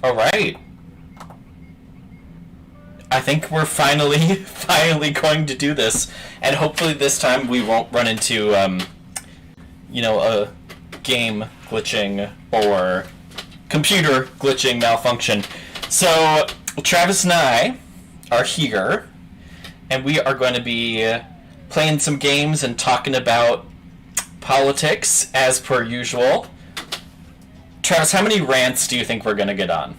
All right. I think we're finally, finally going to do this, and hopefully this time we won't run into, a game glitching or computer glitching malfunction. So Travis and I are here, and we are going to be playing some games and talking about politics as per usual. Travis, how many rants do you think we're going to get on?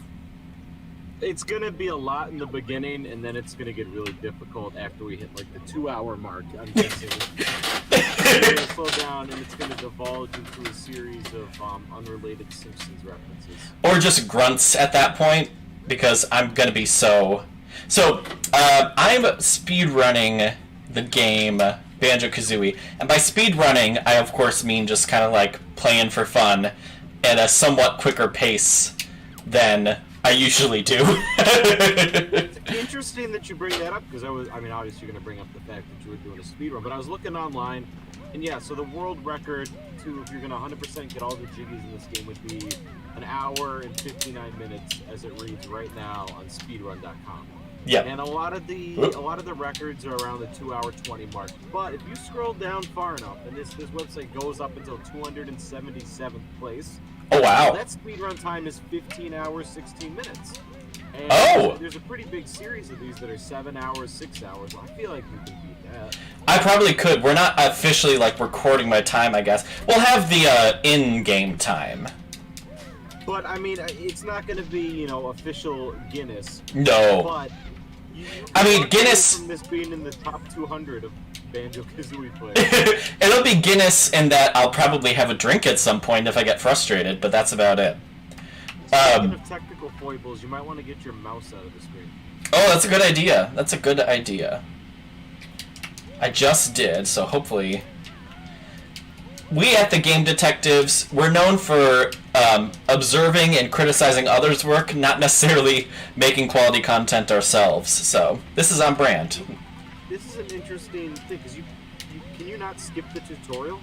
It's going to be a lot in the beginning, and then it's going to get really difficult after we hit, like, the 2-hour mark. I'm guessing it's going to slow down, and it's going to divulge into a series of unrelated Simpsons references. Or just grunts at that point, because I'm going to be so... So, I'm speedrunning the game Banjo-Kazooie, and by speedrunning, I of course mean just kind of like playing for fun at a somewhat quicker pace than I usually do. It's interesting that you bring that up, because obviously you're going to bring up the fact that you were doing a speed run, but I was looking online, and yeah, so the world record if you're going to 100% get all the jiggies in this game would be 1 hour and 59 minutes as it reads right now on speedrun.com. Yeah. And a lot of the records are around the 2-hour 20 mark. But if you scroll down far enough, and this website goes up until 277th place. Oh, wow. That speedrun time is 15 hours, 16 minutes. And there's a pretty big series of these that are 7 hours, 6 hours. I feel like we can beat that. I probably could. We're not officially, recording my time, I guess. We'll have the in-game time. But, it's not going to be, official Guinness. No. But Guinness... from this being in the top 200 of Banjo-Kazooie players. It'll be Guinness in that I'll probably have a drink at some point if I get frustrated, but that's about it. Speaking of technical foibles, you might want to get your mouse out of the screen. Oh, that's a good idea. That's a good idea. I just did, so hopefully... We at the Game Detectives, we're known for observing and criticizing others' work, not necessarily making quality content ourselves. So this is on brand. This is an interesting thing, because can you not skip the tutorial?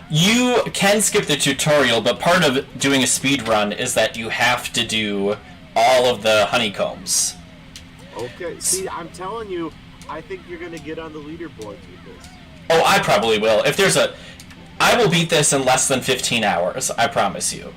You can skip the tutorial, but part of doing a speed run is that you have to do all of the honeycombs. Okay, see, I'm telling you, I think you're going to get on the leaderboards with this. Oh, I probably will. I will beat this in less than 15 hours, I promise you.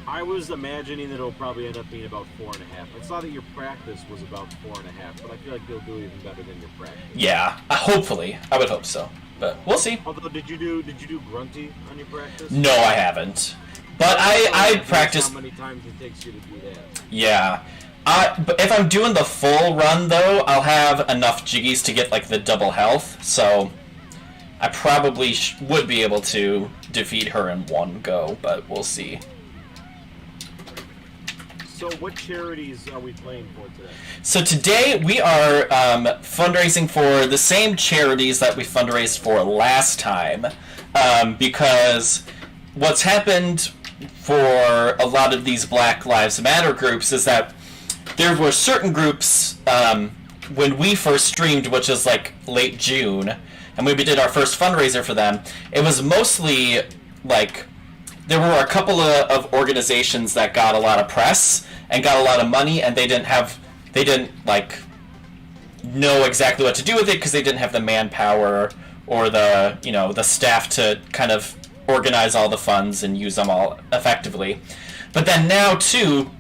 I was imagining that it'll probably end up being about 4.5. I saw that your practice was about 4.5, but I feel like you'll do even better than your practice. Yeah, hopefully. I would hope so. But we'll see. Although, did you do grunty on your practice? No, I haven't. But I practice... How many times it takes you to do that? Yeah. But if I'm doing the full run, though, I'll have enough jiggies to get, the double health, so... I probably would be able to defeat her in one go, but we'll see. So what charities are we playing for today? So today we are fundraising for the same charities that we fundraised for last time, because what's happened for a lot of these Black Lives Matter groups is that there were certain groups when we first streamed, which is late June, and we did our first fundraiser for them, it was mostly, there were a couple of organizations that got a lot of press and got a lot of money, and they didn't know exactly what to do with it because they didn't have the manpower or the staff to kind of organize all the funds and use them all effectively. But then now, too,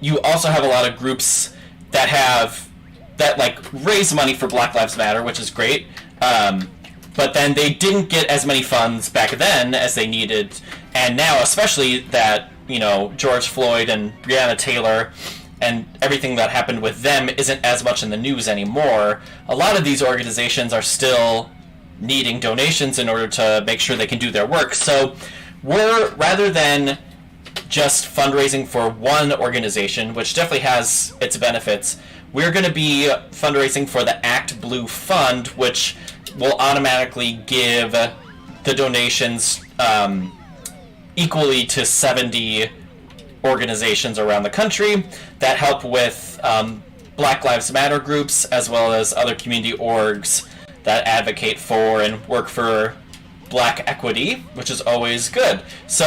you also have a lot of groups that raise money for Black Lives Matter, which is great. But then they didn't get as many funds back then as they needed, and now, especially that George Floyd and Breonna Taylor and everything that happened with them isn't as much in the news anymore. A lot of these organizations are still needing donations in order to make sure they can do their work. So rather than just fundraising for one organization, which definitely has its benefits, we're going to be fundraising for the Act Blue Fund, which will automatically give the donations equally to 70 organizations around the country that help with Black Lives Matter groups, as well as other community orgs that advocate for and work for black equity, which is always good. So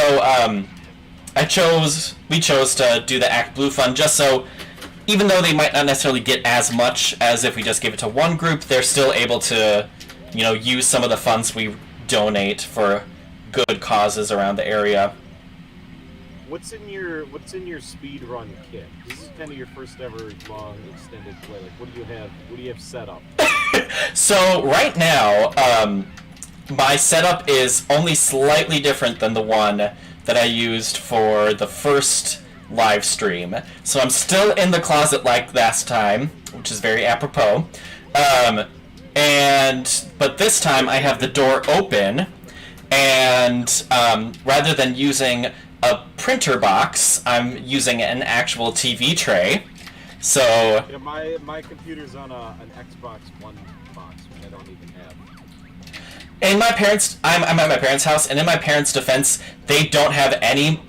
we chose to do the Act Blue Fund just so, even though they might not necessarily get as much as if we just give it to one group, they're still able to, use some of the funds we donate for good causes around the area. What's in your speed run kit? This is kind of your first ever long extended play. Like, what do you have set up? So right now, my setup is only slightly different than the one that I used for the first live stream. So I'm still in the closet like last time, which is very apropos. But this time I have the door open, and rather than using a printer box, I'm using an actual TV tray. So yeah, my computer's on an Xbox One box, which I don't even have. I'm at my parents' house, and in my parents' defense, they don't have any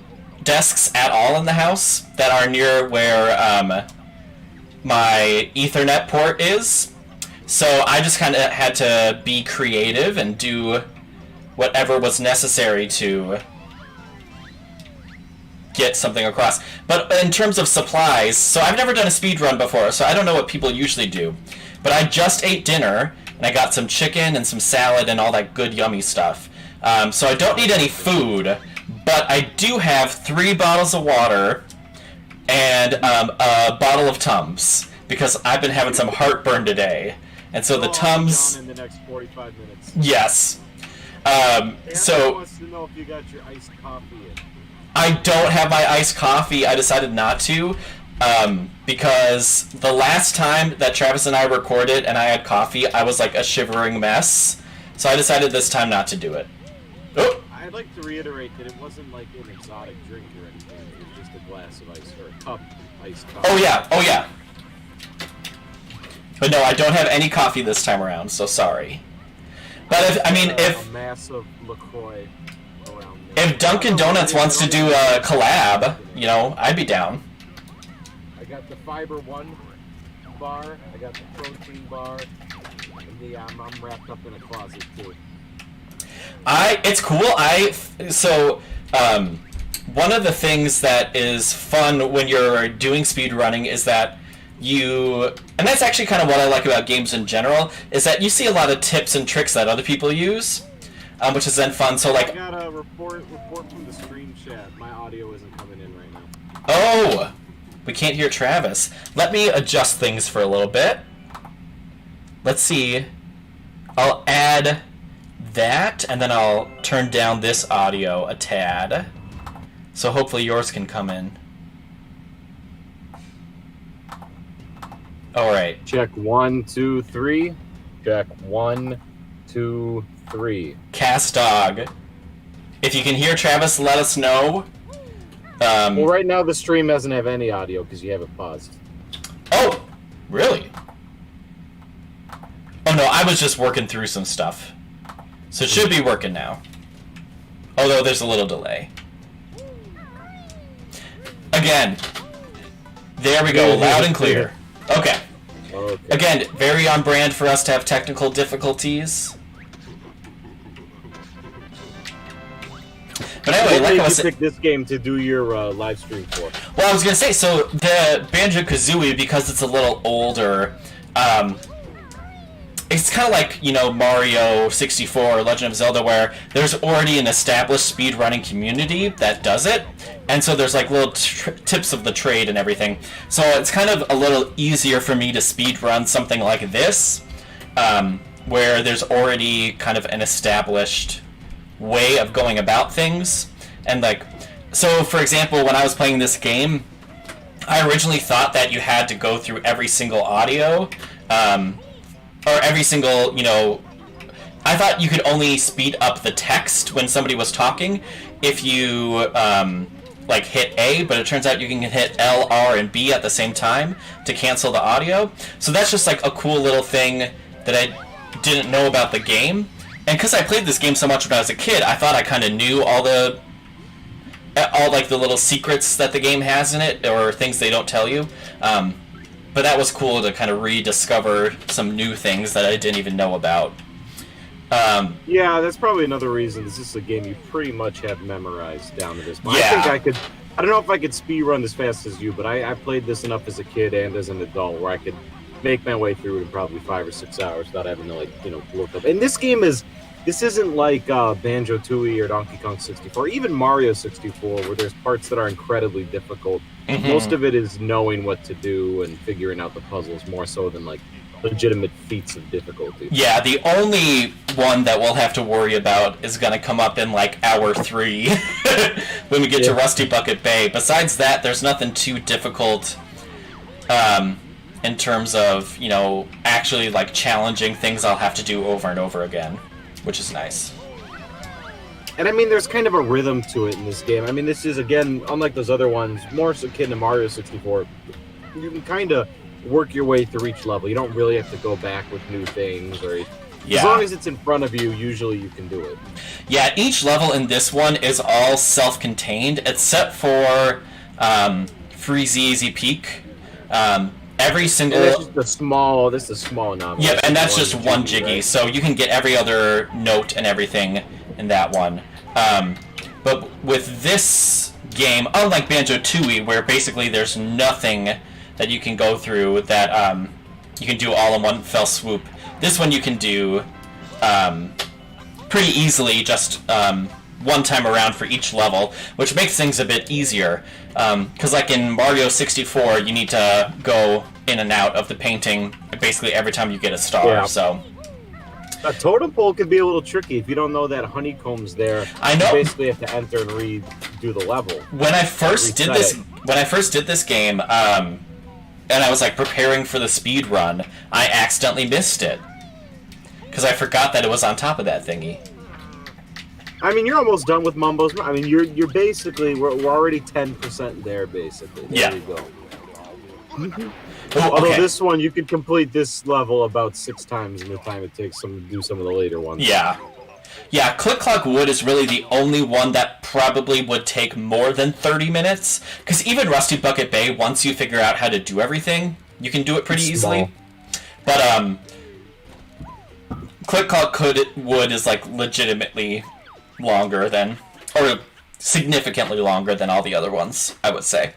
desks at all in the house that are near where my Ethernet port is. So I just kind of had to be creative and do whatever was necessary to get something across. But in terms of supplies, so I've never done a speed run before, so I don't know what people usually do. But I just ate dinner, and I got some chicken and some salad and all that good yummy stuff. So I don't need any food, but I do have 3 bottles of water and a bottle of Tums, because I've been having some heartburn today. And so the Tums... in the next 45 minutes. Yes. So wants to know if you got your iced coffee in. I don't have my iced coffee. I decided not to, because the last time that Travis and I recorded and I had coffee, I was like a shivering mess. So I decided this time not to do it. Oh. I'd like to reiterate that it wasn't like an exotic drink or anything. It was just a glass of ice, or a cup of iced coffee. Oh yeah. But no, I don't have any coffee this time around, so sorry. But if a massive LaCroix around me. If Dunkin' Donuts wants to do a collab, I'd be down. I got the Fiber One bar, I got the protein bar, and I'm wrapped up in a closet too. It's cool. One of the things that is fun when you're doing speed running is that and that's actually kind of what I like about games in general, is that you see a lot of tips and tricks that other people use, which is then fun. So I got a report from the screen chat. My audio isn't coming in right now. Oh, we can't hear Travis. Let me adjust things for a little bit. Let's see. I'll add that, and then I'll turn down this audio a tad. So hopefully yours can come in. All right. Check 1, 2, 3. Check 1, 2, 3. Cast dog. If you can hear Travis, let us know. Well, right now the stream doesn't have any audio because you have it paused. Oh, really? Oh no, I was just working through some stuff. So it should be working now. Although there's a little delay. Again. There we go, loud and clear. Okay. Again, very on brand for us to have technical difficulties. But anyway, like I was saying, pick this game to do your live stream for. Well, I was gonna say, so the Banjo-Kazooie, because it's a little older, it's kind of like, Mario 64 or Legend of Zelda, where there's already an established speedrunning community that does it, and so there's like little tips of the trade and everything. So it's kind of a little easier for me to speedrun something like this, where there's already kind of an established way of going about things. And so for example, when I was playing this game, I originally thought that you had to go through every single audio, or every single, I thought you could only speed up the text when somebody was talking if you, hit A, but it turns out you can hit L, R, and B at the same time to cancel the audio. So that's just like a cool little thing that I didn't know about the game. And because I played this game so much when I was a kid, I thought I kind of knew all the little secrets that the game has in it, or things they don't tell you. But that was cool to kind of rediscover some new things that I didn't even know about. Yeah, that's probably another reason. This is a game you pretty much have memorized down to this point. Yeah. I think I could. I don't know if I could speed run as fast as you, but I played this enough as a kid and as an adult where I could make my way through it in probably 5 or 6 hours without having to look up. And this game is. This isn't like Banjo-Tooie or Donkey Kong 64, even Mario 64, where there's parts that are incredibly difficult. Mm-hmm. Most of it is knowing what to do and figuring out the puzzles more so than like legitimate feats of difficulty. Yeah, the only one that we'll have to worry about is going to come up in like hour 3 when we get to Rusty Bucket Bay. Besides that, there's nothing too difficult in terms of, actually like challenging things I'll have to do over and over again, which is nice. And I mean, there's kind of a rhythm to it in this game. I mean, this is, again, unlike those other ones, more so akin to Mario 64, you can kind of work your way through each level. You don't really have to go back with new things, or as long as it's in front of you, usually you can do it. Yeah, each level in this one is all self-contained, except for Freezy Easy Peak. Every single... And that's just a small... This is a small anomaly. Yep, and that's just one Jiggy, right? So you can get every other note and everything in that one. But with this game, unlike Banjo-Tooie, where basically there's nothing that you can go through that you can do all in one fell swoop, this one you can do pretty easily, just one time around for each level, which makes things a bit easier. Because like in Mario 64, you need to go in and out of the painting basically every time you get a star. So a totem pole can be a little tricky if you don't know that honeycomb's there. I know. You basically have to enter and redo the level. When I first did this game, and I was like preparing for the speed run, I accidentally missed it because I forgot that it was on top of that thingy. I mean, you're almost done with Mumbo's. I mean, you're basically we're already 10% there, basically. There you go. Although this one, you could complete this level about 6 times in the time it takes to do some of the later ones. Yeah. Yeah, Click Clock Wood is really the only one that probably would take more than 30 minutes. Because even Rusty Bucket Bay, once you figure out how to do everything, you can do it pretty easily. But, Click Clock Wood is, like, legitimately longer than, or significantly longer than all the other ones, I would say.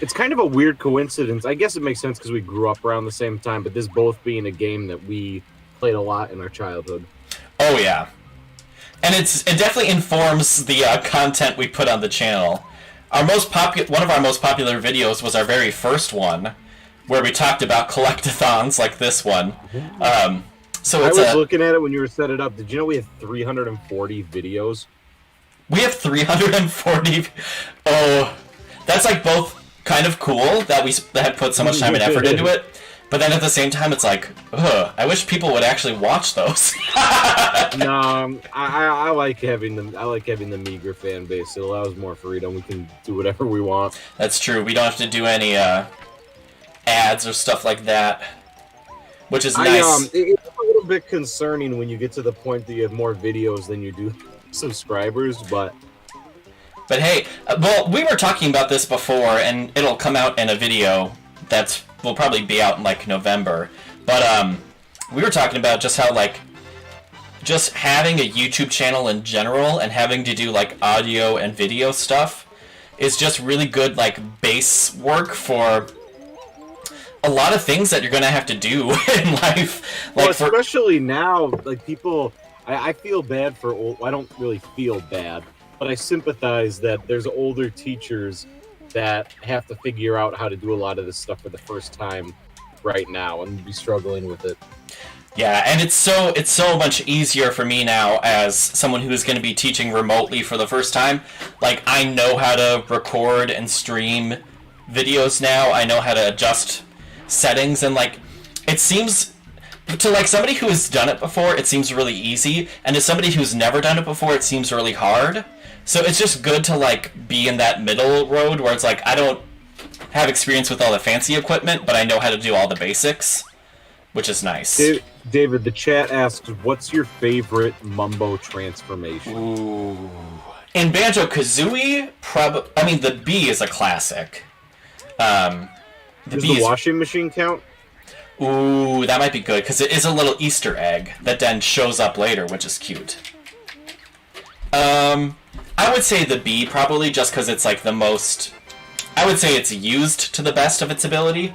It's kind of a weird coincidence. I guess it makes sense because we grew up around the same time, but this both being a game that we played a lot in our childhood. Oh, yeah. And it definitely informs the content we put on the channel. One of our most popular videos was our very first one, where we talked about collectathons like this one. So I was looking at it when you were setting it up. Did you know we have 340 videos? We have 340. Oh, that's like both kind of cool that we had put so much time and effort into it. But then at the same time, it's like, I wish people would actually watch those. No, I like having the meager fan base. It allows more freedom. We can do whatever we want. That's true. We don't have to do any ads or stuff like that, which is nice. It's a little bit concerning when you get to the point that you have more videos than you do subscribers, but hey, well, we were talking about this before, and it'll come out in a video that will probably be out in, like, November. But, we were talking about just how, like, just having a YouTube channel in general and having to do, like, audio and video stuff is just really good, like, base work for a lot of things that you're gonna have to do in life. Like, well, especially now, like, people... I feel bad for old... I don't really feel bad, but I sympathize that there's older teachers that have to figure out how to do a lot of this stuff for the first time right now and be struggling with it. Yeah, and it's so much easier for me now as someone who is going to be teaching remotely for the first time. Like, I know how to record and stream videos now. I know how to adjust settings, and, like, it seems... To, like, somebody who has done it before, it seems really easy, and to somebody who's never done it before, it seems really hard. So it's just good to, like, be in that middle road where it's like, I don't have experience with all the fancy equipment, but I know how to do all the basics, which is nice. David, the chat asks, what's your favorite Mumbo transformation? Ooh. In Banjo-Kazooie, the bee is a classic. Does the washing machine count? Ooh, that might be good, because it is a little Easter egg that then shows up later, which is cute. I would say the B, probably, just because it's, like, the most... I would say it's used to the best of its ability.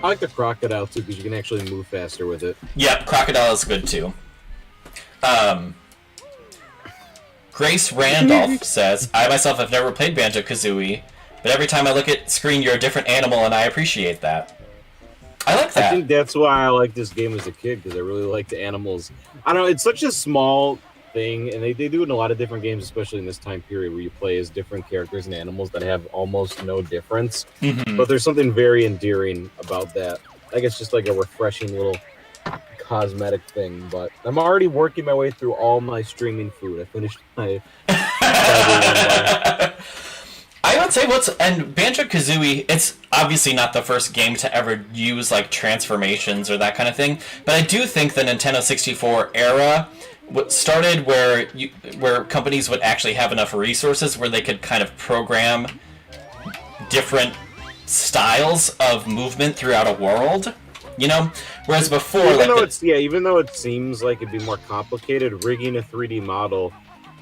I like the crocodile, too, because you can actually move faster with it. Yep, crocodile is good, too. Grace Randolph says, I myself have never played Banjo-Kazooie, but every time I look at screen, you're a different animal, and I appreciate that. I like that. I think that's why I liked this game as a kid, because I really liked the animals. I don't know, it's such a small thing, and they do it in a lot of different games, especially in this time period where you play as different characters and animals that have almost no difference. Mm-hmm. But there's something very endearing about that. I guess just like a refreshing little cosmetic thing. But I'm already working my way through all my streaming food. I finished my... I would say and Banjo-Kazooie, it's obviously not the first game to ever use, like, transformations or that kind of thing, but I do think the Nintendo 64 era started where companies would actually have enough resources where they could kind of program different styles of movement throughout a world, you know? Whereas before, even though it seems like it'd be more complicated, rigging a 3D model,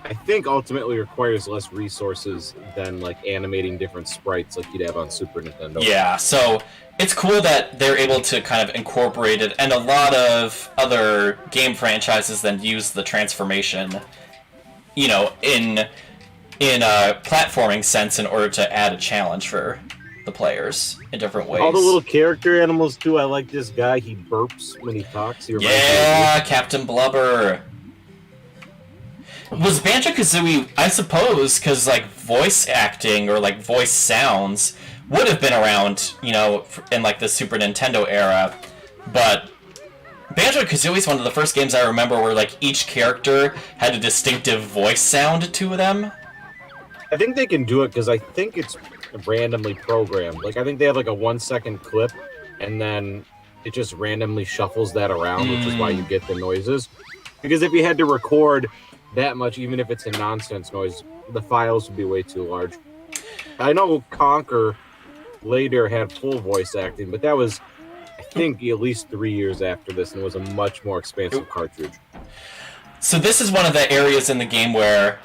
I think ultimately requires less resources than like animating different sprites like you'd have on Super Nintendo. Yeah, so it's cool that they're able to kind of incorporate it, and a lot of other game franchises then use the transformation, you know, in a platforming sense in order to add a challenge for the players in different ways. All the little character animals too. I like this guy. He burps when he talks. Yeah, Captain Blubber. Was Banjo-Kazooie, I suppose, because, like, voice acting or, like, voice sounds would have been around, you know, in, like, the Super Nintendo era, but Banjo-Kazooie is one of the first games I remember where, like, each character had a distinctive voice sound to them. I think they can do it because I think it's randomly programmed. Like, I think they have, like, a 1-second clip, and then it just randomly shuffles that around, which is why you get the noises. Because if you had to record that much, even if it's a nonsense noise, the files would be way too large. I know Conker later had full voice acting, but that was, I think, at least 3 years after this, and it was a much more expansive cartridge. So this is one of the areas in the game where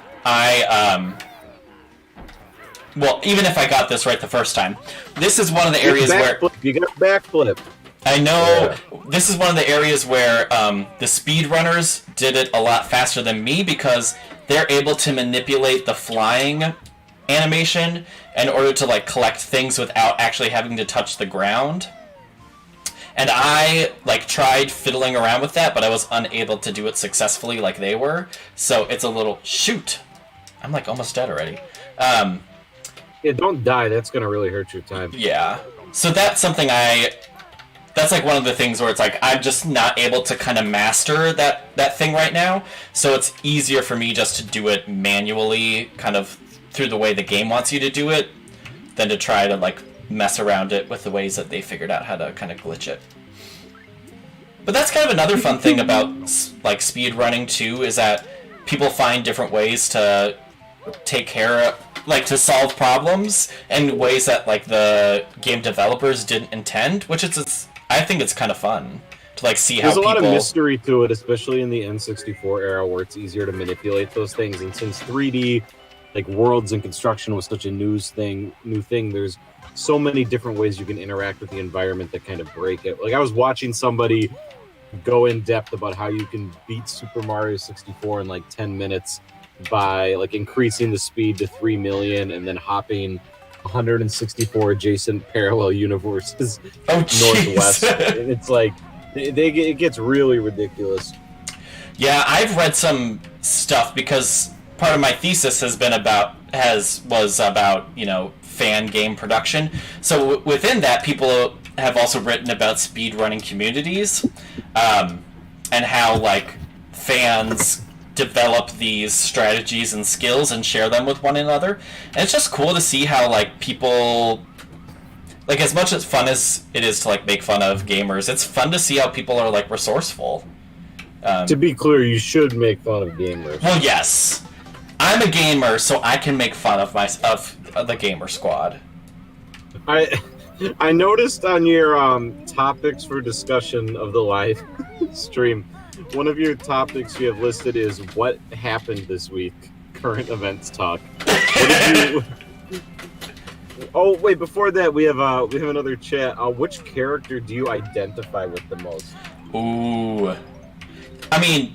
well, even if I got this right the first time, this is one of the areas where... You got a backflip. I know this is one of the areas where the speedrunners did it a lot faster than me because they're able to manipulate the flying animation in order to, like, collect things without actually having to touch the ground. And I, like, tried fiddling around with that, but I was unable to do it successfully like they were. So it's a little... Shoot! I'm, like, almost dead already. Yeah, don't die. That's going to really hurt your time. Yeah. So that's something that's like one of the things where it's like I'm just not able to kind of master that thing right now, so it's easier for me just to do it manually, kind of through the way the game wants you to do it, than to try to, like, mess around it with the ways that they figured out how to kind of glitch it. But that's kind of another fun thing about, like, speedrunning too, is that people find different ways to take care of, like, to solve problems in ways that, like, the game developers didn't intend, which I think it's kind of fun to, like, see how There's a lot of mystery to it, especially in the N64 era where it's easier to manipulate those things. And since 3D, like, worlds and construction was such a new thing, there's so many different ways you can interact with the environment that kind of break it. Like, I was watching somebody go in depth about how you can beat Super Mario 64 in, like, 10 minutes by, like, increasing the speed to 3 million and then hopping 164 adjacent parallel universes northwest. And it's like it gets really ridiculous. Yeah, I've read some stuff because part of my thesis was about, you know, fan game production. So within that, people have also written about speedrunning communities, and how, like, fans develop these strategies and skills and share them with one another. And it's just cool to see how, like, people, like, as much as fun as it is to, like, make fun of gamers, it's fun to see how people are, like, resourceful. To be clear, you should make fun of gamers. Well, yes. I'm a gamer, so I can make fun of the gamer squad. I noticed on your topics for discussion of the live stream, one of your topics you have listed is what happened this week. Current events talk. What did you? Oh wait, before that we have another chat. Which character do you identify with the most? Ooh, I mean,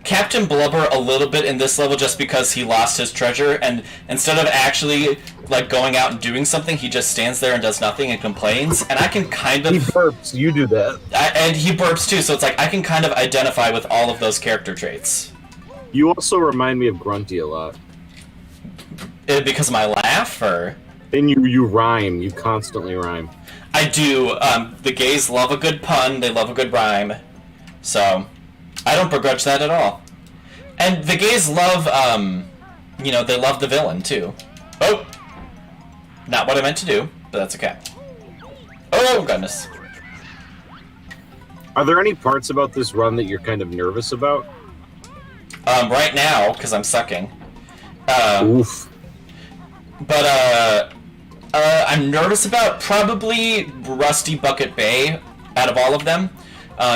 Captain Blubber a little bit in this level just because he lost his treasure, and instead of actually like going out and doing something, he just stands there and does nothing and complains. And I can kind of... He burps, you do that. And he burps too, so it's like I can kind of identify with all of those character traits. You also remind me of Grunty a lot. Because of my laugh, or... And you rhyme, you constantly rhyme. I do. The gays love a good pun, they love a good rhyme. So, I don't begrudge that at all. And the gays love, they love the villain, too. Oh! Not what I meant to do, but that's okay. Oh, goodness. Are there any parts about this run that you're kind of nervous about? Right now, because I'm sucking. Oof. But, I'm nervous about probably Rusty Bucket Bay, out of all of them,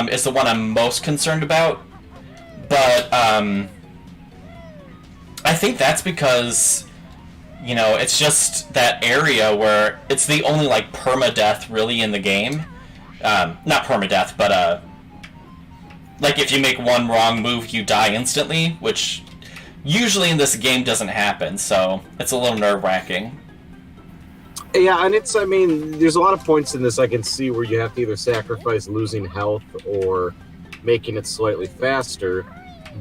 is the one I'm most concerned about. But, I think that's because, it's just that area where it's the only, like, permadeath really in the game. Not permadeath, but, like, if you make one wrong move, you die instantly, which usually in this game doesn't happen, so it's a little nerve-wracking. Yeah, and there's a lot of points in this I can see where you have to either sacrifice losing health or making it slightly faster,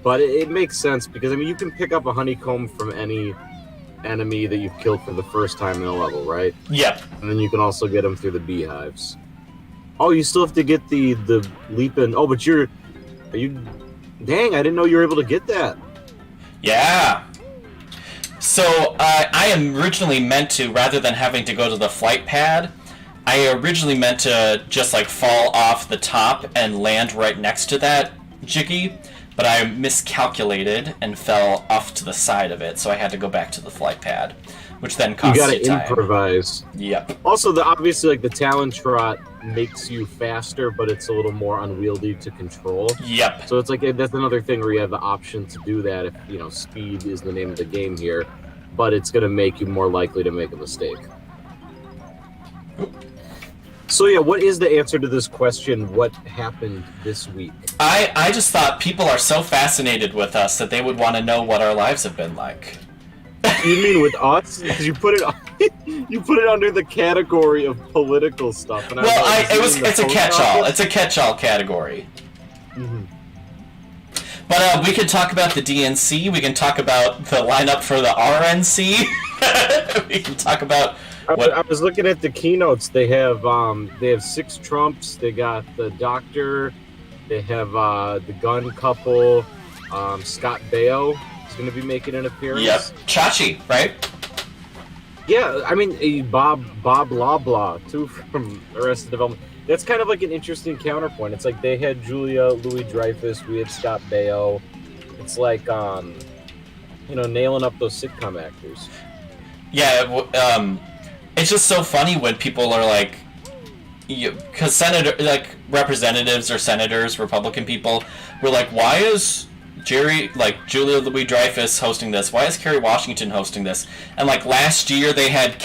but it makes sense because, you can pick up a honeycomb from any enemy that you've killed for the first time in a level, right? Yep. And then you can also get them through the beehives. Oh, you still have to get the leaping... Oh, but Dang, I didn't know you were able to get that. Yeah. So, I am originally meant to, rather than having to go to the flight pad, I originally meant to just, like, fall off the top and land right next to that Jiggy, but I miscalculated and fell off to the side of it, so I had to go back to the flight pad, which then cost you time. You gotta improvise. Yep. Also, obviously, like, the Talon Trot makes you faster, but it's a little more unwieldy to control. Yep. So it's like, that's another thing where you have the option to do that if, speed is the name of the game here, but it's gonna make you more likely to make a mistake. So yeah, what is the answer to this question, what happened this week? I just thought people are so fascinated with us that they would want to know what our lives have been like. You mean with us? Because you put it under the category of political stuff. And it's a catch-all. It's a catch-all category. Mm-hmm. But we could talk about the DNC. We can talk about the lineup for the RNC. We can talk about. I was looking at the keynotes. They have 6 Trumps. They got the doctor. They have the gun couple. Scott Baio is going to be making an appearance. Yep, Chachi, right? Yeah, Bob Loblaw too from Arrested Development. That's kind of like an interesting counterpoint. It's like they had Julia Louis-Dreyfus, we had Scott Baio. It's like nailing up those sitcom actors. Yeah, it's just so funny when people are like, because representatives or senators, Republican people, were like, why is Julia Louis-Dreyfus hosting this? Why is Kerry Washington hosting this? And like last year they had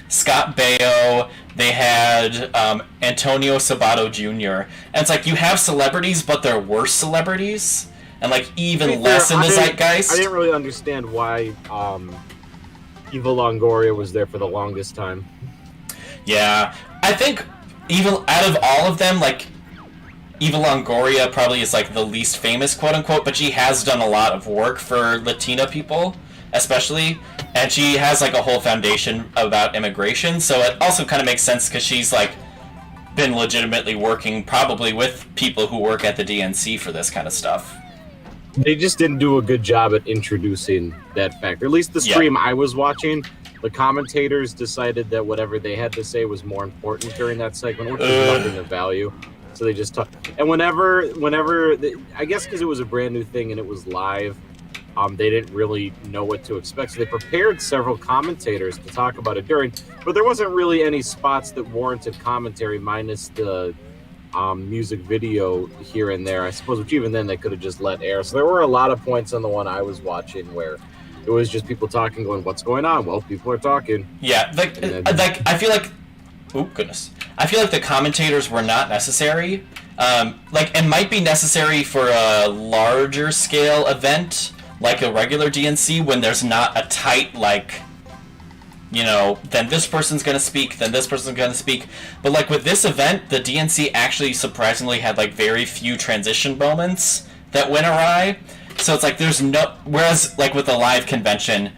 Scott Baio, they had Antonio Sabato Jr. And it's like you have celebrities, but they're worse celebrities, and like even less in the zeitgeist. I didn't really understand why Eva Longoria was there for the longest time. Yeah, I think even out of all of them, like Eva Longoria probably is like the least famous, quote unquote, but she has done a lot of work for Latina people, especially, and she has like a whole foundation about immigration, so it also kind of makes sense because she's like been legitimately working probably with people who work at the DNC for this kind of stuff. They just didn't do a good job at introducing that fact. Or at least the stream I was watching, the commentators decided that whatever they had to say was more important during that segment, which was nothing of value. So they just talked. And whenever I guess because it was a brand new thing and it was live, They didn't really know what to expect, so they prepared several commentators to talk about it during, but there wasn't really any spots that warranted commentary minus the music video here and there, I suppose, which even then they could have just let air. So there were a lot of points on the one I was watching where it was just people talking, going, what's going on? Well, people are talking. Yeah, I feel like, oh goodness, I feel like the commentators were not necessary. It might be necessary for a larger scale event, like a regular DNC, when there's not a tight, then this person's going to speak, then this person's going to speak. But, with this event, the DNC actually surprisingly had, very few transition moments that went awry. So it's there's no... Whereas, with a live convention,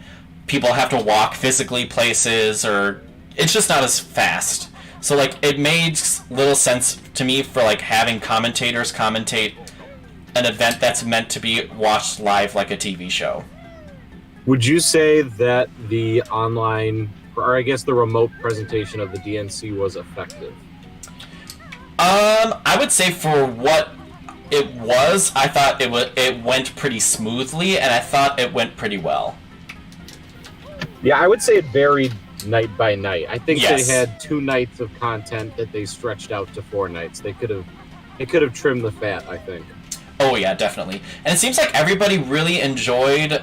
people have to walk physically places, or... It's just not as fast. So, it made little sense to me for, having commentators commentate an event that's meant to be watched live like a TV show. Would you say that the online, or I guess the remote presentation of the DNC was effective? I would say for what it was, I thought it went pretty smoothly, and I thought it went pretty well. Yeah, I would say it varied night by night. I think Yes. they had 2 nights of content that they stretched out to 4 nights. They could have trimmed the fat, I think. Oh yeah, definitely. And it seems like everybody really enjoyed,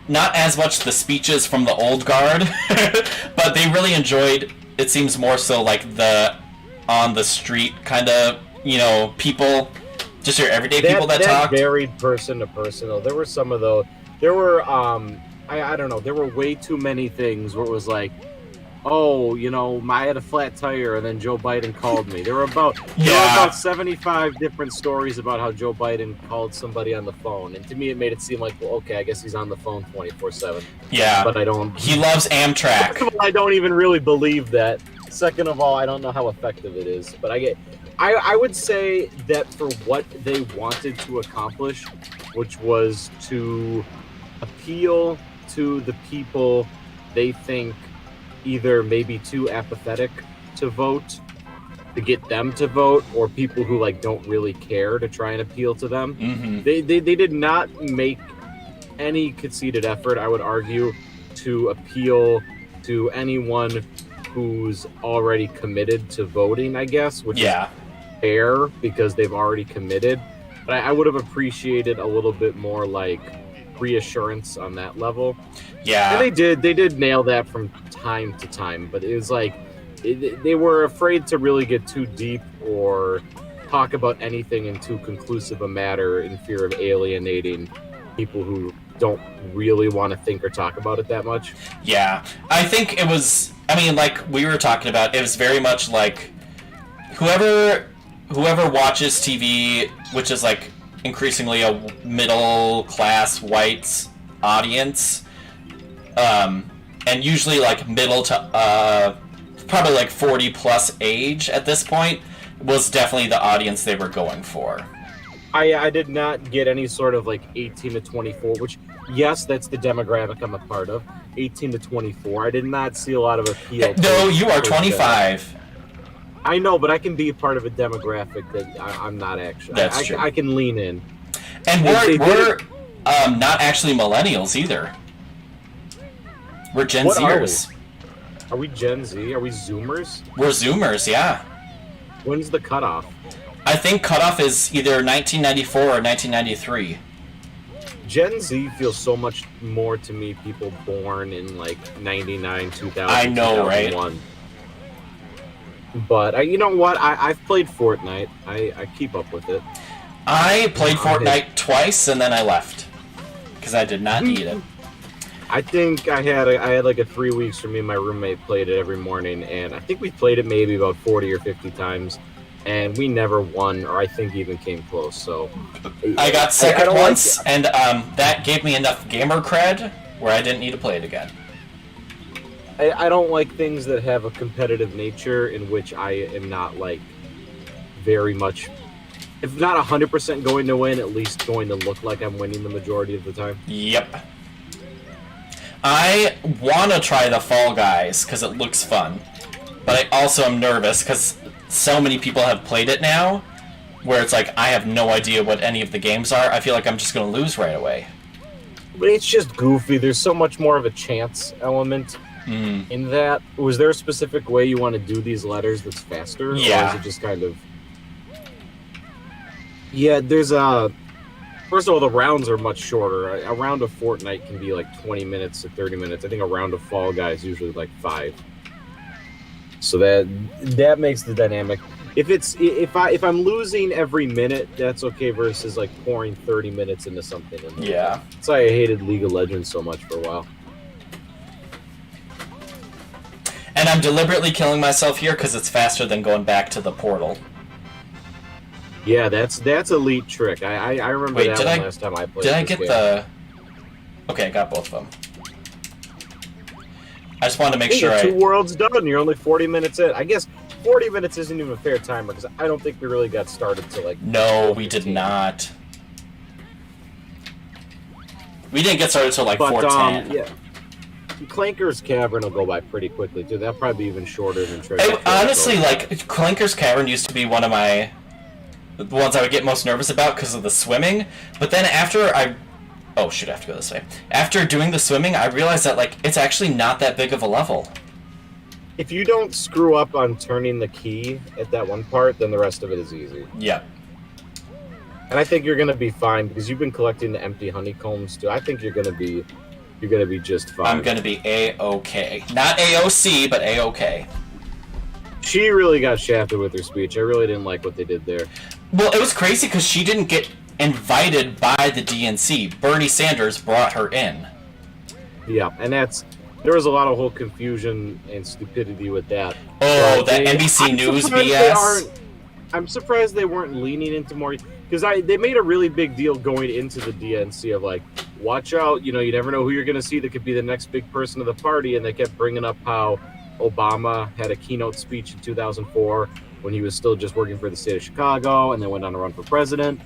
not as much the speeches from the old guard, but they really enjoyed, it seems more so the on the street kind of, people, just your everyday people that talked. That varied person to person, though. There were some of those. There were, I don't know, there were way too many things where it was like, oh, I had a flat tire, and then Joe Biden called me. There were about 75 different stories about how Joe Biden called somebody on the phone, and to me, it made it seem like, well, okay, I guess he's on the phone 24/7. Yeah, but I don't. He loves Amtrak. First of all, I don't even really believe that. Second of all, I don't know how effective it is. But I would say that for what they wanted to accomplish, which was to appeal to the people they think either maybe too apathetic to vote, to get them to vote, or people who don't really care to try and appeal to them. Mm-hmm. They did not make any conceited effort, I would argue, to appeal to anyone who's already committed to voting, I guess, which is fair because they've already committed. But I would have appreciated a little bit more reassurance on that level. Yeah. And they did nail that from time to time, but it was they were afraid to really get too deep or talk about anything in too conclusive a matter in fear of alienating people who don't really want to think or talk about it that much. Yeah. I think it was, we were talking about, it was very much whoever watches TV, which is increasingly a middle class white audience, and usually middle to probably 40 plus age at this point, was definitely the audience they were going for. I did not get any sort of 18 to 24, which, yes, that's the demographic I'm a part of. 18 to 24. I did not see a lot of appeal. No, you are 25. I know, but I can be a part of a demographic that I'm not actually. That's true. I can lean in. And we're not actually millennials either. We're Gen Zers. Are we Gen Z? Are we Zoomers? We're Zoomers, yeah. When's the cutoff? I think cutoff is either 1994 or 1993. Gen Z feels so much more to me people born in 99, 2000, I know, 2001. right? But you know what? I've played Fortnite. I keep up with it. I played Fortnite twice and then I left because I did not need it. I think I had a 3 weeks where me and my roommate played it every morning, and I think we played it maybe about 40 or 50 times, and we never won, or I think even came close. So I got second once, and that gave me enough gamer cred where I didn't need to play it again. I don't like things that have a competitive nature in which I am not very much, if not 100% going to win, at least going to look like I'm winning the majority of the time. Yep. I want to try the Fall Guys because it looks fun, but I also am nervous because so many people have played it now, where it's I have no idea what any of the games are. I feel like I'm just going to lose right away. But it's just goofy. There's so much more of a chance element in that. Was there a specific way you want to do these letters that's faster? Yeah. Or is it just kind of... Yeah, there's a... First of all, the rounds are much shorter. A round of Fortnite can be like 20 minutes to 30 minutes. I think a round of Fall Guys is usually like 5. So that makes the dynamic. If I'm losing every minute, that's okay versus like pouring 30 minutes into something. Yeah. That's why I hated League of Legends so much for a while. And I'm deliberately killing myself here because it's faster than going back to the portal. Yeah, that's elite trick. I remember that one last time I played. Did I get the... Okay, I got both of them. I just wanted to make sure 2 worlds done. You're only 40 minutes in. I guess 40 minutes isn't even a fair timer because I don't think we really got started till like... No, we did not. We didn't get started till like 4:10. Yeah. Clanker's Cavern will go by pretty quickly too. That'll probably be even shorter than Treasure. Honestly, like Clanker's Cavern used to be one of the ones I would get most nervous about because of the swimming. But then after oh shoot, I have to go this way. After doing the swimming, I realized that like it's actually not that big of a level. If you don't screw up on turning the key at that one part, then the rest of it is easy. Yeah. And I think you're gonna be fine because you've been collecting the empty honeycombs too. I think you're gonna be just fine. I'm gonna be A-okay. Not AOC, but A-okay. She really got shafted with her speech. I really didn't like what they did there. Well, it was crazy because she didn't get invited by the DNC. Bernie Sanders brought her in. Yeah, and there was a lot of whole confusion and stupidity with that. Oh, that NBC News BS. I'm surprised they weren't leaning into more, because they made a really big deal going into the DNC of like, watch out, you never know who you're going to see that could be the next big person of the party, and they kept bringing up how Obama had a keynote speech in 2004 when he was still just working for the state of Chicago, and then went on to run for president.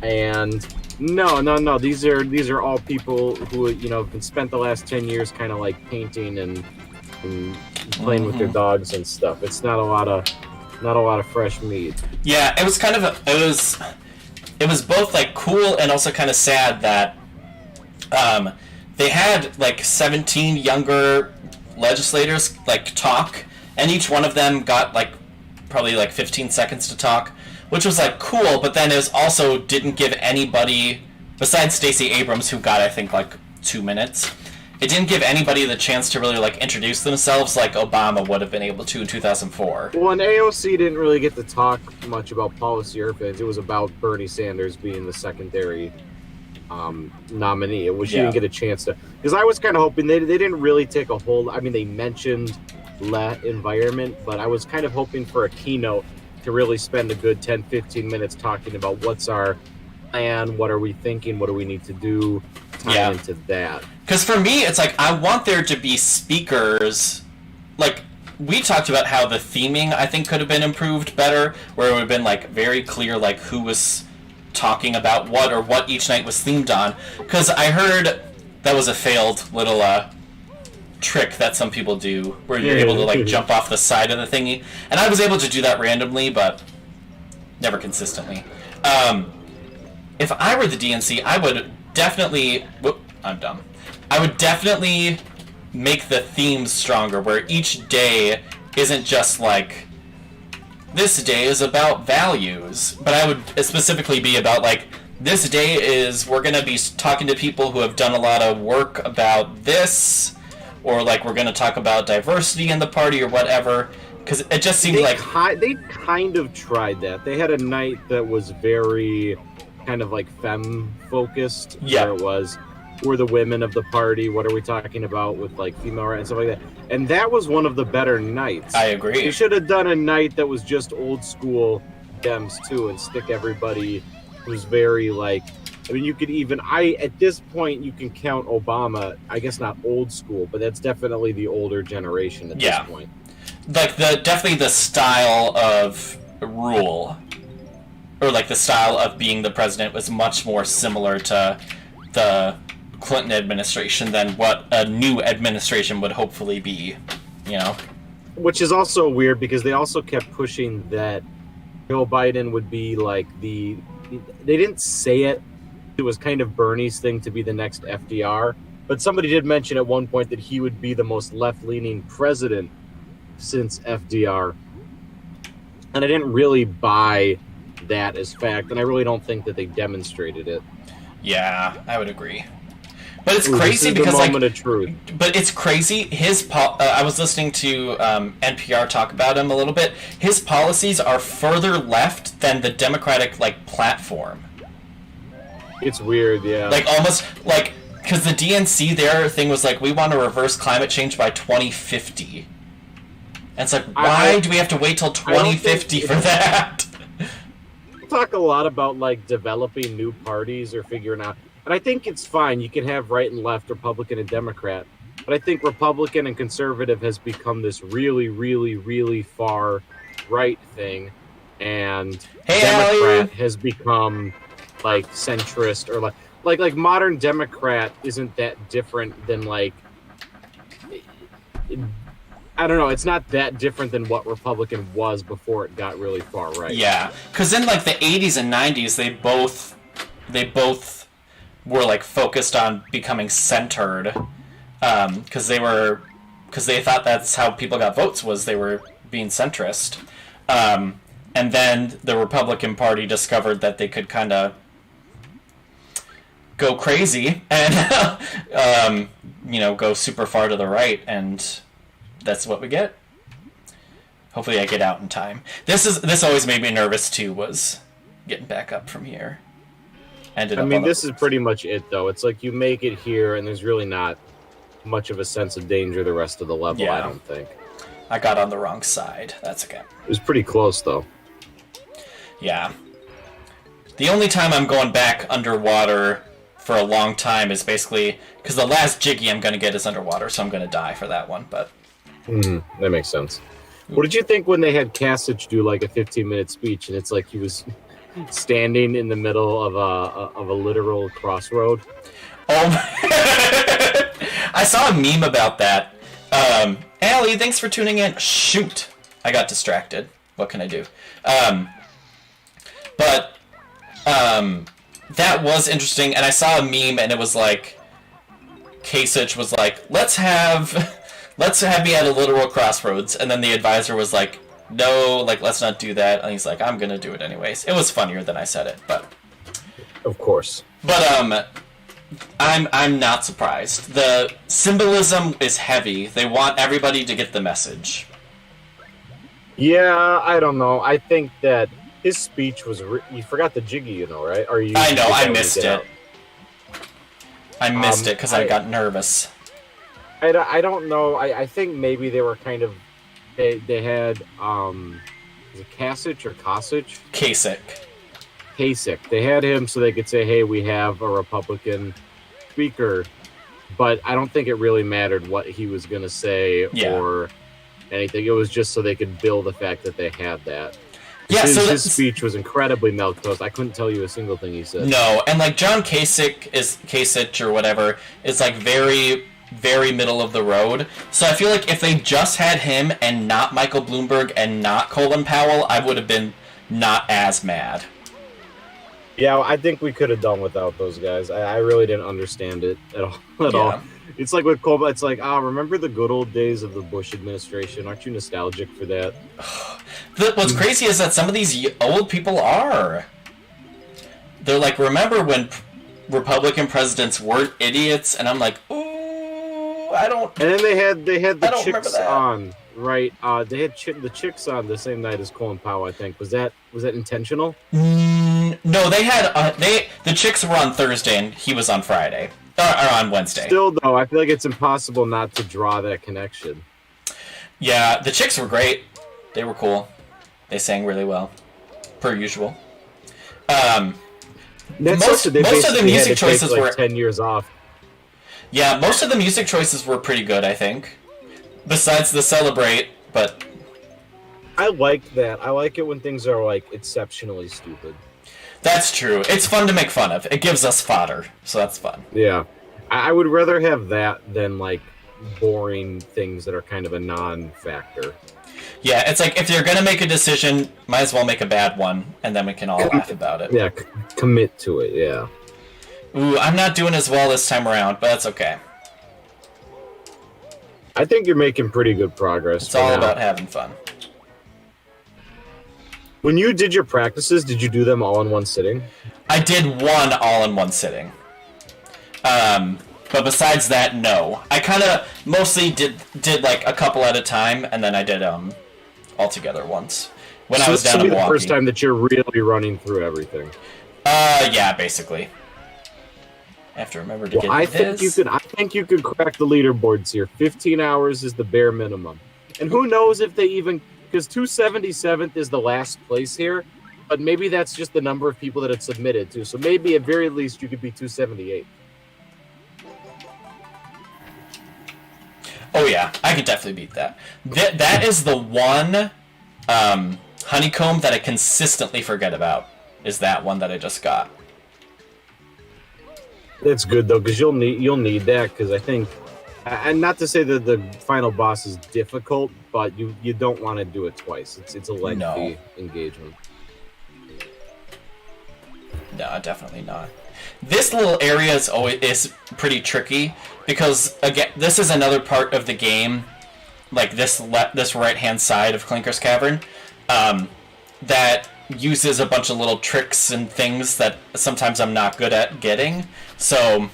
And no, these are all people who have been spent the last 10 years kind of like painting and playing with their dogs and stuff. It's not a lot of fresh meat. Yeah, it was kind of it was both like cool and also kind of sad that they had like 17 younger legislators like talk, and each one of them got like probably like 15 seconds to talk, which was like cool, but then it was also didn't give anybody besides Stacey Abrams, who got I think like 2 minutes. It didn't give anybody the chance to really like introduce themselves like Obama would have been able to in 2004. Well, and AOC didn't really get to talk much about policy or things. It was about Bernie Sanders being the secondary nominee. She didn't get a chance to, because I was kind of hoping they didn't really take a hold. I mean, they mentioned environment, but I was kind of hoping for a keynote to really spend a good 10-15 minutes talking about what's our plan, what are we thinking, what do we need to do, tying into that. Because for me, it's like, I want there to be speakers. Like, we talked about how the theming, I think, could have been improved better, where it would have been, like, very clear, like, who was talking about what or what each night was themed on. Because I heard that was a failed little trick that some people do, where you're able to, like, jump off the side of the thingy. And I was able to do that randomly, but never consistently. If I were the DNC, I would definitely... Whoop, I'm dumb. I would definitely make the themes stronger, where each day isn't just like, this day is about values, but I would specifically be about like, this day is, we're going to be talking to people who have done a lot of work about this, or like we're going to talk about diversity in the party or whatever, because it just seemed they kind of tried that. They had a night that was very kind of like femme focused, where it was, we're the women of the party, what are we talking about with like female rights and stuff like that, and that was one of the better nights. I agree. You should have done a night that was just old school Dems too, and stick everybody who's very like, I mean, you could even, at this point you can count Obama, I guess not old school, but that's definitely the older generation at this point. Like definitely the style of rule, or like the style of being the president, was much more similar to the Clinton administration than what a new administration would hopefully be, Which is also weird, because they also kept pushing that Joe Biden would be like they didn't say it, it was kind of Bernie's thing to be the next FDR. But somebody did mention at one point that he would be the most left-leaning president since FDR. And I didn't really buy that as fact, and I really don't think that they demonstrated it. Yeah, I would agree. But it's crazy because, like, of truth. But it's crazy. I was listening to NPR talk about him a little bit. His policies are further left than the Democratic platform. It's weird, yeah. Almost because the DNC, their thing was we want to reverse climate change by 2050. And it's why do we have to wait till 2050 for that? We talk a lot about developing new parties or figuring out. And I think it's fine. You can have right and left, Republican and Democrat. But I think Republican and conservative has become this really, really, really far right thing. And Democrat has become centrist or like modern Democrat isn't that different than I don't know. It's not that different than what Republican was before it got really far right. Yeah, because in the 80s and 90s, they both were focused on becoming centered, because they thought that's how people got votes, was they were being centrist, and then the Republican Party discovered that they could kind of go crazy and go super far to the right, and that's what we get. Hopefully I get out in time. This always made me nervous too, was getting back up from here. This is pretty much it, though. It's you make it here, and there's really not much of a sense of danger the rest of the level, I don't think. I got on the wrong side. That's okay. It was pretty close, though. Yeah. The only time I'm going back underwater for a long time is basically because the last jiggy I'm going to get is underwater, so I'm going to die for that one, but... that makes sense. What did you think when they had Kasich do a 15-minute speech, and it's he was standing in the middle of a literal crossroad? Oh, I saw a meme about that. Allie, thanks for tuning in. Shoot, I got distracted. What can I do? But that was interesting, and I saw a meme, and it was Kasich was let's have me at a literal crossroads, and then the advisor was no, let's not do that. And he's I'm gonna do it anyways. It was funnier than I said it, but... Of course. But, I'm not surprised. The symbolism is heavy. They want everybody to get the message. Yeah, I don't know. I think that his speech was... You forgot the jiggy, right? Or you? I know, I missed it. I missed it because I got nervous. I don't know. I think maybe they were kind of... They had, is it Kasich or Kasich? Kasich. They had him so they could say, hey, we have a Republican speaker. But I don't think it really mattered what he was going to say or anything. It was just so they could bill the fact that they had that. Yeah, his speech was incredibly milquetoast. I couldn't tell you a single thing he said. No, and John Kasich or whatever is very... very middle of the road. So I feel if they just had him and not Michael Bloomberg and not Colin Powell, I would have been not as mad. Yeah, I think we could have done without those guys. I really didn't understand it at all. It's with Colin, it's remember the good old days of the Bush administration? Aren't you nostalgic for that? What's crazy is that some of these old people are. They're remember when Republican presidents weren't idiots? And I'm ooh. I don't. And then they had the chicks on, right? They had the chicks on the same night as Colin Powell. I think was that intentional? No, they had the chicks were on Thursday and he was on Friday or on Wednesday. Still, though, I feel it's impossible not to draw that connection. Yeah, the chicks were great. They were cool. They sang really well, per usual. Most of the music choices were 10 years off. Yeah, most of the music choices were pretty good, I think. Besides the Celebrate, but... I like that. I like it when things are, exceptionally stupid. That's true. It's fun to make fun of. It gives us fodder, so that's fun. Yeah. I would rather have that than, boring things that are kind of a non-factor. Yeah, it's if you're going to make a decision, might as well make a bad one, and then we can all laugh about it. Yeah, commit to it, yeah. Ooh, I'm not doing as well this time around, but that's okay. I think you're making pretty good progress. It's all about having fun. When you did your practices, did you do them all in one sitting? I did one all in one sitting. But besides that, no. I kind of mostly did like a couple at a time, and then I did all together once when I was down in Milwaukee. The first time that you're really running through everything. Yeah, basically. I have to remember to get this. I think you could crack the leaderboards here. 15 hours is the bare minimum. And who knows if they even... Because 277th is the last place here, but maybe that's just the number of people that had submitted to. So maybe at very least you could be 278. Oh yeah, I could definitely beat that. That is the one honeycomb that I consistently forget about. Is that one that I just got. That's good though, because you'll need that. Because I think, and not to say that the final boss is difficult, but you don't want to do it twice. It's a lengthy engagement. No, definitely not. This little area is pretty tricky because again, this is another part of the game, like this right hand side of Clinker's Cavern, that uses a bunch of little tricks and things that sometimes I'm not good at getting. So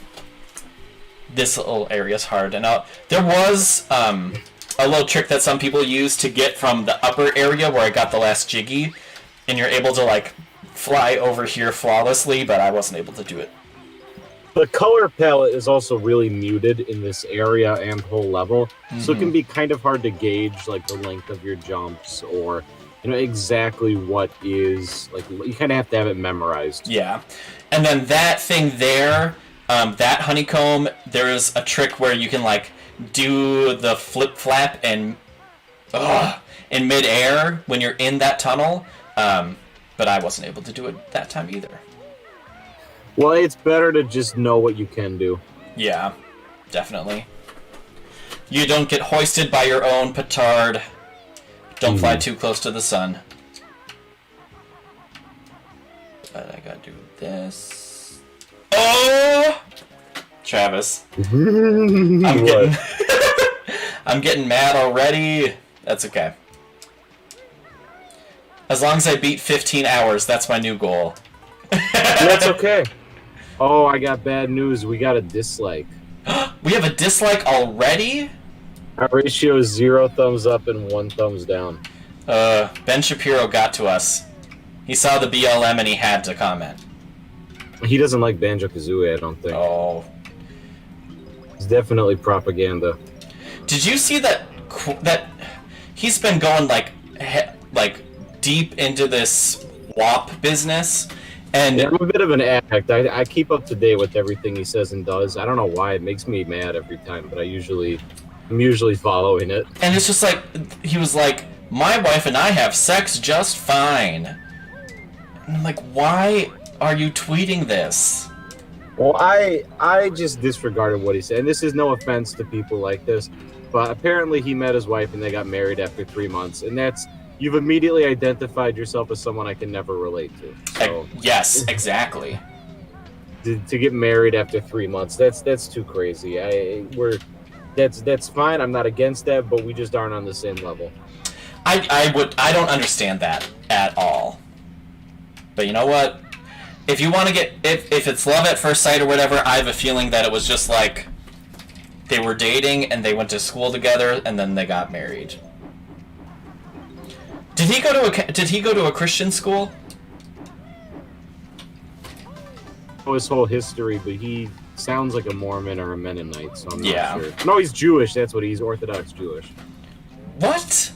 this little area is hard. And there was a little trick that some people use to get from the upper area where I got the last Jiggy, and you're able to like fly over here flawlessly, but I wasn't able to do it. The color palette is also really muted in this area and whole level, so it can be kind of hard to gauge like the length of your jumps or exactly what is like. You kind of have to have it memorized. Yeah, and then that thing there, that honeycomb, there is a trick where you can like do the flip flap and in midair when you're in that tunnel. But I wasn't able to do it that time either. Well, it's better to just know what you can do. Yeah, definitely. You don't get hoisted by your own petard. Don't fly too close to the sun. But I gotta do this. Oh! Travis. I'm getting mad already. That's okay. As long as I beat 15 hours, that's my new goal. That's okay. Oh, I got bad news. We got a dislike. We have a dislike already? Our ratio is 0 thumbs up and 1 thumbs down. Ben Shapiro got to us. He saw the BLM and he had to comment. He doesn't like Banjo-Kazooie, I don't think. Oh. It's definitely propaganda. Did you see that he's been going like deep into this WAP business? And I'm a bit of an addict. I keep up to date with everything he says and does. I don't know why. It makes me mad every time, but I'm usually following it. And it's just like, he was like, my wife and I have sex just fine. And I'm like, why are you tweeting this? Well, I just disregarded what he said. And this is no offense to people like this, but apparently he met his wife and they got married after 3 months. And you've immediately identified yourself as someone I can never relate to. So, yes, exactly. To get married after 3 months, that's too crazy. That's fine. I'm not against that, but we just aren't on the same level. I don't understand that at all. But you know what? If you want to get if it's love at first sight or whatever, I have a feeling that it was just like they were dating and they went to school together and then they got married. Did he go to a Christian school? His whole history, but he sounds like a Mormon or a Mennonite, so I'm not sure. No, he's Jewish. That's what he's Orthodox Jewish. What?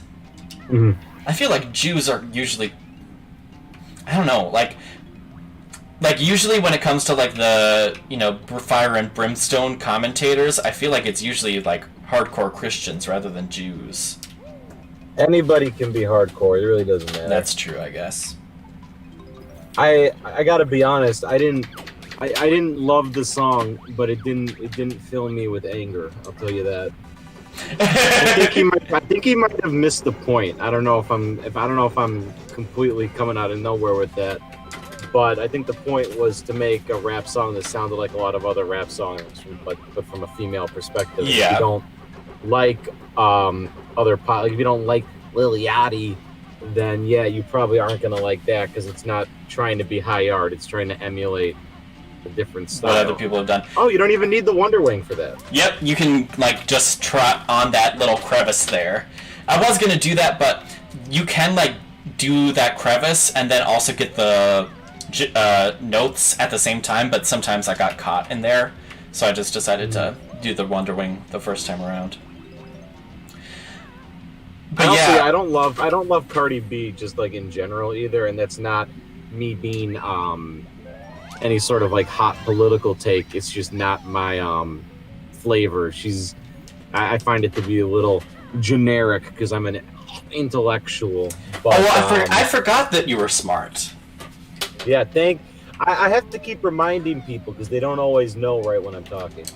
Mm-hmm. I feel like Jews are usually, I don't know, like usually when it comes to like the fire and brimstone commentators, I feel like it's usually like hardcore Christians rather than Jews. Anybody can be hardcore. It really doesn't matter. That's true, I guess. I gotta be honest. I didn't love the song, but it didn't fill me with anger. I'll tell you that. I think he might have missed the point. I don't know if I'm completely coming out of nowhere with that, But I think the point was to make a rap song that sounded like a lot of other rap songs, but from a female perspective. Yeah. If you don't like other pop, like if you don't like Lil Yachty, then yeah, you probably aren't gonna like that because it's not trying to be high art. It's trying to emulate a different style. What other people have done. Oh, you don't even need the Wonder Wing for that. Yep, you can like just trot on that little crevice there. I was gonna do that, but you can like do that crevice and then also get the notes at the same time, but sometimes I got caught in there, so I just decided to do the Wonder Wing the first time around. But honestly, yeah, I don't love Cardi B just like in general either, and that's not me being any sort of like hot political take. It's just not my flavor. I find it to be a little generic because I'm an intellectual. But, I forgot that you were smart. Yeah, I have to keep reminding people because they don't always know right when I'm talking.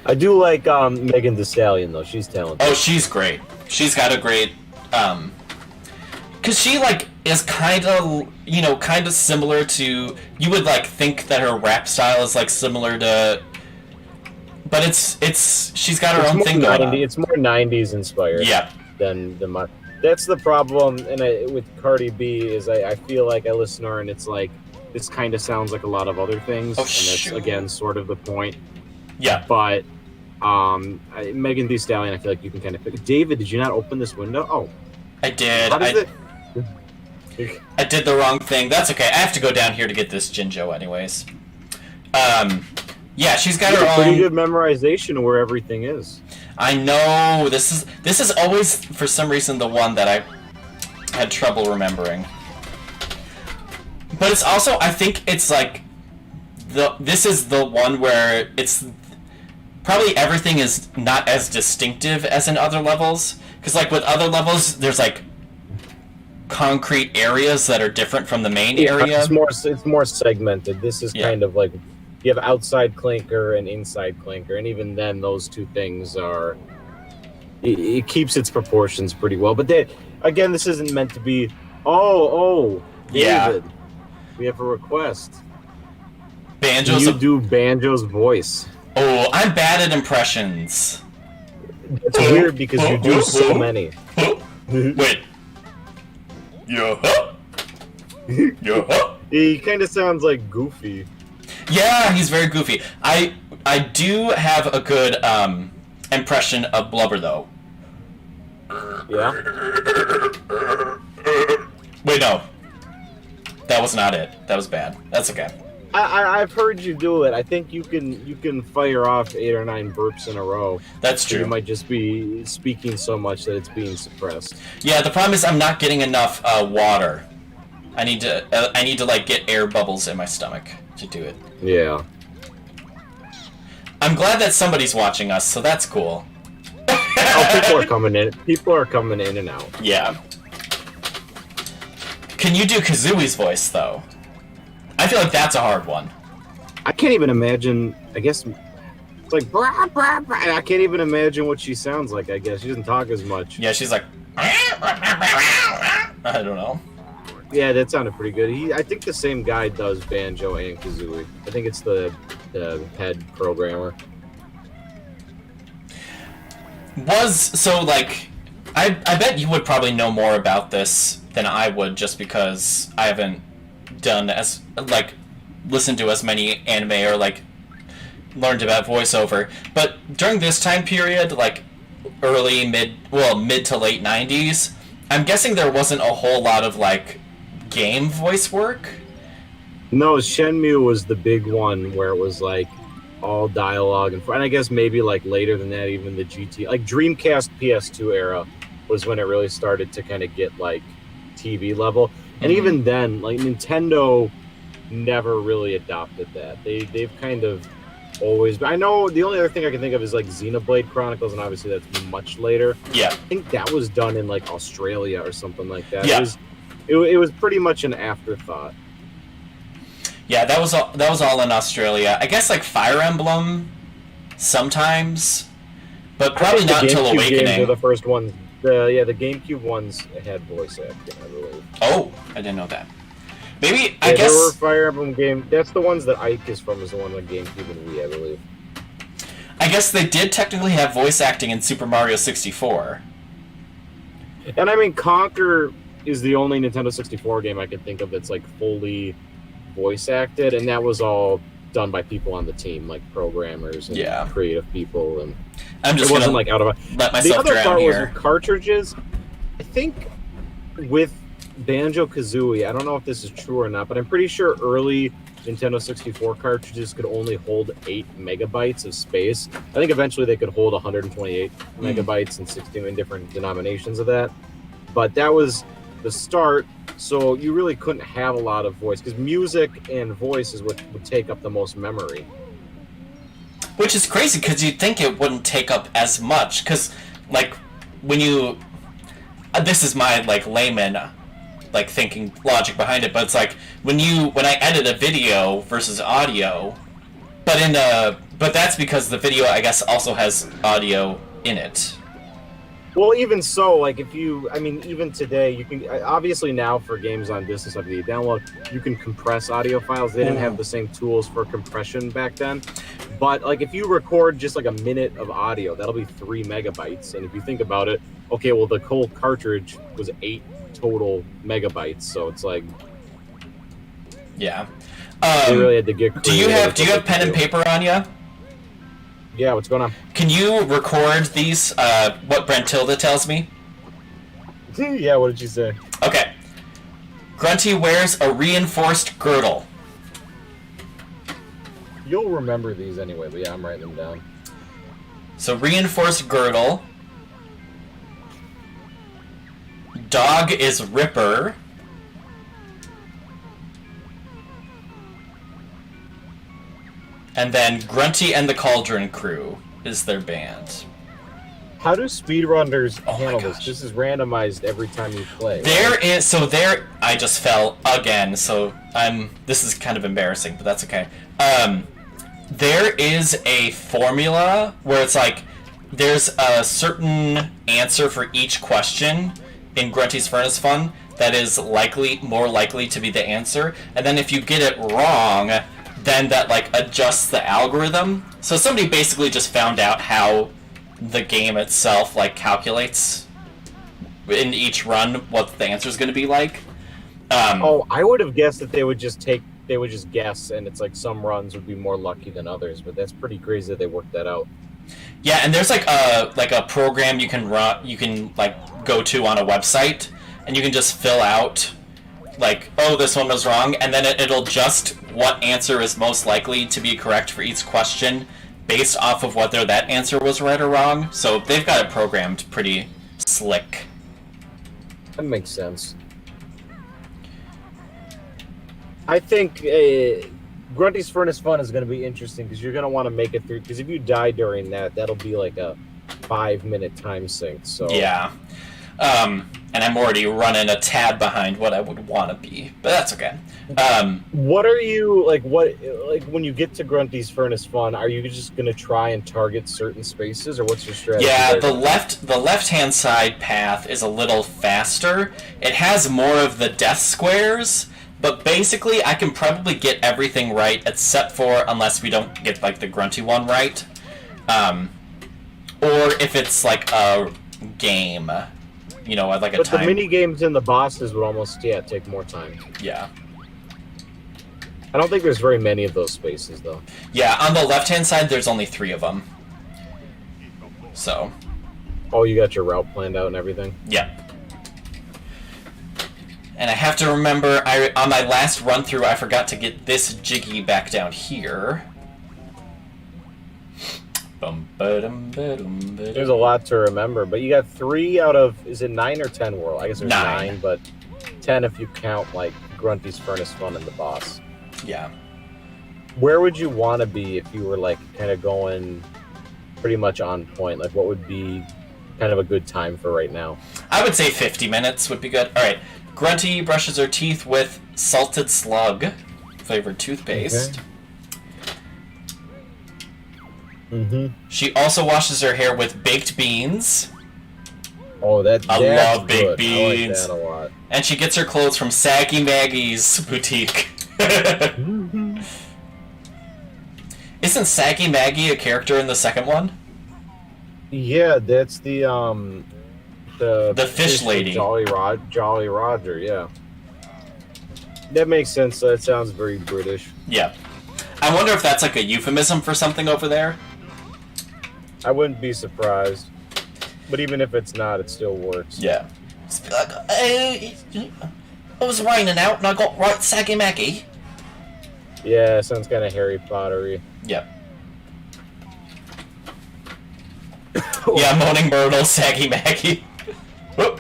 I do like Megan Thee Stallion though. She's talented. Oh, she's great. She's got a great because she like is kind of similar to, you would like think that her rap style is like similar to, but it's she's got her own thing going on. It's more 90s inspired. Yeah. Than my. That's the problem, and with Cardi B is I feel like I listen to her and it's like this kind of sounds like a lot of other things, and that's again sort of the point. Yeah. But Megan Thee Stallion, I feel like you can kind of pick. David, did you not open this window? Oh, I did. I did the wrong thing. That's okay. I have to go down here to get this Jinjo anyways. Yeah, she's got her own pretty good memorization of where everything is. I know. This is always for some reason the one that I had trouble remembering. But it's also, I think it's like this is the one where it's probably everything is not as distinctive as in other levels, because like with other levels there's like concrete areas that are different from the main area. It's more segmented. This is kind of like you have outside clinker and inside clinker, and even then those two things are it keeps its proportions pretty well. But again, this isn't meant to be David, we have a request. You do Banjo's voice. Oh, I'm bad at impressions. It's weird because you do so many. Wait. Yeah. He kind of sounds like Goofy. Yeah, he's very goofy. I do have a good impression of Blubber though. Yeah. Wait, no. That was not it. That was bad. That's okay. I've heard you do it. I think you can fire off 8 or 9 burps in a row. That's true. You might just be speaking so much that it's being suppressed. Yeah, the problem is I'm not getting enough water. I need to like get air bubbles in my stomach to do it. Yeah. I'm glad that somebody's watching us, so that's cool. Oh, people are coming in. People are coming in and out. Yeah. Can you do Kazooie's voice though? I feel like that's a hard one. I can't even imagine. I guess it's like brah, brah, brah. I can't even imagine what she sounds like. I guess she doesn't talk as much. Yeah, she's like. I don't know. Yeah, that sounded pretty good. I think the same guy does Banjo and Kazooie. I think it's the head programmer. I bet you would probably know more about this than I would, just because I haven't done listened to as many anime or learned about voiceover. But during this time period, mid to late 90s, I'm guessing there wasn't a whole lot of game voice work. No, Shenmue was the big one where it was all dialogue, and I guess maybe later than that, even the GT, Dreamcast PS2 era was when it really started to kind of get TV level. And even then, Nintendo never really adopted that. They've kind of always. I know the only other thing I can think of is Xenoblade Chronicles, and obviously that's much later. Yeah, I think that was done in Australia or something like that. Yeah. It was pretty much an afterthought. Yeah, that was all in Australia. I guess Fire Emblem sometimes, but probably not until Awakening. Games were the first ones The GameCube ones had voice acting, I believe. Oh, I didn't know that. Maybe I Yeah, guess there were Fire Emblem game. That's the ones that Ike is from. Is the one on GameCube and Wii, I believe. I guess they did technically have voice acting in Super Mario 64. And I mean, Conker is the only Nintendo 64 game I can think of that's like fully voice acted, and that was all done by people on the team, like programmers and creative people, and I'm just it wasn't like out of let the myself other drown part was here. with cartridges. I think with Banjo-Kazooie, I don't know if this is true or not, but I'm pretty sure early Nintendo 64 cartridges could only hold 8 megabytes of space. I think eventually they could hold 128 megabytes and 16 different denominations of that. But that was the start, so you really couldn't have a lot of voice, because music and voice is what would take up the most memory. Which is crazy, because you'd think it wouldn't take up as much, because, like, when you... this is my, like, layman, like, thinking logic behind it, but it's like, when I edit a video versus audio, but that's because the video, I guess, also has audio in it. Well, even so, like, even today, you can, obviously now for games on disc and stuff that you download, you can compress audio files. They didn't have the same tools for compression back then. But, like, if you record just, like, a minute of audio, that'll be 3 megabytes. And if you think about it, okay, well, the whole cartridge was 8 total megabytes, so it's like... Yeah. They really had to get creative. Do you have pen and paper on you? Yeah, what's going on? Can you record these, what Brentilda tells me? Yeah, what did you say? Okay. Grunty wears a reinforced girdle. You'll remember these anyway, but yeah, I'm writing them down. So, reinforced girdle. Dog is Ripper. And then Grunty and the Cauldron Crew is their band. How do speedrunners handle this? This is randomized every time you play. I just fell again, so this is kind of embarrassing, but that's okay. There is a formula where it's like, there's a certain answer for each question in Grunty's Furnace Fun that is more likely to be the answer, and then if you get it wrong, then that, like, adjusts the algorithm. So somebody basically just found out how the game itself, like, calculates in each run what the answer is going to be like. I would have guessed that they would just guess, and it's like some runs would be more lucky than others, but that's pretty crazy that they worked that out. Yeah, and there's like a program you can go to on a website, and you can just fill out, like, oh, this one was wrong, and then it'll just what answer is most likely to be correct for each question based off of whether that answer was right or wrong. So they've got it programmed pretty slick. That makes sense. I think Grunty's Furnace Fun is going to be interesting because you're going to want to make it through, because if you die during that, that'll be like a 5-minute time sink. So yeah. And I'm already running a tad behind what I would want to be, but that's okay. What are you like when you get to Grunty's Furnace Fun? Are you just gonna try and target certain spaces, or what's your strategy? Yeah, the left-hand side path is a little faster. It has more of the death squares, but basically I can probably get everything right except for unless we don't get like the Grunty one right, or if it's like a game. You know, like a time. But the mini games and the bosses would almost take more time. Yeah. I don't think there's very many of those spaces though. Yeah, on the left-hand side, there's only 3 of them. So. Oh, you got your route planned out and everything. Yeah. And I have to remember, on my last run through, I forgot to get this Jiggy back down here. There's a lot to remember, but you got 3 out of, is it 9 or 10 world? I guess there's 9, but 10 if you count like Grunty's Furnace Fun and the boss. Yeah. Where would you want to be if you were like kind of going pretty much on point? Like what would be kind of a good time for right now? I would say 50 minutes would be good. All right. Grunty brushes her teeth with salted slug flavored toothpaste. Okay. Mm-hmm. She also washes her hair with baked beans. Oh, I that's love baked good. beans. I like that a lot. And she gets her clothes from Saggy Maggie's boutique. Isn't Saggy Maggie a character in the second one? Yeah, that's the fish lady. Jolly Roger, yeah. That makes sense. That sounds very British. Yeah. I wonder if that's like a euphemism for something over there. I wouldn't be surprised. But even if it's not, it still works. Yeah. It was raining out and I got right Saggy Maggie. Yeah, sounds kind of Harry Pottery. Yep. Yeah, Moaning Myrtle, Saggy Maggie. Oh.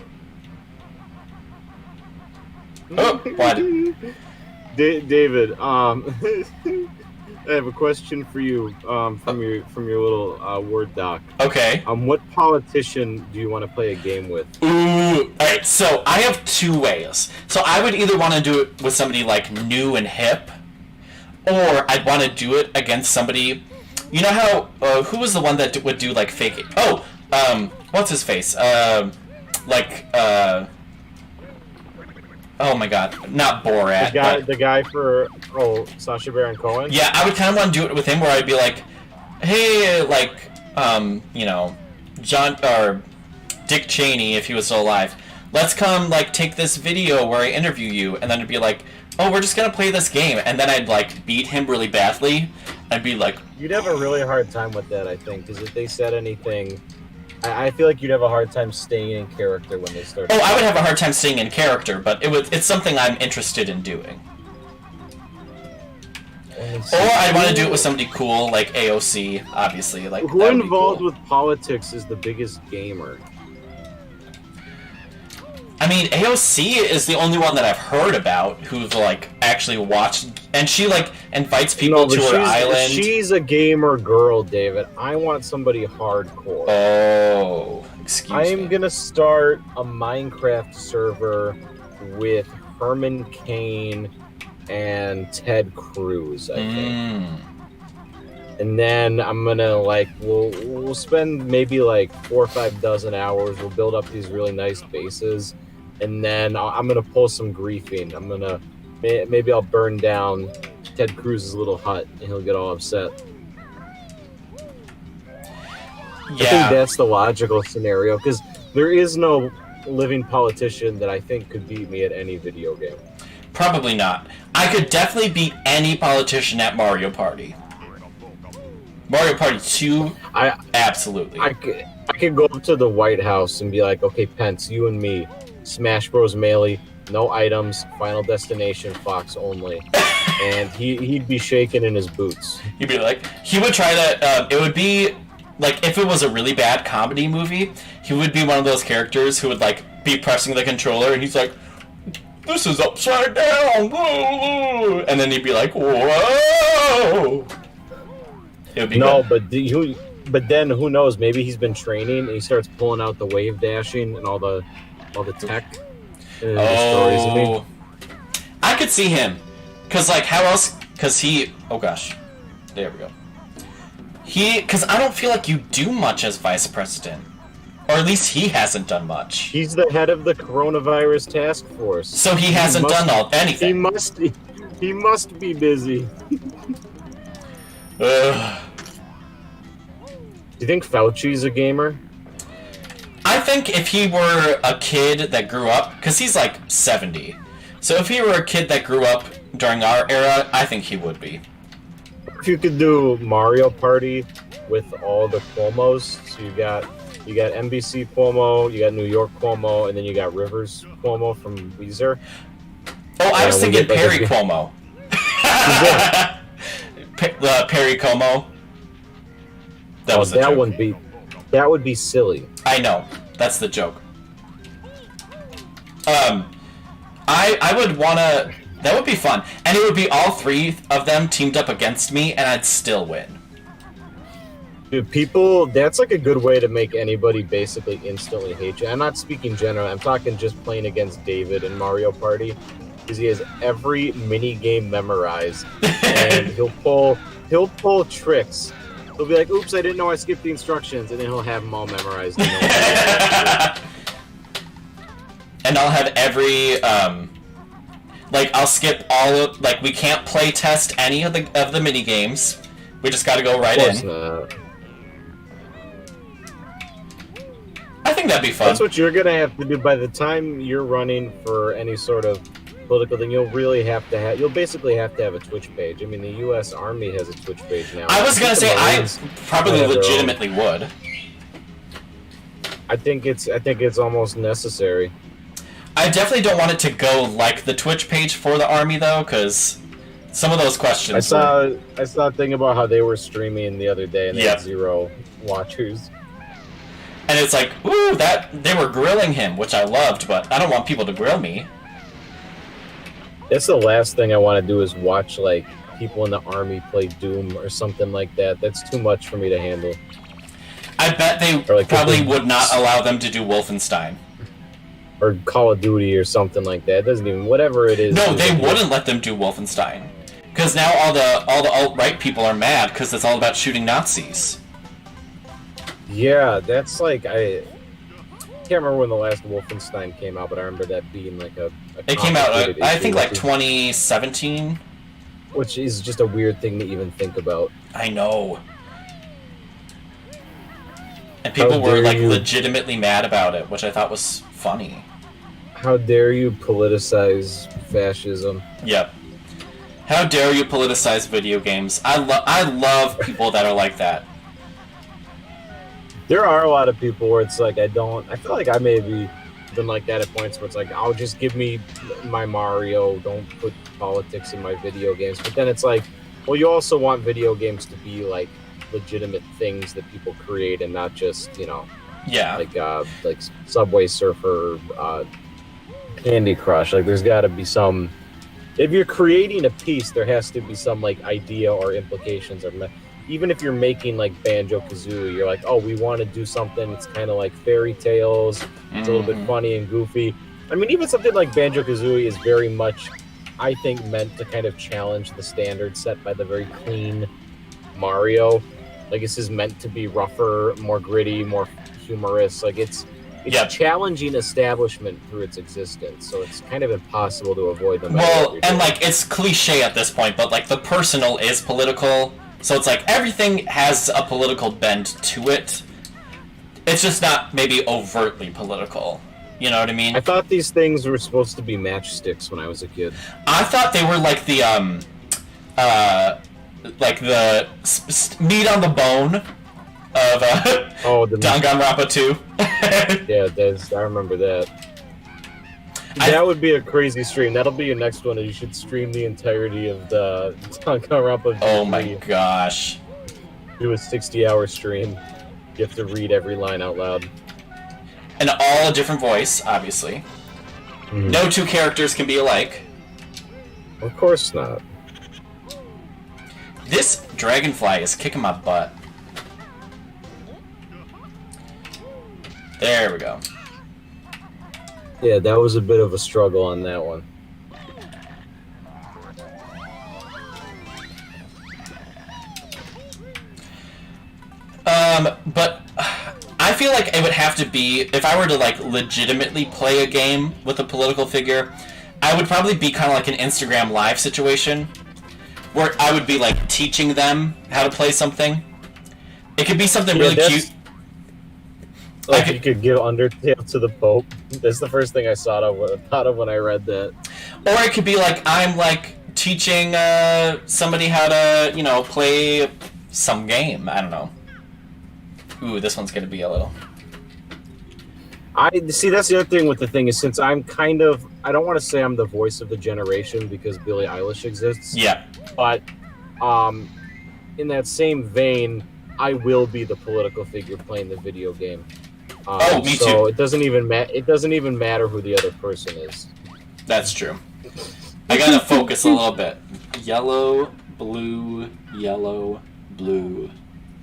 Oh, what? David, I have a question for you from your little Word doc. Okay. What politician do you want to play a game with? Ooh. Alright, so I have two ways. So I would either want to do it with somebody like new and hip, or I'd want to do it against somebody. You know how who was the one that would do like fake? Oh, what's his face? Oh my God, not Borat. The guy for Sacha Baron Cohen. Yeah, I would kind of want to do it with him, where I'd be like, hey, like, John or Dick Cheney, if he was still alive, let's come like take this video where I interview you, and then it'd be like, oh, we're just gonna play this game, and then I'd like beat him really badly. I'd be like, you'd have a really hard time with that, I think, because if they said anything, I feel like you'd have a hard time staying in character when they start. Oh, I would have a hard time staying in character, but it's something I'm interested in doing. Or I'd want to do it with somebody cool, like AOC, obviously. Like, who involved with politics is the biggest gamer? I mean, AOC is the only one that I've heard about who's like actually watched, and she like invites people to her island. She's a gamer girl, David. I want somebody hardcore. Oh, excuse me. I'm gonna start a Minecraft server with Herman Cain and Ted Cruz, I think. And then I'm gonna we'll spend maybe like 4 or 5 dozen hours. We'll build up these really nice bases, and then I'm gonna pull some griefing. Maybe I'll burn down Ted Cruz's little hut, and he'll get all upset. Yeah. I think that's the logical scenario, because there is no living politician that I think could beat me at any video game. Probably not. I could definitely beat any politician at Mario Party. Mario Party 2, absolutely. I could go up to the White House and be like, okay, Pence, you and me, Smash Bros. Melee, no items, Final Destination, Fox only. And he'd be shaking in his boots. He'd be like, he would try to, it would be, like, if it was a really bad comedy movie, he would be one of those characters who would, like, be pressing the controller, and he's like, this is upside down, whoa, and then he'd be like, whoa. It would be good. But then who knows? Maybe he's been training and he starts pulling out the wave dashing and all the tech. Oh, I could see him, cause like how else? Cause he. Oh gosh, there we go. Cause I don't feel like you do much as vice president, or at least he hasn't done much. He's the head of the coronavirus task force, so he hasn't done anything. He must be busy. Do you think Fauci's a gamer? I think if he were a kid that grew up, because he's like 70, so if he were a kid that grew up during our era, I think he would be. If you could do Mario Party with all the Cuomos, so you got NBC Cuomo, you got New York Cuomo, and then you got Rivers Cuomo from Weezer. Oh, I was thinking Perry Cuomo. Perry Como. That would be silly. I know. That's the joke. I would wanna. That would be fun, and it would be all three of them teamed up against me, and I'd still win. Dude, that's like a good way to make anybody basically instantly hate you. I'm not speaking generally. I'm talking just playing against David in Mario Party, because he has every mini game memorized, and he'll pull tricks. He'll be like, "Oops, I didn't know I skipped the instructions," and then he'll have them all memorized. and I'll have every like I'll skip all of, like we can't play test any of the mini games. We just got to go right in. Not. I think that'd be fun. That's what you're gonna have to do by the time you're running for any sort of political thing. You'll basically have to have a Twitch page. I mean, the U.S. Army has a Twitch page now. I was gonna say I probably legitimately would. I think it's almost necessary. I definitely don't want it to go like the Twitch page for the Army though, because some of those questions. I saw a thing about how they were streaming the other day and they had 0 watchers. And it's like, ooh, that they were grilling him, which I loved, but I don't want people to grill me. That's the last thing I want to do is watch like people in the Army play Doom or something like that. That's too much for me to handle. I bet they probably would not allow them to do Wolfenstein. Or Call of Duty or something like that. It doesn't even, whatever it is. No, they wouldn't let them do Wolfenstein. Because now all the alt-right people are mad because it's all about shooting Nazis. Yeah, that's like, I can't remember when the last Wolfenstein came out, but I remember that being like a it came out, I think, like 2017. 2017. Which is just a weird thing to even think about. I know. And people were, like, legitimately mad about it, which I thought was funny. How dare you politicize fascism? Yep. How dare you politicize video games? I love people that are like that. There are a lot of people where it's like, I feel like I maybe been like that at points where it's like, I'll just give me my Mario, don't put politics in my video games. But then it's like, well, you also want video games to be like legitimate things that people create and not just, like Subway Surfer, Candy Crush. Like there's got to be some, if you're creating a piece, there has to be some like idea or implications or even if you're making like Banjo-Kazooie, you're like, oh, we want to do something. It's kind of like fairy tales. It's a little bit funny and goofy. I mean, even something like Banjo-Kazooie is very much, I think, meant to kind of challenge the standards set by the very clean Mario. Like this is meant to be rougher, more gritty, more humorous. Like it's challenging establishment through its existence, so it's kind of impossible to avoid them. Well, and like it's cliche at this point, but like the personal is political. So it's like everything has a political bent to it. It's just not maybe overtly political. You know what I mean? I thought these things were supposed to be matchsticks when I was a kid. I thought they were like the meat on the bone of Danganronpa 2. Yeah, I remember that. That would be a crazy stream. That'll be your next one. You should stream the entirety of the Danganronpa. Oh my gosh. Do a 60-hour stream. You have to read every line out loud. And all a different voice, obviously. Mm-hmm. No two characters can be alike. Of course not. This dragonfly is kicking my butt. There we go. Yeah, that was a bit of a struggle on that one. But I feel like it would have to be, if I were to like legitimately play a game with a political figure, I would probably be kind of like an Instagram Live situation, where I would be like teaching them how to play something. It could be something really cute. Like you could give Undertale to the Pope. That's the first thing I thought of when I read that. Or it could be like I'm like teaching somebody how to, play some game. I don't know. Ooh, this one's gonna be a little. I see. That's the other thing with the thing is, since I'm kind of, I don't want to say I'm the voice of the generation because Billie Eilish exists. Yeah. But, in that same vein, I will be the political figure playing the video game. Me too. So it doesn't even matter who the other person is. That's true. I gotta focus a little bit. Yellow, blue, yellow, blue.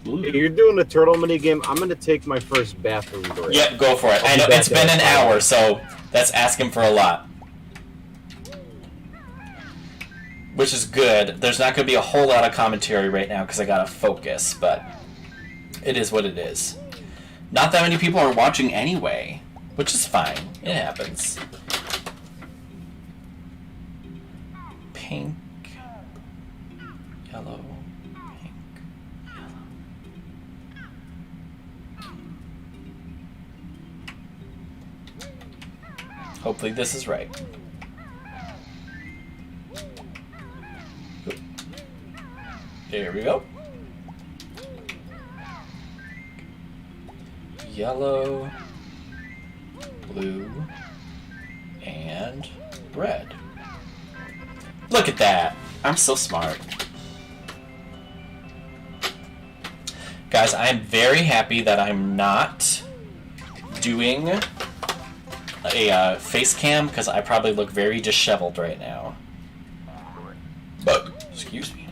Hey, you're doing a turtle mini game. I'm gonna take my first bathroom break. Yep, go for it. I know it's been an hour, so that's asking for a lot. Which is good. There's not gonna be a whole lot of commentary right now because I gotta focus, but it is what it is. Not that many people are watching anyway. which is fine. It happens. Pink, yellow, pink, yellow. Hopefully this is right. There we go. Yellow, blue, and red. Look at that. I'm so smart. Guys, I am very happy that I'm not doing a face cam because I probably look very disheveled right now. But, excuse me.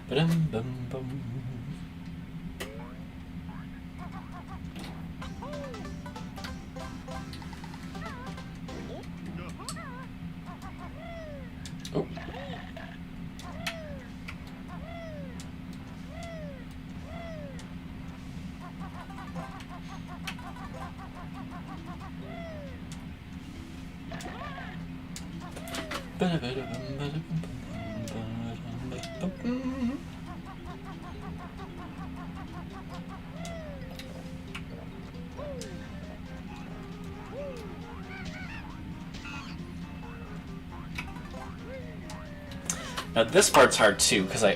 Ba-dum-bum-bum. Oh. Now this part's hard too, because I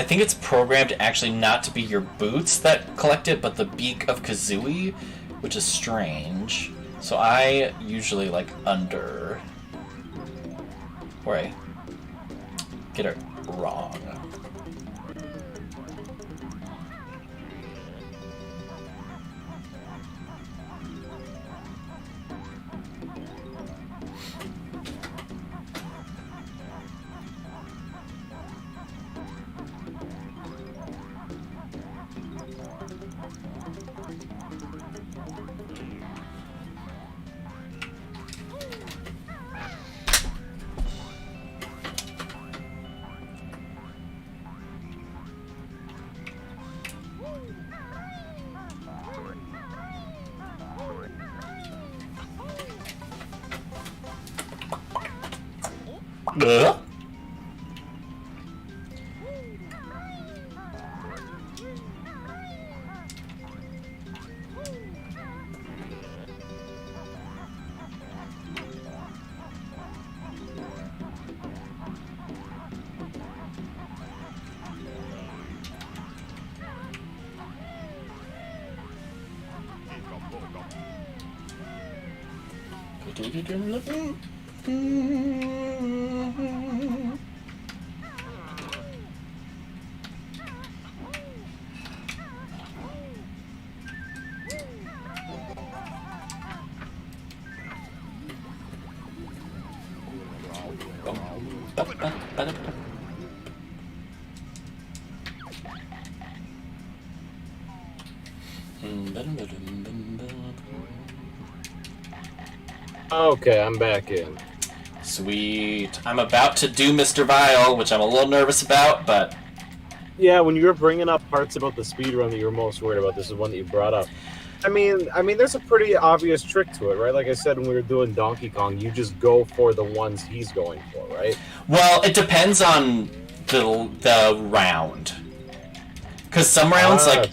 think it's programmed actually not to be your boots that collect it, but the beak of Kazooie, which is strange. So I usually like under, or I get it wrong. Ugh. Okay, I'm back in. Sweet. I'm about to do Mr. Vile, which I'm a little nervous about, but... Yeah, when you were bringing up parts about the speedrun that you were most worried about, this is one that you brought up. I mean, there's a pretty obvious trick to it, right? Like I said, when we were doing Donkey Kong, you just go for the ones he's going for, right? Well, it depends on the round. Because some rounds, like,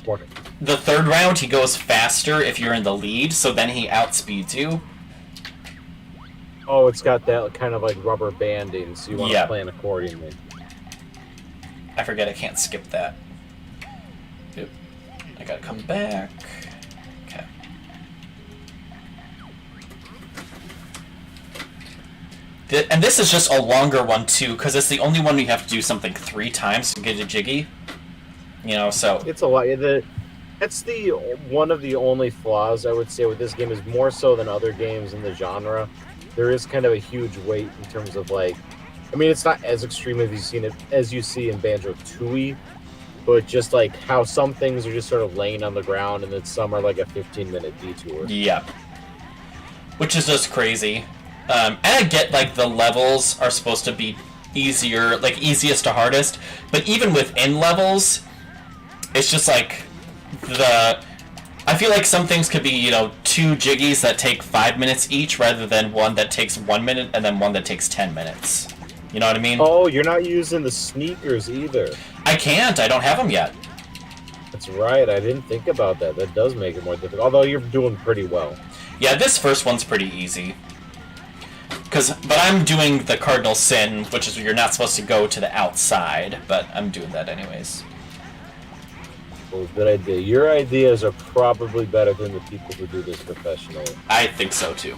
the third round, he goes faster if you're in the lead, so then he outspeeds you. Oh, it's got that kind of like rubber banding, so you want to plan accordingly. I forget I can't skip that. Yep. I gotta come back. Okay. And this is just a longer one too, because it's the only one you have to do something 3 times to get a Jiggy. You know, so it's a lot. That's the one of the only flaws I would say with this game, is more so than other games in the genre. There is kind of a huge weight in terms of like, I mean, it's not as extreme as you see in Banjo-Kazooie, but just like how some things are just sort of laying on the ground, and then some are like a 15-minute detour. Yeah. which is just crazy. And I get, like, the levels are supposed to be easier, like, easiest to hardest, but even within levels, it's just, like, I feel like some things could be, you know, 2 jiggies that take 5 minutes each, rather than one that takes 1 minute and then one that takes 10 minutes. You know what I mean? Oh, you're not using the sneakers either. I can't. I don't have them yet. That's right. I didn't think about that. That does make it more difficult. Although you're doing pretty well. Yeah, this first one's pretty easy. But I'm doing the cardinal sin, which is you're not supposed to go to the outside, but I'm doing that anyways. Well, good idea. Your ideas are probably better than the people who do this professionally. I think so too.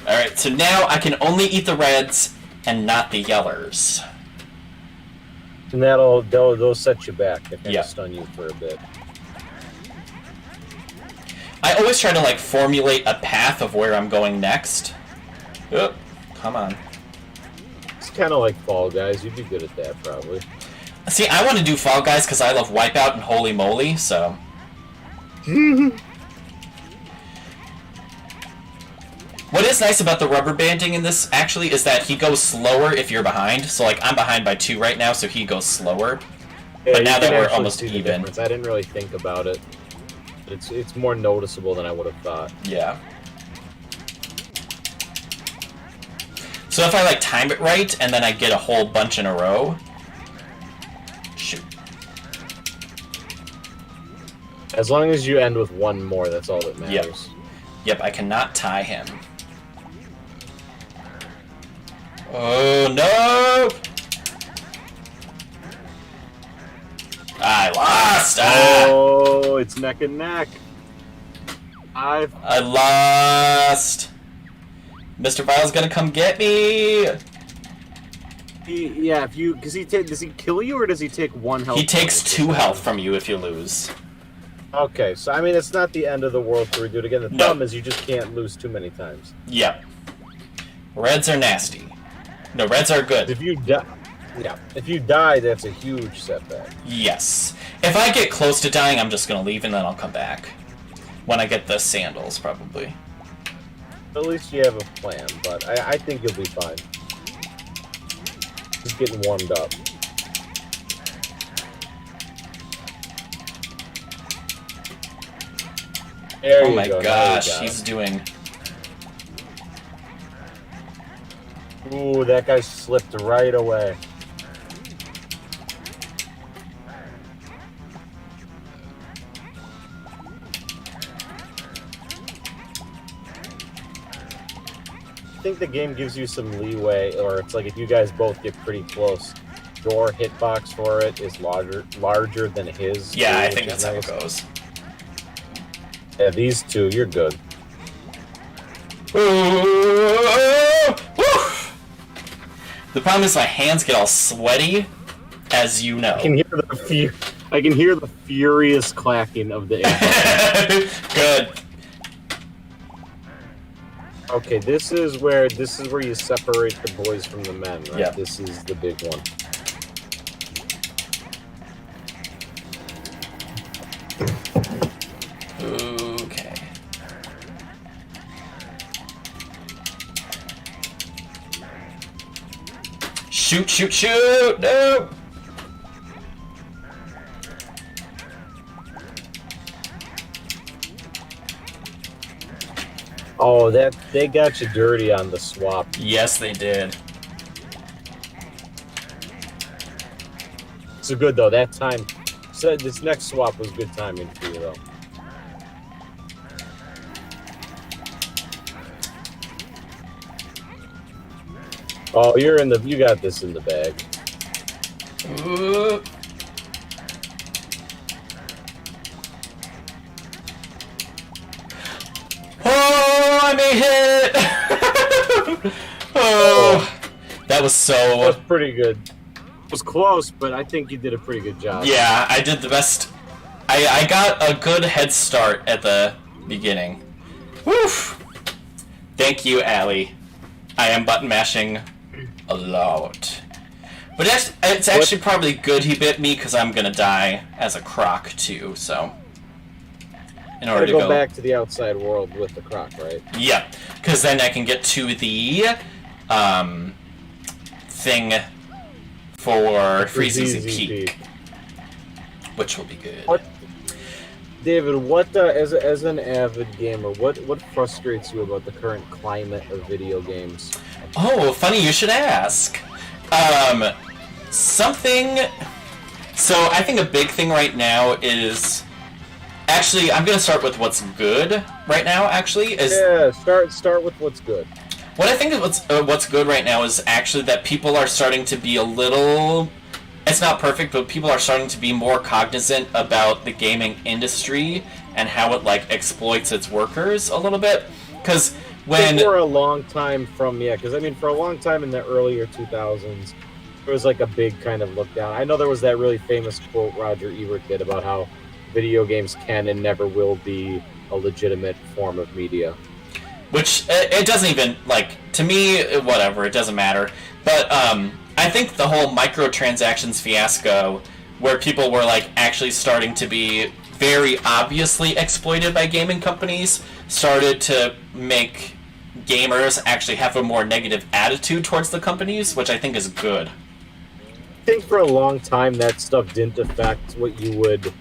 Alright, so now I can only eat the reds and not the yellers. And they'll set you back. They kind of stun you for a bit. I always try to, like, formulate a path of where I'm going next. Oh, come on. It's kind of like Fall Guys. You'd be good at that, probably. See, I want to do Fall Guys because I love Wipeout and Holy Moly, so... What is nice about the rubber banding in this, actually, is that he goes slower if you're behind. So, like, I'm behind by 2 right now, so he goes slower. Yeah, but now that we're almost even... I didn't really think about it. It's more noticeable than I would have thought. Yeah. So if I, like, time it right, and then I get a whole bunch in a row... Shoot. As long as you end with 1 more, that's all that matters. Yep, I cannot tie him. Oh, no! I lost! Oh, it's neck and neck. I lost! Mr. Vile's gonna come get me! Does he kill you or does he take 1 health? He takes 2 health from you if you lose. Okay, so I mean it's not the end of the world to redo it again. The problem is you just can't lose too many times. Yep. Reds are nasty. No, reds are good. If you die, that's a huge setback. Yes. If I get close to dying, I'm just gonna leave and then I'll come back. When I get the sandals, probably. At least you have a plan, but I think you'll be fine. He's getting warmed up. There oh you my go. gosh, he's doing... Ooh, that guy slipped right away. I think the game gives you some leeway, or it's like if you guys both get pretty close, your hitbox for it is larger than his. Yeah, I think that's how it goes. Yeah, these 2, you're good. The problem is my hands get all sweaty, as you know. I can hear the furious clacking of the air. Good. Okay, this is where you separate the boys from the men, right? Yeah. This is the big one. Okay. Shoot, shoot, shoot! No! Oh, they got you dirty on the swap. Yes, they did. So good though. That time, so this next swap was good timing for you though. Oh, you got this in the bag. Ooh. Oh, I made it! Oh, that was so... That was pretty good. It was close, but I think you did a pretty good job. Yeah, I did the best. I got a good head start at the beginning. Woof! Thank you, Allie. I am button mashing a lot. But it's actually probably good he bit me, because I'm gonna die as a croc, too, so... in order to go back to the outside world with the croc, right? Yeah, because then I can get to the thing for Freezy Peak, which will be good. David, what as an avid gamer, what frustrates you about the current climate of video games? Oh, funny you should ask. Something. So I think a big thing right now is. Actually, I'm gonna start with what's good right now. Actually, is start with what's good. What I think is what's good right now is actually that people are starting to be a little. It's not perfect, but people are starting to be more cognizant about the gaming industry and how it like exploits its workers a little bit. Because for a long time for a long time in the earlier 2000s, there was like a big kind of look down. I know there was that really famous quote Roger Ebert did about how video games can and never will be a legitimate form of media. Which, it doesn't even, to me, whatever, it doesn't matter. But, I think the whole microtransactions fiasco, where people were, actually starting to be very obviously exploited by gaming companies, started to make gamers actually have a more negative attitude towards the companies, which I think is good. I think for a long time that stuff didn't affect what you would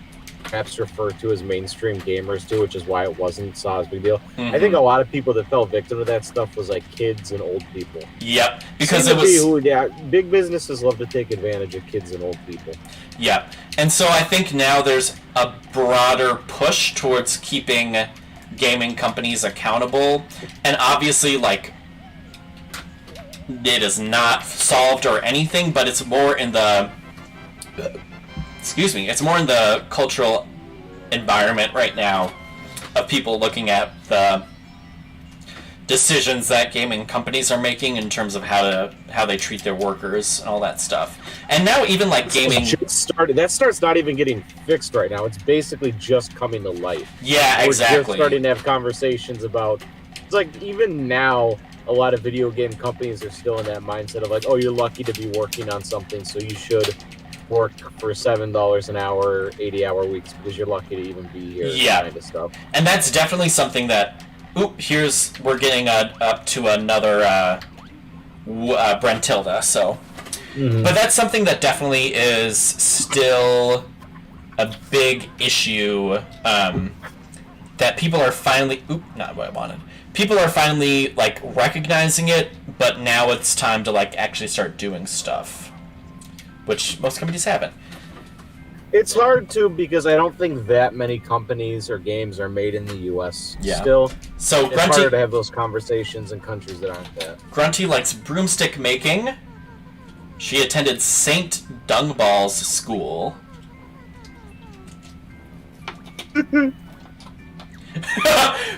perhaps refer to as mainstream gamers too, which is why it wasn't saw as a big deal. Mm-hmm. I think a lot of people that fell victim to that stuff was kids and old people. Yep, because it was big businesses love to take advantage of kids and old people. Yeah, and so I think now there's a broader push towards keeping gaming companies accountable, and obviously it is not solved or anything, but it's more in the it's more in the cultural environment right now of people looking at the decisions that gaming companies are making in terms of how they treat their workers and all that stuff. And now even gaming that starts not even getting fixed right now. It's basically just coming to light. Yeah, exactly. We're just starting to have conversations about it's even now a lot of video game companies are still in that mindset of oh, you're lucky to be working on something, so you should work for $7 an hour, 80-hour weeks because you're lucky to even be here. Yeah, kind of stuff. And that's definitely something that. We're getting up to another Brentilda. So, but that's something that definitely is still a big issue. That people are finally. Not what I wanted. People are finally recognizing it, but now it's time to actually start doing stuff, which most companies haven't. It's hard to because I don't think that many companies or games are made in the U.S. Yeah. Still, so it's harder to have those conversations in countries that aren't that. Grunty likes broomstick making. She attended St. Dungball's school.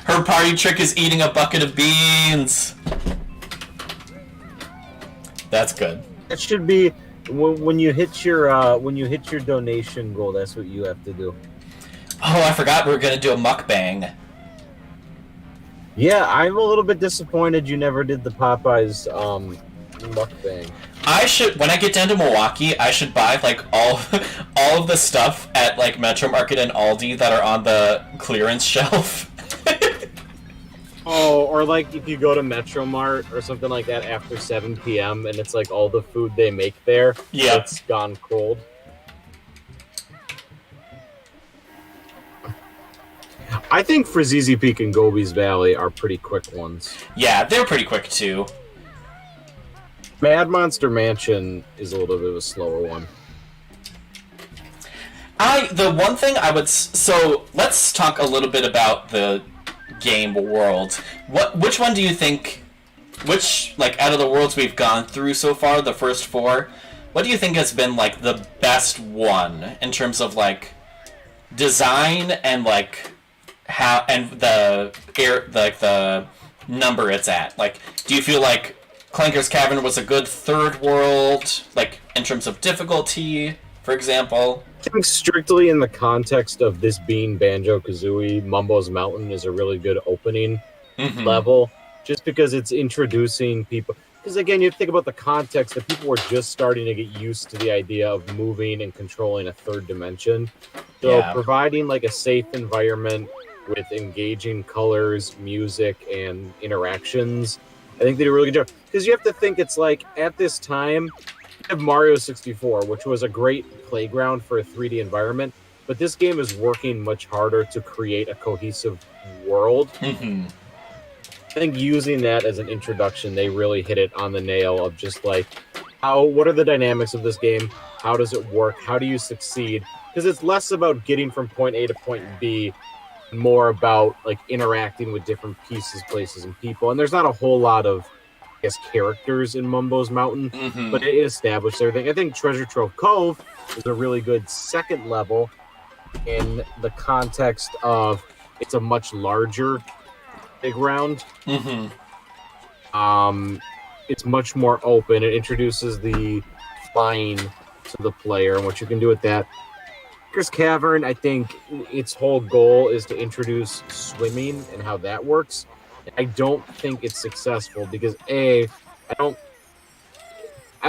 Her party trick is eating a bucket of beans. That's good. It should be when you hit your donation goal. That's what you have to do. Oh, I forgot we were gonna do a mukbang. Yeah, I'm a little bit disappointed you never did the Popeyes mukbang. I should, when I get down to Milwaukee, I should buy all of the stuff at Metro Market and Aldi that are on the clearance shelf. Oh, or if you go to Metro Mart or something like that after 7 p.m. and it's all the food they make there, it's gone cold. I think Freezy Peak and Gobi's Valley are pretty quick ones. Yeah, they're pretty quick too. Mad Monster Mansion is a little bit of a slower one. The one thing I would... So, let's talk a little bit about the game world. Which one do you think... out of the worlds we've gone through so far, the first 4, what do you think has been, the best one in terms of, design and, how... and the number it's at? Do you feel Clanker's Cavern was a good third world, in terms of difficulty, for example? I think strictly in the context of this being Banjo-Kazooie, Mumbo's Mountain is a really good opening level, just because it's introducing people. Because again, you think about the context that people were just starting to get used to the idea of moving and controlling a third dimension. So providing a safe environment, with engaging colors, music, and interactions. I think they did a really good job. Because you have to think it's like, at this time, you have Mario 64, which was a great playground for a 3D environment, but this game is working much harder to create a cohesive world. Mm-hmm. I think using that as an introduction, they really hit it on the nail of just like, what are the dynamics of this game? How does it work? How do you succeed? Because it's less about getting from point A to point B, more about like interacting with different pieces, places, and people. And there's not a whole lot of, I guess, characters in Mumbo's Mountain, Mm-hmm. but it established everything. I think Treasure Trove Cove is a really good second level in the context of it's a much larger big round. Mm-hmm. It's much more open. It introduces the flying to the player and what you can do with that. Tinker's Cavern, I think its whole goal is to introduce swimming and how that works. I don't think it's successful because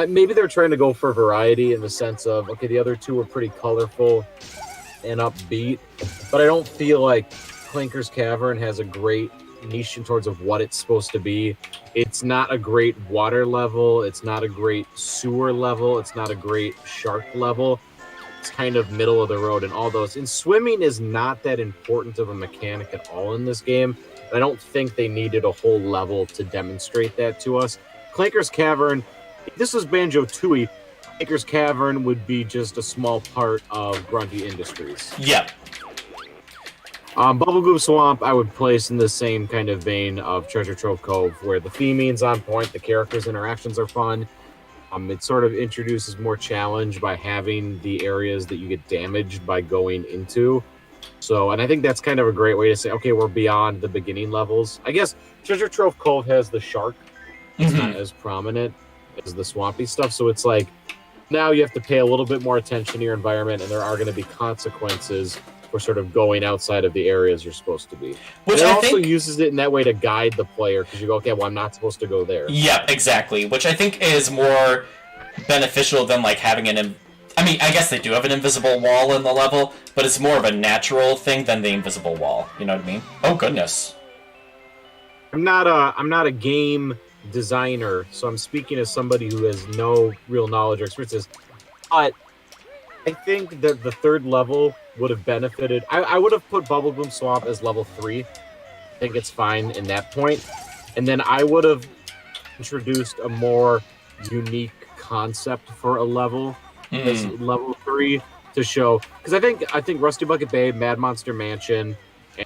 maybe they're trying to go for variety in the sense of, okay, the other two are pretty colorful and upbeat, but I don't feel like Clinker's Cavern has a great niche in towards of what it's supposed to be. It's not a great water level. It's not a great sewer level. It's not a great shark level. It's kind of middle of the road in all those. And swimming is not that important of a mechanic at all in this game. I don't think they needed a whole level to demonstrate that to us. Clinker's Cavern, if this was Banjo-Tooie, Clinker's Cavern would be just a small part of Grunty Industries. Yeah. Bubblegoo Swamp, I would place in the same kind of vein of Treasure Trove Cove, where the theming's on point, the characters' interactions are fun. It sort of introduces more challenge by having the areas that you get damaged by going into. So, and I think that's kind of a great way to say, okay, we're beyond the beginning levels. I guess Treasure Trove Cove has the shark. It's not as prominent as the swampy stuff. So it's like, now you have to pay a little bit more attention to your environment, and there are going to be consequences for sort of going outside of the areas you're supposed to be. Which it I also think uses it in that way to guide the player, because you go, okay, well, I'm not supposed to go there. Yeah, exactly. Which I think is more beneficial than like having I mean, I guess they do have an invisible wall in the level, but it's more of a natural thing than the invisible wall. You know what I mean? Oh goodness. I'm not a game designer, so I'm speaking as somebody who has no real knowledge or experiences. But I think that the third level would have benefited. I would have put Bubblegloom Swamp as level 3. I think it's fine in that point. And then I would have introduced a more unique concept for a level as level 3 to show. Because I think Rusty Bucket Bay, Mad Monster Mansion,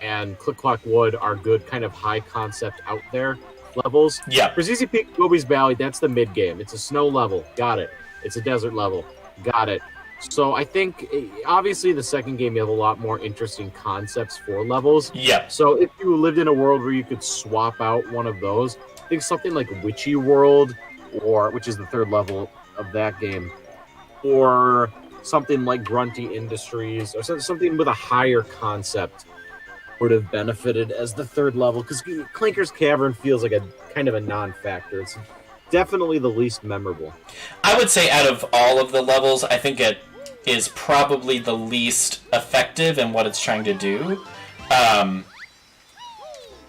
and Click Clock Wood are good kind of high concept out there levels. Yeah. Breezy Peak, Gobi's Valley, that's the mid game. It's a snow level. Got it. It's a desert level. Got it. So I think, obviously, the second game, you have a lot more interesting concepts for levels. Yeah. So if you lived in a world where you could swap out one of those, I think something like Witchy World, which is the third level of that game, or something like Grunty Industries, or something with a higher concept would have benefited as the third level, because Clinker's Cavern feels like a kind of a non-factor. It's definitely the least memorable. I would say out of all of the levels, I think it is probably the least effective in what it's trying to do.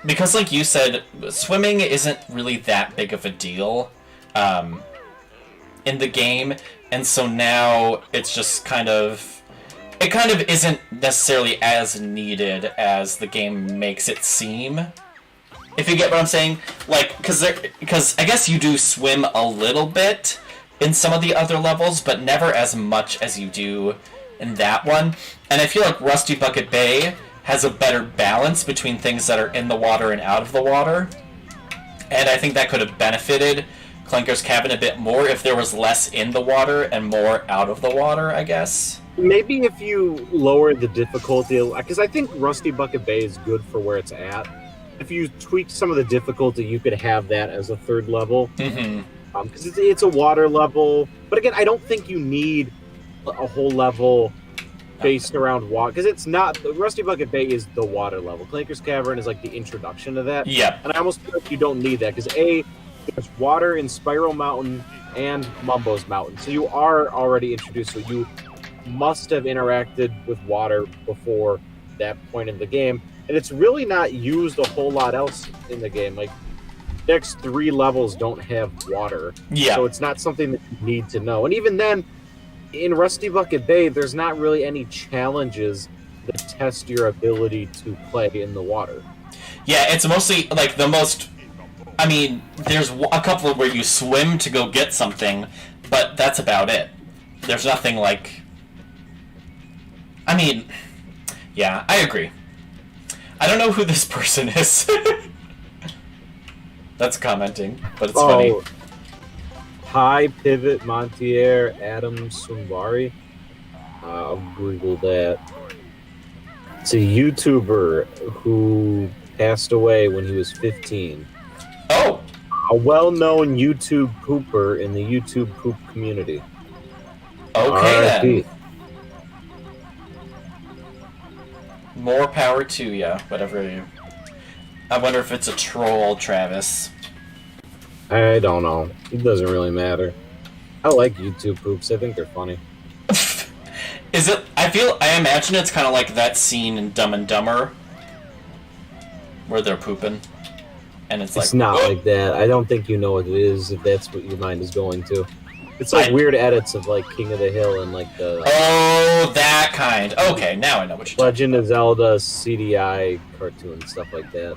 Because like you said, swimming isn't really that big of a deal in the game, and so now it's just kind of isn't necessarily as needed as the game makes it seem. If you get what I'm saying, like, because I guess you do swim a little bit in some of the other levels, but never as much as you do in that one. And I feel like Rusty Bucket Bay has a better balance between things that are in the water and out of the water. And I think that could have benefited Clinker's Cavern a bit more if there was less in the water and more out of the water, I guess. Maybe if you lower the difficulty, because I think Rusty Bucket Bay is good for where it's at. If you tweak some of the difficulty, you could have that as a third level. Because it's a water level. But again, I don't think you need a whole level based around water. Because it's not... Rusty Bucket Bay is the water level. Clinker's Cavern is like the introduction to that. Yeah. And I almost feel like you don't need that. Because there's water in Spiral Mountain and Mumbo's Mountain. So you are already introduced. So you must have interacted with water before that point in the game, and it's really not used a whole lot else in the game. Like, next 3 levels don't have water, Yeah. so it's not something that you need to know. And even then, in Rusty Bucket Bay, there's not really any challenges that test your ability to play in the water. Yeah, it's mostly like the most. I mean, there's a couple where you swim to go get something, but that's about it. There's nothing like. I mean, yeah, I agree. I don't know who this person is. That's commenting, but it's funny. Hi, Pivot Montier Adam Sumbari. I'll Google that. It's a YouTuber who passed away when he was 15. Oh! A well-known YouTube pooper in the YouTube poop community. Okay, R.I.P. then. More power to ya, whatever you... I wonder if it's a troll, Travis. I don't know. It doesn't really matter. I like YouTube poops. I think they're funny. Is it... I imagine it's kind of like that scene in Dumb and Dumber where they're pooping. And it's like... It's not like that. I don't think you know what it is, if that's what your mind is going to. It's like weird edits of like King of the Hill and like the... Oh, that kind. Okay, now I know what you're talking Legend of Zelda CDI cartoon, stuff like that.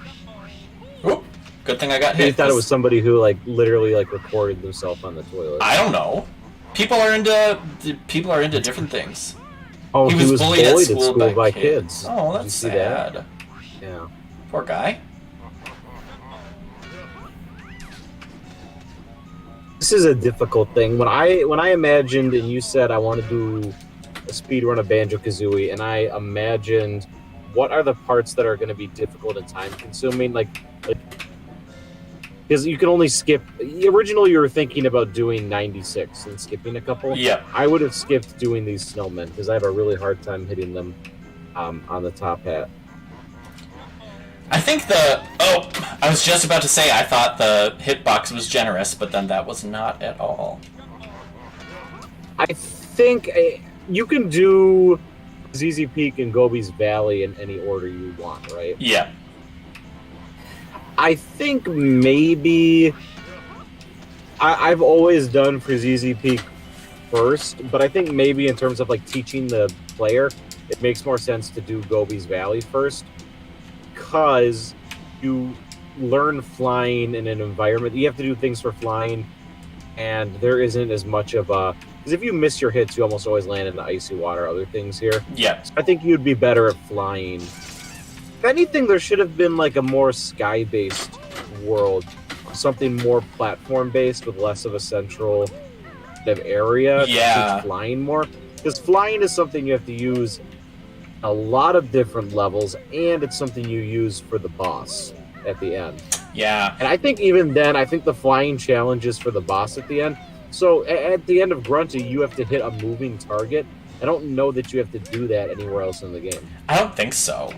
about. Oop, good thing I got hit. You thought it was somebody who like literally like recorded themselves on the toilet. I don't know. People are into different things. Oh, he was bullied at school by kids. Oh, Did you that's see sad. that? Yeah. Poor guy. This is a difficult thing. When I imagined and you said I want to do a speed run of Banjo-Kazooie, and I imagined what are the parts that are going to be difficult and time consuming, like because you can only skip. Originally, you were thinking about doing 96 and skipping a couple. Yeah. I would have skipped doing these snowmen because I have a really hard time hitting them on the top hat. I think I was just about to say I thought the hitbox was generous, but then that was not at all. I think you can do ZZ Peak and Gobi's Valley in any order you want, right? Yeah. I think maybe I've always done for ZZ Peak first, but I think maybe in terms of like teaching the player, it makes more sense to do Gobi's Valley first, because you learn flying in an environment. You have to do things for flying, and there isn't as much of a... Because if you miss your hits, you almost always land in the icy water, other things here. Yeah. So I think you'd be better at flying. If anything, there should have been like a more sky-based world, something more platform-based with less of a central kind of area to teach flying more. Because flying is something you have to use a lot of different levels, and it's something you use for the boss at the end. Yeah. And I think even then, I think the flying challenge is for the boss at the end. So at the end of Grunty, you have to hit a moving target. I don't know that you have to do that anywhere else in the game. I don't think so.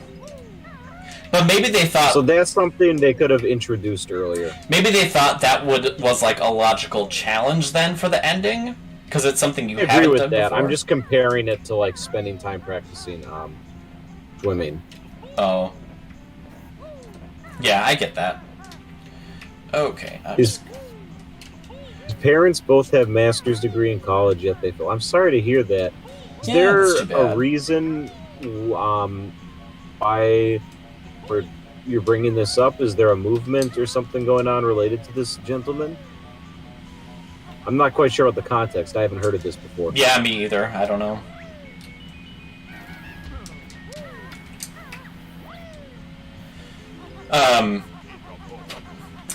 But maybe they thought... So that's something they could have introduced earlier. Maybe they thought that was like a logical challenge then for the ending? Because it's something you haven't done before. I agree with that. I'm just comparing it to like spending time practicing swimming. Oh. Yeah, I get that. Okay. His parents both have master's degree in college, yet they fail. I'm sorry to hear that. Is there a reason why you're bringing this up? Is there a movement or something going on related to this gentleman? I'm not quite sure about the context. I haven't heard of this before. Yeah, me either. I don't know.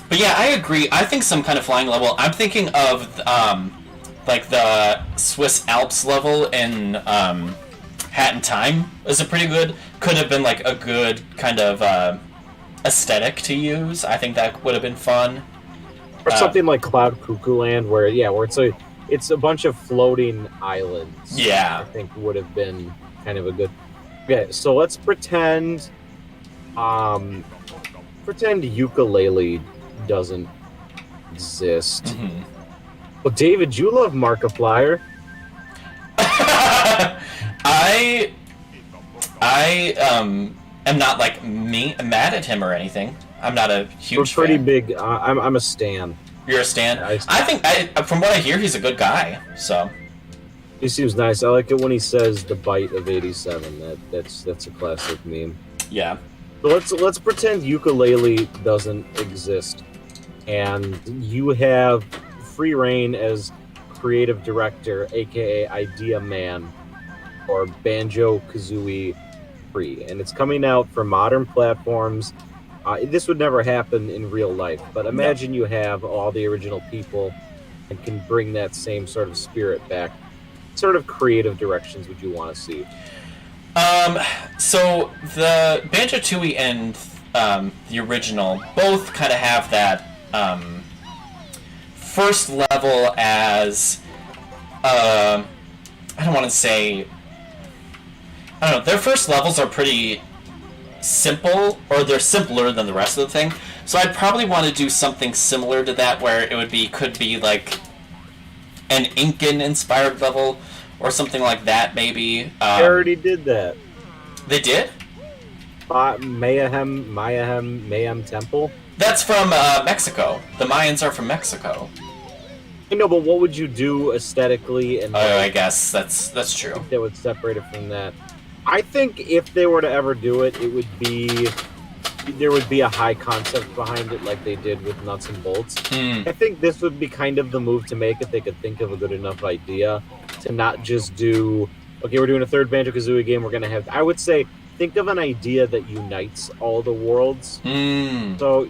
But yeah, I agree. I think some kind of flying level. I'm thinking of like the Swiss Alps level in Hat in Time is a pretty good. Could have been like a good kind of aesthetic to use. I think that would have been fun. Or something like Cloud Cuckoo Land, where it's a bunch of floating islands. Yeah, I think would have been kind of a good. Okay, so let's pretend ukulele doesn't exist. Mm-hmm. Well, David, you love Markiplier. I I am not like mad at him or anything. I'm not a huge We're pretty fan. big. I'm a stan. You're a stan? I- I think, from what I hear, he's a good guy, so... He seems nice. I like it when he says the bite of 87. That's a classic meme. Yeah. So let's pretend ukulele doesn't exist, and you have free reign as creative director, aka idea man, or Banjo-Kazooie 3, and it's coming out for modern platforms. This would never happen in real life, but imagine you have all the original people and can bring that same sort of spirit back. What sort of creative directions would you want to see? So the Banjo-Tooie and the original both kind of have that first level as I don't want to say, I don't know, their first levels are pretty simple, or they're simpler than the rest of the thing. So I'd probably want to do something similar to that, where it could be like an Incan inspired level or something like that, maybe. I already did that. They did? Mayhem Temple. That's from Mexico. The Mayans are from Mexico. I know, but what would you do aesthetically and I guess that's true. that would separate it from that? I think if they were to ever do it, there would be a high concept behind it, like they did with Nuts and Bolts. I think this would be kind of the move to make if they could think of a good enough idea to not just do, okay, we're doing a third Banjo-Kazooie game, we're going to have, I would say, think of an idea that unites all the worlds. So,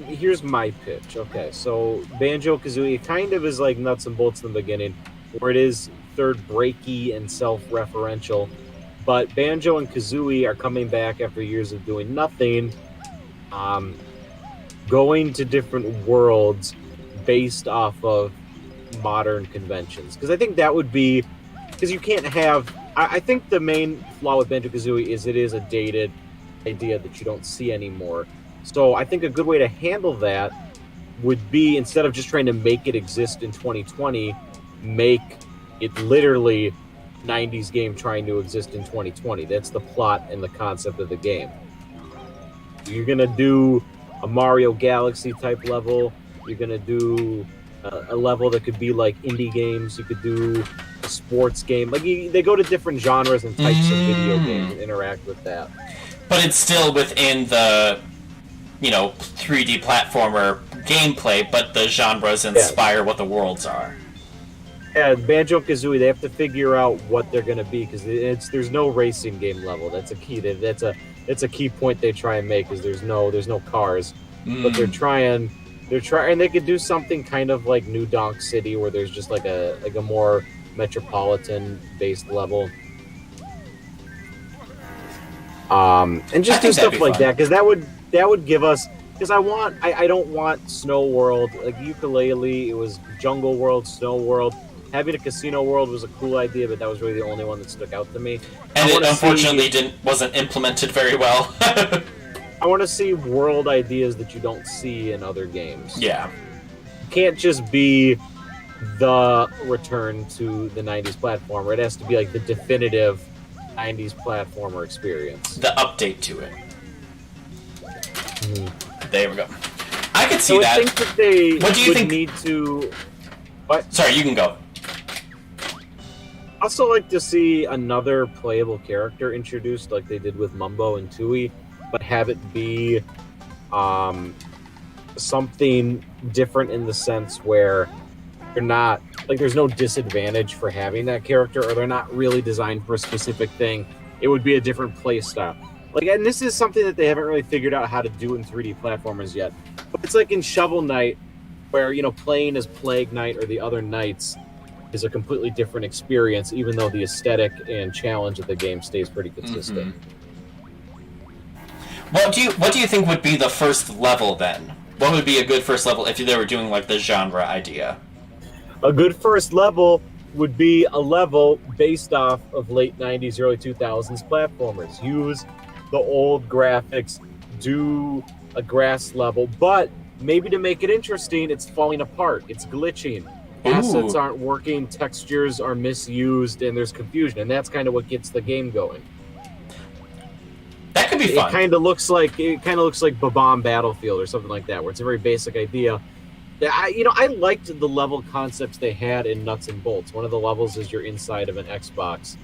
here's my pitch. Okay, so Banjo-Kazooie kind of is like Nuts and Bolts in the beginning, where it is third breaky and self-referential, but Banjo and Kazooie are coming back after years of doing nothing, going to different worlds based off of modern conventions. Because I think that would be, because you can't have, I think the main flaw with Banjo-Kazooie is it is a dated idea that you don't see anymore. So I think a good way to handle that would be, instead of just trying to make it exist in 2020, make it literally 90s game trying to exist in 2020. That's the plot and the concept of the game. You're going to do a Mario Galaxy type level. You're going to do a level that could be like indie games. You could do a sports game. Like they go to different genres and types of video games and interact with that. But it's still within the 3D platformer gameplay, but the genres inspire what the worlds are. Yeah, Banjo-Kazooie, they have to figure out what they're going to be, because there's no racing game level. That's a key. That's a key point they try and make, is there's no cars, but they're trying. They could do something kind of like New Donk City, where there's just like a more metropolitan based level, and just do stuff like that, because that would give us. Because I don't want Snow World, like Ukulele. It was Jungle World, Snow World. Having a casino world was a cool idea, but that was really the only one that stuck out to me. And it unfortunately wasn't implemented very well. I want to see world ideas that you don't see in other games. Yeah. It can't just be the return to the 90s platformer. It has to be like the definitive 90s platformer experience. The update to it. There we go. I could see that. I think that they what do you think? Need to... What? Sorry, you can go. I also like to see another playable character introduced, like they did with Mumbo and Tooie, but have it be something different in the sense where you're not, like, there's no disadvantage for having that character, or they're not really designed for a specific thing. It would be a different play style. Like, and this is something that they haven't really figured out how to do in 3D platformers yet. But it's like in Shovel Knight, where, playing as Plague Knight or the other knights is a completely different experience, even though the aesthetic and challenge of the game stays pretty consistent. What do you think would be the first level then? What would be a good first level if they were doing like the genre idea? A good first level would be a level based off of late 90s, early 2000s platformers. Use the old graphics, do a grass level, but maybe to make it interesting, it's falling apart, it's glitching. Assets aren't working, textures are misused, and there's confusion, and that's kind of what gets the game going. That could be fun. It kind of looks like Babam Battlefield or something like that, where it's a very basic idea. I liked the level concepts they had in Nuts and Bolts. One of the levels is you're inside of an Xbox.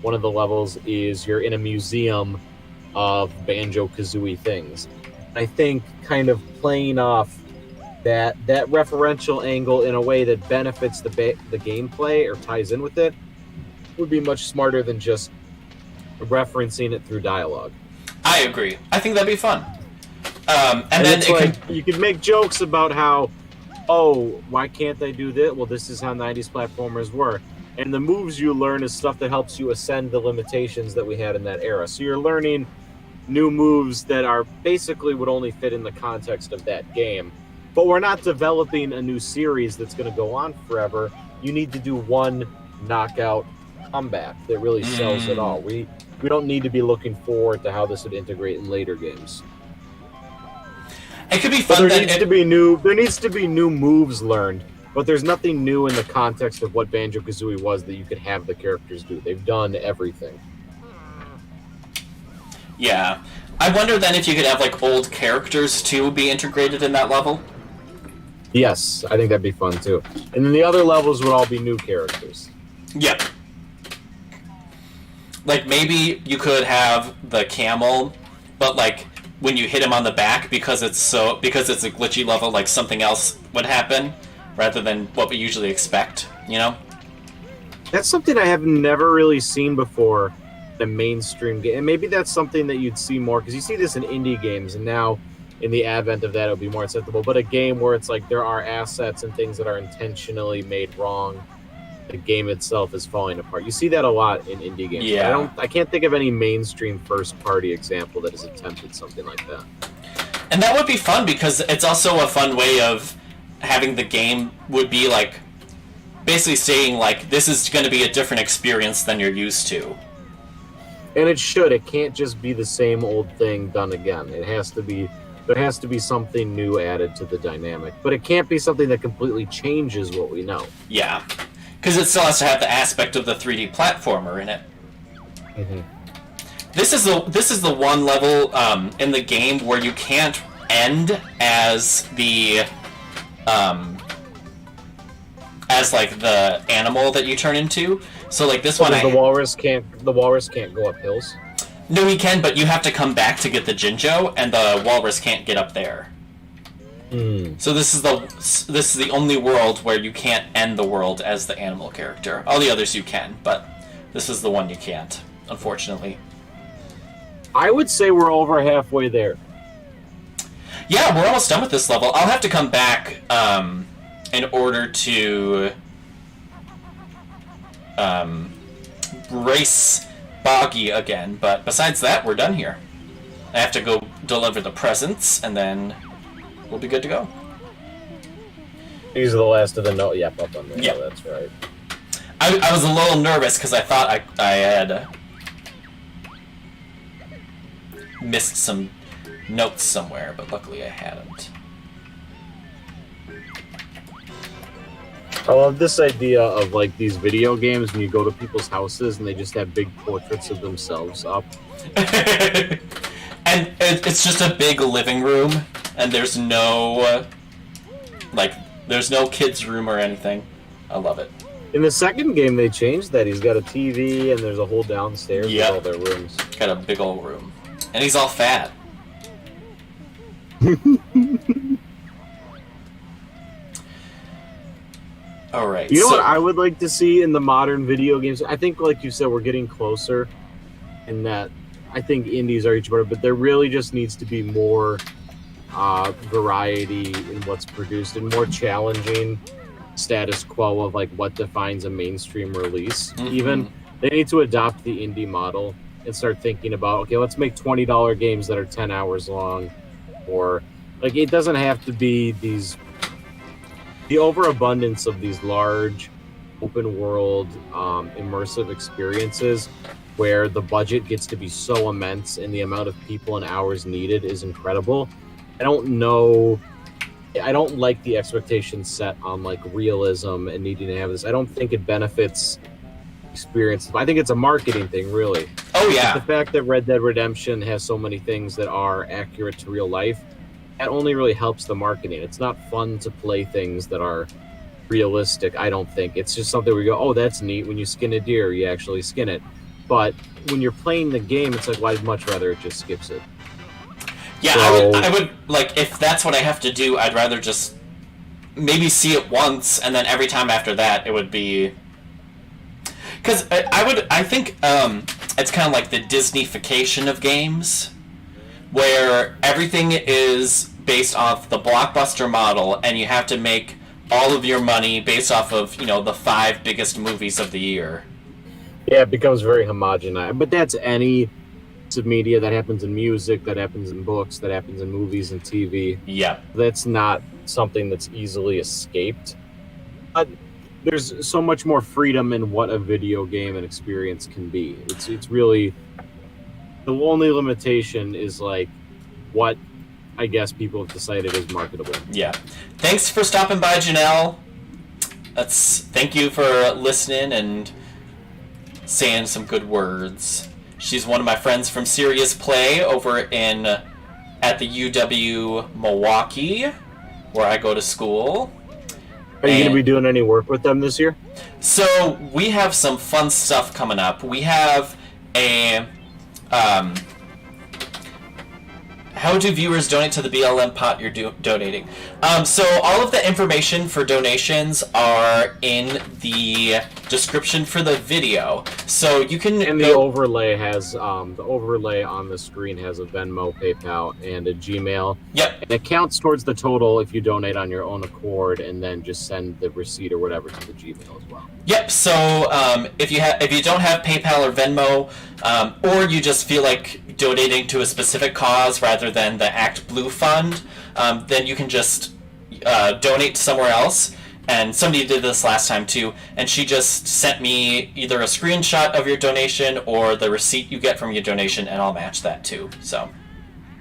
One of the levels is you're in a museum of Banjo-Kazooie things. I think kind of playing off that referential angle in a way that benefits the gameplay or ties in with it would be much smarter than just referencing it through dialogue. I agree. I think that'd be fun. And then it's like you could make jokes about how, oh, why can't they do this? Well, this is how 90s platformers were. And the moves you learn is stuff that helps you ascend the limitations that we had in that era. So you're learning new moves that are basically would only fit in the context of that game. But we're not developing a new series that's going to go on forever. You need to do one knockout comeback that really sells it all. We don't need to be looking forward to how this would integrate in later games. It could be fun. There needs to be new moves learned, but there's nothing new in the context of what Banjo-Kazooie was that you could have the characters do. They've done everything. Yeah. I wonder then if you could have like old characters too be integrated in that level. Yes, I think that'd be fun too. And then the other levels would all be new characters. Yeah. Like maybe you could have the camel, but like when you hit him on the back because it's a glitchy level, like something else would happen rather than what we usually expect, you know? That's something I have never really seen before in a mainstream game. And maybe that's something that you'd see more, because you see this in indie games, and now in the advent of that, it'll be more acceptable. But a game where it's like there are assets and things that are intentionally made wrong, the game itself is falling apart. You see that a lot in indie games. Yeah. I can't think of any mainstream first-party example that has attempted something like that. And that would be fun because it's also a fun way of having the game would be like basically saying like this is going to be a different experience than you're used to. And it should. It can't just be the same old thing done again. There has to be something new added to the dynamic. But it can't be something that completely changes what we know. Yeah. Because it still has to have the aspect of the 3D platformer in it. Mm-hmm. This is the one level in the game where you can't end as the like the animal that you turn into. So like this one, the walrus can't go up hills. No, he can, but you have to come back to get the Jinjo, and the walrus can't get up there. So this is the only world where you can't end the world as the animal character. All the others you can, but this is the one you can't, unfortunately. I would say we're over halfway there. Yeah, we're almost done with this level. I'll have to come back in order to race Boggy again, but besides that, we're done here. I have to go deliver the presents, and then we'll be good to go. These are the last of the note. Yep, up on there. Yeah, that's right. I was a little nervous because I thought I had missed some notes somewhere, but luckily I hadn't. I love this idea of like these video games when you go to people's houses and they just have big portraits of themselves up. And it's just a big living room, and there's no there's no kids' room or anything. I love it. In the second game, they changed that. He's got a TV, and there's a whole downstairs with all their rooms. Got a big old room, and he's all fat. All right. You know what I would like to see in the modern video games? I think, like you said, we're getting closer in that. I think indies are each better, but there really just needs to be more variety in what's produced and more challenging status quo of like what defines a mainstream release. Mm-hmm. Even they need to adopt the indie model and start thinking about, okay, let's make $20 games that are 10 hours long, or like it doesn't have to be the overabundance of these large open world immersive experiences where the budget gets to be so immense and the amount of people and hours needed is incredible. I don't like the expectations set on like realism and needing to have this. I don't think it benefits experience. I think it's a marketing thing, really. Oh Oh yeah. The fact that Red Dead Redemption has so many things that are accurate to real life, that only really helps the marketing. It's not fun to play things that are realistic, I don't think. It's just something where you go, oh, that's neat. When you skin a deer, you actually skin it. But when you're playing the game, it's like, well, I'd much rather it just skips it. Yeah, So, I would, like, if that's what I have to do, I'd rather just maybe see it once, and then every time after that, it would be... Because I think it's kind of like the Disney-fication of games, where everything is based off the blockbuster model, and you have to make all of your money based off of, the 5 biggest movies of the year. yeah, it becomes very homogenized. But that's any piece of media. That happens in music, that happens in books, that happens in movies and TV. Yeah. That's not something that's easily escaped. But there's so much more freedom in what a video game and experience can be. It's really... The only limitation is, like, what I guess people have decided is marketable. Yeah. Thanks for stopping by, Janelle. Thank you for listening and saying some good words. She's one of my friends from Serious Play over at the UW Milwaukee, where I go to school. Are you going to be doing any work with them this year? So we have some fun stuff coming up. We have a how do viewers donate to the BLM pot you're donating? So all of the information for donations are in the description for the video. So you can... And the overlay has, the overlay on the screen has a Venmo, PayPal, and a Gmail. Yep. And it counts towards the total if you donate on your own accord, and then just send the receipt or whatever to the Gmail as well. Yep. So if you don't have PayPal or Venmo, or you just feel like donating to a specific cause rather than the Act Blue Fund, then you can just donate somewhere else. And somebody did this last time too, and she just sent me either a screenshot of your donation or the receipt you get from your donation, and I'll match that too. So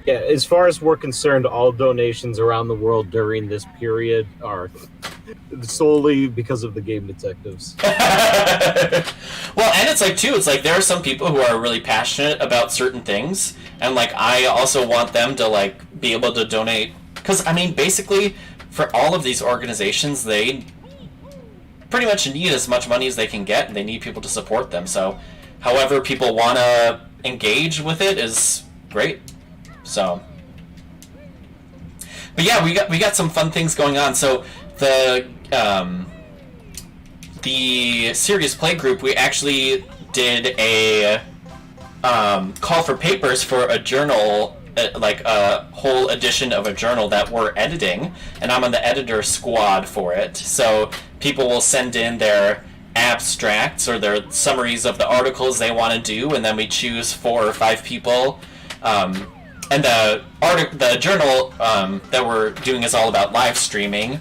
yeah, as far as we're concerned, all donations around the world during this period are solely because of the game detectives. Well, and it's like there are some people who are really passionate about certain things, and like I also want them to like be able to donate, because I mean basically for all of these organizations they pretty much need as much money as they can get, and they need people to support them. So however people want to engage with it is great. So, but yeah, we got some fun things going on. So the Serious Play group, we actually did a call for papers for a journal, like a whole edition of a journal that we're editing, and I'm on the editor squad for it. So people will send in their abstracts or their summaries of the articles they want to do, and then we choose 4 or 5 people. And the journal that we're doing is all about live streaming,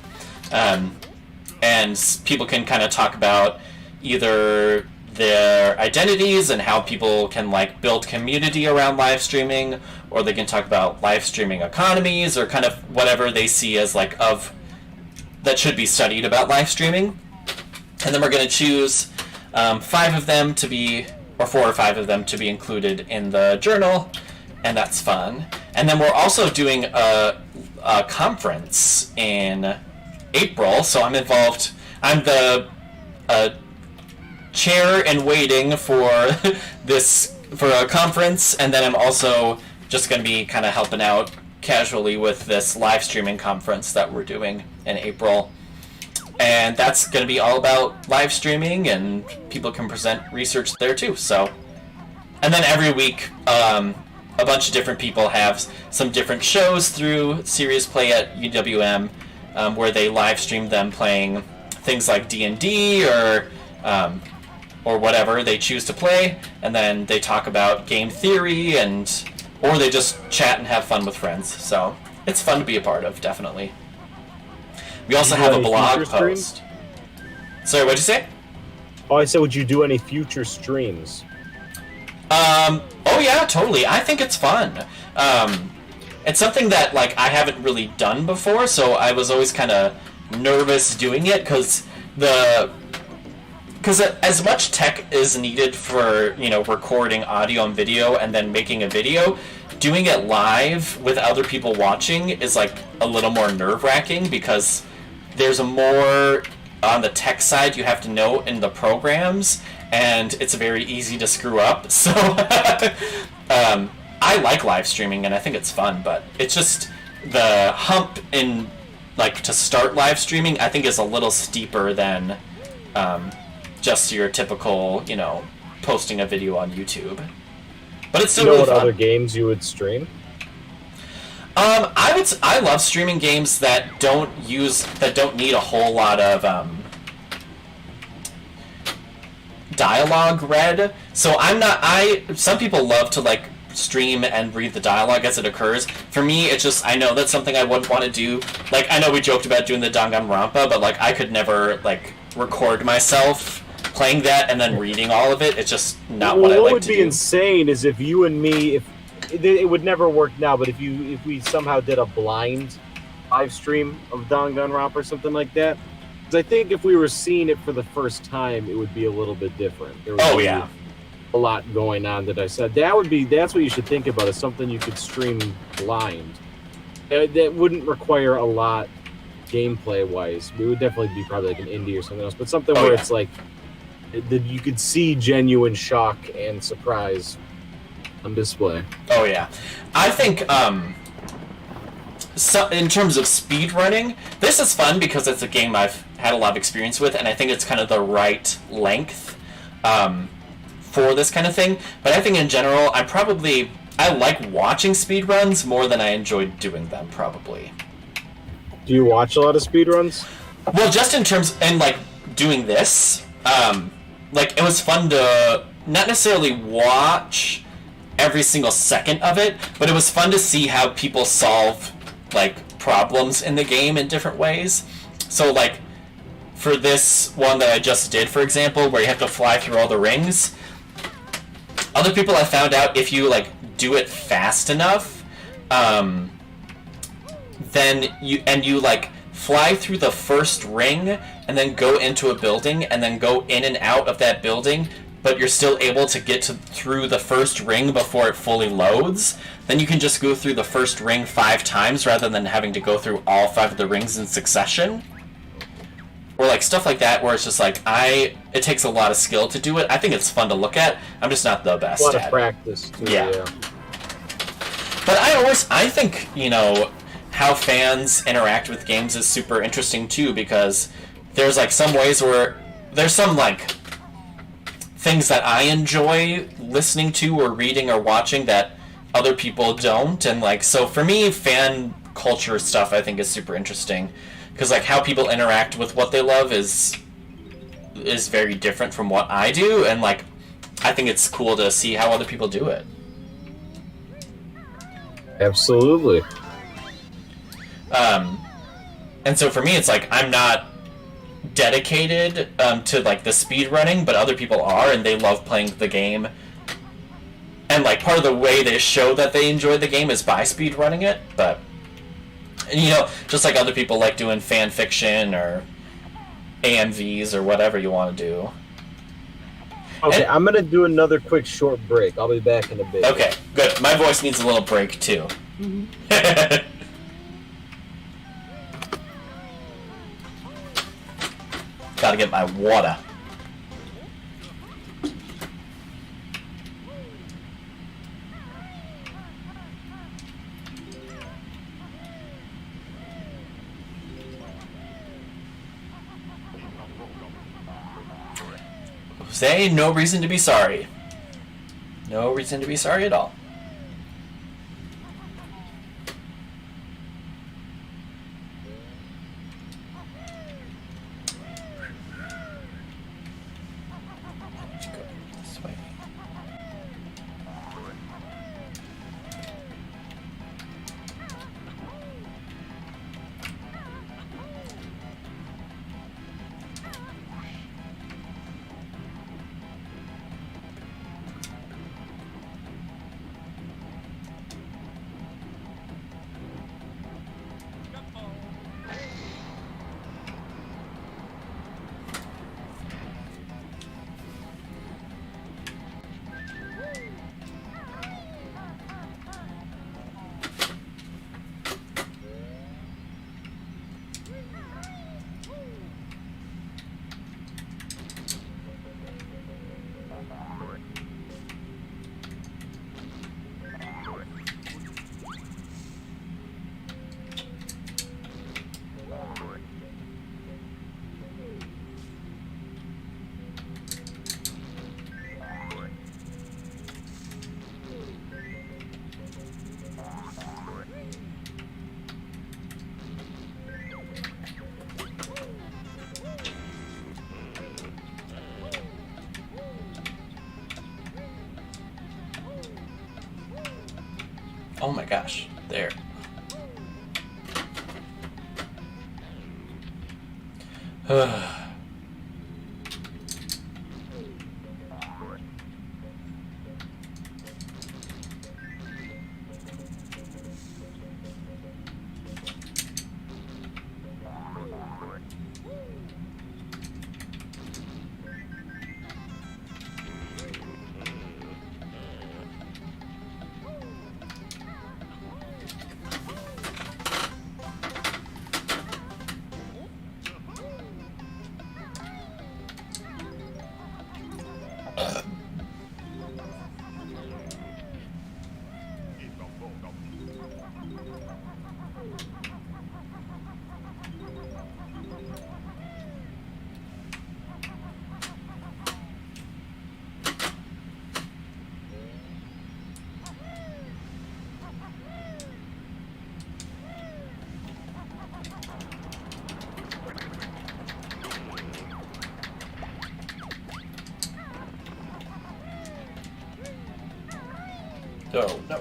and people can kind of talk about either their identities and how people can like build community around live streaming, or they can talk about live streaming economies, or kind of whatever they see as like that should be studied about live streaming. And then we're going to choose 5 of them to be, or 4 or 5 of them to be included in the journal. And that's fun. And then we're also doing a conference in April, so I'm involved. I'm the chair in waiting for for a conference, and then I'm also just going to be kind of helping out casually with this live streaming conference that we're doing in April. And that's going to be all about live streaming, and people can present research there too. So, and then every week, a bunch of different people have some different shows through Serious Play at UWM, where they live stream them playing things like D&D or whatever they choose to play, and then they talk about game theory, or they just chat and have fun with friends. So it's fun to be a part of, definitely. We also have a blog post. Sorry, what'd you say? Oh, I said, would you do any future streams? Oh yeah, totally. I think it's fun. It's something that, like, I haven't really done before, so I was always kind of nervous doing it, because because as much tech is needed for, recording audio and video and then making a video, doing it live with other people watching is like a little more nerve-wracking, because there's a more on the tech side you have to know in the programs, and it's very easy to screw up. So I like live streaming and I think it's fun, but it's just the hump in like to start live streaming I think is a little steeper than just your typical, posting a video on YouTube. But it's still really fun. What other games you would stream? I love streaming games that don't need a whole lot of dialogue read. So some people love to like stream and read the dialogue as it occurs. For me, it's just, I know that's something I wouldn't want to do. Like, I know we joked about doing the Danganronpa, but like I could never like record myself playing that and then reading all of it. It's just not what I like to do. What would be insane is if you and me, if it would never work now, but if we somehow did a blind live stream of Danganronpa or something like that, because I think if we were seeing it for the first time, it would be a little bit different. There would be a lot going on that I said. That's what you should think about, is something you could stream blind. That wouldn't require a lot gameplay-wise. It would definitely be probably like an indie or something else, but something where it's like that you could see genuine shock and surprise on display. Oh yeah, I think so in terms of speed running, this is fun because it's a game I've had a lot of experience with, and I think it's kind of the right length for this kind of thing. But I think in general, I like watching speedruns more than I enjoy doing them, probably. Do you watch a lot of speedruns? Well, just in terms, and like doing this, like it was fun to not necessarily watch every single second of it, but it was fun to see how people solve like problems in the game in different ways. So like for this one that I just did, for example, where you have to fly through all the rings, other people have found out if you like do it fast enough, then you like fly through the first ring and then go into a building and then go in and out of that building, but you're still able to get through the first ring before it fully loads, then you can just go through the first ring 5 times rather than having to go through all 5 of the rings in succession. Or like stuff like that where it's just like, it takes a lot of skill to do it. I think it's fun to look at. I'm just not the best at it. A lot of practice too, yeah. But I think, how fans interact with games is super interesting too, because there's like some ways where there's some like things that I enjoy listening to or reading or watching that other people don't, and like, so for me, fan culture stuff I think is super interesting, because like how people interact with what they love is very different from what I do, and like I think it's cool to see how other people do it. Absolutely. And so for me, it's like I'm not dedicated to like the speed running, but other people are, and they love playing the game. And like part of the way they show that they enjoy the game is by speed running it. But just like other people like doing fan fiction or AMVs or whatever you want to do. Okay, I'm gonna do another quick short break. I'll be back in a bit. Okay, good. My voice needs a little break too. Mm-hmm. Gotta get my water. Say no reason to be sorry. No reason to be sorry at all. Oh my gosh. There. Oh, no.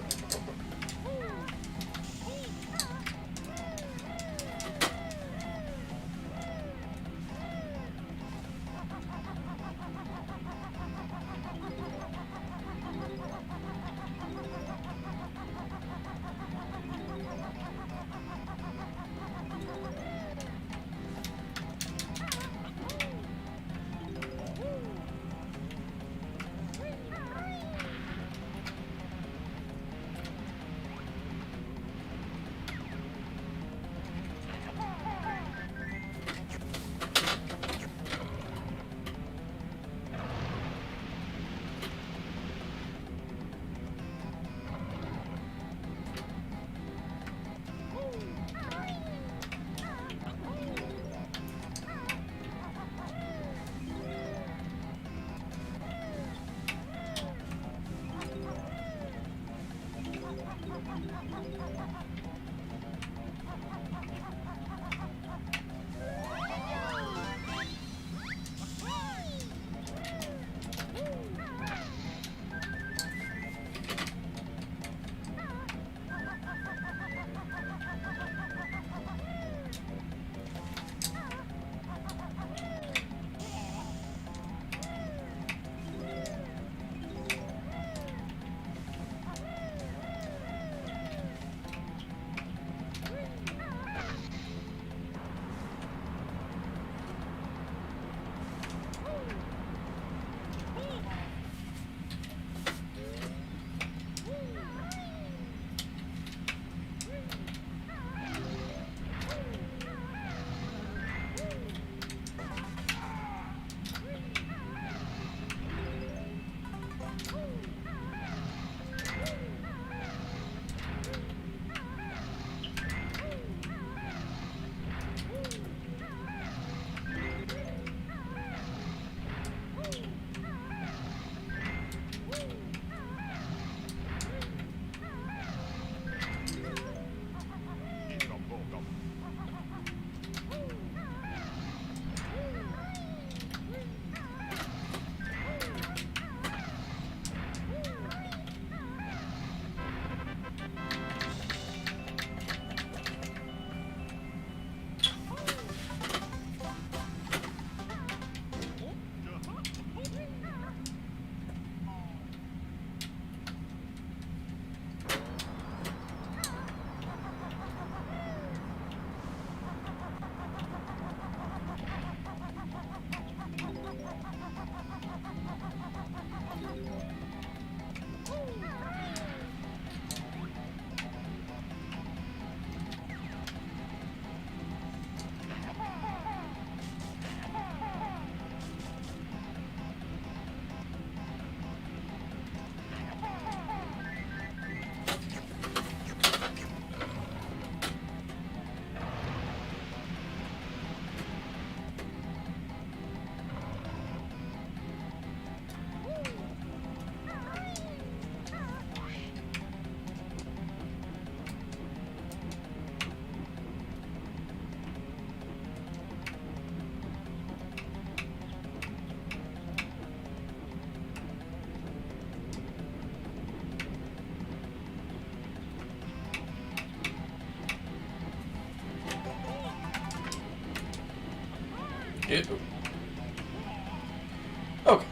Ew. Okay.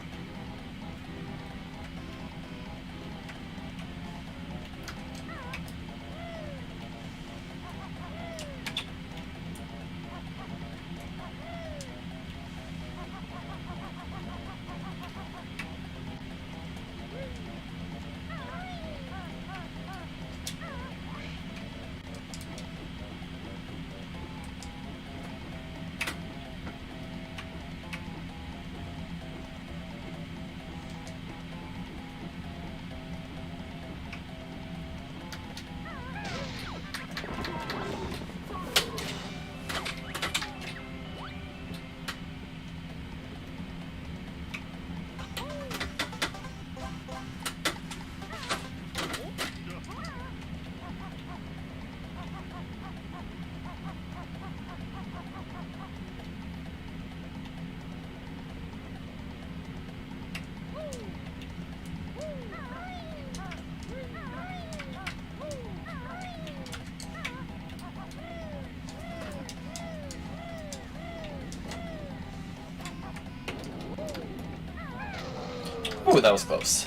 Ooh, that was close.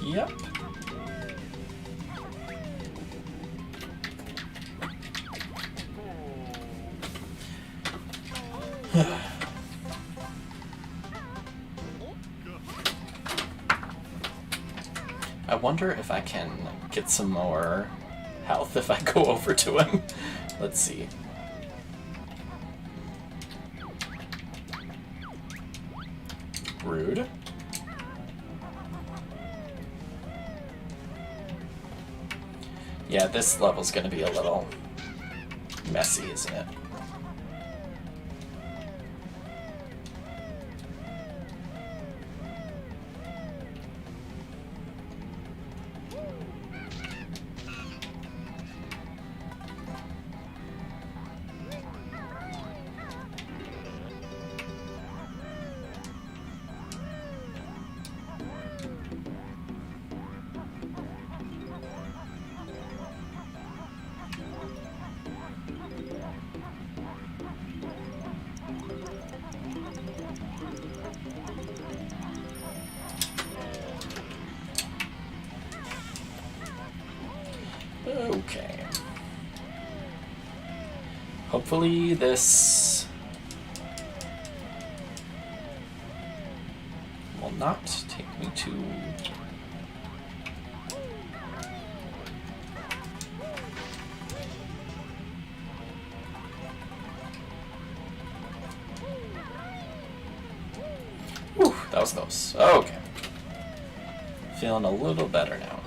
Yep. I wonder if I can get some more health if I go over to him. Let's see. Rude. Yeah, this level's gonna be a little messy, isn't it? Okay. Hopefully this will not take me to... Whew, that was close. Okay. Feeling a little better now.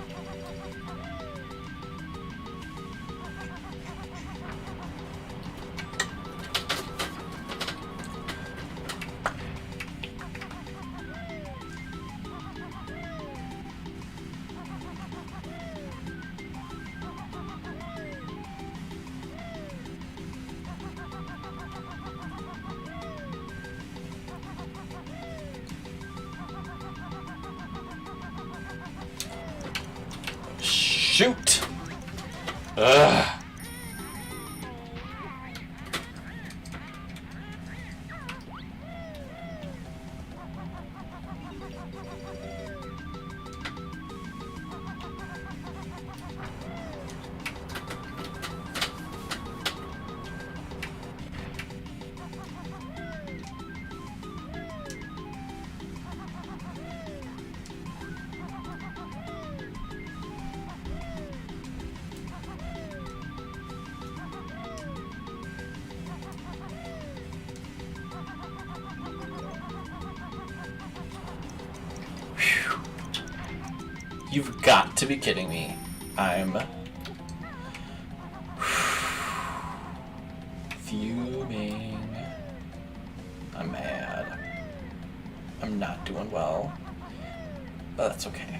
Shoot! Ugh. You've got to be kidding me. I'm fuming. I'm mad. I'm not doing well. But that's okay.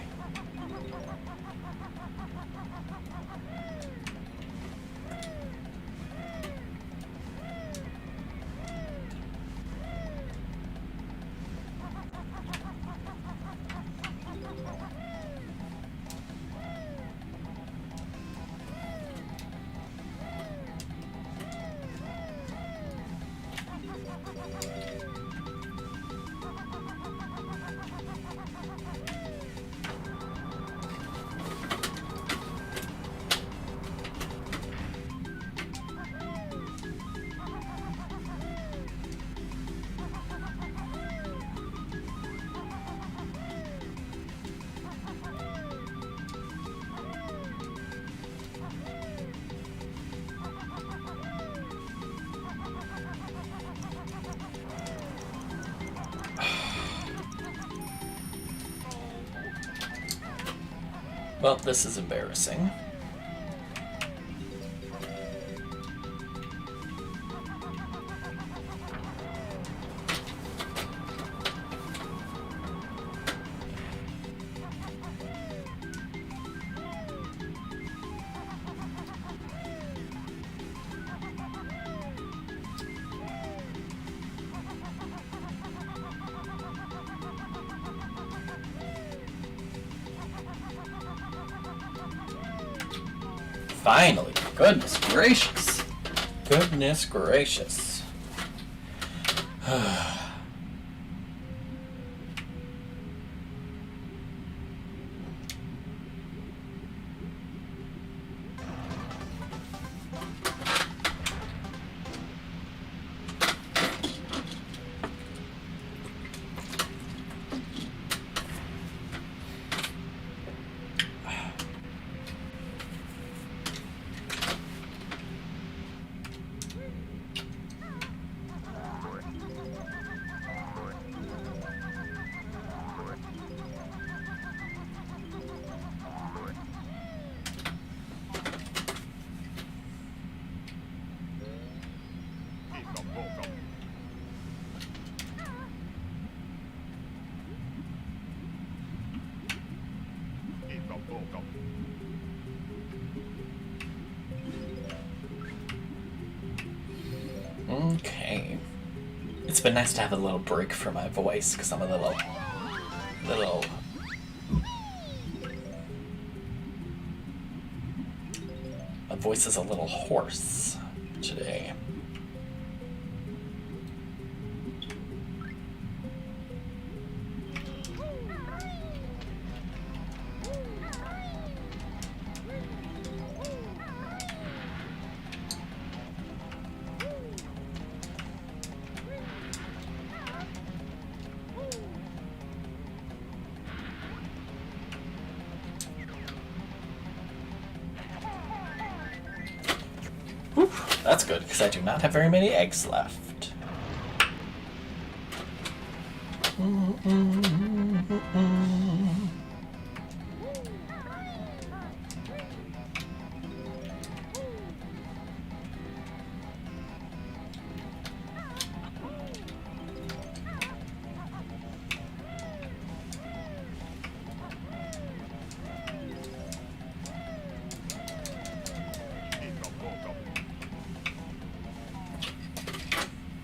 Well, this is embarrassing. Finally. Goodness gracious. Goodness gracious. Okay. It's been nice to have a little break for my voice, because I'm a little... My voice is a little hoarse today. Whew, that's good, because I do not have very many eggs left.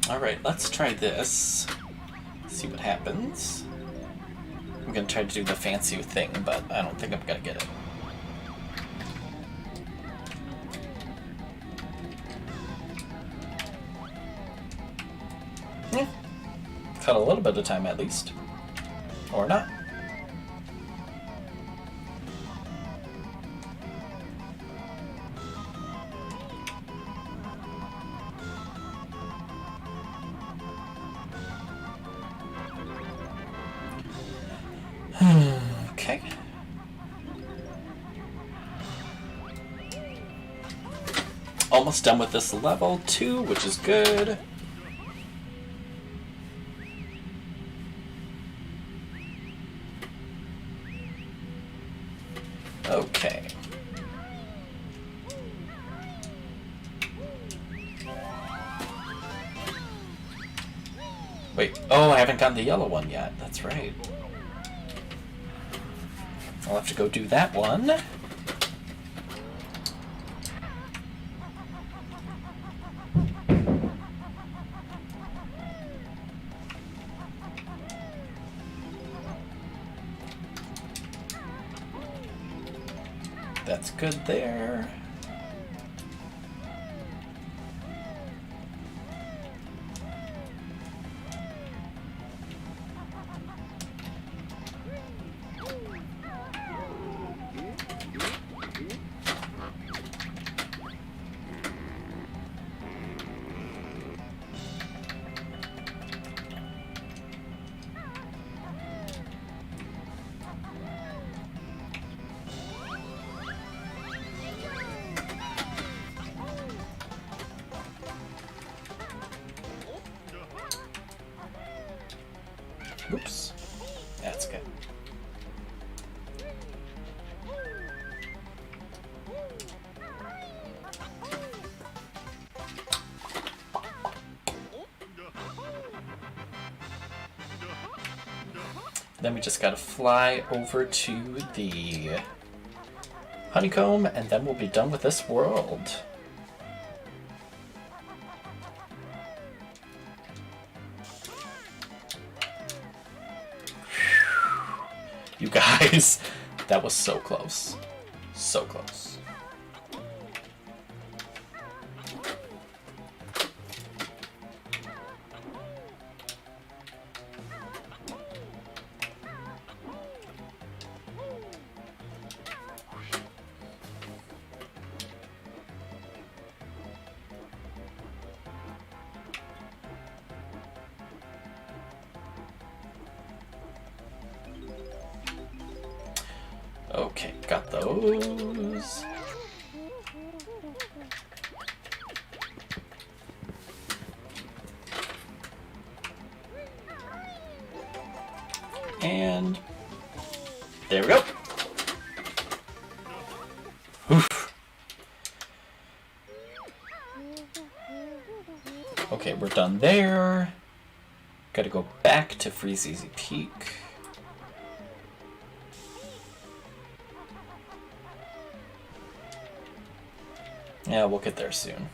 Alright, let's try this. See what happens. I'm gonna try to do the fancy thing, but I don't think I'm gonna get it. Cut a little bit of time at least. Or not. Okay. Almost done with this level 2, which is good. Okay. Wait, oh, I haven't gotten the yellow one yet. That's right. I'll have to go do that one. That's good there. Oops. That's good. Then we just gotta fly over to the honeycomb, and then we'll be done with this world. You guys, that was so close. So close. Okay, got those. And there we go. Oof. Okay, we're done there. Gotta go back to Freezeezy Peak. Yeah, we'll get there soon.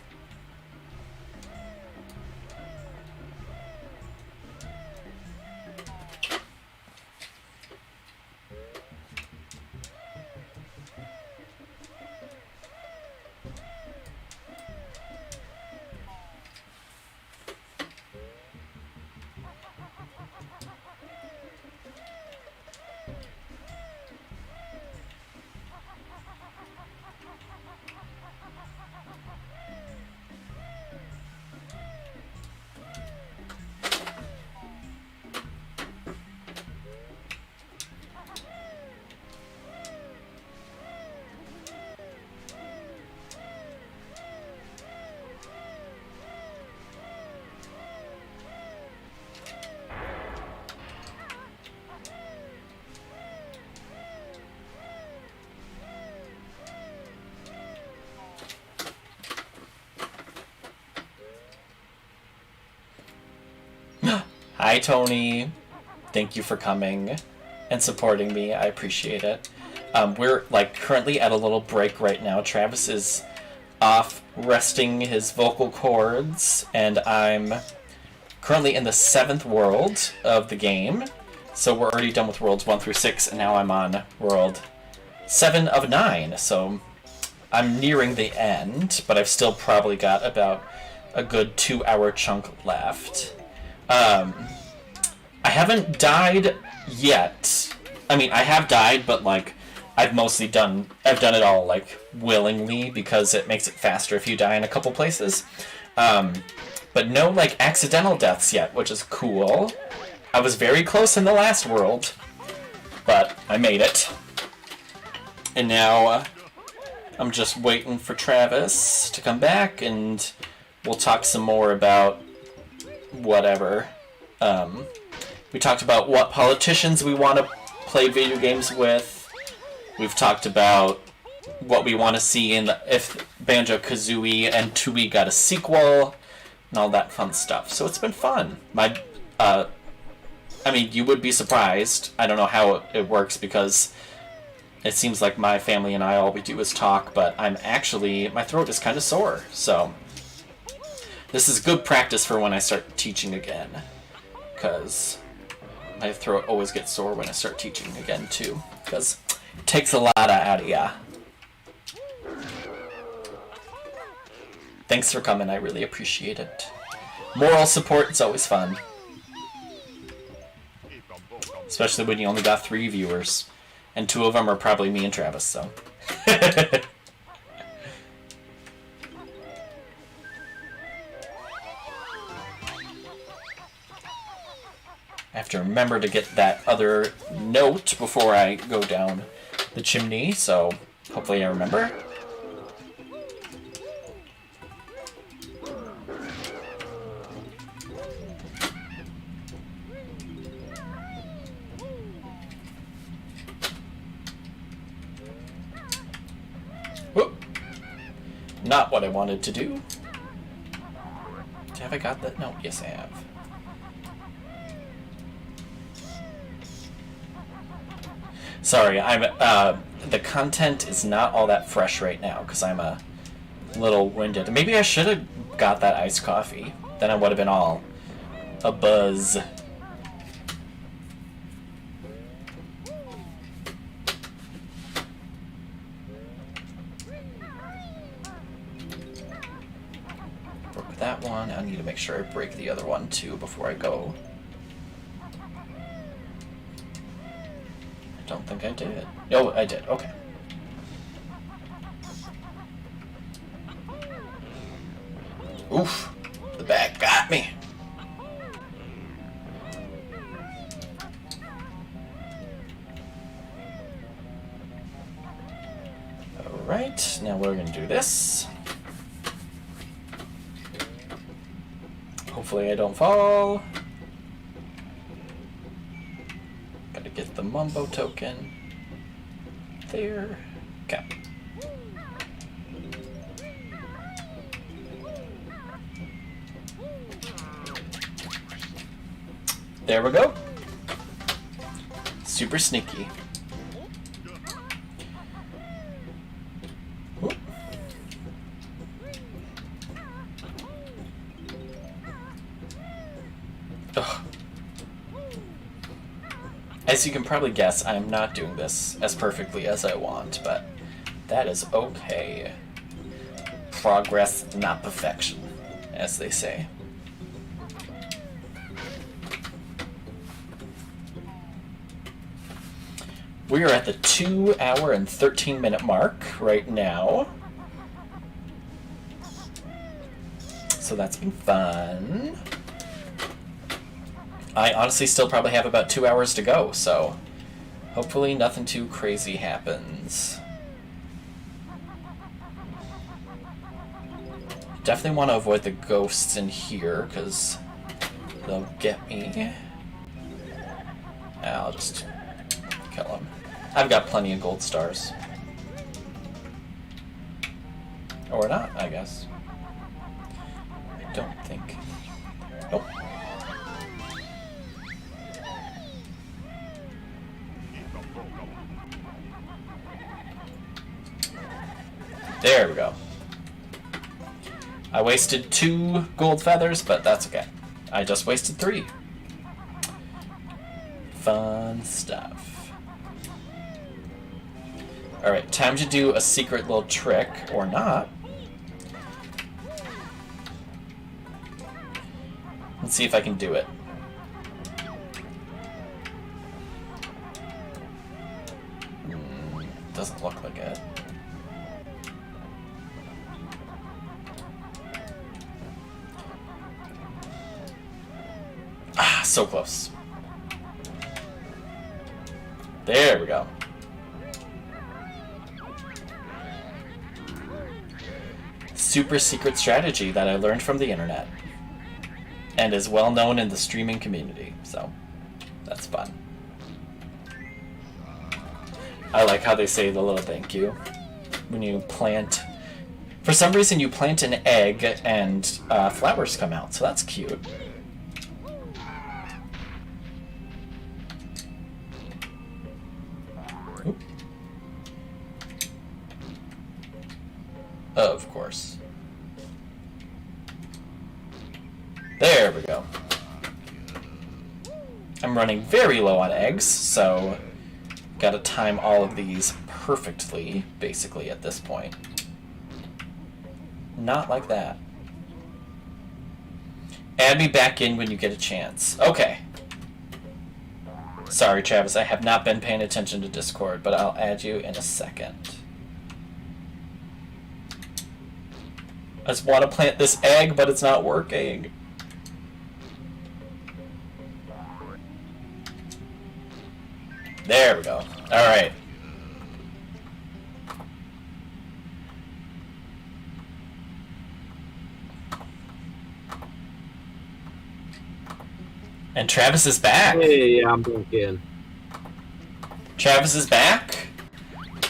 Hi, Tony. Thank you for coming and supporting me. I appreciate it. We're currently at a little break right now. Travis is off resting his vocal cords, and I'm currently in the 7th world of the game. So we're already done with worlds 1 through 6, and now I'm on world 7 of 9. So I'm nearing the end, but I've still probably got about a good 2-hour chunk left. I haven't died yet. I mean, I have died, but I've done it all willingly because it makes it faster if you die in a couple places. But no accidental deaths yet, which is cool. I was very close in the last world, but I made it. And now I'm just waiting for Travis to come back, and we'll talk some more about whatever. We talked about what politicians we want to play video games with. We've talked about what we want to see if Banjo-Kazooie and Tooie got a sequel, and all that fun stuff. So it's been fun. I mean, you would be surprised. I don't know how it works because it seems like my family and I, all we do is talk, but my throat is kind of sore. So this is good practice for when I start teaching again, because my throat always gets sore when I start teaching again too, because it takes a lot out of ya. Thanks for coming, I really appreciate it. Moral support is always fun. Especially when you only got 3 viewers. And 2 of them are probably me and Travis, so. I have to remember to get that other note before I go down the chimney, so hopefully I remember. Whoop. Not what I wanted to do. Have I got that? No, yes I have. Sorry, I'm the content is not all that fresh right now because I'm a little winded. Maybe I should have got that iced coffee. Then I would have been all a buzz. Broke that one. I need to make sure I break the other one too before I go. I don't think I did. No, I did. Okay. Oof. The bag got me. Alright, now we're gonna do this. Hopefully I don't fall. Gotta get the Mumbo token. There. Okay. There we go. Super sneaky. Ooh. Ugh. As you can probably guess, I am not doing this as perfectly as I want, but that is okay. Progress, not perfection, as they say. We are at the 2 hour and 13 minute mark right now. So that's been fun. I honestly still probably have about 2 hours to go, so hopefully nothing too crazy happens. Definitely want to avoid the ghosts in here, because they'll get me. I'll just kill them. I've got plenty of gold stars. Or not, I guess. I don't think. Nope. There we go. I wasted 2 gold feathers, but that's okay. I just wasted 3. Fun stuff. Alright, time to do a secret little trick, or not. Let's see if I can do it. Doesn't look like it. Ah, so close. There we go. Super secret strategy that I learned from the internet and is well known in the streaming community, so that's fun. I like how they say the little thank you when you plant. For some reason you plant an egg and flowers come out, so that's cute. Oop. Of course. There we go. I'm running very low on eggs, so gotta time all of these perfectly, basically, at this point. Not like that. Add me back in when you get a chance. Okay. Sorry, Travis, I have not been paying attention to Discord, but I'll add you in a second. I just want to plant this egg, but it's not working. There we go. Alright. And Travis is back. Hey, I'm back in. Travis is back.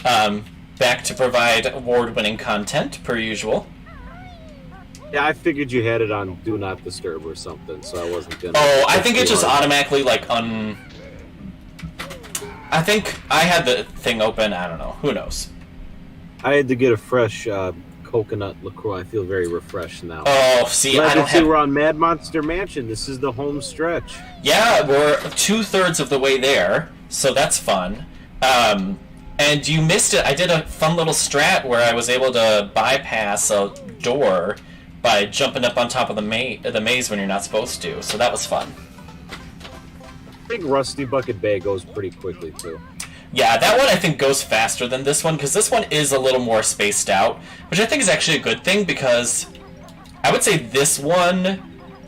Back to provide award-winning content, per usual. Yeah, I figured you had it on Do Not Disturb or something, so I wasn't gonna... Oh, I think it just automatically, like, I think I had the thing open. I don't know. Who knows? I had to get a fresh coconut LaCroix. I feel very refreshed now. Oh, see, I don't have... We're on Mad Monster Mansion. This is the home stretch. Yeah, we're 2/3 of the way there, so that's fun. And you missed it. I did a fun little strat where I was able to bypass a door by jumping up on top of the maze when you're not supposed to, so that was fun. I think Rusty Bucket Bay goes pretty quickly, too. Yeah, that one I think goes faster than this one, because this one is a little more spaced out, which I think is actually a good thing, because I would say this one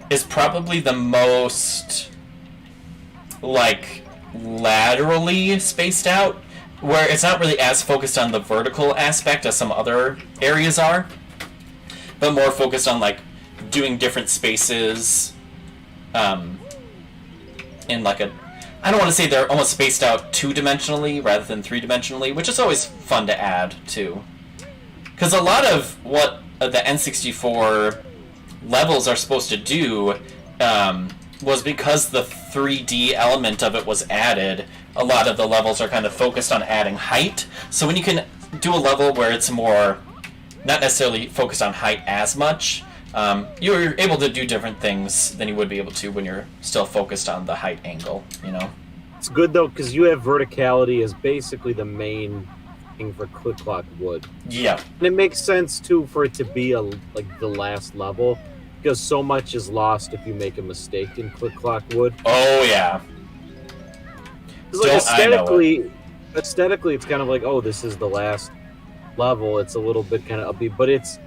is probably the most, like, laterally spaced out, where it's not really as focused on the vertical aspect as some other areas are, but more focused on, like, doing different spaces, in, like, a... I don't want to say they're almost spaced out 2-dimensionally rather than 3-dimensionally, which is always fun to add, too. Because a lot of what the N64 levels are supposed to do was because the 3D element of it was added, a lot of the levels are kind of focused on adding height. So when you can do a level where it's more, not necessarily focused on height as much, you're able to do different things than you would be able to when you're still focused on the height angle, you know? It's good, though, because you have verticality as basically the main thing for Click Clock Wood. Yeah. And it makes sense, too, for it to be like the last level, because so much is lost if you make a mistake in Click Clock Wood. Oh, yeah. Like, aesthetically, it's kind of like, oh, this is the last level. It's a little bit kind of upbeat, but it's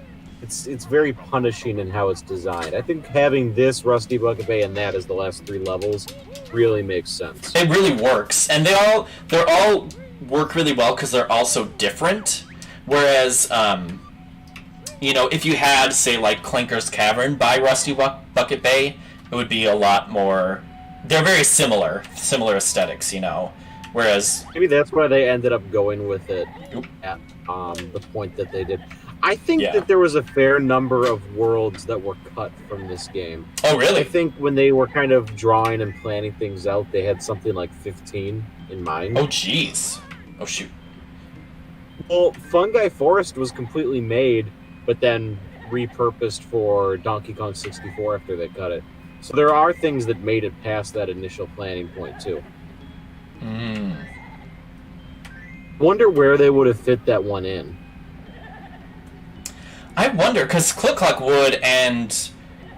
very punishing in how it's designed. I think having this Rusty Bucket Bay and that as the last 3 levels really makes sense. It really works, and they're all work really well because they're all so different. Whereas, you know, if you had, say, like Clinker's Cavern by Rusty Bucket Bay, it would be a lot more. They're very similar aesthetics, you know. Whereas maybe that's why they ended up going with it at the point that they did. I think that there was a fair number of worlds that were cut from this game. Oh, really? I think when they were kind of drawing and planning things out, they had something like 15 in mind. Oh, jeez. Oh, shoot. Well, Fungi Forest was completely made, but then repurposed for Donkey Kong 64 after they cut it. So there are things that made it past that initial planning point, too. Wonder where they would have fit that one in. I wonder, because Click Clock Wood and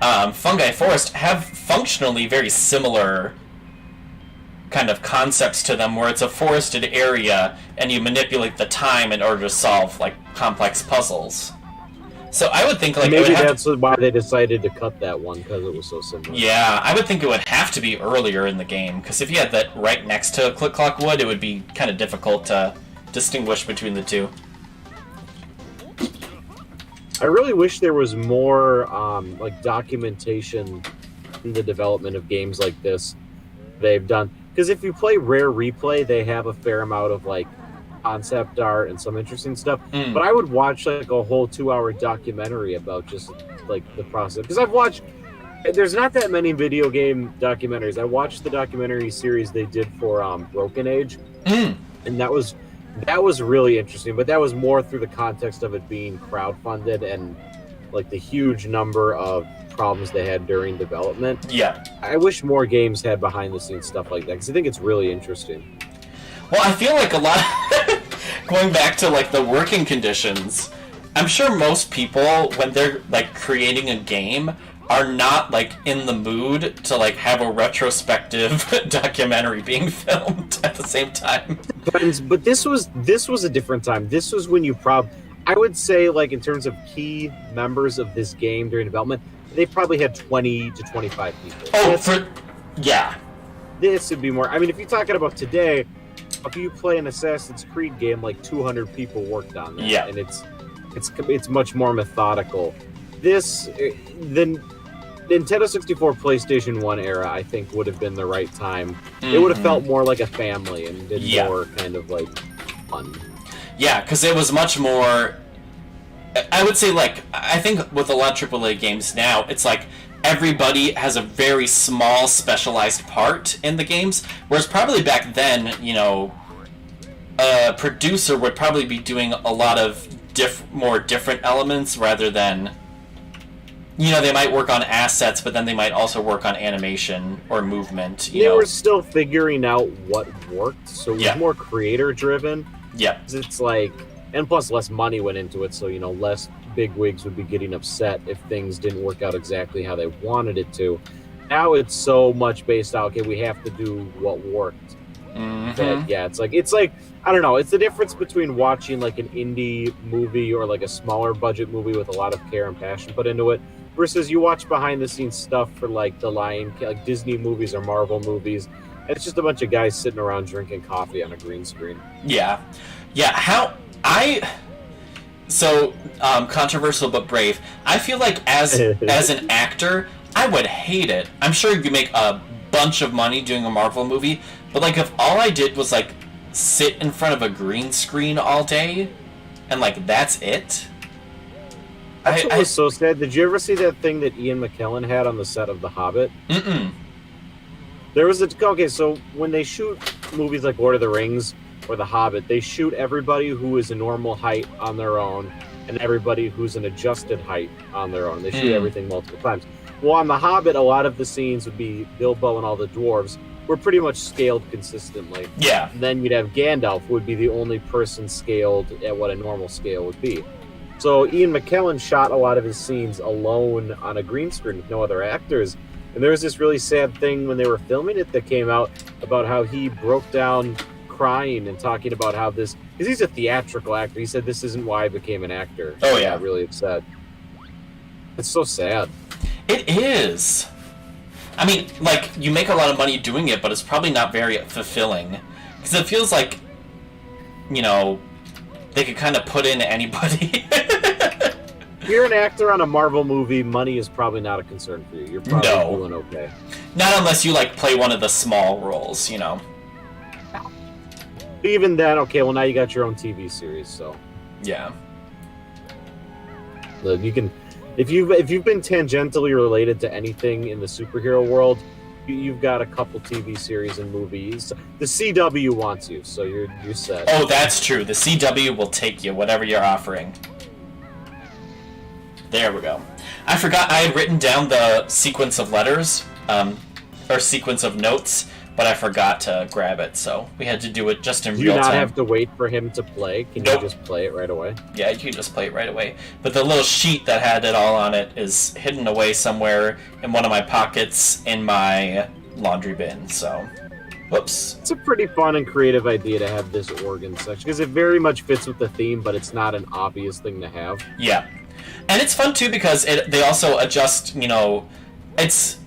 Fungi Forest have functionally very similar kind of concepts to them, where it's a forested area and you manipulate the time in order to solve, like, complex puzzles. So I would think, like, maybe that's why they decided to cut that one, because it was so similar. Yeah, I would think it would have to be earlier in the game, because if you had that right next to Click Clock Wood, it would be kind of difficult to distinguish between the two. I really wish there was more like documentation in the development of games like this they've done. Because if you play Rare Replay, they have a fair amount of like concept art and some interesting stuff. But I would watch like a whole 2-hour documentary about just like the process. Because I've watched, there's not that many video game documentaries. I watched the documentary series they did for Broken Age, and that was really interesting. But that was more through the context of it being crowdfunded and like the huge number of problems they had during development. Yeah. I wish more games had behind the scenes stuff like that, because I think it's really interesting. Well, I feel like a lot going back to like the working conditions, I'm sure most people, when they're like creating a game, are not like in the mood to like have a retrospective documentary being filmed at the same time. But this was a different time. This was when you I would say, like, in terms of key members of this game during development, they probably had 20 to 25 people. Oh, yeah. This would be more. I mean, if you're talking about today, if you play an Assassin's Creed game, like 200 people worked on that, and it's much more methodical. The Nintendo 64, PlayStation 1 era, I think, would have been the right time. It would have felt more like a family and been more kind of like fun. Yeah, because it was much more. I would say, like, I think with a lot of AAA games now, it's like everybody has a very small, specialized part in the games. Whereas probably back then, you know, a producer would probably be doing a lot of more different elements rather than, they might work on assets, but then they might also work on animation or movement. They were still figuring out what worked, so it was more creator driven. Yeah. It's like, and plus less money went into it, so less bigwigs would be getting upset if things didn't work out exactly how they wanted it to. Now it's so much based out, okay, we have to do what worked. Mm-hmm. That, it's like I don't know, it's the difference between watching like an indie movie or like a smaller budget movie with a lot of care and passion put into it versus you watch behind the scenes stuff for like the Lion King, like Disney movies or Marvel movies, and it's just a bunch of guys sitting around drinking coffee on a green screen. Controversial but brave. I feel like as an actor, I would hate it. I'm sure you make a bunch of money doing a Marvel movie, but like if all I did was like sit in front of a green screen all day and like that's it. That's what was so sad. Did you ever see that thing that Ian McKellen had on the set of The Hobbit? Mm-mm. There was so when they shoot movies like Lord of the Rings or The Hobbit, they shoot everybody who is a normal height on their own and everybody who's an adjusted height on their own. They shoot everything multiple times. Well, on The Hobbit, a lot of the scenes would be Bilbo and all the dwarves were pretty much scaled consistently. Yeah. And then you'd have Gandalf, who would be the only person scaled at what a normal scale would be. So Ian McKellen shot a lot of his scenes alone on a green screen with no other actors. And there was this really sad thing when they were filming it that came out about how he broke down crying and talking about how this, because he's a theatrical actor. He said, this isn't why I became an actor. Oh, yeah. Really upset. It's so sad. It is. I mean, like, you make a lot of money doing it, but it's probably not very fulfilling. Because it feels like, they could kind of put in anybody. If you're an actor on a Marvel movie, money is probably not a concern for you. You're probably doing okay. Not unless you, like, play one of the small roles, Even then, okay, well, now you got your own TV series, so. Yeah. Look, you can... If you've been tangentially related to anything in the superhero world, you've got a couple TV series and movies. The CW wants you, so you're set. Oh, that's true. The CW will take you, whatever you're offering. There we go. I forgot I had written down the sequence of letters, or sequence of notes, but I forgot to grab it, so we had to do it just in real time. Do you not have to wait for him to play? Can you just play it right away? Yeah, you can just play it right away. But the little sheet that had it all on it is hidden away somewhere in one of my pockets in my laundry bin, so... Whoops. It's a pretty fun and creative idea to have this organ section, because it very much fits with the theme, but it's not an obvious thing to have. Yeah. And it's fun, too, because they also adjust, it's...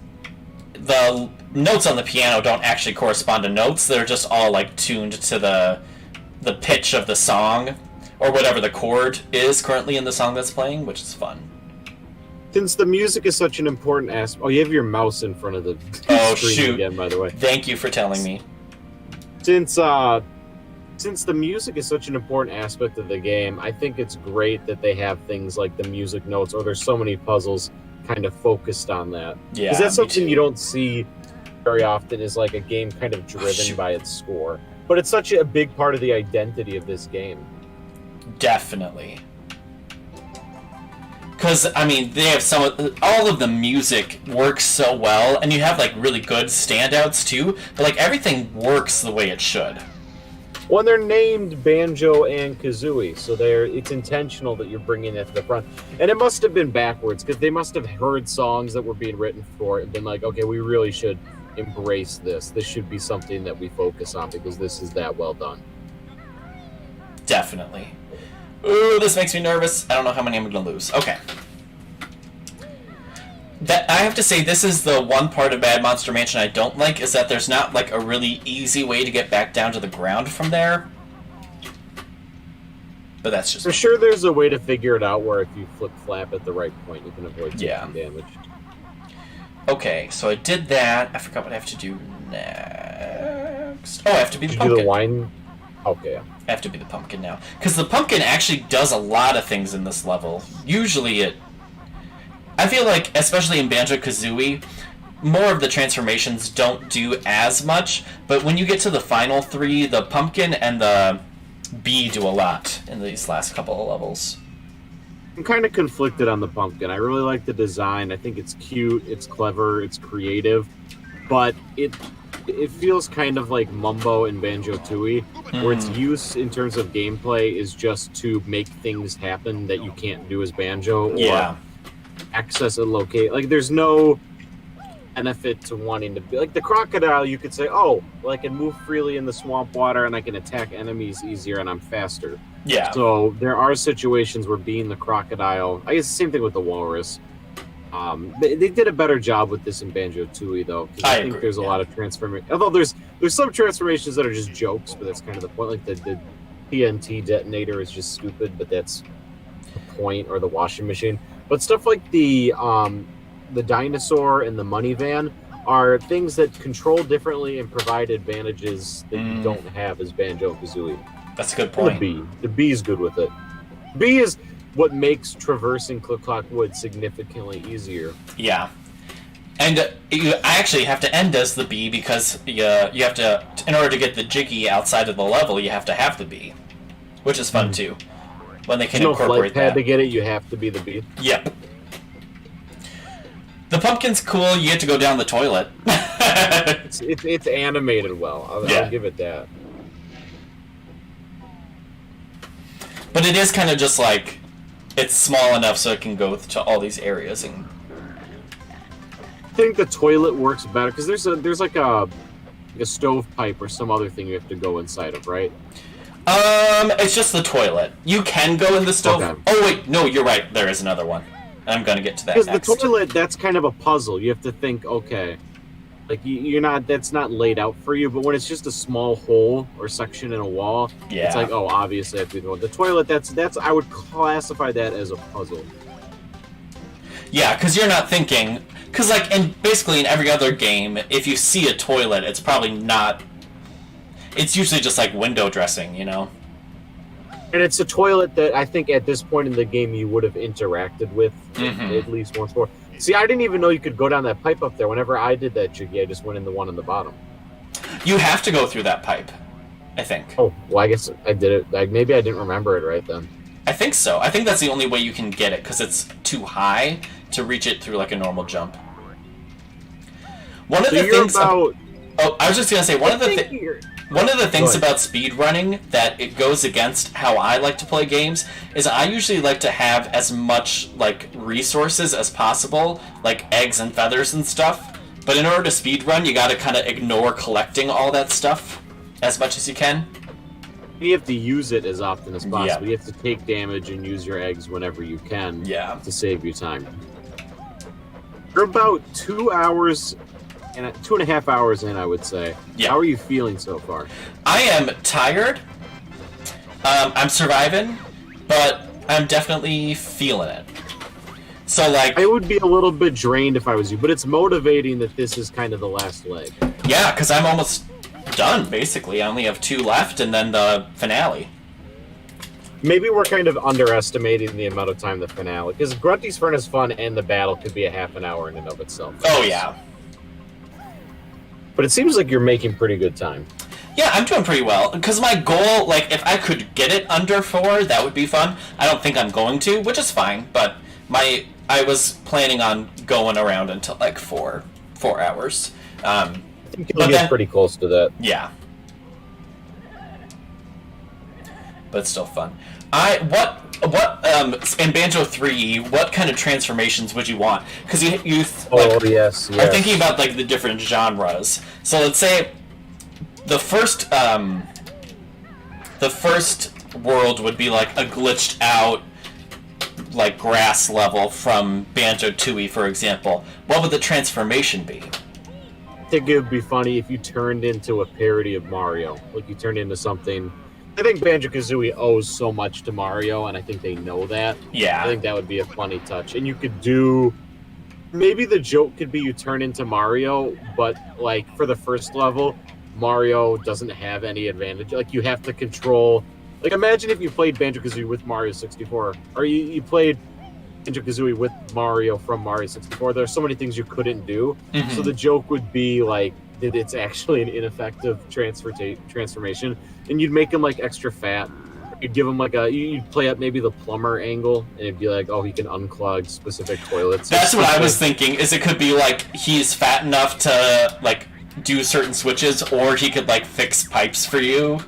The notes on the piano don't actually correspond to notes. They're just all, like, tuned to the pitch of the song, or whatever the chord is currently in the song that's playing, which is fun. Since the music is such an important aspect... Oh, you have your mouse in front of the screen again, by the way. Thank you for telling me. Since the music is such an important aspect of the game, I think it's great that they have things like the music notes, or there's so many puzzles kind of focused on that. Yeah, because that's something you don't see very often, is like a game kind of driven by its score. But it's such a big part of the identity of this game. Definitely. Because, I mean, they have all of the music works so well, and you have, like, really good standouts, too, but, like, everything works the way it should. Well, they're named Banjo and Kazooie, so it's intentional that you're bringing that to the front. And it must have been backwards, because they must have heard songs that were being written for it and been like, okay, we really should embrace this. This should be something that we focus on, because this is that well done. Definitely. Ooh, this makes me nervous. I don't know how many I'm going to lose. Okay. I have to say, this is the one part of Bad Monster Mansion I don't like, is that there's not, like, a really easy way to get back down to the ground from there. But that's just... For sure there's a way to figure it out where if you flip-flap at the right point, you can avoid taking damage. Okay, so I did that. I forgot what I have to do next. Oh, I have to be the pumpkin. Do the wine? Okay. I have to be the pumpkin now. Because the pumpkin actually does a lot of things in this level. Usually I feel like, especially in Banjo-Kazooie, more of the transformations don't do as much, but when you get to the final three, the pumpkin and the bee do a lot in these last couple of levels. I'm kind of conflicted on the pumpkin. I really like the design. I think it's cute, it's clever, it's creative, but it feels kind of like Mumbo and Banjo-Tooie, where its use in terms of gameplay is just to make things happen that you can't do as Banjo, or access a locate. Like, there's no benefit to wanting to be like the crocodile. You could say, oh, well, I can move freely in the swamp water and I can attack enemies easier and I'm faster. Yeah. So there are situations where being the crocodile, I guess the same thing with the walrus. They did a better job with this in Banjo-Tooie, though, because I think agree, there's a lot of transformation. Although there's some transformations that are just jokes, but that's kind of the point. Like the TNT detonator is just stupid, but that's the point, or the washing machine. But stuff like the dinosaur and the money van are things that control differently and provide advantages that you don't have as Banjo-Kazooie. That's a good point. The bee is good with it. Bee is what makes traversing Click-Clock Wood significantly easier. Yeah. And I actually have to end as the bee because you have to, in order to get the Jiggy outside of the level, you have to have the bee, which is fun too. When they can incorporate that. To get it, you have to be the bee. Yep. The pumpkin's cool. You get to go down the toilet. it's animated well. I'll give it that. But it is kind of just like, it's small enough so it can go to all these areas. And I think the toilet works better because there's like a stovepipe or some other thing you have to go inside of, right? It's just the toilet. You can go in the stove. Okay. Oh wait, no, you're right. There is another one. I'm gonna get to that next. Because the toilet, that's kind of a puzzle. You have to think, okay, like that's not laid out for you. But when it's just a small hole or section in a wall, it's like, oh, obviously I have to do the toilet. That's I would classify that as a puzzle. Yeah, because you're not thinking. Because basically in every other game, if you see a toilet, it's probably not. It's usually just like window dressing, you know. And it's a toilet that I think at this point in the game you would have interacted with at least once more. See, I didn't even know you could go down that pipe up there. Whenever I did that Jiggy, I just went in the one on the bottom. You have to go through that pipe, I think. Oh, well, I guess I did it. Maybe I didn't remember it right then. I think so. I think that's the only way you can get it, because it's too high to reach it through like a normal jump. One of the things... I was just going to say, one of the things about speedrunning that it goes against how I like to play games is I usually like to have as much like resources as possible, like eggs and feathers and stuff. But in order to speedrun, you gotta kind of ignore collecting all that stuff as much as you can. You have to use it as often as possible. You have to take damage and use your eggs whenever you can to save you time. You're about 2 hours... and 2.5 hours in, I would say. Yeah. How are you feeling so far? I am tired. I'm surviving, but I'm definitely feeling it. So, I would be a little bit drained if I was you, but it's motivating that this is kind of the last leg. Yeah, because I'm almost done, basically. I only have 2 left, and then the finale. Maybe we're kind of underestimating the amount of time the finale, because Grunty's Furnace Fun and the battle could be a half an hour in and of itself. Oh, yeah. But it seems like you're making pretty good time. Yeah, I'm doing pretty well. Because my goal, if I could get it under 4, that would be fun. I don't think I'm going to, which is fine. But I was planning on going around until 4 hours. I think you'll get pretty close to that. Yeah. But it's still fun. In Banjo 3, what kind of transformations would you want? Because yes. are thinking about the different genres. So let's say the first world would be a glitched out grass level from Banjo-Tooie, for example. What would the transformation be? I think it would be funny if you turned into a parody of Mario. You turned into something. I think Banjo-Kazooie owes so much to Mario, and I think they know that. Yeah. I think that would be a funny touch. And you could do... Maybe the joke could be you turn into Mario, but, for the first level, Mario doesn't have any advantage. You have to control... imagine if you played Banjo-Kazooie with Mario 64, or you played Banjo-Kazooie with Mario from Mario 64. There are so many things you couldn't do. So the joke would be, that it's actually an ineffective transformation, and you'd make him like extra fat. You'd give him like you'd play up maybe the plumber angle, and it'd be like, oh, he can unclog specific toilets. That's what I was thinking. Is it could be like he's fat enough to like do certain switches, or he could like fix pipes for you,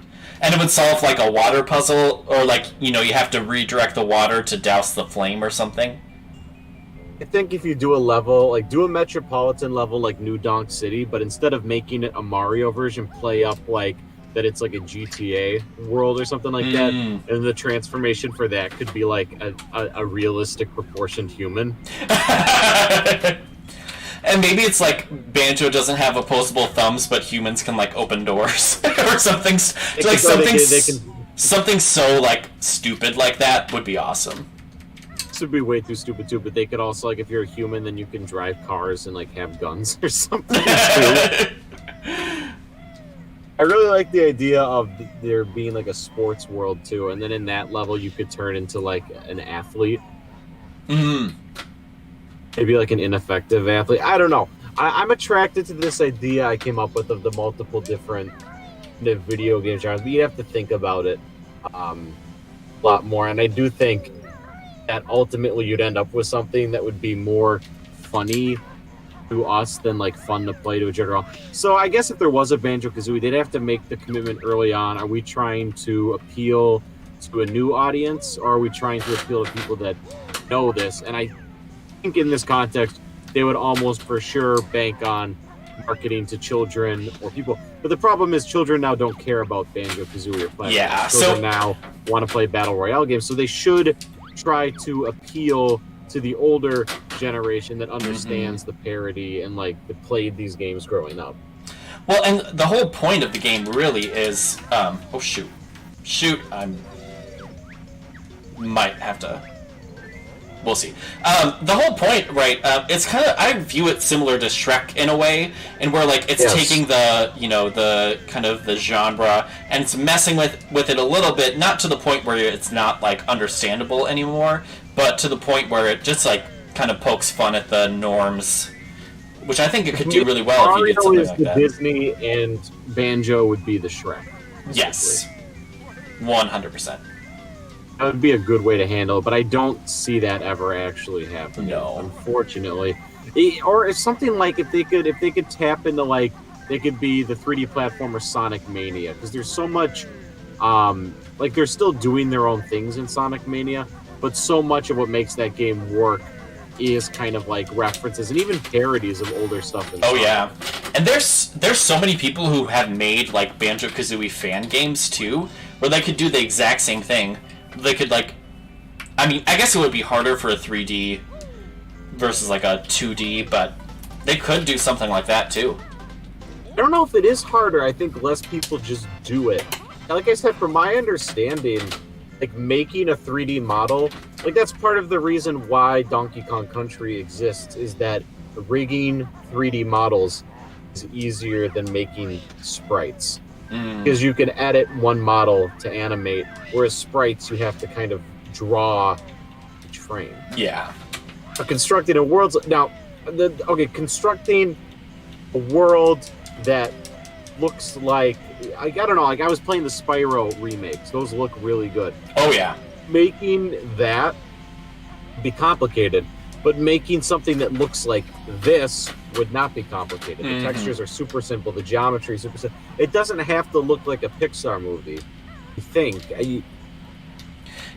and it would solve like a water puzzle, or like you have to redirect the water to douse the flame or something. I think if you do a level, like do a metropolitan level like New Donk City, but instead of making it a Mario version, play up like that it's like a GTA world or something like that, and the transformation for that could be like a realistic proportioned human. And maybe it's like Banjo doesn't have opposable thumbs, but humans can like open doors or something. Like something so like stupid like that would be awesome. This would be way too stupid too, but they could also like if you're a human, then you can drive cars and like have guns or something too. I really like the idea of there being like a sports world too, and then in that level you could turn into like an athlete. Maybe like an ineffective athlete. I don't know. I'm attracted to this idea I came up with of the multiple different video game genres, but you have to think about it a lot more. And I do think that ultimately you'd end up with something that would be more funny to us than like fun to play to a general. So I guess if there was a Banjo-Kazooie, they'd have to make the commitment early on. Are we trying to appeal to a new audience, or are we trying to appeal to people that know this? And I think in this context, they would almost for sure bank on marketing to children or people. But the problem is children now don't care about Banjo-Kazooie or Platinum. Yeah, children now want to play Battle Royale games, so they should try to appeal to the older generation that understands the parody and like that played these games growing up. Well, and the whole point of the game really is might have to. We'll see. The whole point, right? It's kind of, I view it similar to Shrek in a way, and where like it's taking the the kind of the genre and it's messing with it a little bit, not to the point where it's not like understandable anymore, but to the point where it just like kind of pokes fun at the norms, which I think it could do really well if you did something like that. Disney and Banjo would be the Shrek. Yes, 100%. That would be a good way to handle it, but I don't see that ever actually happening. No, unfortunately. Or if something like if they could tap into like they could be the 3D platformer Sonic Mania, because there's so much like they're still doing their own things in Sonic Mania, but so much of what makes that game work is kind of like references and even parodies of older stuff. Oh yeah, and there's so many people who have made like Banjo-Kazooie fan games too, where they could do the exact same thing. They could like, I mean, I guess it would be harder for a 3D versus like a 2D, but they could do something like that too. I don't know if it is harder. I think less people just do it. Like I said, from my understanding, like making a 3D model, like that's part of the reason why Donkey Kong Country exists, is that rigging 3D models is easier than making sprites. Because you can edit one model to animate, whereas sprites you have to kind of draw each frame. Yeah. But constructing a world constructing a world that looks like I don't know, like I was playing the Spyro remakes. Those look really good. Oh yeah. Making that be complicated, but making something that looks like this would not be complicated. The textures are super simple. The geometry is super simple. It doesn't have to look like a Pixar movie. I think.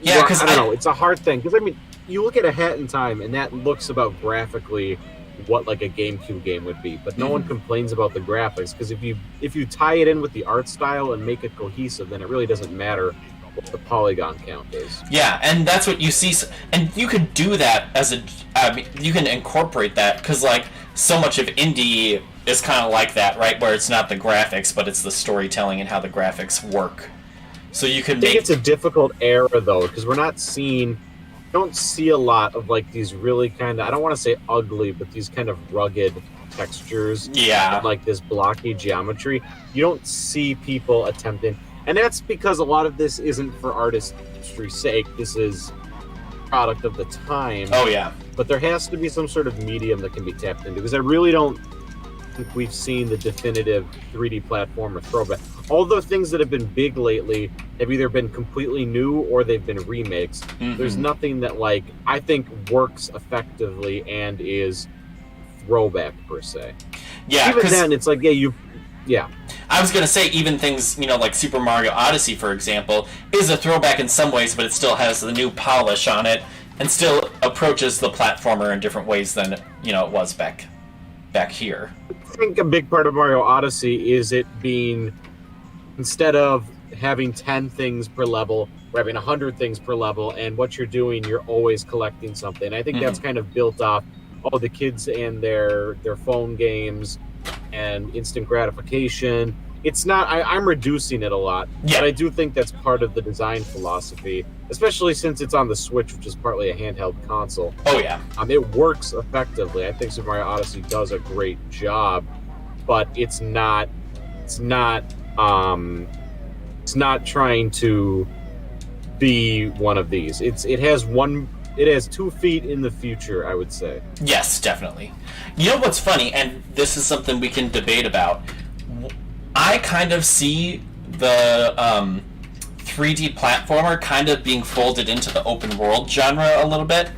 Yeah, because I don't know. It's a hard thing. Because I mean, you look at A Hat in Time, and that looks about graphically what like a GameCube game would be. But no one complains about the graphics, because if you tie it in with the art style and make it cohesive, then it really doesn't matter what the polygon count is. Yeah, and that's what you see, and you could do that as you can incorporate that, because like so much of indie is kind of like that, right? Where it's not the graphics, but it's the storytelling and how the graphics work. So you could make. I think it's a difficult era though, because don't see a lot of like these really kind of, I don't want to say ugly, but these kind of rugged textures. Yeah. And like this blocky geometry. You don't see people attempting. And that's because a lot of this isn't for artistry's sake. This is product of the time. Oh, yeah. But there has to be some sort of medium that can be tapped into, because I really don't think we've seen the definitive 3D platformer throwback. All the things that have been big lately have either been completely new or they've been remakes. There's nothing that like I think works effectively and is throwback per se. Yeah, even then it's like yeah. I was gonna say even things like Super Mario Odyssey, for example, is a throwback in some ways, but it still has the new polish on it and still approaches the platformer in different ways than it was back here. I think a big part of Mario Odyssey is it being, instead of having 10 things per level, we're having 100 things per level, and what you're doing, you're always collecting something. I think that's kind of built off all the kids and their phone games and instant gratification. It's not, I'm reducing it a lot, but I do think that's part of the design philosophy, especially since it's on the Switch, which is partly a handheld console. Oh yeah. It works effectively. I think Super Mario Odyssey does a great job, but it's not trying to be one of these. It has 2 feet in the future, I would say. Yes, definitely. You know what's funny, and this is something we can debate about. I kind of see the 3D platformer kind of being folded into the open world genre a little bit.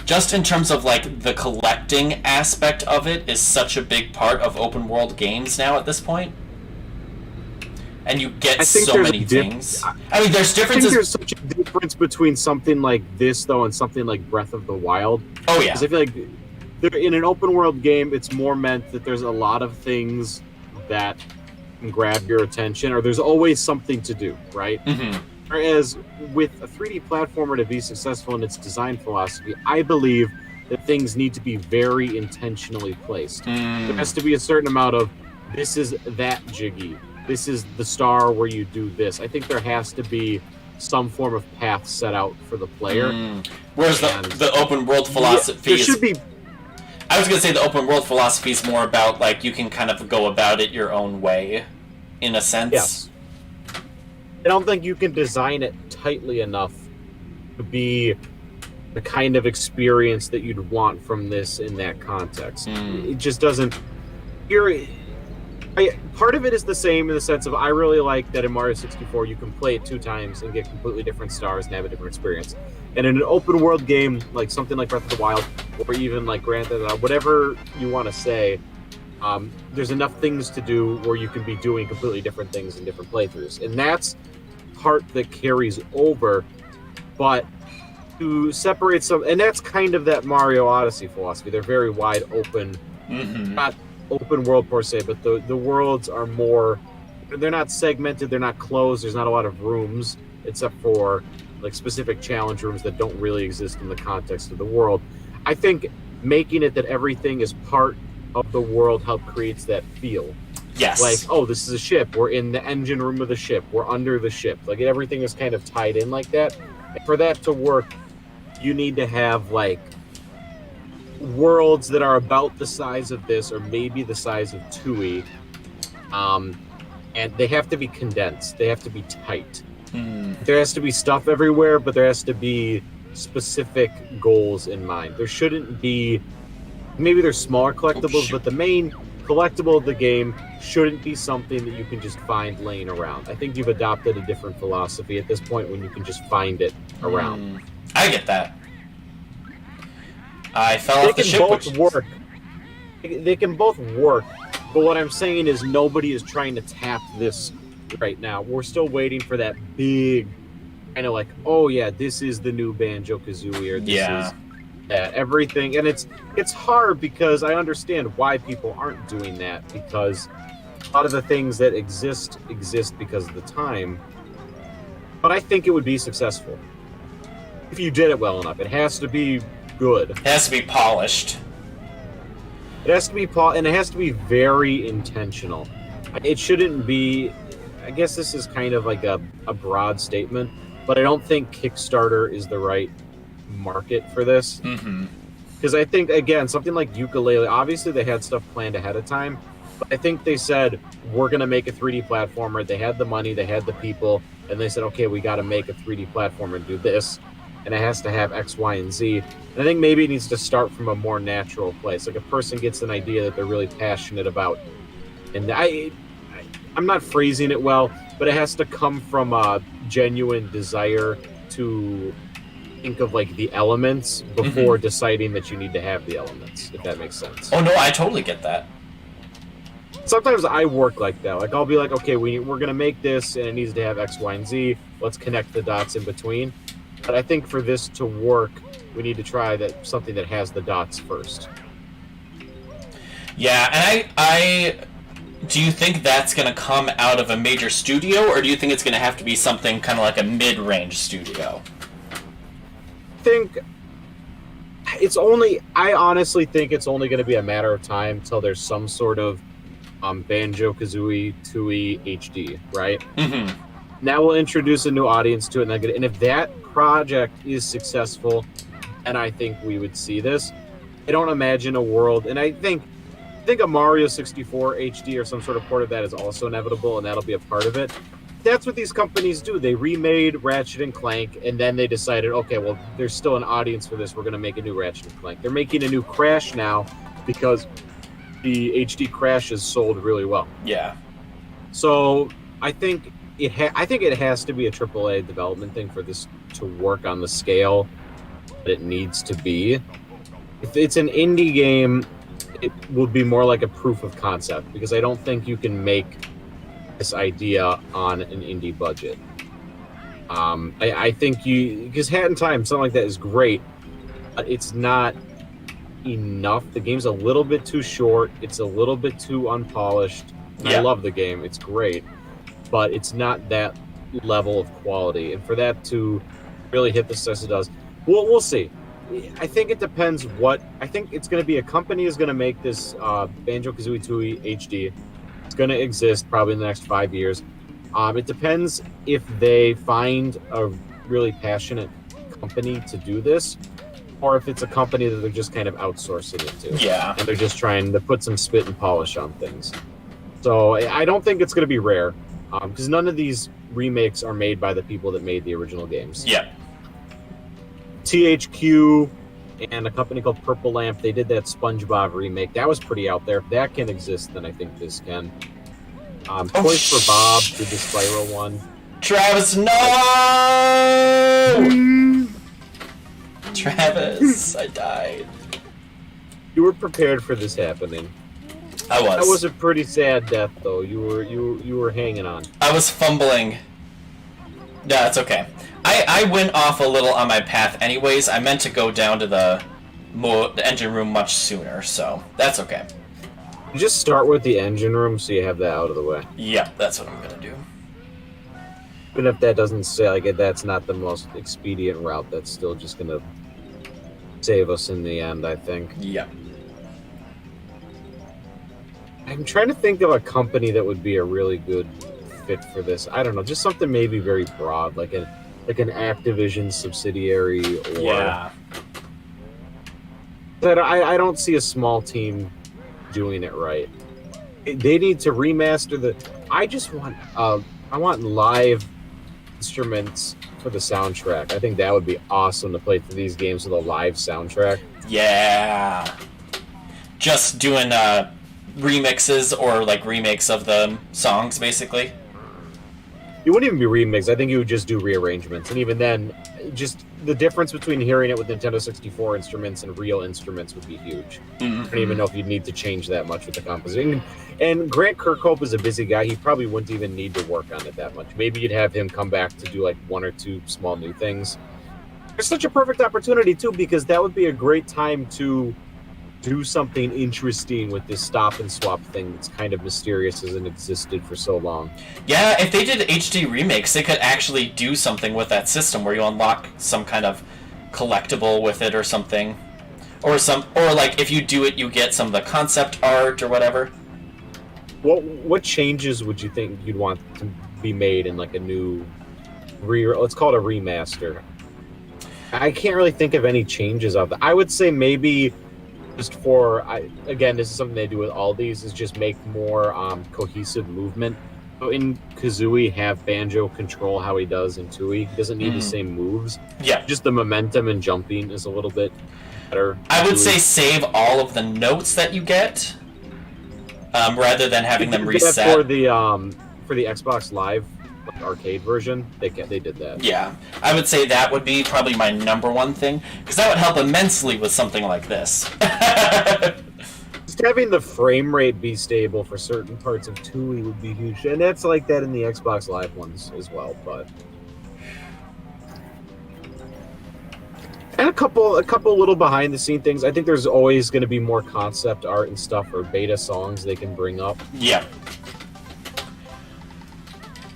Just in terms of like the collecting aspect of it is such a big part of open world games now at this point. And you get so many things. I mean, there's differences. I think there's such a difference between something like this, though, and something like Breath of the Wild. Oh, yeah. Because I feel like in an open world game, it's more meant that there's a lot of things that can grab your attention, or there's always something to do, right? Whereas with a 3D platformer to be successful in its design philosophy, I believe that things need to be very intentionally placed. There has to be a certain amount of, this is that jiggy. This is the star where you do this. I think there has to be some form of path set out for the player. Whereas the open world philosophy there should be. I was going to say the open world philosophy is more about, like, you can kind of go about it your own way, in a sense. Yes. I don't think you can design it tightly enough to be the kind of experience that you'd want from this in that context. It just doesn't. Part of it is the same in the sense of I really like that in Mario 64 you can play it 2 times and get completely different stars and have a different experience. And in an open world game like something like Breath of the Wild, or even like Grand Theft Auto, whatever you want to say, there's enough things to do where you can be doing completely different things in different playthroughs, and that's part that carries over. But to separate and that's kind of that Mario Odyssey philosophy. They're very wide open, not open world per se, but the worlds are more, they're not segmented, they're not closed, there's not a lot of rooms except for like specific challenge rooms that don't really exist in the context of the world. I think making it that everything is part of the world creates that feel. Yes. Like, oh, this is a ship, we're in the engine room of the ship, we're under the ship. Like everything is kind of tied in like that. And for that to work, you need to have like worlds that are about the size of this, or maybe the size of Tui, and they have to be condensed. They have to be tight. There has to be stuff everywhere, but there has to be specific goals in mind. There shouldn't be. Maybe there's smaller collectibles, but the main collectible of the game shouldn't be something that you can just find laying around. I think you've adopted a different philosophy at this point when you can just find it around. I get that. I fell off the ship. They can both work, but what I'm saying is nobody is trying to tap this right now. We're still waiting for that big kind of like, oh yeah, this is the new Banjo-Kazooie, or this is everything. And it's hard because I understand why people aren't doing that, because a lot of the things that exist because of the time. But I think it would be successful if you did it well enough. It has to be good. It has to be polished. It has to be and it has to be very intentional. It shouldn't be. I guess this is kind of like a broad statement, but I don't think Kickstarter is the right market for this. Because I think, again, something like Yooka-Laylee, obviously they had stuff planned ahead of time, but I think they said, we're going to make a 3D platformer. They had the money, they had the people, and they said, okay, we got to make a 3D platformer and do this. and it has to have X, Y, and Z. And I think maybe it needs to start from a more natural place. Like a person gets an idea that they're really passionate about. And I'm not phrasing it well, but it has to come from a genuine desire to think of like the elements before deciding that you need to have the elements, if that makes sense. Oh no, I totally get that. Sometimes I work like that. Like I'll be like, okay, we're gonna make this, and it needs to have X, Y, and Z. Let's connect the dots in between. But I think for this to work, we need to try something that has the dots first. Yeah, and I do you think that's gonna come out of a major studio, or do you think it's gonna have to be something kind of like a mid-range studio? I honestly think it's only going to be a matter of time till there's some sort of Banjo-Kazooie 2E HD, right? That will introduce a new audience to it, and if that project is successful, and I think we would see this. I don't imagine a world, and I think a Mario 64 HD or some sort of port of that is also inevitable, and that'll be a part of it. That's what these companies do. They remade Ratchet and Clank, and then they decided, okay, well, there's still an audience for this. We're going to make a new Ratchet and Clank. They're making a new Crash now because the HD Crash has sold really well. Yeah. So I think it has to be a AAA development thing for this to work on the scale that it needs to be. If it's an indie game, it would be more like a proof of concept, because I don't think you can make this idea on an indie budget. I think because Hat in Time, something like that is great, but it's not enough. The game's a little bit too short. It's a little bit too unpolished. I love the game. It's great, but it's not that level of quality. And for that to really hit the success it does, we'll see. I think it depends I think it's going to be a company is going to make this Banjo-Kazooie 2E HD. It's going to exist probably in the next 5 years. It depends if they find a really passionate company to do this, or if it's a company that they're just kind of outsourcing it to. Yeah. And they're just trying to put some spit and polish on things. So I don't think it's going to be rare, because none of these remakes are made by the people that made the original games. Yeah. THQ and a company called Purple Lamp, they did that SpongeBob remake. That was pretty out there. If that can exist, then I think this can. Toys for Bob did the Spyro one. Travis, no! Travis, I died. You were prepared for this happening. I was. That was a pretty sad death, though. You were hanging on. I was fumbling. No, that's okay. I went off a little on my path anyways. I meant to go down to the engine room much sooner, so that's okay. Just start with the engine room so you have that out of the way. Yep, that's what I'm gonna do. Even if that doesn't say, like, that's not the most expedient route, that's still just gonna save us in the end, I think. Yep. I'm trying to think of a company that would be a really good fit for this. I don't know, just something maybe very broad, like an Activision subsidiary, or... Yeah. But I don't see a small team doing it right. They need to remaster the... I want live instruments for the soundtrack. I think that would be awesome to play through these games with a live soundtrack. Yeah. Just doing remixes or like remakes of the songs, basically. You wouldn't even be remixed. I think you would just do rearrangements. And even then, just the difference between hearing it with Nintendo 64 instruments and real instruments would be huge. I don't even know if you'd need to change that much with the composition. And Grant Kirkhope is a busy guy. He probably wouldn't even need to work on it that much. Maybe you'd have him come back to do like one or two small new things. It's such a perfect opportunity, too, because that would be a great time to do something interesting with this stop and swap thing that's kind of mysterious, hasn't existed for so long. Yeah, if they did HD remakes, they could actually do something with that system where you unlock some kind of collectible with it or something. Or like if you do it, you get some of the concept art or whatever. What changes would you think you'd want to be made in like a new let's call it a remaster? I can't really think of any changes of that. I would say maybe just again, this is something they do with all these, is just make more cohesive movement. So in Kazooie, have Banjo control how he does in Tooie. He doesn't need the same moves. Yeah. Just the momentum and jumping is a little bit better. I would Tooie. say save all of the notes that you get, rather than having them reset. For the Xbox Live arcade version, they did that. Yeah, I would say that would be probably my number one thing, because that would help immensely with something like this. Just having the frame rate be stable for certain parts of Tooie would be huge, and that's like that in the Xbox Live ones as well. But and a couple little behind the scene things. I think there's always going to be more concept art and stuff or beta songs they can bring up. Yeah.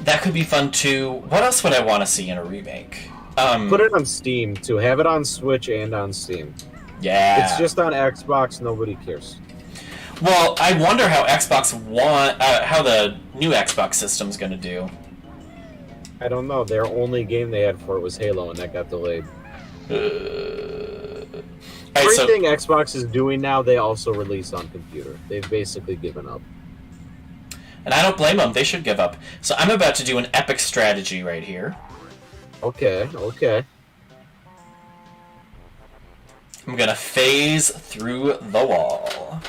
That could be fun too. What else would I want to see in a remake? Put it on Steam too. Have it on Switch and on Steam. Yeah. It's just on Xbox. Nobody cares. Well, I wonder how how the new Xbox system's going to do. I don't know. Their only game they had for it was Halo, and that got delayed. Everything Xbox is doing now, they also release on computer. They've basically given up. And I don't blame them. They should give up. So I'm about to do an epic strategy right here. Okay. I'm going to phase through the wall.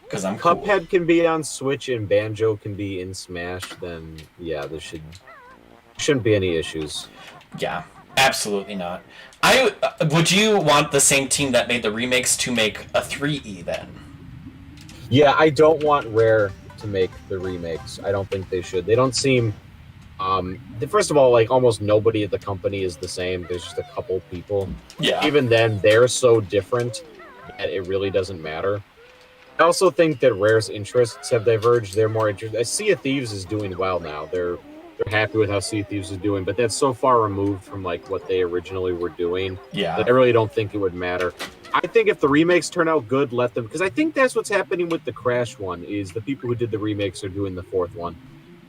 Because I'm cool. Cuphead can be on Switch and Banjo can be in Smash, then yeah, there shouldn't be any issues. Yeah, absolutely not. Would you want the same team that made the remakes to make a 3E then? Yeah, I don't want Rare to make the remakes. I don't think they should. They don't seem first of all, like almost nobody at the company is the same. There's just a couple people. Yeah. Even then, they're so different that it really doesn't matter. I also think that Rare's interests have diverged. They're more interested. Sea of Thieves is doing well now. They're happy with how Sea of Thieves is doing, but that's so far removed from like what they originally were doing. Yeah. That I really don't think it would matter. I think if the remakes turn out good, let them, because I think that's what's happening with the Crash one. Is the people who did the remakes are doing the fourth one.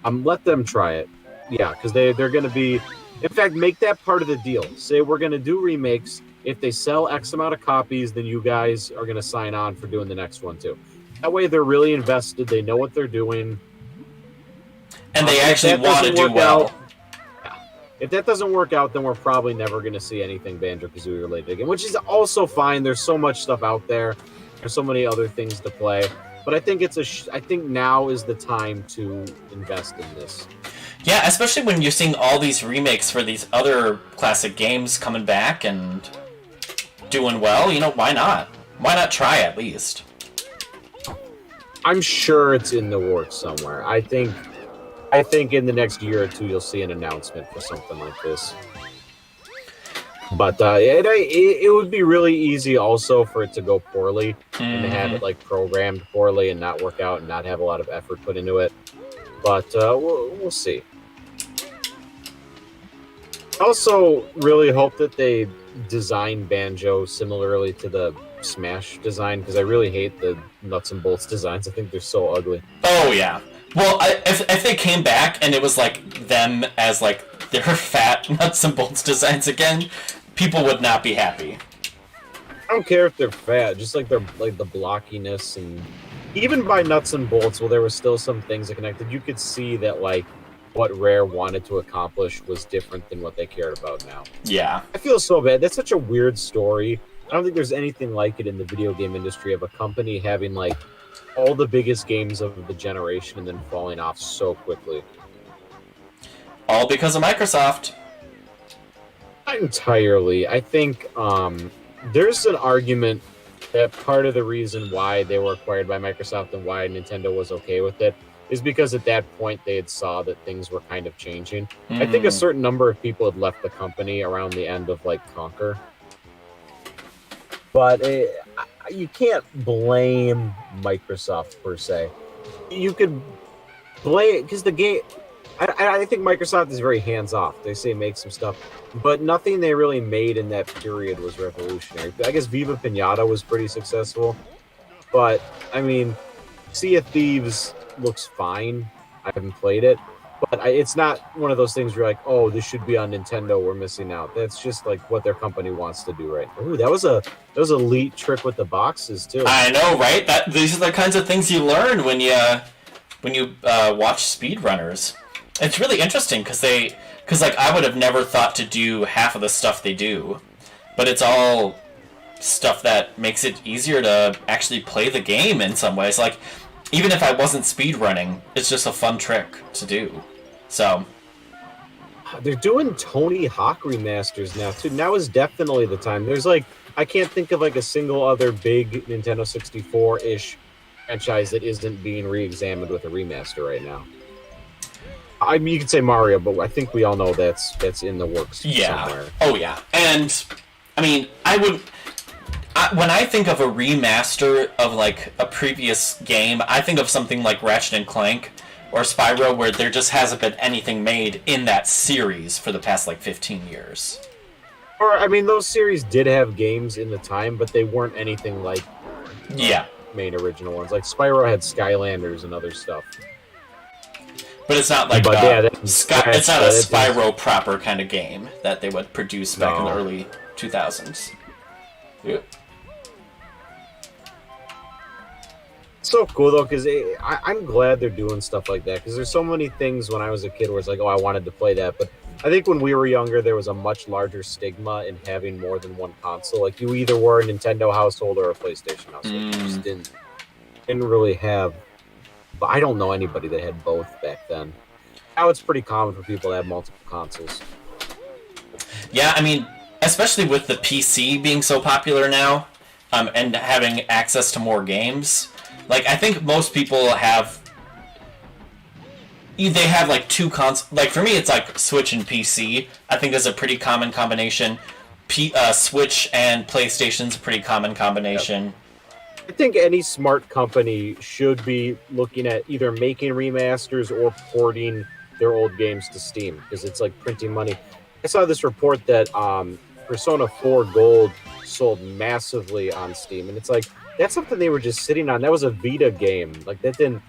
Let them try it. Yeah, because they're going to be. In fact, make that part of the deal. Say we're going to do remakes. If they sell X amount of copies, then you guys are going to sign on for doing the next one too. That way, they're really invested. They know what they're doing, and they actually want to do well. If that doesn't work out, then we're probably never going to see anything Banjo-Kazooie related again, which is also fine. There's so much stuff out there. There's so many other things to play. But I think I think now is the time to invest in this. Yeah, especially when you're seeing all these remakes for these other classic games coming back and doing well. You know, why not? Why not try at least? I'm sure it's in the works somewhere. I think in the next year or two you'll see an announcement for something like this. But it would be really easy also for it to go poorly and to have it like programmed poorly and not work out and not have a lot of effort put into it. But we'll see. I also really hope that they design Banjo similarly to the Smash design, because I really hate the nuts and bolts designs. I think they're so ugly. Oh yeah. Well, if they came back and it was like them as like their fat nuts and bolts designs again, people would not be happy. I don't care if they're fat, just like they're like the blockiness, and even by nuts and bolts, well, there was still some things that connected. You could see that like what Rare wanted to accomplish was different than what they cared about now. Yeah. I feel so bad. That's such a weird story. I don't think there's anything like it in the video game industry of a company having like all the biggest games of the generation and then falling off so quickly. All because of Microsoft. Not entirely. I think there's an argument that part of the reason why they were acquired by Microsoft and why Nintendo was okay with it is because at that point they had saw that things were kind of changing. I think a certain number of people had left the company around the end of like Conker. But you can't blame Microsoft per se. You could blame because the game. I think Microsoft is very hands off. They say make some stuff, but nothing they really made in that period was revolutionary. I guess Viva Pinata was pretty successful, but I mean, Sea of Thieves looks fine. I haven't played it, but it's not one of those things where you're like, oh, this should be on Nintendo. We're missing out. That's just like what their company wants to do right now. Ooh, that was a elite trick with the boxes too. I know, right? These are the kinds of things you learn when you when you watch speedrunners. It's really interesting because like I would have never thought to do half of the stuff they do, but it's all stuff that makes it easier to actually play the game in some ways. Like, even if I wasn't speedrunning, it's just a fun trick to do. So they're doing Tony Hawk remasters now too. Now is definitely the time. There's like, I can't think of like a single other big Nintendo 64-ish franchise that isn't being re-examined with a remaster right now. I mean, you could say Mario, but I think we all know that's in the works somewhere. Oh yeah. And I mean, when I think of a remaster of like a previous game, I think of something like Ratchet and Clank or Spyro, where there just hasn't been anything made in that series for the past like 15 years. Or I mean, those series did have games in the time, but they weren't anything like main original ones. Like Spyro had Skylanders and other stuff. But it's not like it's not a Spyro proper kind of game that they would produce back in the early 2000s. Yeah. So cool though, because I'm glad they're doing stuff like that, because there's so many things when I was a kid where it's like, oh, I wanted to play that, but I think when we were younger there was a much larger stigma in having more than one console. Like, you either were a Nintendo household or a PlayStation household. You just didn't really have, but I don't know anybody that had both back then. Now it's pretty common for people to have multiple consoles. Yeah, I mean, especially with the PC being so popular now, and having access to more games. Like, I think most people have like two consoles. Like, for me, it's like Switch and PC. I think is a pretty common combination. Switch and PlayStation's a pretty common combination. Yep. I think any smart company should be looking at either making remasters or porting their old games to Steam, because it's like printing money. I saw this report that Persona 4 Gold sold massively on Steam, and it's like, that's something they were just sitting on. That was a Vita game. Like, that didn't...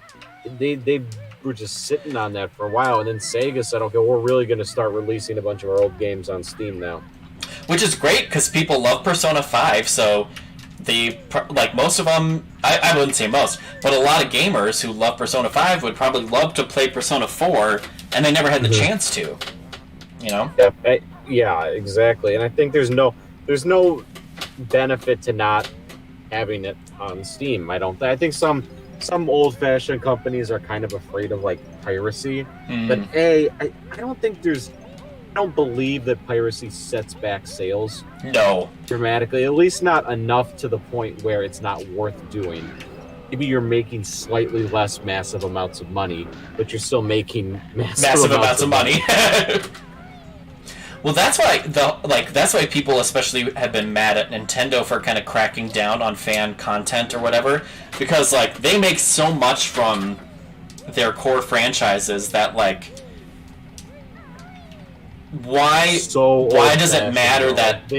They were just sitting on that for a while, and then Sega said, okay, we're really going to start releasing a bunch of our old games on Steam now. Which is great, because people love Persona 5, so like, most of them... I wouldn't say most, but a lot of gamers who love Persona 5 would probably love to play Persona 4, and they never had the chance to. You know? Yeah, exactly. And I think there's no benefit to not having it on Steam. I think some old-fashioned companies are kind of afraid of like piracy, but I don't believe that piracy sets back sales dramatically, at least not enough to the point where it's not worth doing. Maybe you're making slightly less massive amounts of money, but you're still making massive amounts of money. Well, that's why people especially have been mad at Nintendo for kind of cracking down on fan content or whatever, because like they make so much from their core franchises that like why does it matter that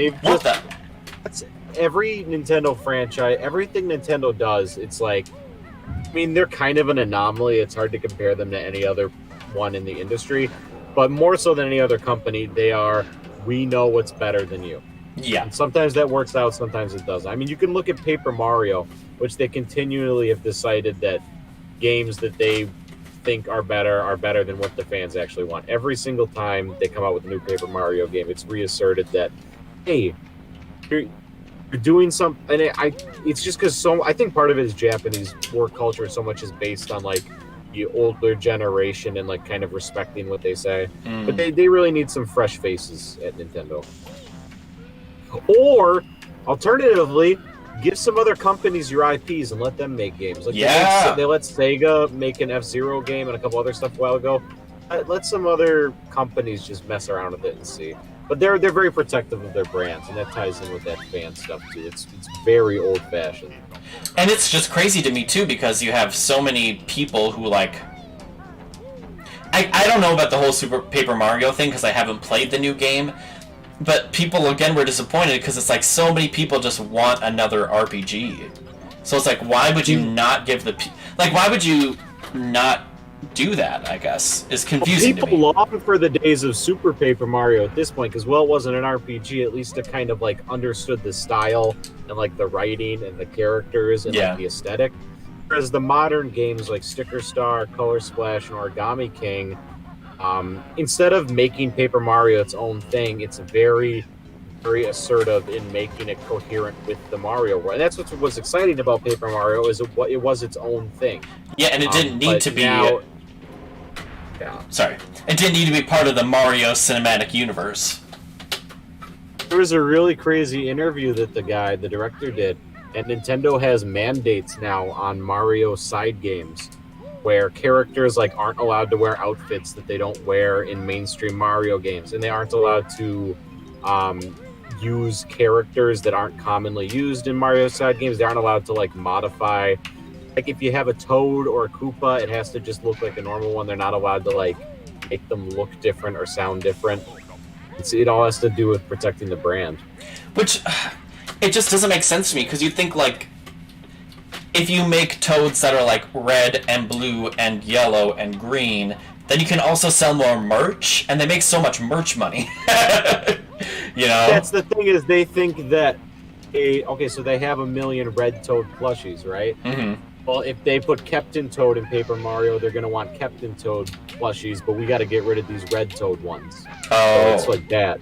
that's every Nintendo franchise, everything Nintendo does, it's like, I mean, they're kind of an anomaly. It's hard to compare them to any other one in the industry. But more so than any other company, we know what's better than you. Yeah. And sometimes that works out, sometimes it doesn't. I mean, you can look at Paper Mario, which they continually have decided that games that they think are better than what the fans actually want. Every single time they come out with a new Paper Mario game, it's reasserted that, hey, you're doing something. And it's just because I think part of it is Japanese work culture so much is based on like the older generation and like kind of respecting what they say. But they really need some fresh faces at Nintendo. Or alternatively, give some other companies your IPs and let them make games. Like they let Sega make an F-Zero game and a couple other stuff a while ago. Let some other companies just mess around with it and see. But they're very protective of their brands, and that ties in with that fan stuff too. It's very old-fashioned. And it's just crazy to me too, because you have so many people who like... I don't know about the whole Super Paper Mario thing, because I haven't played the new game, but people, again, were disappointed, because it's like so many people just want another RPG. So it's like, why would you not give the... Like, why would you not do that, I guess, is confusing to me. People long for the days of Super Paper Mario at this point, because, well, it wasn't an RPG, at least it kind of, like, understood the style and, like, the writing and the characters and, like, the aesthetic. Whereas the modern games like Sticker Star, Color Splash, and Origami King, instead of making Paper Mario its own thing, it's very, very assertive in making it coherent with the Mario world. And that's what was exciting about Paper Mario is it was its own thing. Yeah, and it didn't need to be. Now, Sorry, it didn't need to be part of the Mario cinematic universe. There was a really crazy interview that the director did, and Nintendo has mandates now on Mario side games where characters like aren't allowed to wear outfits that they don't wear in mainstream Mario games, and they aren't allowed to use characters that aren't commonly used in Mario side games. They aren't allowed to like modify, like if you have a Toad or a Koopa, it has to just look like a normal one. They're not allowed to like make them look different or sound different. It all has to do with protecting the brand. Which, it just doesn't make sense to me, because you'd think, like, if you make Toads that are, like, red and blue and yellow and green, then you can also sell more merch, and they make so much merch money. You know? That's the thing, is they think that, so they have 1 million red Toad plushies, right? Mm-hmm. Well, if they put Captain Toad in Paper Mario, they're going to want Captain Toad plushies, but we got to get rid of these red Toad ones. Oh. So it's like that.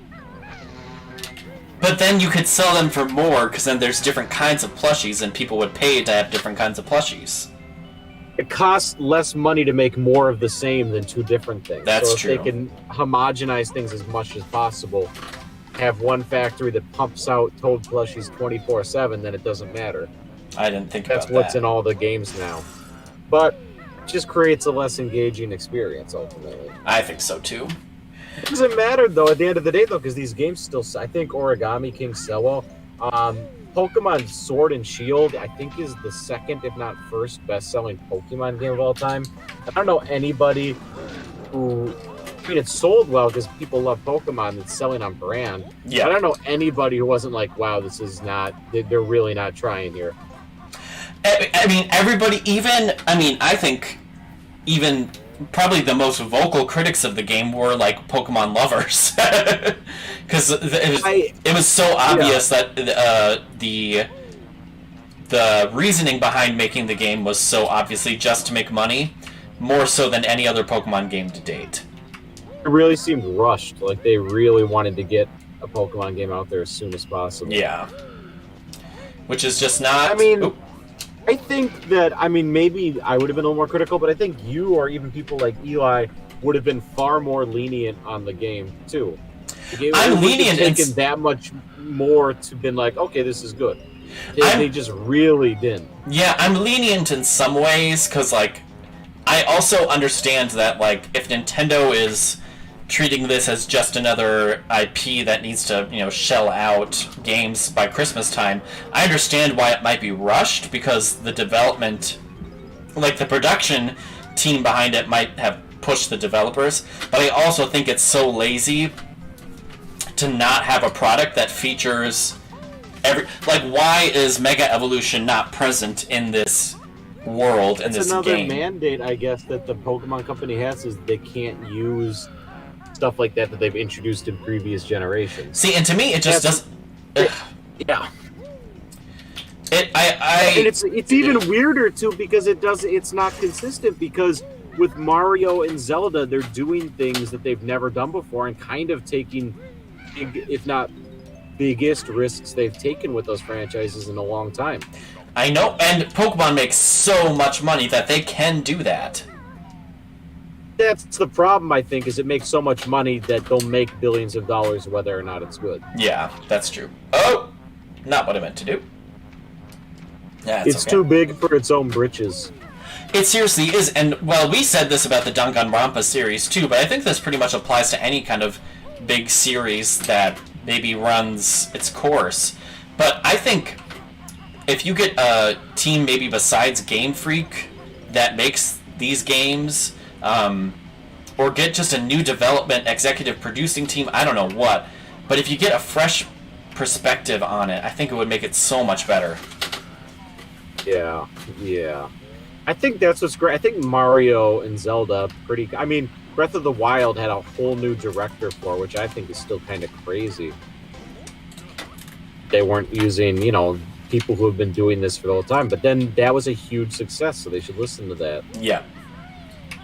But then you could sell them for more, because then there's different kinds of plushies, and people would pay to have different kinds of plushies. It costs less money to make more of the same than two different things. That's true. If they can homogenize things as much as possible, have one factory that pumps out Toad plushies 24/7, then it doesn't matter. I didn't think about that. That's what's in all the games now. But it just creates a less engaging experience, ultimately. I think so, too. It doesn't matter, though, at the end of the day, though, because these games still... I think Origami King sell well. Pokemon Sword and Shield, I think, is the second, if not first, best-selling Pokemon game of all time. I don't know anybody who... I mean, it sold well because people love Pokemon. It's selling on brand. Yeah. I don't know anybody who wasn't like, wow, this is not... They're really not trying here. I mean, everybody, I think even probably the most vocal critics of the game were, like, Pokemon lovers. Because it was so obvious that the reasoning behind making the game was so obviously just to make money, more so than any other Pokemon game to date. It really seemed rushed. Like, they really wanted to get a Pokemon game out there as soon as possible. Yeah. Which is just not... I mean... I think that, maybe I would have been a little more critical, but I think you or even people like Eli would have been far more lenient on the game, too. I'm lenient. Taken that much more to been like, okay, this is good. They just really didn't. Yeah, I'm lenient in some ways, because, like, I also understand that, like, if Nintendo is treating this as just another IP that needs to, shell out games by Christmas time, I understand why it might be rushed, because the development, like the production team behind it might have pushed the developers, but I also think it's so lazy to not have a product that features why is Mega Evolution not present in this world, in this game? It's another mandate, I guess, that the Pokemon Company has, is they can't use stuff like that they've introduced in previous generations. See, and to me, it just doesn't... Yeah. And it's even weirder, too, because it's not consistent, because with Mario and Zelda, they're doing things that they've never done before and kind of taking, if not biggest risks they've taken with those franchises in a long time. I know, and Pokemon makes so much money that they can do that. That's the problem, I think, is it makes so much money that they'll make billions of dollars whether or not it's good. Yeah, that's true. Oh! Not what I meant to do. Yeah, it's too big for its own britches. It seriously is, and, well, we said this about the Danganronpa series, too, but I think this pretty much applies to any kind of big series that maybe runs its course. But I think if you get a team maybe besides Game Freak that makes these games... or get just a new development executive producing team, I don't know what, but if you get a fresh perspective on it, I think it would make it so much better. Yeah. I think that's what's great. I think Mario and Zelda Breath of the Wild had a whole new director for, which I think is still kind of crazy. They weren't using, people who have been doing this for the whole time. But then that was a huge success, so they should listen to that. Yeah.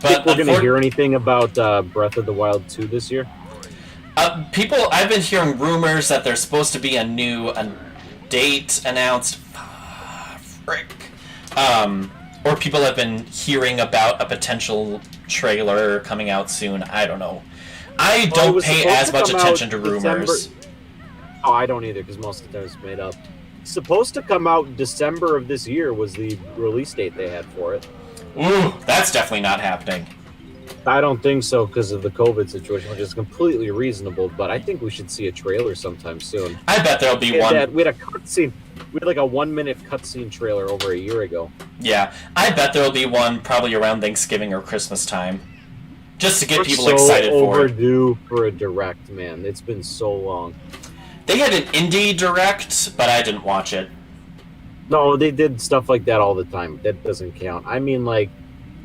Think we're going to hear anything about Breath of the Wild 2 this year? I've been hearing rumors that there's supposed to be a date announced. Frick. Or people have been hearing about a potential trailer coming out soon. I don't know. I don't pay as much attention to rumors. Oh, I don't either, because most of the time it's made up. Supposed to come out December of this year was the release date they had for it. Ooh, that's definitely not happening. I don't think so because of the COVID situation, which is completely reasonable, but I think we should see a trailer sometime soon. I bet there'll be one. We had a cutscene. We had like a 1-minute cutscene trailer over a year ago. Yeah, I bet there'll be one probably around Thanksgiving or Christmas time. Just to get people excited for it. Overdue for a direct, man. It's been so long. They had an indie direct, but I didn't watch it. No, they did stuff like that all the time. That doesn't count. I mean, like,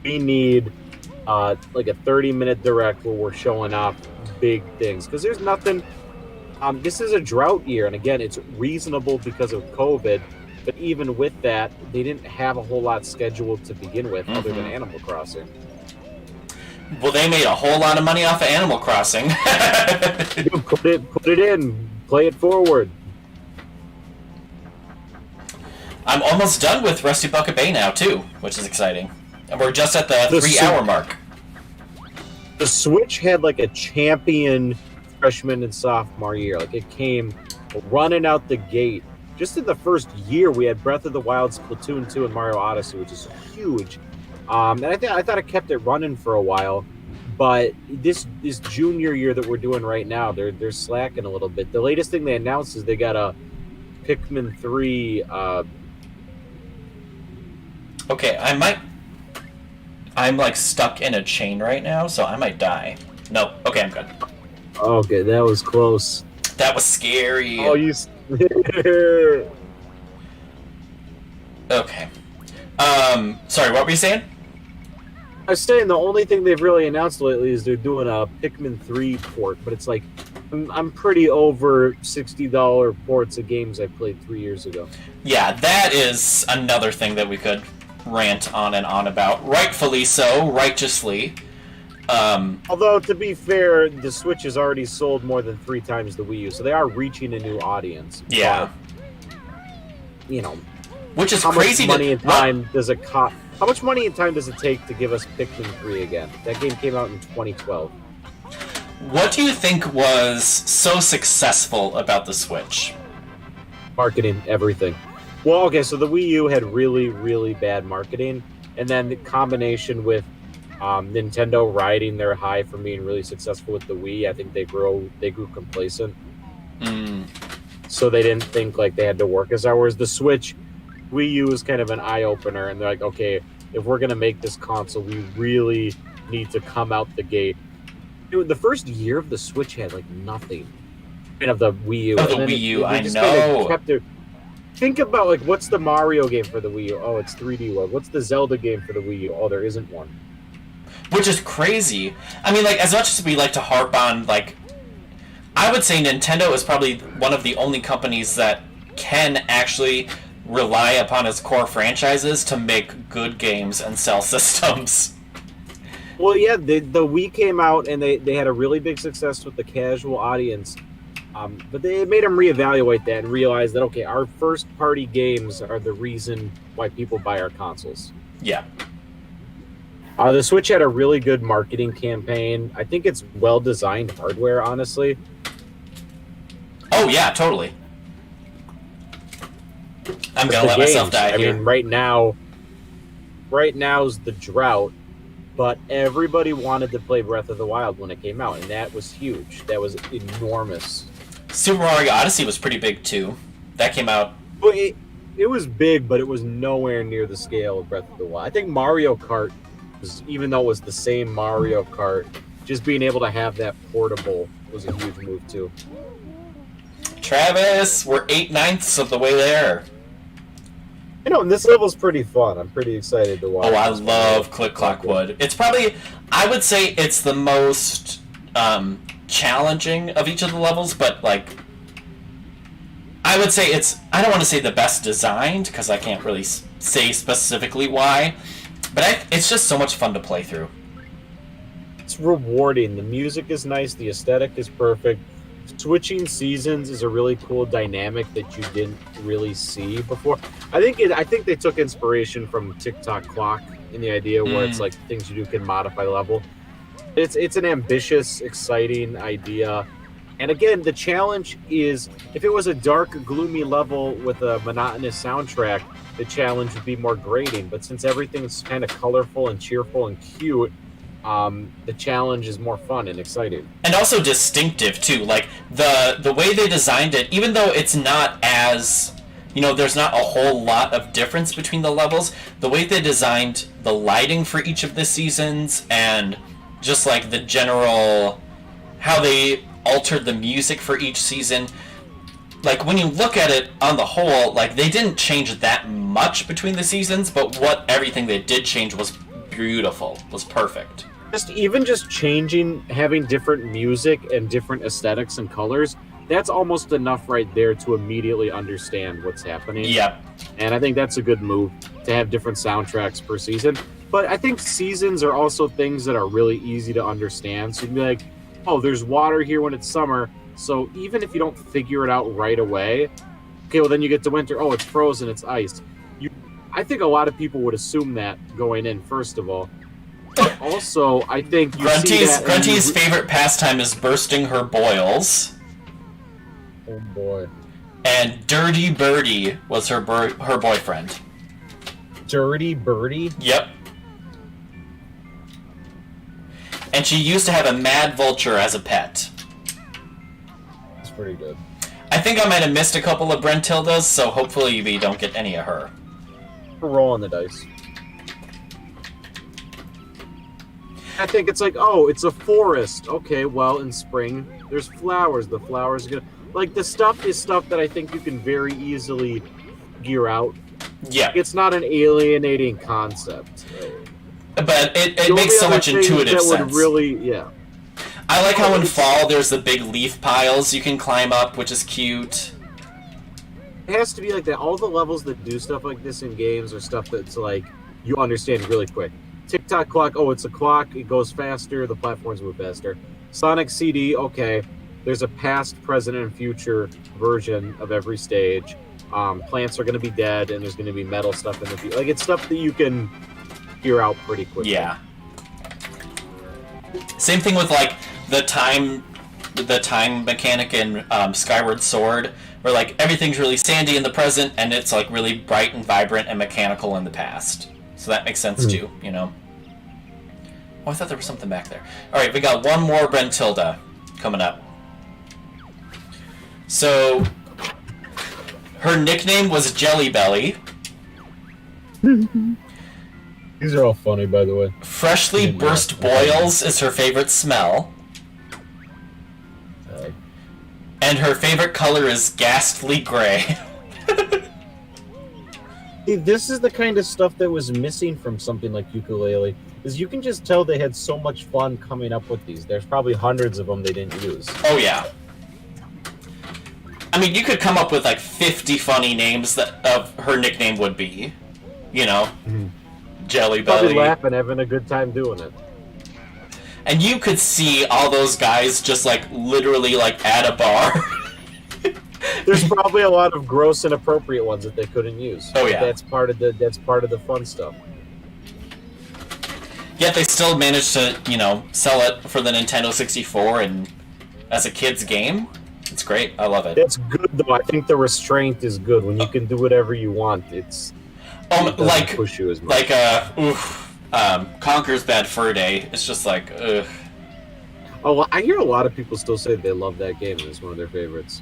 we need like a 30-minute direct where we're showing off big things. Because there's nothing... this is a drought year, and again, it's reasonable because of COVID. But even with that, they didn't have a whole lot scheduled to begin with, other than Animal Crossing. Well, they made a whole lot of money off of Animal Crossing. Put it in. Play it forward. I'm almost done with Rusty Bucket Bay now, too, which is exciting. And we're just at the 3-hour mark. The Switch had like a champion freshman and sophomore year. Like, it came running out the gate. Just in the first year, we had Breath of the Wild, Splatoon 2, and Mario Odyssey, which is huge. And I thought it kept it running for a while. But this junior year that we're doing right now, they're slacking a little bit. The latest thing they announced is they got a Pikmin 3. Okay, I'm like stuck in a chain right now, so I might die. No, okay, I'm good. Okay, that was close. That was scary. Oh, you. Okay. Sorry, what were you saying? I was saying the only thing they've really announced lately is they're doing a Pikmin 3 port, but it's like, I'm pretty over $60 ports of games I played 3 years ago. Yeah, that is another thing that we could rant on and on about. Rightfully so, righteously. Although, to be fair, the Switch has already sold more than 3 times the Wii U, so they are reaching a new audience. Yeah. But, you know, which is how crazy. Much money and time does it cost? How much money and time does it take to give us Pikmin 3 again? That game came out in 2012. What do you think was so successful about the Switch? Marketing, everything. Well, okay, so the Wii U had really, really bad marketing, and then the combination with Nintendo riding their high from being really successful with the Wii, I think they grew complacent. So they didn't think like they had to work as hard. Whereas the Switch, Wii U is kind of an eye-opener, and they're like, okay, if we're going to make this console, we really need to come out the gate. Dude, the first year of the Switch had, like, nothing. And of the Wii U. Of the Wii U, I know. Think about, like, what's the Mario game for the Wii U? Oh, it's 3D World. What's the Zelda game for the Wii U? Oh, there isn't one. Which is crazy. I mean, like, as much as we like to harp on, like, I would say Nintendo is probably one of the only companies that can actually rely upon its core franchises to make good games and sell systems. Well, yeah, the Wii came out and they had a really big success with the casual audience, but they made them reevaluate that and realize that, okay, our first-party games are the reason why people buy our consoles. Yeah. The Switch had a really good marketing campaign. I think it's well-designed hardware, honestly. Oh, yeah, totally. I'm gonna let myself die here. I mean, right now's the drought, but everybody wanted to play Breath of the Wild when it came out, and that was huge. That was enormous. Super Mario Odyssey was pretty big, too. That came out... Well, it was big, but it was nowhere near the scale of Breath of the Wild. I think Mario Kart, even though it was the same Mario Kart, just being able to have that portable was a huge move, too. Travis, we're 8/9 of the way there. You know, and this level's pretty fun. I'm pretty excited to watch. Oh, I love Click Clock Wood. It's probably, I would say it's the most challenging of each of the levels, but, like, I would say I don't want to say the best designed, because I can't really say specifically why, but it's just so much fun to play through. It's rewarding. The music is nice. The aesthetic is perfect. Switching seasons is a really cool dynamic that you didn't really see before. I think they took inspiration from TikTok Clock in the idea where it's like things you do can modify the level. It's an ambitious, exciting idea. And again, the challenge is, if it was a dark, gloomy level with a monotonous soundtrack, the challenge would be more grating. But since everything's kind of colorful and cheerful and cute, the challenge is more fun and exciting. And also distinctive, too. Like, the way they designed it, even though it's not as... there's not a whole lot of difference between the levels, the way they designed the lighting for each of the seasons, and just, like, the general... how they altered the music for each season, like, when you look at it on the whole, like, they didn't change that much between the seasons, but everything they did change was beautiful, was perfect. Just changing, having different music and different aesthetics and colors, that's almost enough right there to immediately understand what's happening. Yep. And I think that's a good move, to have different soundtracks per season. But I think seasons are also things that are really easy to understand. So you can be like, oh, there's water here when it's summer, so even if you don't figure it out right away, okay, well then you get to winter, oh, it's frozen, it's ice. I think a lot of people would assume that going in, first of all. But also, I think you see that... Grunty's favorite pastime is bursting her boils. Oh boy. And Dirty Birdie was her boyfriend. Dirty Birdie? Yep. And she used to have a mad vulture as a pet. That's pretty good. I think I might have missed a couple of Brentildas, so hopefully we don't get any of her. We're rolling the dice. I think it's like, oh, it's a forest. Okay, well, in spring, there's flowers. The flowers are good. Like, the stuff is stuff that I think you can very easily gear out. Yeah. It's not an alienating concept. Right? But it makes so much intuitive sense. Would really, yeah. I like how in fall there's the big leaf piles you can climb up, which is cute. It has to be like that. All the levels that do stuff like this in games are stuff that's like, you understand really quick. TikTok Clock, oh, it's a clock, it goes faster, the platforms move faster. Sonic CD, okay, there's a past, present, and future version of every stage. Plants are going to be dead, and there's going to be metal stuff in the future. Like, it's stuff that you can figure out pretty quickly. Yeah. Same thing with, like, the time mechanic in Skyward Sword, where, like, everything's really sandy in the present, and it's, like, really bright and vibrant and mechanical in the past. So that makes sense, too, Oh, I thought there was something back there. Alright, we got one more Brentilda coming up. So, her nickname was Jelly Belly. These are all funny, by the way. Freshly burst boils is her favorite smell. And her favorite color is ghastly gray. This is the kind of stuff that was missing from something like Ukulele, is you can just tell they had so much fun coming up with these. There's probably hundreds of them they didn't use. Oh, yeah. I mean, you could come up with, like, 50 funny names that of her nickname would be. Jelly Belly. Probably laughing, having a good time doing it. And you could see all those guys just, like, literally, like, at a bar. There's probably a lot of gross, inappropriate ones that they couldn't use. Oh, yeah. That's part of the fun stuff. Yet they still managed to, sell it for the Nintendo 64 and as a kid's game. It's great. I love it. That's good, though. I think the restraint is good. When you can do whatever you want, it doesn't push you as much. Conker's Bad Fur Day. It's just like, ugh. Oh, I hear a lot of people still say they love that game. It's one of their favorites.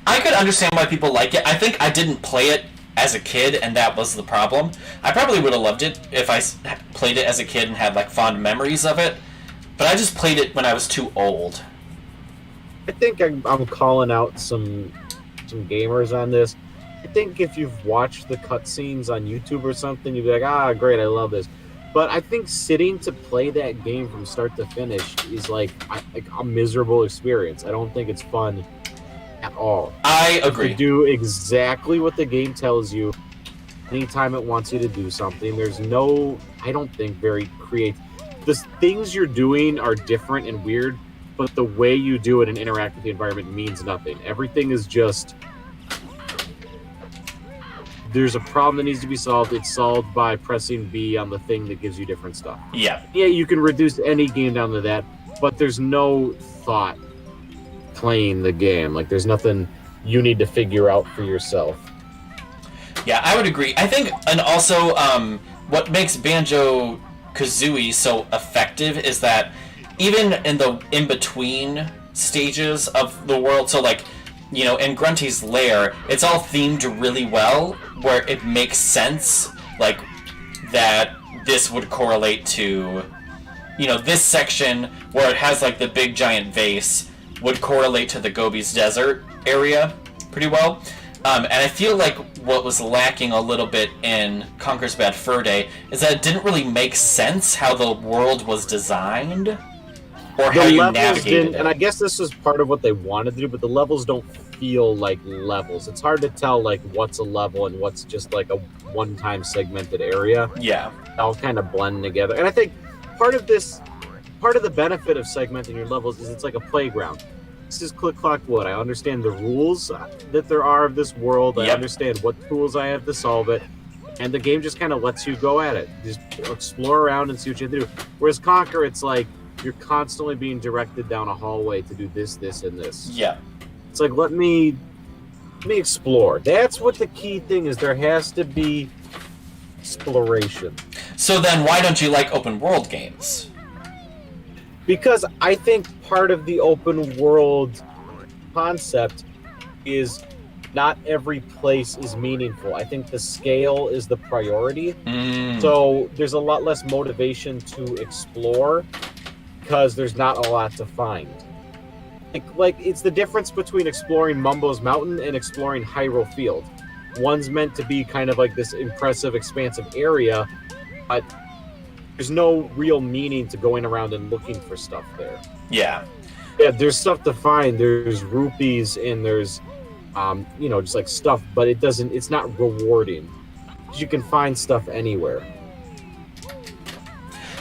I could understand why people like it. I think I didn't play it as a kid, and that was the problem. I probably would have loved it if I played it as a kid and had, like, fond memories of it. But I just played it when I was too old. I think I'm calling out some gamers on this. I think if you've watched the cutscenes on YouTube or something, you'd be like, great, I love this. But I think sitting to play that game from start to finish is like a miserable experience. I don't think it's fun at all. I agree. You do exactly what the game tells you anytime it wants you to do something. There's no, I don't think, very creative. The things you're doing are different and weird, but the way you do it and interact with the environment means nothing. Everything is just, there's a problem that needs to be solved. It's solved by pressing B on the thing that gives you different stuff. Yeah. Yeah, you can reduce any game down to that, but there's no thought playing the game. Like, there's nothing you need to figure out for yourself. Yeah, I would agree. I think, and also, what makes Banjo-Kazooie so effective is that even in the in-between stages of the world, so like, you know, in Grunty's lair, it's all themed really well, where it makes sense, like, that this would correlate to, you know, this section where it has, like, the big giant vase would correlate to the Gobi's Desert area pretty well. And I feel like what was lacking a little bit in Conker's Bad Fur Day is that it didn't really make sense how the world was designed or how you navigated it. And I guess this is part of what they wanted to do, but the levels don't feel like levels. It's hard to tell like what's a level and what's just like a one-time segmented area. Yeah. They all kind of blend together. And I think part of the benefit of segmenting your levels is it's like a playground. This is Click Clock Wood. I understand the rules that there are of this world. I understand what tools I have to solve it. And the game just kind of lets you go at it. Just explore around and see what you have to do. Whereas Conker, it's like you're constantly being directed down a hallway to do this, this, and this. Yeah. It's like, let me explore. That's what the key thing is. There has to be exploration. So then why don't you like open world games? Because I think part of the open world concept is not every place is meaningful. I think the scale is the priority. So there's a lot less motivation to explore because there's not a lot to find. Like it's the difference between exploring Mumbo's Mountain and exploring Hyrule Field. One's meant to be kind of like this impressive, expansive area, but there's no real meaning to going around and looking for stuff there. Yeah. Yeah, there's stuff to find. There's rupees and there's, just like stuff, but it's not rewarding. You can find stuff anywhere.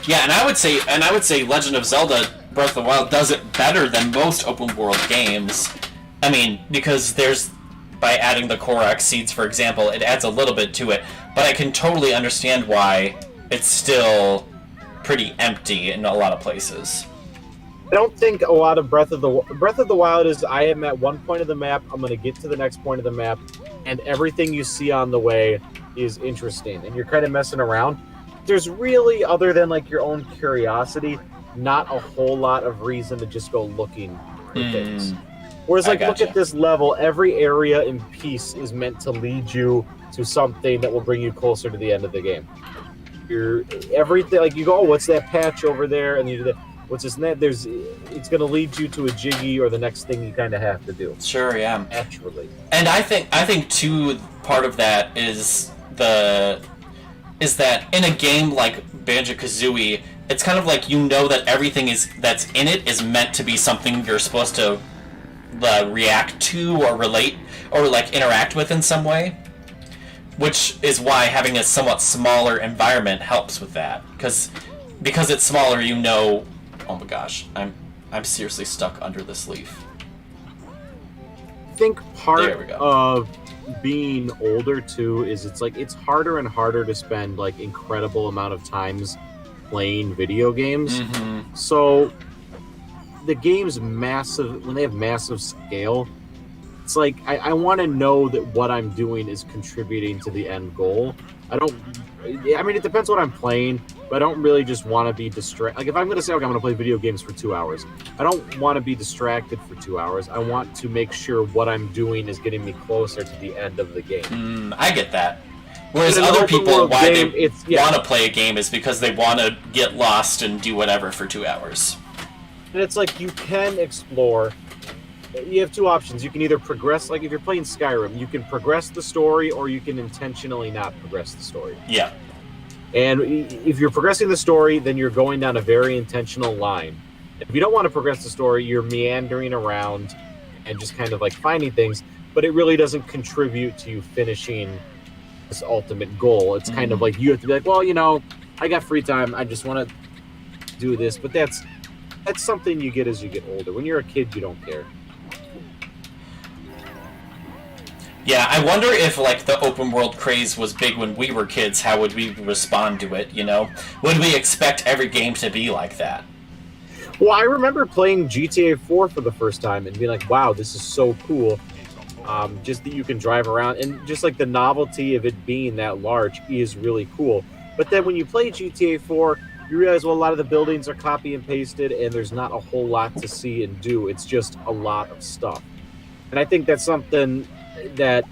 Yeah, and I would say Legend of Zelda Breath of the Wild does it better than most open world games. I mean, because by adding the Korok seeds, for example, it adds a little bit to it, but I can totally understand why it's still pretty empty in a lot of places. I don't think a lot of Breath of the Wild is I am at one point of the map, I'm going to get to the next point of the map, and everything you see on the way is interesting, and you're kind of messing around. There's really, other than like your own curiosity, not a whole lot of reason to just go looking for things. Whereas, like, look at this level, every area in Peace is meant to lead you to something that will bring you closer to the end of the game. Everything, like, you go, oh, what's that patch over there? And you do that. What's this and that? It's going to lead you to a Jiggy or the next thing you kind of have to do. Sure, yeah. Naturally. And I think too, part of that is that in a game like Banjo-Kazooie, it's kind of like you know that everything that's in it is meant to be something you're supposed to react to or relate or like interact with in some way, which is why having a somewhat smaller environment helps with that. Because it's smaller, you know. Oh my gosh, I'm seriously stuck under this leaf. I think part of being older too is it's harder and harder to spend like incredible amount of times playing video games. So the game's massive. When they have massive scale, it's like I want to know that what I'm doing is contributing to the end goal. It depends what I'm playing, but I don't really just want to be distracted. Like if I'm going to say, okay, I'm going to play video games for 2 hours, I don't want to be distracted for 2 hours. I want to make sure what I'm doing is getting me closer to the end of the game. I get that. Whereas other people, why they want to play a game is because they want to get lost and do whatever for 2 hours. And it's like you can explore. You have two options. You can either progress, like if you're playing Skyrim, you can progress the story or you can intentionally not progress the story. Yeah. And if you're progressing the story, then you're going down a very intentional line. If you don't want to progress the story, you're meandering around and just kind of like finding things, but it really doesn't contribute to you finishing this ultimate goal. It's kind of like you have to be like, well, I got free time. I just want to do this, but that's something you get as you get older. When you're a kid, you don't care. Yeah, I wonder if like the open world craze was big when we were kids, how would we respond to it, Would we expect every game to be like that? Well, I remember playing GTA 4 for the first time and being like, wow, this is so cool. Just that you can drive around, and just like the novelty of it being that large is really cool. But then when you play GTA 4, you realize, well, a lot of the buildings are copy and pasted, and there's not a whole lot to see and do. It's just a lot of stuff. And I think that's something that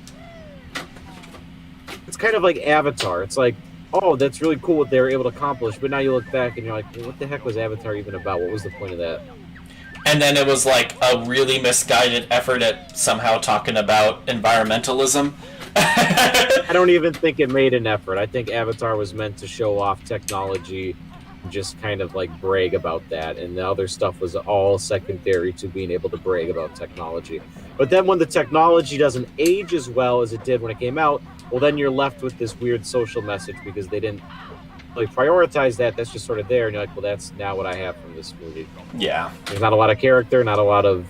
it's kind of like Avatar. It's like, oh, that's really cool what they were able to accomplish, but now you look back and you're like, well, what the heck was Avatar even about? What was the point of that? And then it was like a really misguided effort at somehow talking about environmentalism. I don't even think it made an effort. I think Avatar was meant to show off technology, just kind of like brag about that, and the other stuff was all secondary to being able to brag about technology. But then when the technology doesn't age as well as it did when it came out, well, then you're left with this weird social message because they didn't really prioritize that. That's just sort of there, and you're like, well, that's now what I have from this movie. Yeah. There's not a lot of character, not a lot of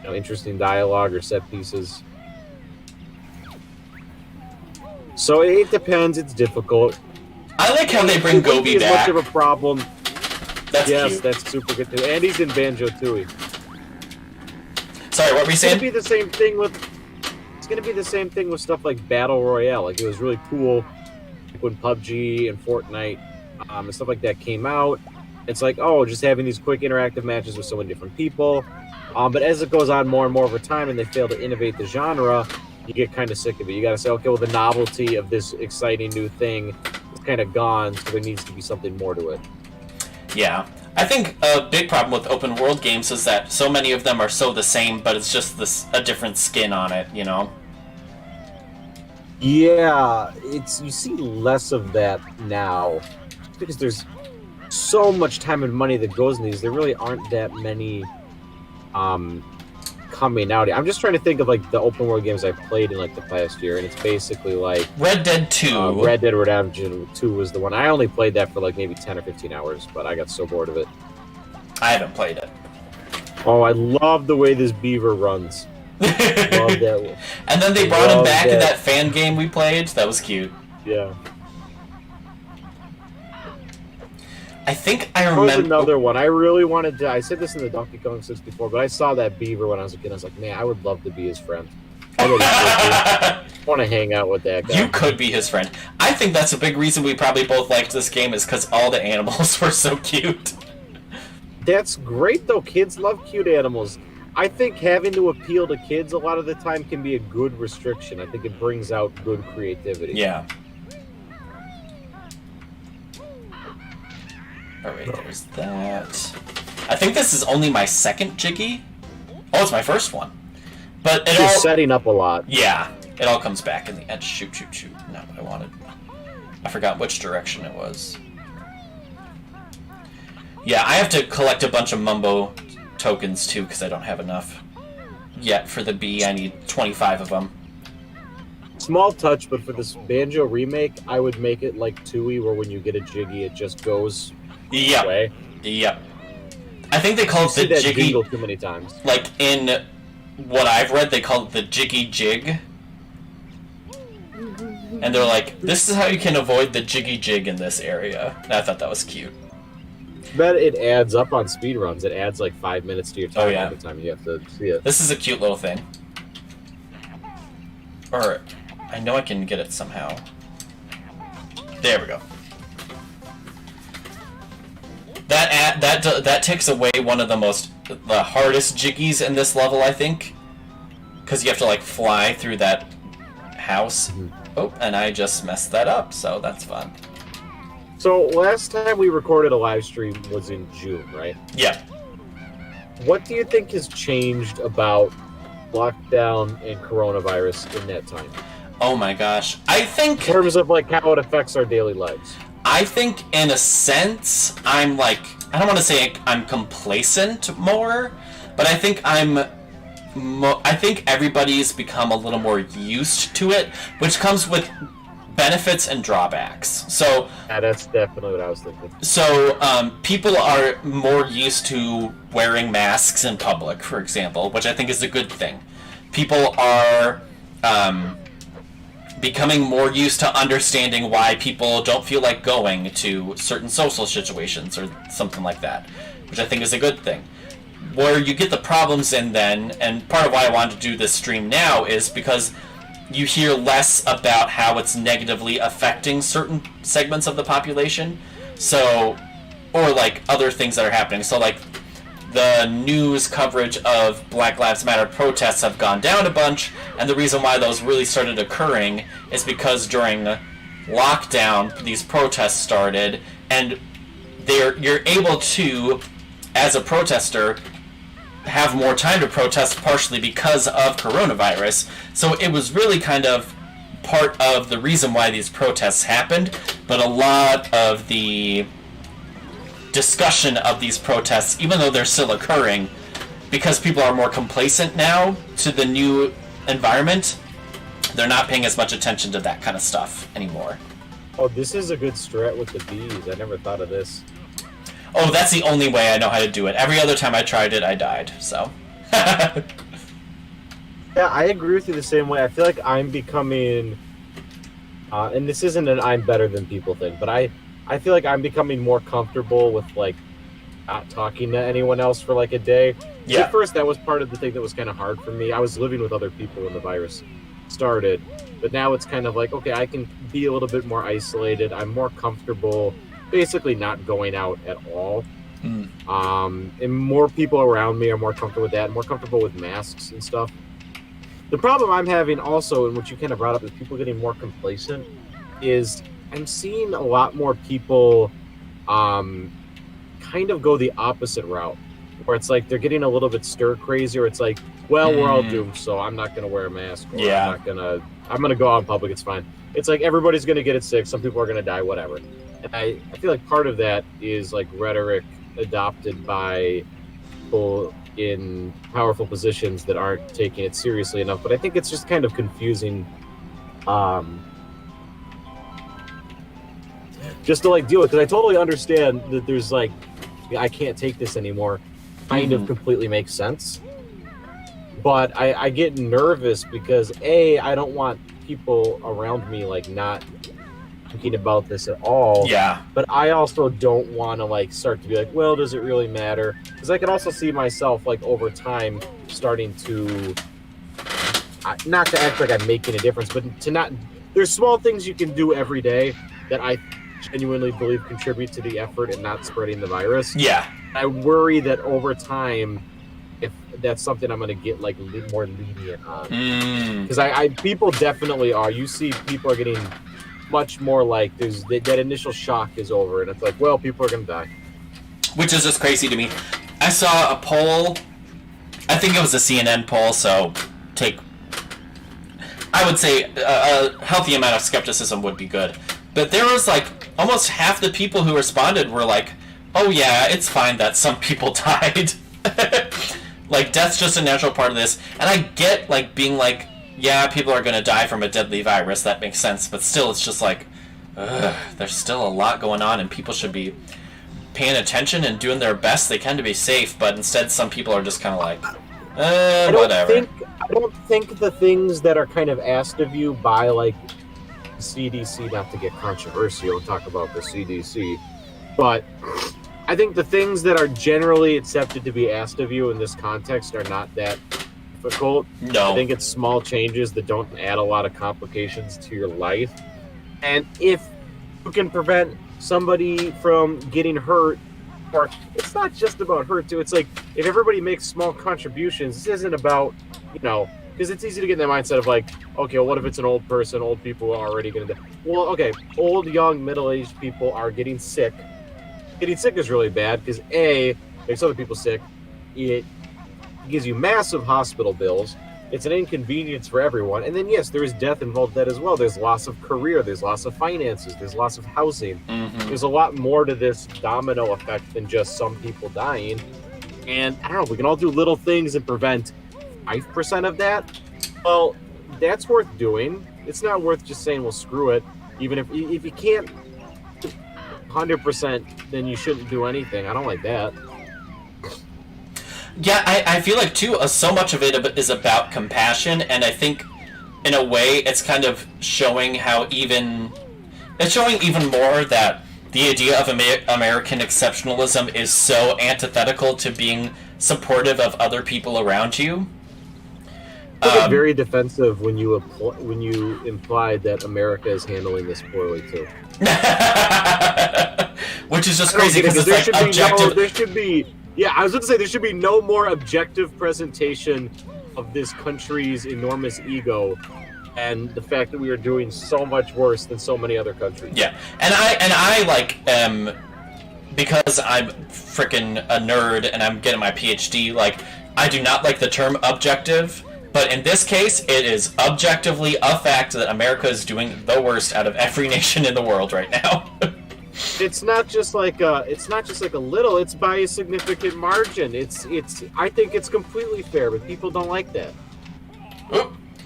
interesting dialogue or set pieces. So it depends. It's difficult. I like how they bring Gobi back. Much of a problem. That's yes, cute. That's super good too. And he's in Banjo-Tooie. Sorry, what were you saying? It's gonna be the same thing with stuff like Battle Royale. Like, it was really cool when PUBG and Fortnite and stuff like that came out. It's like, oh, just having these quick interactive matches with so many different people. But as it goes on more and more over time, and they fail to innovate the genre, you get kind of sick of it. You got to say, okay, well, the novelty of this exciting new thing is kind of gone, so there needs to be something more to it. Yeah. I think a big problem with open world games is that so many of them are so the same, but it's just a different skin on it, Yeah, you see less of that now because there's so much time and money that goes in these. There really aren't that many coming out. I'm just trying to think of like the open world games I've played in like the past year, and it's basically like Red Dead 2. Red Dead Redemption 2 was the one. I only played that for like maybe 10 or 15 hours, but I got so bored of it. I haven't played it. Oh, I love the way this beaver runs. Love that one. And then they brought him back in that fan game we played. That was cute. Yeah. I think I remember... That was another one. I really wanted to... I said this in the Donkey Kong 64, but I saw that beaver when I was a kid. I was like, man, I would love to be his friend. I want to hang out with that guy. You could be his friend. I think that's a big reason we probably both liked this game is because all the animals were so cute. That's great, though. Kids love cute animals. I think having to appeal to kids a lot of the time can be a good restriction. I think it brings out good creativity. Yeah. Alright, there's that. I think this is only my second Jiggy. Oh, it's my first one. But it You're all... setting up a lot. Yeah, it all comes back in the end. Shoot, shoot, shoot. Not what I wanted. I forgot which direction it was. Yeah, I have to collect a bunch of Mumbo tokens, too, because I don't have enough yet for the bee. I need 25 of them. Small touch, but for this Banjo remake, I would make it like Tooie, where when you get a Jiggy, it just goes away. Yep. I think they call it the that Jiggy... jingle too many times. Like, in what I've read, they call it the Jiggy Jig. And they're like, this is how you can avoid the Jiggy Jig in this area. And I thought that was cute. Bet it adds up on speedruns. It adds like 5 minutes to your time every time you have to see it. This is a cute little thing. Or, I know I can get it somehow. There we go. That takes away one of the hardest Jiggies in this level, I think. Because you have to, like, fly through that house. Mm-hmm. Oh, and I just messed that up, so that's fun. So, last time we recorded a live stream was in June, right? Yeah. What do you think has changed about lockdown and coronavirus in that time? Oh my gosh. I think... In terms of, like, how it affects our daily lives. I think, in a sense, I'm, like... I don't want to say I'm complacent more, but I think I'm I think everybody's become a little more used to it, which comes with benefits and drawbacks. So Yeah, that's definitely what I was thinking. So people are more used to wearing masks in public, for example, which I think is a good thing. People are becoming more used to understanding why people don't feel like going to certain social situations or something like that, which I think is a good thing. Where you get the problems in then, and part of why I wanted to do this stream now is because you hear less about how it's negatively affecting certain segments of the population. So, or like other things that are happening. So like the news coverage of Black Lives Matter protests have gone down a bunch, and the reason why those really started occurring is because during lockdown these protests started, and you're able to, as a protester, have more time to protest partially because of coronavirus. So it was really kind of part of the reason why these protests happened, but a lot of the discussion of these protests, even though they're still occurring, because people are more complacent now to the new environment, they're not paying as much attention to that kind of stuff anymore. Oh, this is a good strat with the bees. I never thought of this. Oh, that's the only way I know how to do it. Every other time I tried it, I died, so. Yeah, I agree with you the same way. I feel like I'm becoming, and this isn't an I'm better than people thing, but I feel like I'm becoming more comfortable with, like, not talking to anyone else for, like, a day. Yeah. At first, that was part of the thing that was kind of hard for me. I was living with other people when the virus started, but now it's kind of like, okay, I can be a little bit more isolated. I'm more comfortable basically not going out at all. And more people around me are more comfortable with that, more comfortable with masks and stuff. The problem I'm having also, and what you kind of brought up, is people getting more complacent, is I'm seeing a lot more people kind of go the opposite route, where it's like they're getting a little bit stir crazy, or it's like, well, we're all doomed, so I'm not going to wear a mask, or Yeah. I'm going to go out in public, it's fine. It's like everybody's going to get it sick, some people are going to die, whatever. And I feel like part of that is like rhetoric adopted by people in powerful positions that aren't taking it seriously enough. But I think it's just kind of confusing, just to like deal with. Because I totally understand that there's like, I can't take this anymore. Kind of completely makes sense. But I get nervous because I don't want people around me like not thinking about this at all. Yeah. But I also don't want to like start to be like, well, does it really matter? Because I can also see myself like over time starting to not to act like I'm making a difference, but to not. There's small things you can do every day that I genuinely believe contribute to the effort in not spreading the virus. Yeah. I worry that over time, if that's something I'm going to get like more lenient on, because I people definitely are. You see, people are getting much more like there's that initial shock is over, and it's like, well, people are going to die. Which is just crazy to me. I saw a poll. I think it was a CNN poll, so I would say a healthy amount of skepticism would be good. But there was like almost half the people who responded were like, oh yeah, it's fine that some people died. Like, death's just a natural part of this. And I get, like, being like, yeah, people are going to die from a deadly virus. That makes sense. But still, it's just like, there's still a lot going on, and people should be paying attention and doing their best they can to be safe. But instead, some people are just kind of like, whatever. I don't think the things that are kind of asked of you by, like, CDC, not to get controversial and talk about the CDC, but I think the things that are generally accepted to be asked of you in this context are not that difficult. No. I think it's small changes that don't add a lot of complications to your life. And if you can prevent somebody from getting hurt, or it's not just about hurt too, it's like if everybody makes small contributions, this isn't about, because it's easy to get in the mindset of like, okay, well, what if it's an old person? Old people are already going to die. Well, okay, old, young, middle-aged people are getting sick. Getting sick is really bad because it makes other people sick. It gives you massive hospital bills. It's an inconvenience for everyone. And then, yes, there is death involved in that as well. There's loss of career. There's loss of finances. There's loss of housing. There's a lot more to this domino effect than just some people dying. And I don't know, we can all do little things and prevent 5% of that, well, that's worth doing. It's not worth just saying, well, screw it. Even if you can't 100%, then you shouldn't do anything. I don't like that. Yeah, I feel like, too, so much of it is about compassion, and I think, in a way, it's kind of showing how it's showing even more that the idea of American exceptionalism is so antithetical to being supportive of other people around you. You get very defensive when you implied that America is handling this poorly, too. Which is just crazy, because it's like objective... there should be... Yeah, I was going to say, there should be no more objective presentation of this country's enormous ego and the fact that we are doing so much worse than so many other countries. Yeah, and I like, because I'm freaking a nerd and I'm getting my PhD, like, I do not like the term objective, but in this case, it is objectively a fact that America is doing the worst out of every nation in the world right now. It's not just like a little. It's by a significant margin. It's. I think it's completely fair, but people don't like that.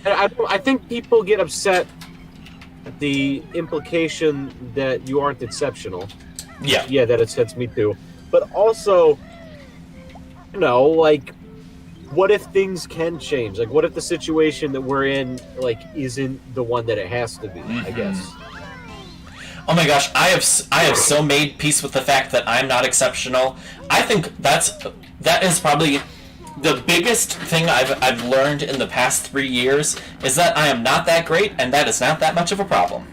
I think people get upset at the implication that you aren't exceptional. Yeah, that upsets me too. But also, like, what if things can change? Like, what if the situation that we're in, like, isn't the one that it has to be? I guess. Oh my gosh, I have so made peace with the fact that I'm not exceptional. I think that is probably the biggest thing I've learned in the past 3 years, is that I am not that great, and that is not that much of a problem.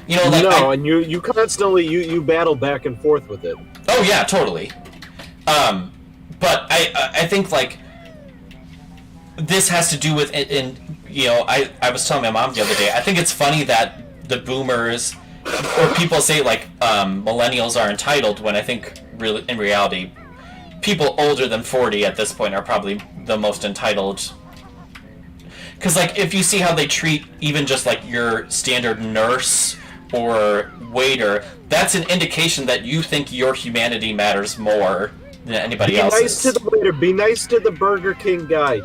You know, like, and you constantly you battle back and forth with it. Oh yeah, totally. But I think, like, this has to do with it. I was telling my mom the other day, I think it's funny that the boomers, or people say, like, millennials are entitled, when I think, really, in reality, people older than 40 at this point are probably the most entitled. Because, like, if you see how they treat even just, like, your standard nurse or waiter, that's an indication that you think your humanity matters more than anybody else's. Be nice to the waiter. Be nice to the Burger King guy.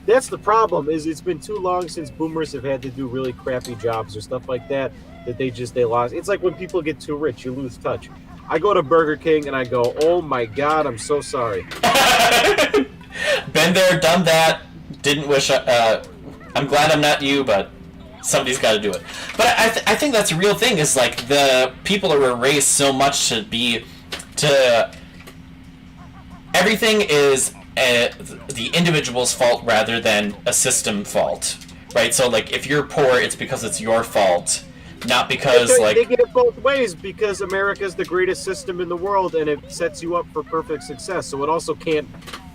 That's the problem, is it's been too long since boomers have had to do really crappy jobs or stuff like that they lost. It's like when people get too rich, you lose touch. I go to Burger King and I go, oh my God, I'm so sorry. Been there, done that. Didn't wish... I'm glad I'm not you, but somebody's got to do it. But I think that's a real thing, is, like, the people that were raised so much to everything is the individual's fault rather than a system fault, right? So, like, if you're poor, it's because it's your fault, not because, like... They get it both ways, because America's the greatest system in the world, and it sets you up for perfect success, so it also can't...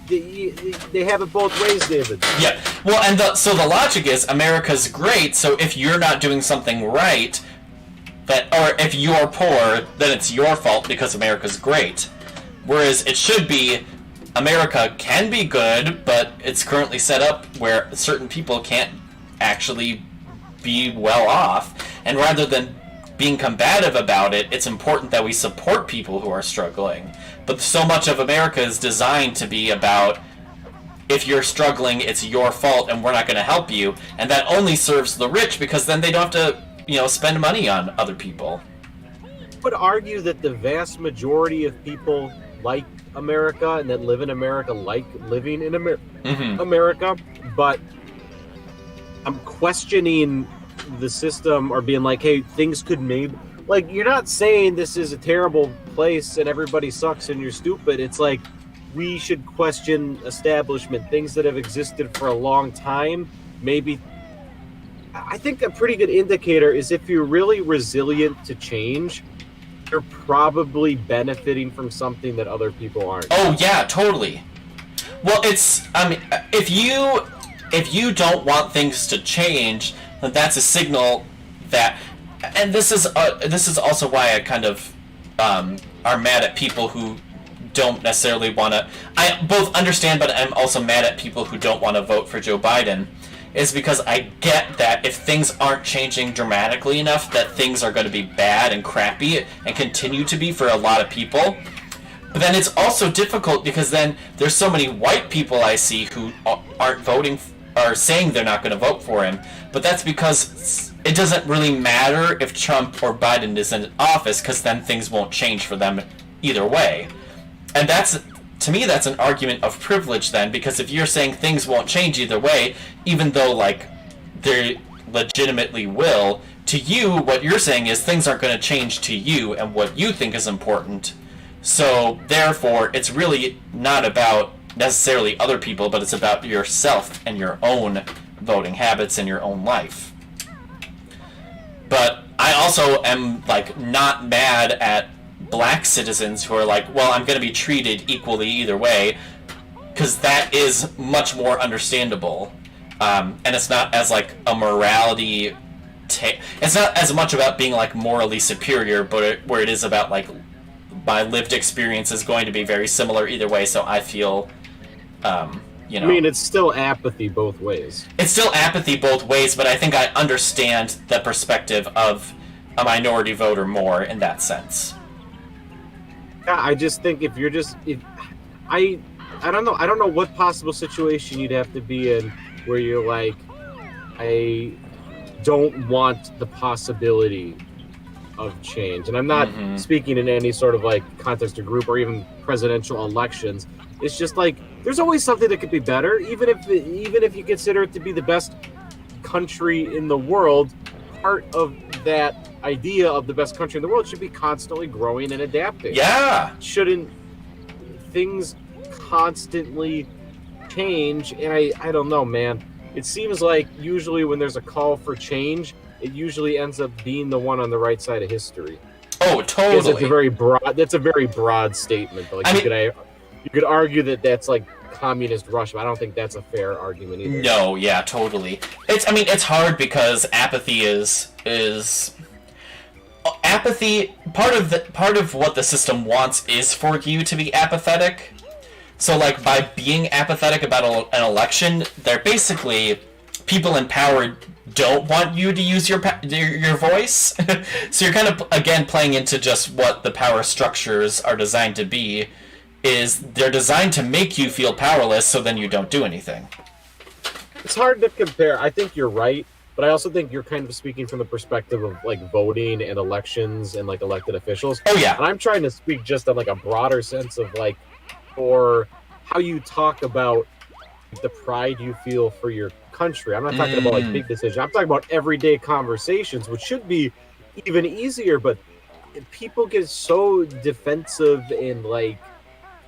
They have it both ways, David. Yeah, well, and so the logic is, America's great, so if you're not doing something right, or if you're poor, then it's your fault because America's great. Whereas it should be, America can be good, but it's currently set up where certain people can't actually be well off. And rather than being combative about it, it's important that we support people who are struggling. But so much of America is designed to be about, if you're struggling, it's your fault and we're not going to help you. And that only serves the rich, because then they don't have to, spend money on other people. I would argue that the vast majority of people like America and that live in America like living in America, but I'm questioning the system, or being like, hey, things could maybe... Like, you're not saying this is a terrible place and everybody sucks and you're stupid. It's like, we should question establishment, things that have existed for a long time. Maybe... I think a pretty good indicator is if you're really resilient to change, you're probably benefiting from something that other people aren't. Oh yeah, totally. Well, if you don't want things to change, then that's a signal that, and this is also why I kind of are mad at people who don't necessarily want to. I both understand, but I'm also mad at people who don't want to vote for Joe Biden. Is because I get that if things aren't changing dramatically enough, that things are going to be bad and crappy and continue to be for a lot of people. But then it's also difficult because then there's so many white people I see who aren't voting, are saying they're not going to vote for him. But that's because it doesn't really matter if Trump or Biden is in office, because then things won't change for them either way. And that's, to me, that's an argument of privilege then, because if you're saying things won't change either way, even though, like, they legitimately will, to you, what you're saying is things aren't going to change to you and what you think is important. So, therefore, it's really not about necessarily other people, but it's about yourself and your own voting habits and your own life. But I also am, like, not mad at black citizens who are like, well, I'm going to be treated equally either way, because that is much more understandable. And it's not as, like, a morality... it's not as much about being, like, morally superior, but where it is about, like, my lived experience is going to be very similar either way, so I feel, you know... I mean, it's still apathy both ways. It's still apathy both ways, but I think I understand the perspective of a minority voter more in that sense. Yeah, I just think if you're just... I don't know what possible situation you'd have to be in where you're like, I don't want the possibility of change. And I'm not speaking in any sort of like context or group or even presidential elections. It's just like there's always something that could be better, even if you consider it to be the best country in the world. Part of that idea of the best country in the world should be constantly growing and adapting. Yeah. Shouldn't things constantly change? And I don't know, man. It seems like usually when there's a call for change, it usually ends up being the one on the right side of history. Oh, totally. That's a very broad statement. But like, you could argue that that's like communist Russia. I don't think that's a fair argument either. No, yeah, totally. It's hard because apathy is apathy. Part of what the system wants is for you to be apathetic. So, like, by being apathetic about an election, they're basically, people in power don't want you to use your voice. So you're kind of, again, playing into just what the power structures are designed to be, is they're designed to make you feel powerless so then you don't do anything. It's hard to compare. I think you're right, but I also think you're kind of speaking from the perspective of, like, voting and elections and, like, elected officials. Oh, yeah. And I'm trying to speak just on, like, a broader sense of, like, or how you talk about the pride you feel for your country. I'm not talking about like big decisions. I'm talking about everyday conversations, which should be even easier, but people get so defensive and like,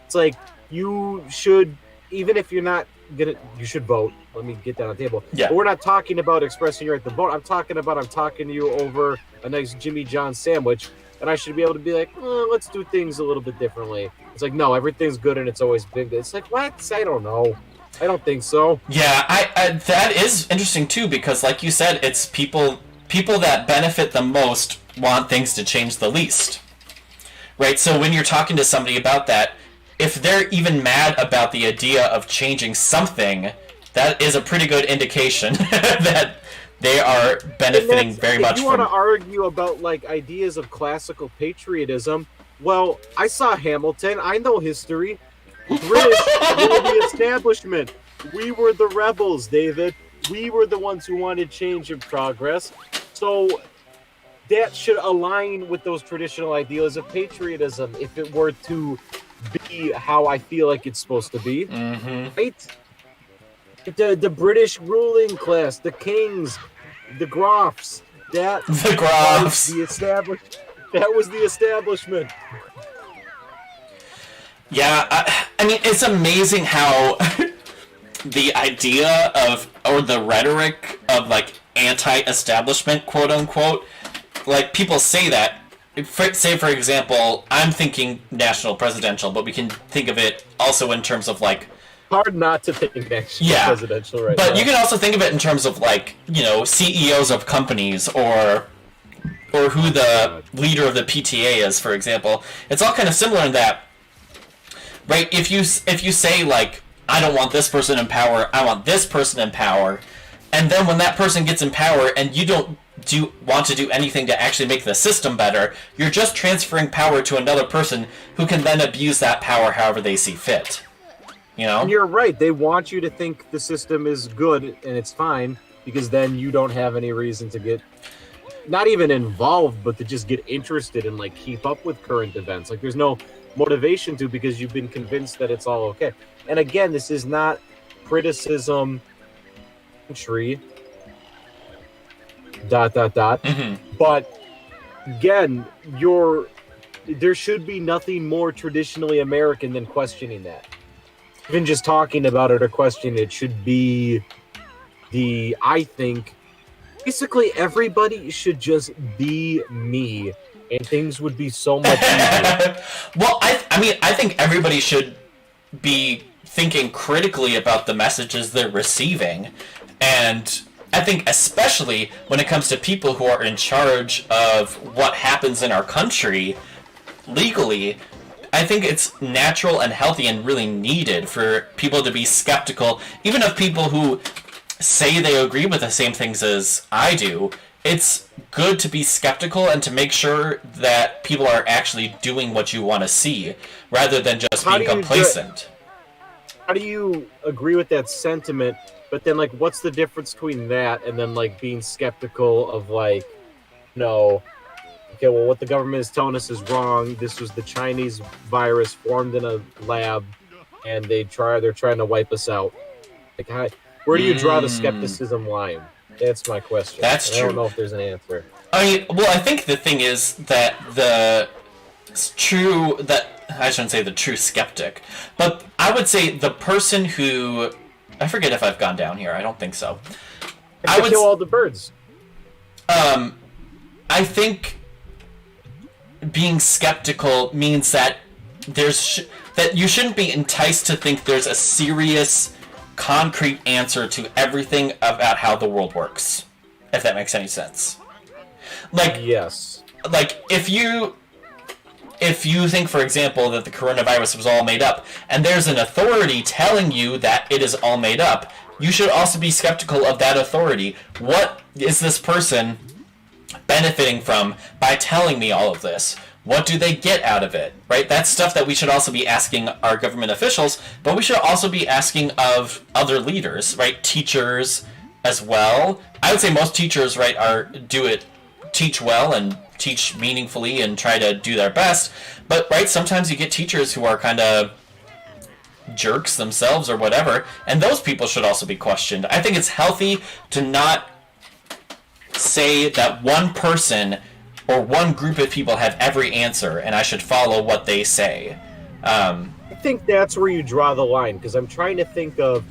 it's like you should, even if you're not gonna, you should vote. Let me get that on the table. Yeah. But we're not talking about expressing your right to vote. I'm talking to you over a nice Jimmy John sandwich, and I should be able to be like, let's do things a little bit differently. It's like, no, everything's good and it's always been good. It's like, what? I don't know. I don't think so. Yeah, I that is interesting too, because like you said, it's people that benefit the most want things to change the least. Right? So when you're talking to somebody about that, if they're even mad about the idea of changing something, that is a pretty good indication that they are benefiting very much from... If you want to argue about like ideas of classical patriotism, well, I saw Hamilton. I know history. British were the establishment. We were the rebels, David. We were the ones who wanted change and progress. So that should align with those traditional ideals of patriotism if it were to be how I feel like it's supposed to be. Right? The British ruling class, the kings, the Grofs, that was the establishment. Yeah, I mean, it's amazing how the idea of, or the rhetoric of, like, anti-establishment, quote-unquote, like, people say that. Say, for example, I'm thinking national presidential, but we can think of it also in terms of, like... Hard not to think national presidential right now. But you can also think of it in terms of, like, you know, CEOs of companies, or who the leader of the PTA is, for example. It's all kind of similar in that, right? If you say, like, I don't want this person in power, I want this person in power, and then when that person gets in power and you don't want to do anything to actually make the system better. You're just transferring power to another person who can then abuse that power however they see fit. You know? And you're right. They want you to think the system is good and it's fine, because then you don't have any reason to get not even involved, but to just get interested and like keep up with current events. Like there's no motivation to, because you've been convinced that it's all okay. And again, this is not criticism tree ... Mm-hmm. But again, there should be nothing more traditionally American than questioning that. Even just talking about it or questioning it should be I think basically everybody should just be me, and things would be so much easier. Well, I think everybody should be thinking critically about the messages they're receiving, and I think especially when it comes to people who are in charge of what happens in our country legally, I think it's natural and healthy and really needed for people to be skeptical, even of people who say they agree with the same things as I do. It's good to be skeptical and to make sure that people are actually doing what you want to see, rather than just being complacent. How do you agree with that sentiment? But then, like, what's the difference between that and then, like, being skeptical of, like, okay, well, what the government is telling us is wrong. This was the Chinese virus formed in a lab, and they're trying to wipe us out. Like, where do you draw the skepticism line? That's my question. That's true. I don't know if there's an answer. I mean, well, I think the thing is that I shouldn't say the true skeptic, but I would say the person who, I forget if I've gone down here. I don't think so. I would kill all the birds. I think being skeptical means that that you shouldn't be enticed to think there's a serious, concrete answer to everything about how the world works. If that makes any sense. Like, yes. Like, if you think, for example, that the coronavirus was all made up, and there's an authority telling you that it is all made up, you should also be skeptical of that authority. What is this person benefiting from by telling me all of this? What do they get out of it? Right? That's stuff that we should also be asking our government officials, but we should also be asking of other leaders, right? Teachers as well. I would say most teachers, right, teach well and teach meaningfully and try to do their best, but right, sometimes you get teachers who are kind of jerks themselves or whatever, and those people should also be questioned. I think it's healthy to not say that one person or one group of people have every answer and I should follow what they say. I think that's where you draw the line, because I'm trying to think of,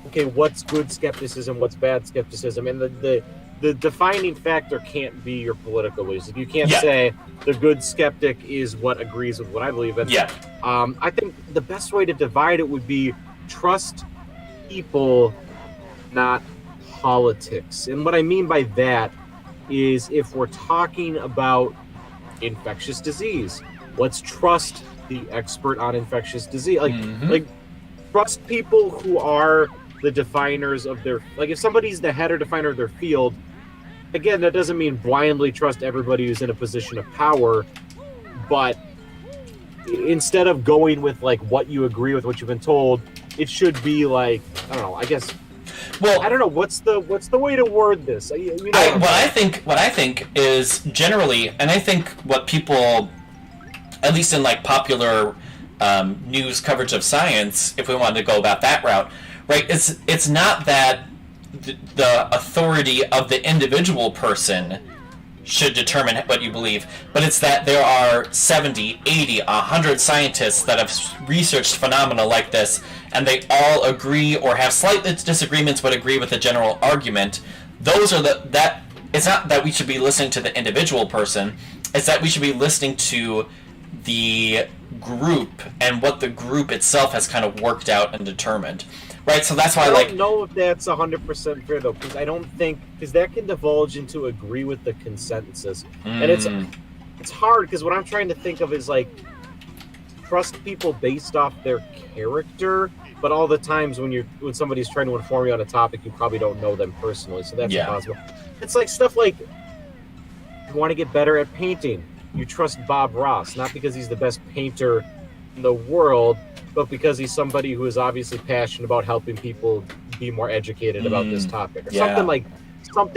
okay, what's good skepticism, what's bad skepticism, and the defining factor can't be your political beliefs. You can't say the good skeptic is what agrees with what I believe in. Yeah. I think the best way to divide it would be trust people, not politics. And what I mean by that is, if we're talking about infectious disease, let's trust the expert on infectious disease. Like trust people who are the definers of their, like, if somebody's the head or definer of their field, again, that doesn't mean blindly trust everybody who's in a position of power, but instead of going with like what you agree with, what you've been told, it should be like, I don't know, I guess, well, I don't know, what's the way to word this? What I think is generally, and I think what people, at least in like popular news coverage of science, if we wanted to go about that route, right, it's not that the authority of the individual person should determine what you believe, but it's that there are 70, 80, 100 scientists that have researched phenomena like this, and they all agree or have slight disagreements but agree with the general argument. Those are it's not that we should be listening to the individual person, it's that we should be listening to the group and what the group itself has kind of worked out and determined. Right, so that's why, I don't know if that's 100% fair, though, because I don't think, because that can divulge into agree with the consensus. And it's hard, because what I'm trying to think of is, like, trust people based off their character, but all the times when somebody's trying to inform you on a topic, you probably don't know them personally, so that's impossible. It's like stuff like, You want to get better at painting. You trust Bob Ross, not because he's the best painter in the world, but because he's somebody who is obviously passionate about helping people be more educated about this topic, or something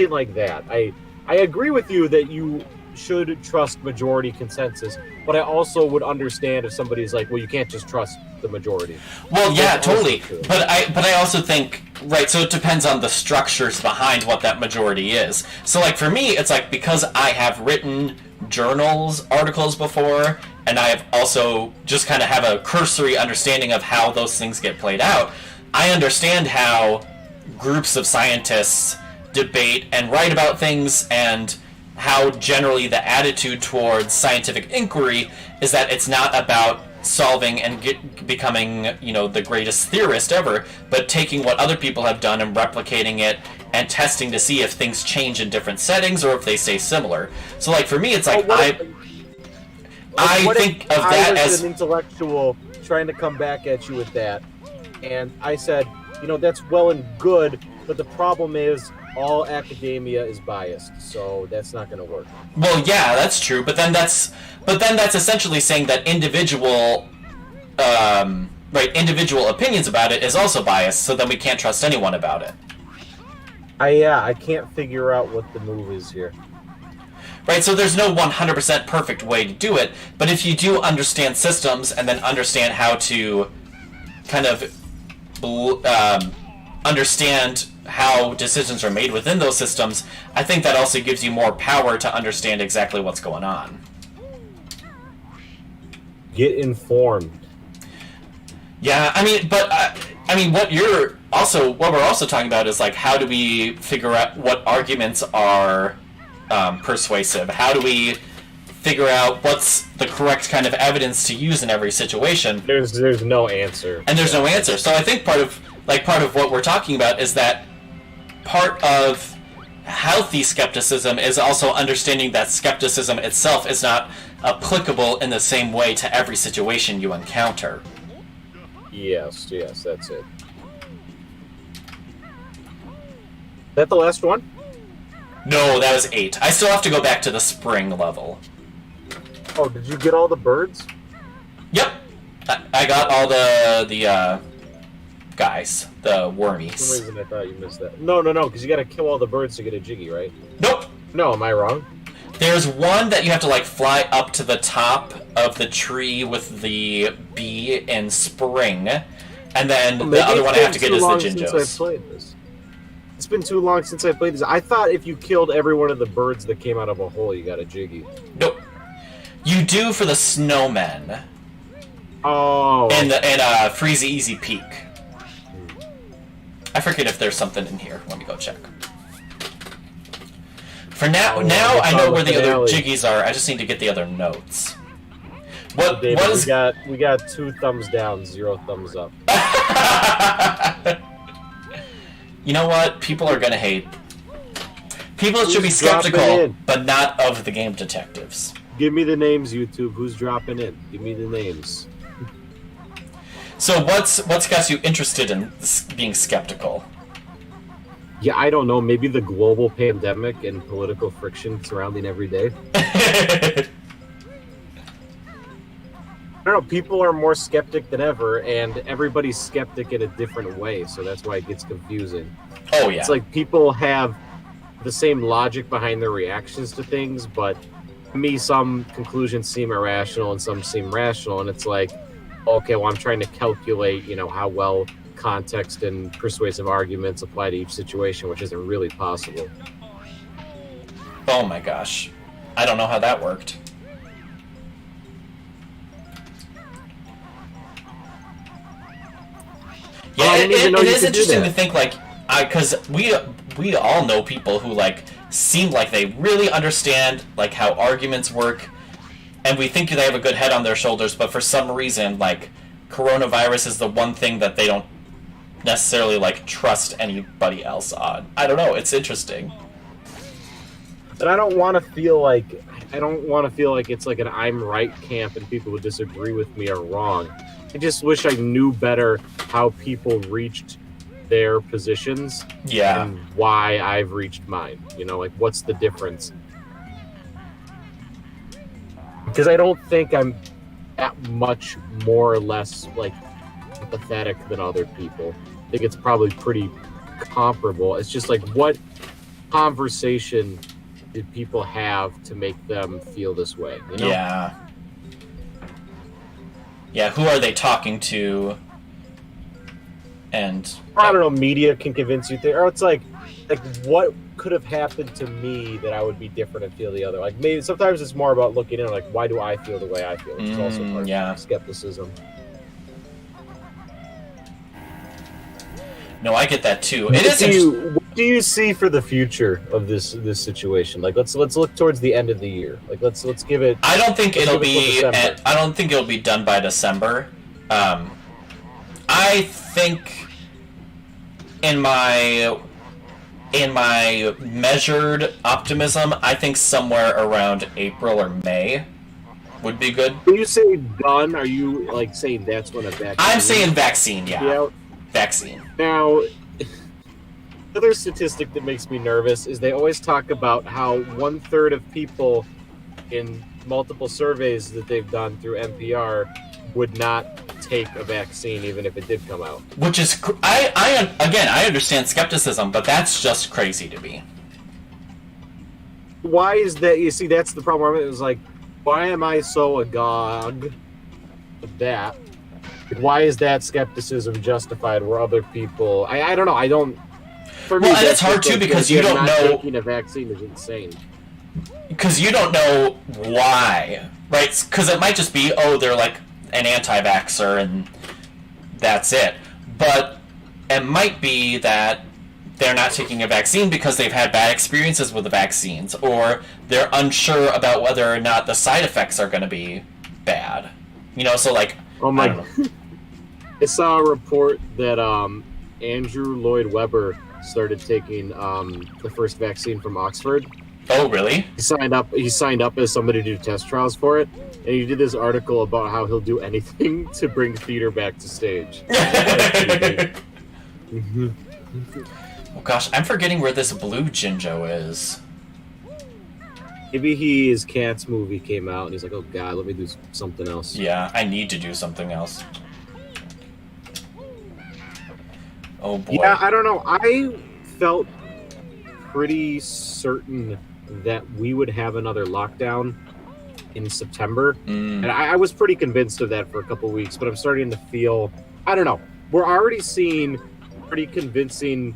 like that. I agree with you that you should trust majority consensus, but I also would understand if somebody's like, well, you can't just trust the majority. Well, yeah, totally. But I also think, right, so it depends on the structures behind what that majority is. So, like, for me, it's like, because I have written journals, articles before, and I have also just kind of have a cursory understanding of how those things get played out, I understand how groups of scientists debate and write about things, and how generally the attitude towards scientific inquiry is that it's not about solving and becoming, the greatest theorist ever, but taking what other people have done and replicating it and testing to see if things change in different settings or if they stay similar. So, like, for me, it's like, I think of that as an intellectual trying to come back at you with that, and I said, that's well and good, but the problem is all academia is biased, so that's not going to work. Well, yeah, that's true, but then that's essentially saying that individual opinions about it is also biased, so then we can't trust anyone about it. I can't figure out what the move is here. Right, so there's no 100% perfect way to do it, but if you do understand systems and then understand how to kind of understand how decisions are made within those systems, I think that also gives you more power to understand exactly what's going on. Get informed. Yeah, what we're also talking about is, like, how do we figure out what arguments are persuasive? How do we figure out what's the correct kind of evidence to use in every situation? There's no answer. And there's no answer. So I think part of what we're talking about is that part of healthy skepticism is also understanding that skepticism itself is not applicable in the same way to every situation you encounter. Yes, that's it. Is that the last one? No, that was 8. I still have to go back to the spring level. Oh, did you get all the birds? Yep. I got all the guys, the wormies. For some reason I thought you missed that. No, because you gotta kill all the birds to get a Jiggy, right? Nope. No, am I wrong? There's one that you have to, like, fly up to the top of the tree with the bee in spring, and then the other one I have to get is the Jinjos. It's been too long since I played this. I thought if you killed every one of the birds that came out of a hole, you got a Jiggy. Nope. You do for the snowmen. Oh. And Freezy Easy Peak. I forget if there's something in here. Let me go check. For now, I know where the other Jiggies are. I just need to get the other notes. David, we got 2 thumbs down, 0 thumbs up. You know what? People are gonna hate. People should be skeptical, but not of the game detectives. Give me the names, YouTube. Who's dropping in? Give me the names. So what's got you interested in being skeptical? Yeah, I don't know. Maybe the global pandemic and political friction surrounding every day. I don't know. People are more skeptic than ever, and everybody's skeptic in a different way, so that's why it gets confusing. Oh, yeah. It's like people have the same logic behind their reactions to things, but to me, some conclusions seem irrational and some seem rational, and it's like, okay, well, I'm trying to calculate, how well context and persuasive arguments apply to each situation, which isn't really possible. Oh my gosh. I don't know how that worked. Yeah, it is interesting to think, like, because we all know people who, like, seem like they really understand, like, how arguments work, and we think they have a good head on their shoulders, but for some reason, like, coronavirus is the one thing that they don't necessarily, like, trust anybody else on. I don't know, it's interesting. And I don't want to feel like it's like an I'm right camp and people who disagree with me are wrong. I just wish I knew better how people reached their positions. Yeah. And why I've reached mine. Like, what's the difference? because I don't think I'm that much more or less like empathetic than other people. I think it's probably pretty comparable. It's just like, what conversation did people have to make them feel this way? You know? Yeah. Yeah, who are they talking to? And I don't know, media can convince you or it's like what could have happened to me that I would be different and feel the other? Like, maybe sometimes it's more about looking in, like, why do I feel the way I feel? Which is also part of skepticism. No, I get that too. What do you see for the future of this situation? Like, let's look towards the end of the year. Like, let's give it. I don't think it'll be. I don't think it'll be done by December. I think in my measured optimism, I think somewhere around April or May would be good. When you say done, are you like saying that's when a vaccine? I'm saying vaccine. Yeah. Vaccine. Now, another statistic that makes me nervous is they always talk about how 1/3 of people in multiple surveys that they've done through NPR would not take a vaccine even if it did come out. Which is, I understand skepticism, but that's just crazy to me. Why is that? You see, that's the problem. It was like, why am I so agog with that? Why is that skepticism justified where other people... I don't know. I don't... For me, well, and it's hard too because you don't know... Taking a vaccine is insane. Because you don't know why, right? Because it might just be, oh, they're like an anti-vaxxer and that's it. But it might be that they're not taking a vaccine because they've had bad experiences with the vaccines, or they're unsure about whether or not the side effects are going to be bad. You know, so like... Oh my... I saw a report that Andrew Lloyd Webber started taking the first vaccine from Oxford. Oh, really? He signed up as somebody to do test trials for it, and he did this article about how he'll do anything to bring theater back to stage. Oh gosh, I'm forgetting where this blue Jinjo is. Maybe his Cats movie came out, and he's like, oh god, let me do something else. Yeah, I need to do something else. Oh boy. Yeah, I don't know. I felt pretty certain that we would have another lockdown in September. And I was pretty convinced of that for a couple weeks, but I'm starting to feel, I don't know. We're already seeing pretty convincing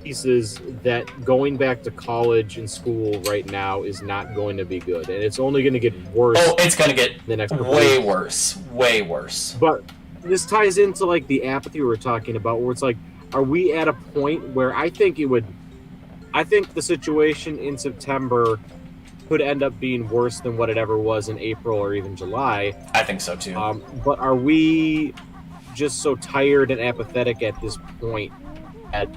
pieces that going back to college and school right now is not going to be good. And it's only going to get worse. Oh, it's going to get the next way worse. Way worse. But this ties into like the apathy we were talking about, where it's like, are we at a point where I think the situation in September could end up being worse than what it ever was in April or even July. I think so too. But are we just so tired and apathetic at this point that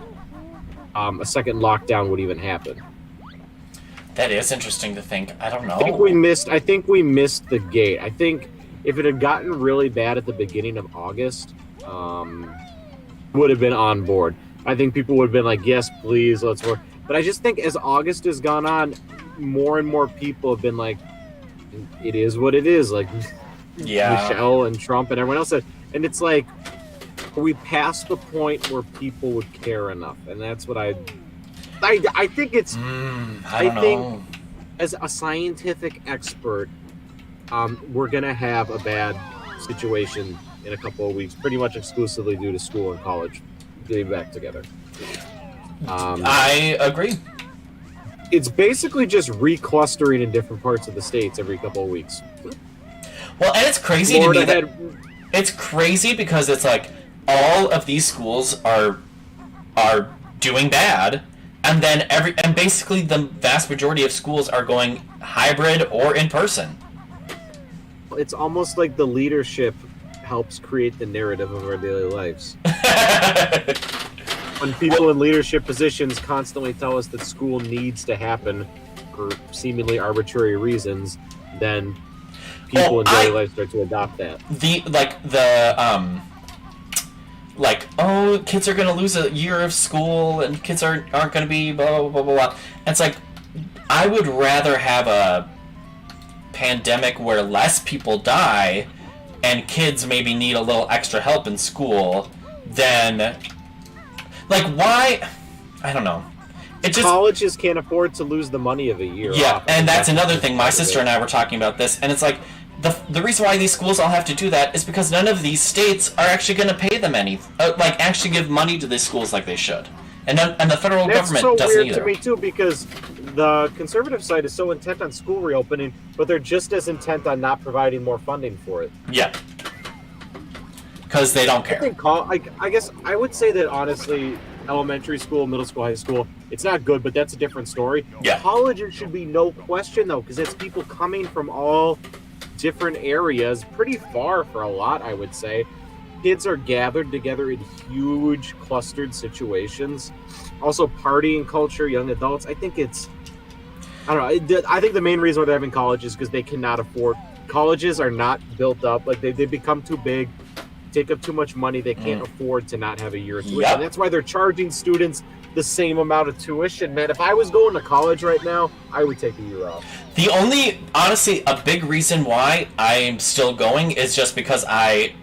a second lockdown would even happen? That is interesting to think. I don't know. I think we missed the gate. I think if it had gotten really bad at the beginning of August, would have been on board. I think people would have been like, yes, please, let's work. But I just think as August has gone on, more and more people have been like, it is what it is. Like, yeah. Michelle and Trump and everyone else said. And it's like, are we past the point where people would care enough? And that's what I think it's... I think as a scientific expert, we're going to have a bad situation in a couple of weeks, pretty much exclusively due to school and college getting back together. I agree. It's basically just reclustering in different parts of the states every couple of weeks. Well, and it's crazy to me that it's crazy because it's like all of these schools are doing bad, and then basically the vast majority of schools are going hybrid or in person. It's almost like the leadership helps create the narrative of our daily lives. When people in leadership positions constantly tell us that school needs to happen for seemingly arbitrary reasons, then people in daily life start to adopt that. Kids are going to lose a year of school and kids aren't going to be blah, blah, blah, blah, blah. And it's like, I would rather have pandemic where less people die and kids maybe need a little extra help in school, then, like, why? I don't know. It just, colleges can't afford to lose the money of a year. yeah, and that's another thing. My sister and I were talking about this, and it's like, the reason why these schools all have to do that is because none of these states are actually going to pay them actually give money to these schools like they should. And the federal government doesn't weird either. To me too, because the conservative side is so intent on school reopening, but they're just as intent on not providing more funding for it. Yeah. Because they don't care. I guess I would say that, honestly, elementary school, middle school, high school, it's not good, but that's a different story. Yeah. Colleges should be no question, though, because it's people coming from all different areas, pretty far for a lot, I would say. Kids are gathered together in huge clustered situations. Also, partying culture, young adults. I think it's, I don't know. I think the main reason why they're having college is because they cannot afford. Colleges are not built up. Like, they become too big, take up too much money. They can't afford to not have a year of tuition. Yep. That's why they're charging students the same amount of tuition. Man, if I was going to college right now, I would take a year off. The only, honestly, a big reason why I'm still going is just because I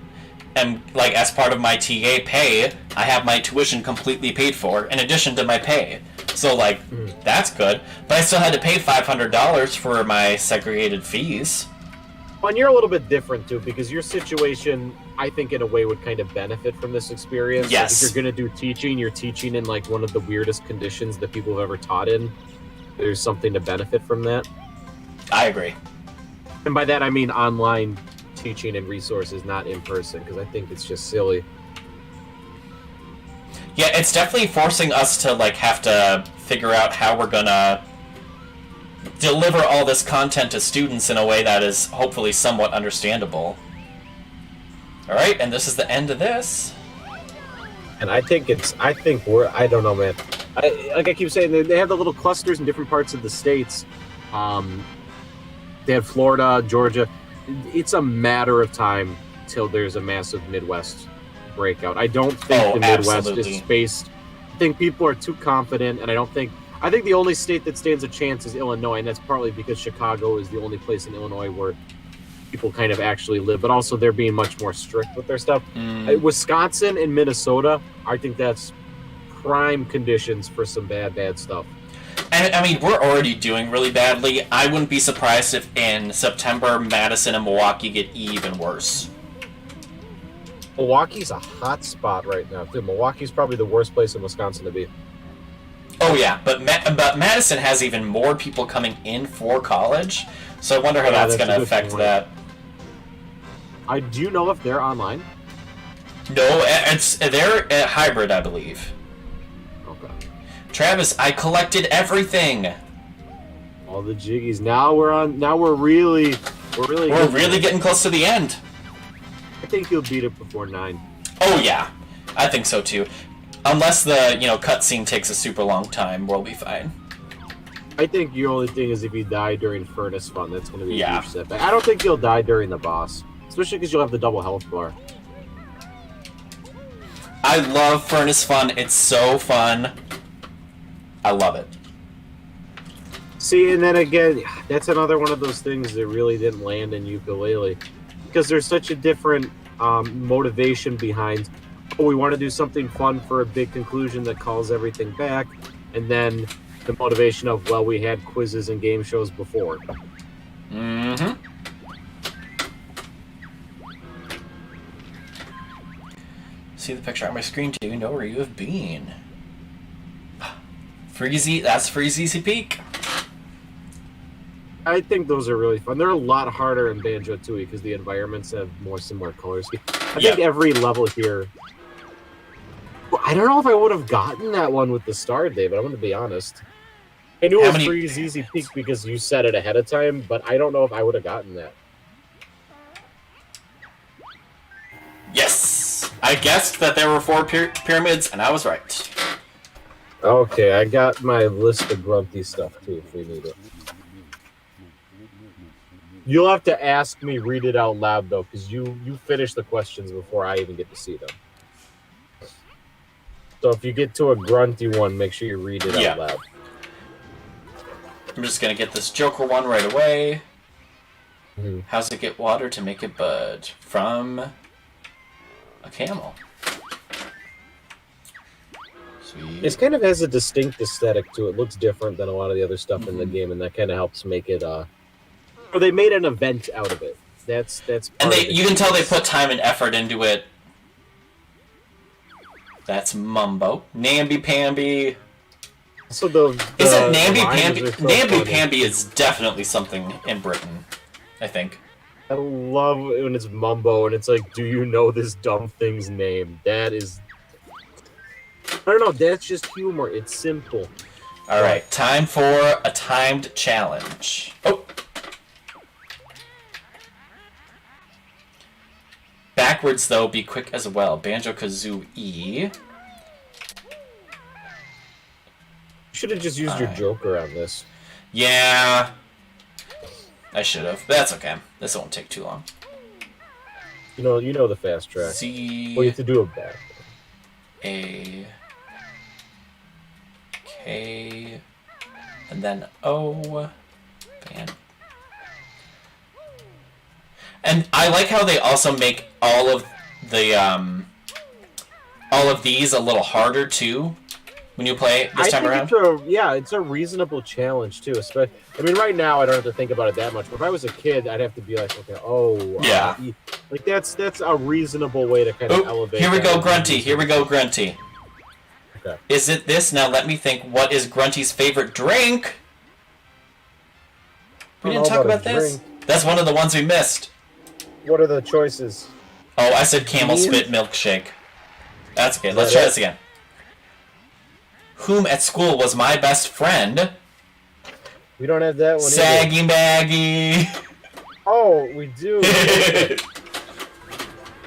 am, like, as part of my TA pay, I have my tuition completely paid for, in addition to my pay. So, like, that's good. But I still had to pay $500 for my segregated fees. Well, and you're a little bit different, too, because your situation, I think, in a way, would kind of benefit from this experience. Yes. Like, if you're going to do teaching, you're teaching in, like, one of the weirdest conditions that people have ever taught in. There's something to benefit from that. I agree. And by that, I mean online teaching and resources, not in person, because I think it's just silly. Yeah, it's definitely forcing us to, like, have to figure out how we're gonna deliver all this content to students in a way that is hopefully somewhat understandable. Alright, and this is the end of this. And I think I don't know, man. Like I keep saying, they have the little clusters in different parts of the states. They have Florida, Georgia. It's a matter of time till there's a massive Midwest breakout. I don't think the Midwest absolutely. is spaced. I think people are too confident, and I think the only state that stands a chance is Illinois, and that's partly because Chicago is the only place in Illinois where people kind of actually live, but also they're being much more strict with their stuff. Wisconsin and Minnesota, I think that's prime conditions for some bad stuff. And, I mean, we're already doing really badly. I wouldn't be surprised if in September, Madison and Milwaukee get even worse. Milwaukee's a hot spot right now, too. Milwaukee's probably the worst place in Wisconsin to be. Oh, yeah, but Madison has even more people coming in for college, so I wonder how that's going to affect that. Do you know if they're online? No, they're a hybrid, I believe. Okay. Travis, I collected everything. All the jiggies. Now we're really getting close to the end. I think you'll beat it before 9. Oh yeah, I think so too. Unless the cutscene takes a super long time, we'll be fine. I think your only thing is if you die during Furnace Fun, that's going to be a Yeah. huge setback. I don't think you'll die during the boss, especially because you'll have the double health bar. I love Furnace Fun. It's so fun. I love it. See, and then again, that's another one of those things that really didn't land in Ukulele, because there's such a different motivation behind, we want to do something fun for a big conclusion that calls everything back, and then the motivation of, well, we had quizzes and game shows before. Mm-hmm. See the picture on my screen? Do you know where you have been? Freezy, that's Freezy Peak. I think those are really fun. They're a lot harder in Banjo-Tooie because the environments have more similar colors. I think every level here... I don't know if I would have gotten that one with the Star Day, but I'm going to be honest. I knew it was Freezy Peak because you said it ahead of time, but I don't know if I would have gotten that. Yes! I guessed that there were 4 pyramids, and I was right. Okay, I got my list of grunty stuff, too, if we need it. You'll have to ask me, read it out loud, though, because you finish the questions before I even get to see them. So if you get to a grunty one, make sure you read it out loud. I'm just going to get this Joker one right away. How's it get water to make it bud? From a camel. Sweet. It kind of has a distinct aesthetic to it. It looks different than a lot of the other stuff in the game, and that kind of helps make it. Or they made an event out of it. That's. And you can tell they put time and effort into it. That's Mumbo. Namby-pamby. So is it namby-pamby? Namby-pamby is definitely something in Britain, I think. I love when it's Mumbo and it's like, do you know this dumb thing's name? That is... I don't know, that's just humor. It's simple. Alright, time for a timed challenge. Oh! Backwards, though, be quick as well. Banjo-Kazooie. Should have just used your Joker on this. Yeah. I should have. That's okay. This won't take too long. You know the fast track. Z. Well, you have to do it back. A. K. And then O. Band. And I like how they also make all of these a little harder too when you play this time around. It's a reasonable challenge too. Especially, I mean, right now I don't have to think about it that much. But if I was a kid, I'd have to be like, okay, like that's a reasonable way to kind of elevate. Here we go, Grunty. Here we go, Grunty. Okay. Is it this? Now let me think. What is Grunty's favorite drink? We didn't talk about this. That's one of the ones we missed. What are the choices? Oh, I said camel spit milkshake. That's okay. Let's try this again. Whom at school was my best friend? We don't have that one. Saggy Maggie. Oh, we do. I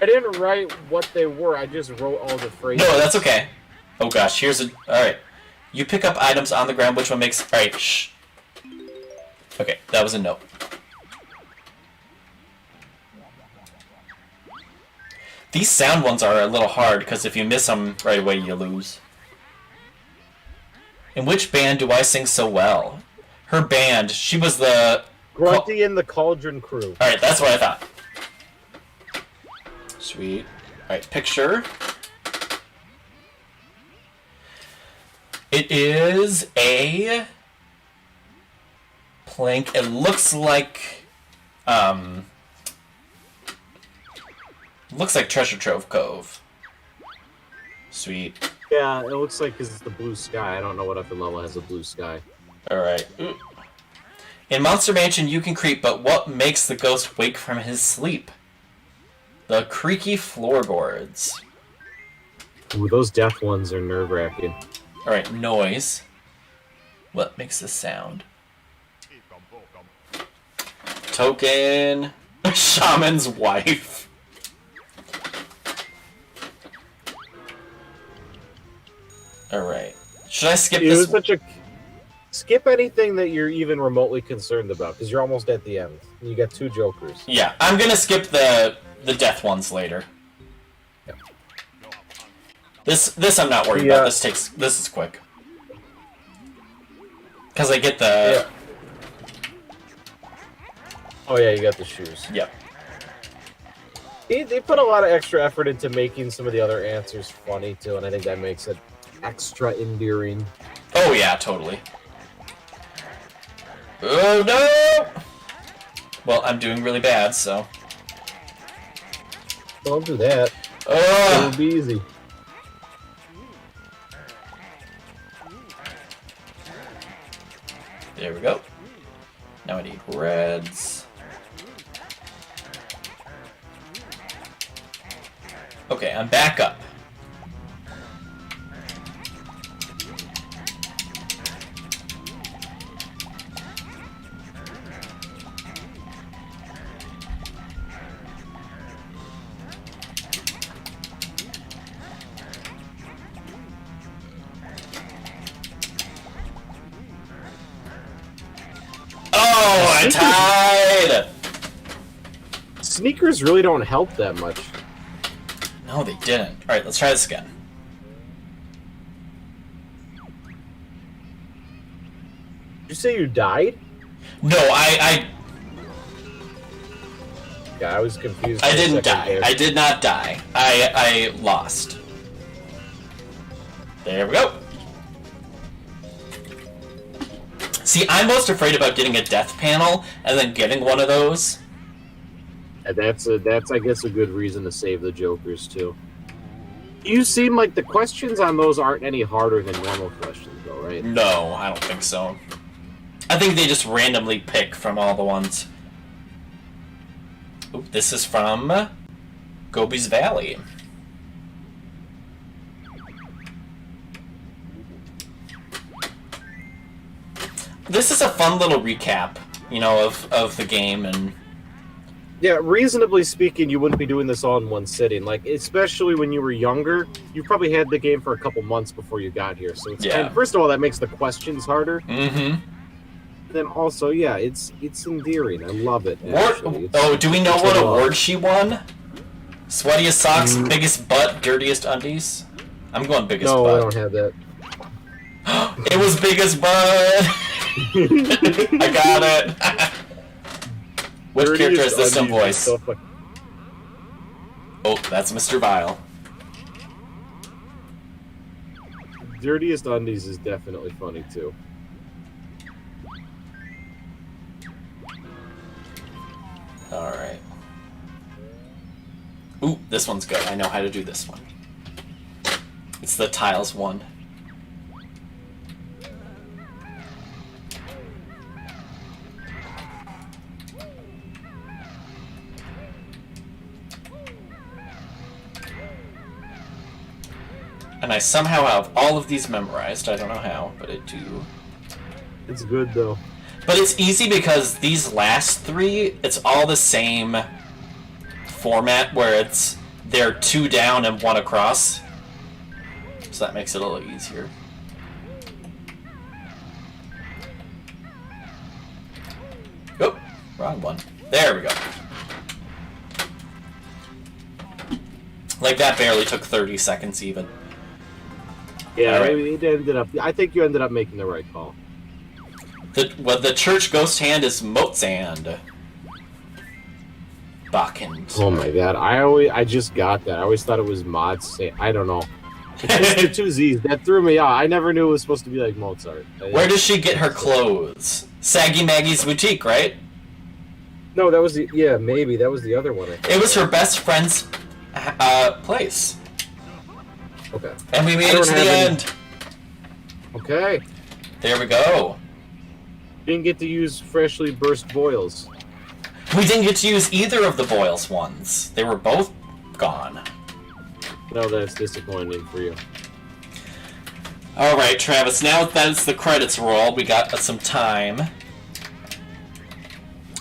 didn't write what they were. I just wrote all the phrases. No, that's okay. Oh gosh, here's a. All right, you pick up items on the ground. Which one makes? All right, shh. Okay, that was a no. These sound ones are a little hard because if you miss them right away, you lose. In which band do I sing so well? Her band. She was the... Grunty and the Cauldron Crew. Alright, that's what I thought. Sweet. Alright, picture. It is a... plank. It looks like... looks like Treasure Trove Cove. Sweet. Yeah, it looks like because it's the blue sky. I don't know what other level has a blue sky. Alright. In Monster Mansion, you can creep, but what makes the ghost wake from his sleep? The creaky floorboards. Ooh, those death ones are nerve-wracking. Alright, noise. What makes the sound? Token. Shaman's wife. Alright. Should I skip this? Skip anything that you're even remotely concerned about, because you're almost at the end. You got 2 jokers. Yeah, I'm gonna skip the death ones later. Yeah. This I'm not worried about. This is quick. Because I get the... Yeah. Oh yeah, you got the shoes. Yep. They put a lot of extra effort into making some of the other answers funny too, and I think that makes it extra endearing. Oh yeah, totally. Oh no! Well, I'm doing really bad, so... Don't do that. Oh! It'll be easy. There we go. Now I need reds. Okay, I'm back up. Oh, I tied! Sneakers really don't help that much. No, they didn't. Alright, let's try this again. Did you say you died? No, guy. I was confused. I didn't die. I did not die. I lost. There we go. See, I'm most afraid about getting a death panel and then getting one of those. And that's I guess a good reason to save the jokers too. You seem like the questions on those aren't any harder than normal questions, though, right? No, I don't think so. I think they just randomly pick from all the ones. Oop, this is from Gobi's Valley. This is a fun little recap, you know, of the game. And yeah, reasonably speaking, you wouldn't be doing this all in one sitting. Like, especially when you were younger, you probably had the game for a couple months before you got here. So it's and first of all, that makes the questions harder. Mm-hmm. Then also, yeah, it's endearing. I love it. Do we know what award she won? Sweatiest socks, biggest butt, dirtiest undies? I'm going biggest butt. No, I don't have that. It was biggest butt! I got it! Which character has this voice? So oh, that's Mr. Vile. Dirtiest undies is definitely funny, too. Alright. Ooh, this one's good. I know how to do this one. It's the tiles one. And I somehow have all of these memorized. I don't know how, but I do. It's good, though. But it's easy because these last three, it's all the same format where they're 2 down and 1 across. So that makes it a little easier. Oh, wrong one. There we go. Like that barely took 30 seconds even. Yeah, right. It ended up. I think you ended up making the right call. The church ghost hand is Motzand. Bachend. Oh my god! I just got that. I always thought it was Mods. I don't know. The 2 Z's that threw me out. I never knew it was supposed to be like Mozart. Where does she get her clothes? Saggy Maggie's boutique, right? No, that was maybe that was the other one. It was her best friend's place. Okay. And we made it to the end. Okay. There we go. Didn't get to use freshly burst boils. We didn't get to use either of the Boyles ones. They were both gone. No, that's disappointing for you. Alright, Travis, now that it's the credits roll, we got some time.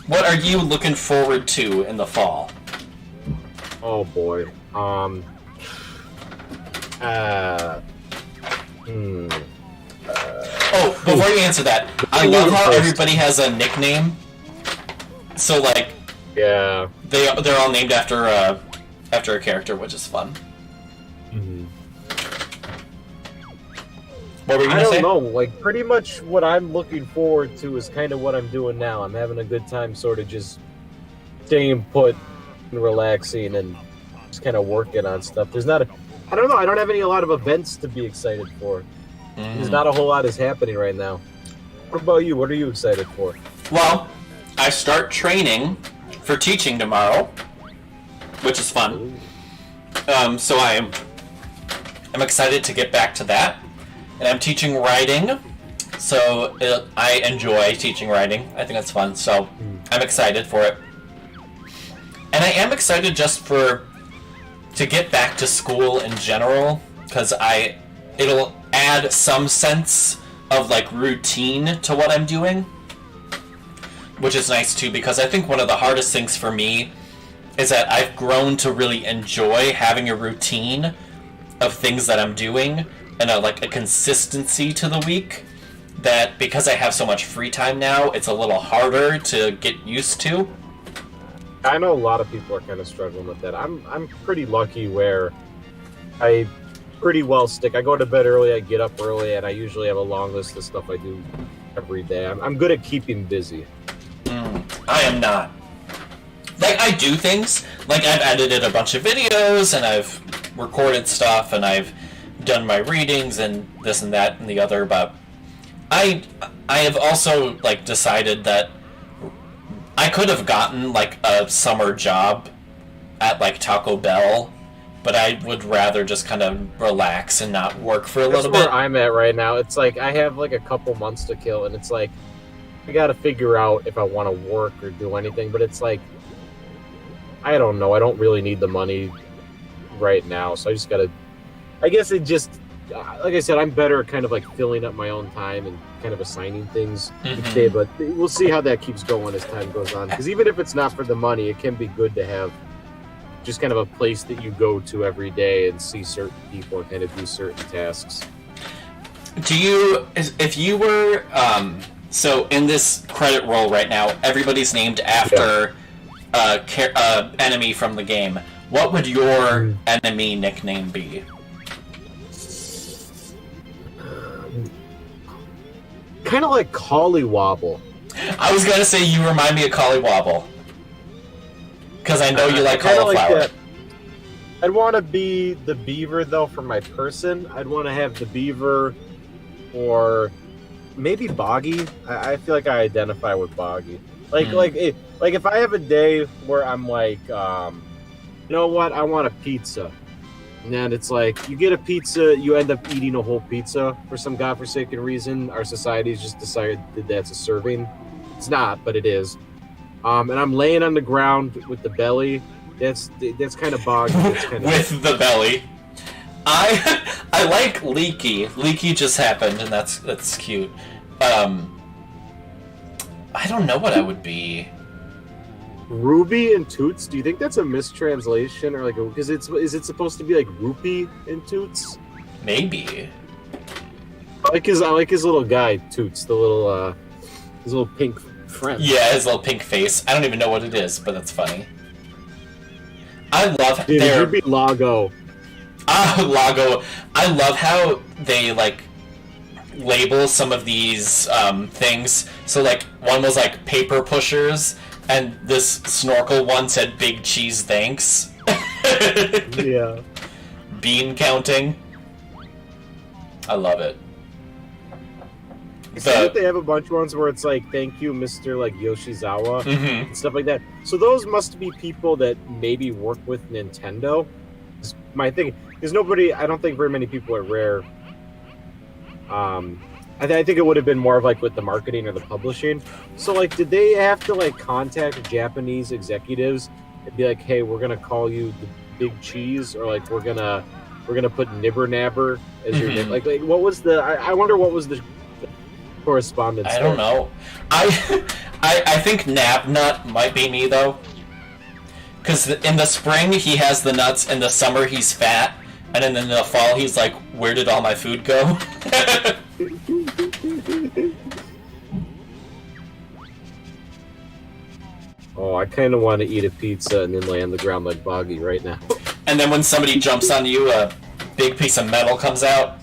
What are you looking forward to in the fall? Oh boy. Oh, before you answer that, I love how everybody has a nickname. So, like, yeah, they're all named after a character, which is fun. Mm-hmm. What were you gonna say? I don't know. Like, pretty much what I'm looking forward to is kind of what I'm doing now. I'm having a good time, sort of just staying put and relaxing and just kind of working on stuff. There's not I don't know. I don't have a lot of events to be excited for. There's not a whole lot is happening right now. What about you? What are you excited for? Well, I start training for teaching tomorrow, which is fun. So I'm excited to get back to that. And I'm teaching writing, so I enjoy teaching writing. I think that's fun, so I'm excited for it. And I am excited just to get back to school in general, because it'll add some sense of like routine to what I'm doing, which is nice too, because I think one of the hardest things for me is that I've grown to really enjoy having a routine of things that I'm doing and a consistency to the week, that because I have so much free time now, it's a little harder to get used to. I know a lot of people are kind of struggling with that. I'm pretty lucky where I pretty well stick. I go to bed early, I get up early, and I usually have a long list of stuff I do every day. I'm good at keeping busy. I am not. like, I do things. Like, I've edited a bunch of videos, and I've recorded stuff, and I've done my readings, and this and that and the other, but I have also, like, decided that I could have gotten, like, a summer job at, like, Taco Bell, but I would rather just kind of relax and not work for a little bit. That's where I'm at right now. It's like I have like a couple months to kill, and it's like I got to figure out if I want to work or do anything. But it's like I don't know. I don't really need the money right now, so I just gotta. I guess it just, like I said, I'm better at kind of like filling up my own time and kind of assigning things each day. But we'll see how that keeps going as time goes on. Because even if it's not for the money, it can be good to have just kind of a place that you go to every day and see certain people and kind of do certain tasks. Do you, if you were, so in this credit roll right now, everybody's named after enemy from the game. What would your enemy nickname be? Kind of like Collywobble. I was gonna say you remind me of Collywobble. Because I know you like cauliflower. Like I'd want to be the beaver, though, for my person. I'd want to have the beaver or maybe Boggy. I feel like I identify with Boggy. Like if I have a day where I'm like, you know what, I want a pizza. And it's like, you get a pizza, you end up eating a whole pizza for some godforsaken reason. Our society's just decided that that's a serving. It's not, but it is. And I'm laying on the ground with the belly. That's kind of Boggy. With the belly. I like Leaky. Leaky just happened, and that's cute. I don't know what I would be. Ruby and Toots. Do you think that's a mistranslation, or like, because is it supposed to be like Rupee and Toots? Maybe. I like his little guy Toots, the little his little pink friend. Yeah, his little pink face. I don't even know what it is, but that's funny. I love their... Ruby Lago. Lago. I love how they, like, label some of these things. So, like, one was, like, paper pushers, and this snorkel one said big cheese thanks. Yeah. Bean counting. I love it. I see that they have a bunch of ones where it's like, thank you, Mr. like Yoshizawa, and stuff like that. So those must be people that maybe work with Nintendo. My thing is I don't think very many people are Rare. I think it would have been more of like with the marketing or the publishing. So like, did they have to like contact Japanese executives and be like, hey, we're gonna call you the Big Cheese, or like we're gonna put Nibber Nabber as your name? Like what was the? I wonder what was the correspondence. I don't know. I think Nabnut might be me though, because in the spring he has the nuts, in the summer he's fat, and then in the fall he's like, where did all my food go? Oh, I kind of want to eat a pizza and then lay on the ground like Boggy right now. And then when somebody jumps on you, a big piece of metal comes out.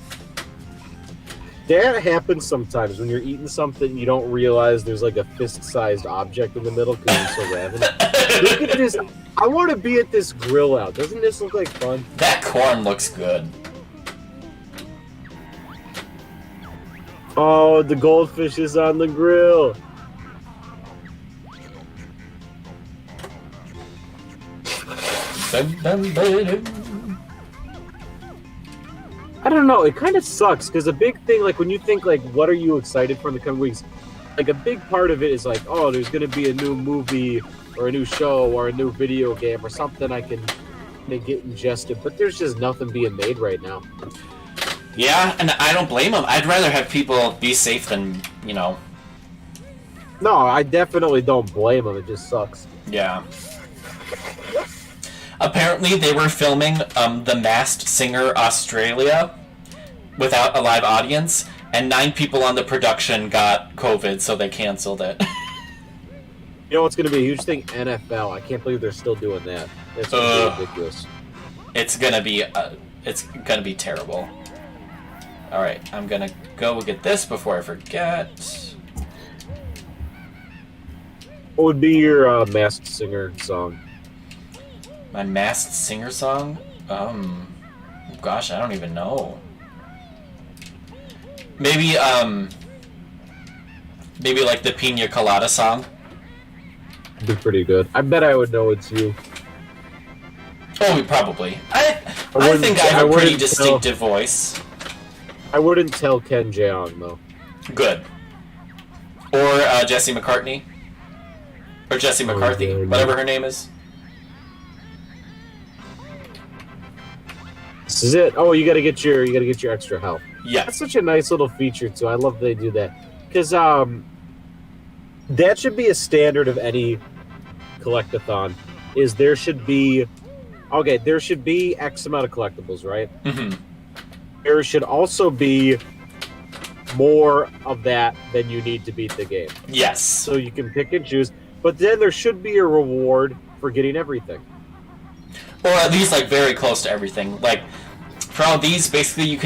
That happens sometimes when you're eating something, you don't realize there's like a fist-sized object in the middle because you're so ravenous. Look at this. I want to be at this grill out. Doesn't this look like fun? That corn looks good. Oh, the goldfish is on the grill. I don't know. It kind of sucks because a big thing, like when you think like, what are you excited for in the coming weeks? Like a big part of it is like, oh, there's going to be a new movie or a new show or a new video game or something I can get ingested. But there's just nothing being made right now. Yeah, and I don't blame them. I'd rather have people be safe than, you know. No, I definitely don't blame them. It just sucks. Yeah. Apparently, they were filming The Masked Singer Australia without a live audience, and 9 people on the production got COVID, so they canceled it. You know what's going to be a huge thing? NFL. I can't believe they're still doing that. That's ridiculous. It's gonna be terrible. All right, I'm gonna go get this before I forget. What would be your Masked Singer song? My Masked Singer song? Gosh, I don't even know. Maybe like the Pina Colada song. Be pretty good. I bet I would know it's you. Oh, probably. I think I have a pretty distinctive voice. I wouldn't tell Ken Jeong, though. Good. Or Jesse McCartney. Or Jesse McCarthy, whatever her name is. This is it. Oh, you gotta get your extra health. Yeah. That's such a nice little feature too. I love they do that. Because that should be a standard of any collectathon. Is there should be X amount of collectibles, right? Mm-hmm. There should also be more of that than you need to beat the game. Yes. So you can pick and choose. But then there should be a reward for getting everything. Or at least, like, very close to everything. Like, for all these, basically,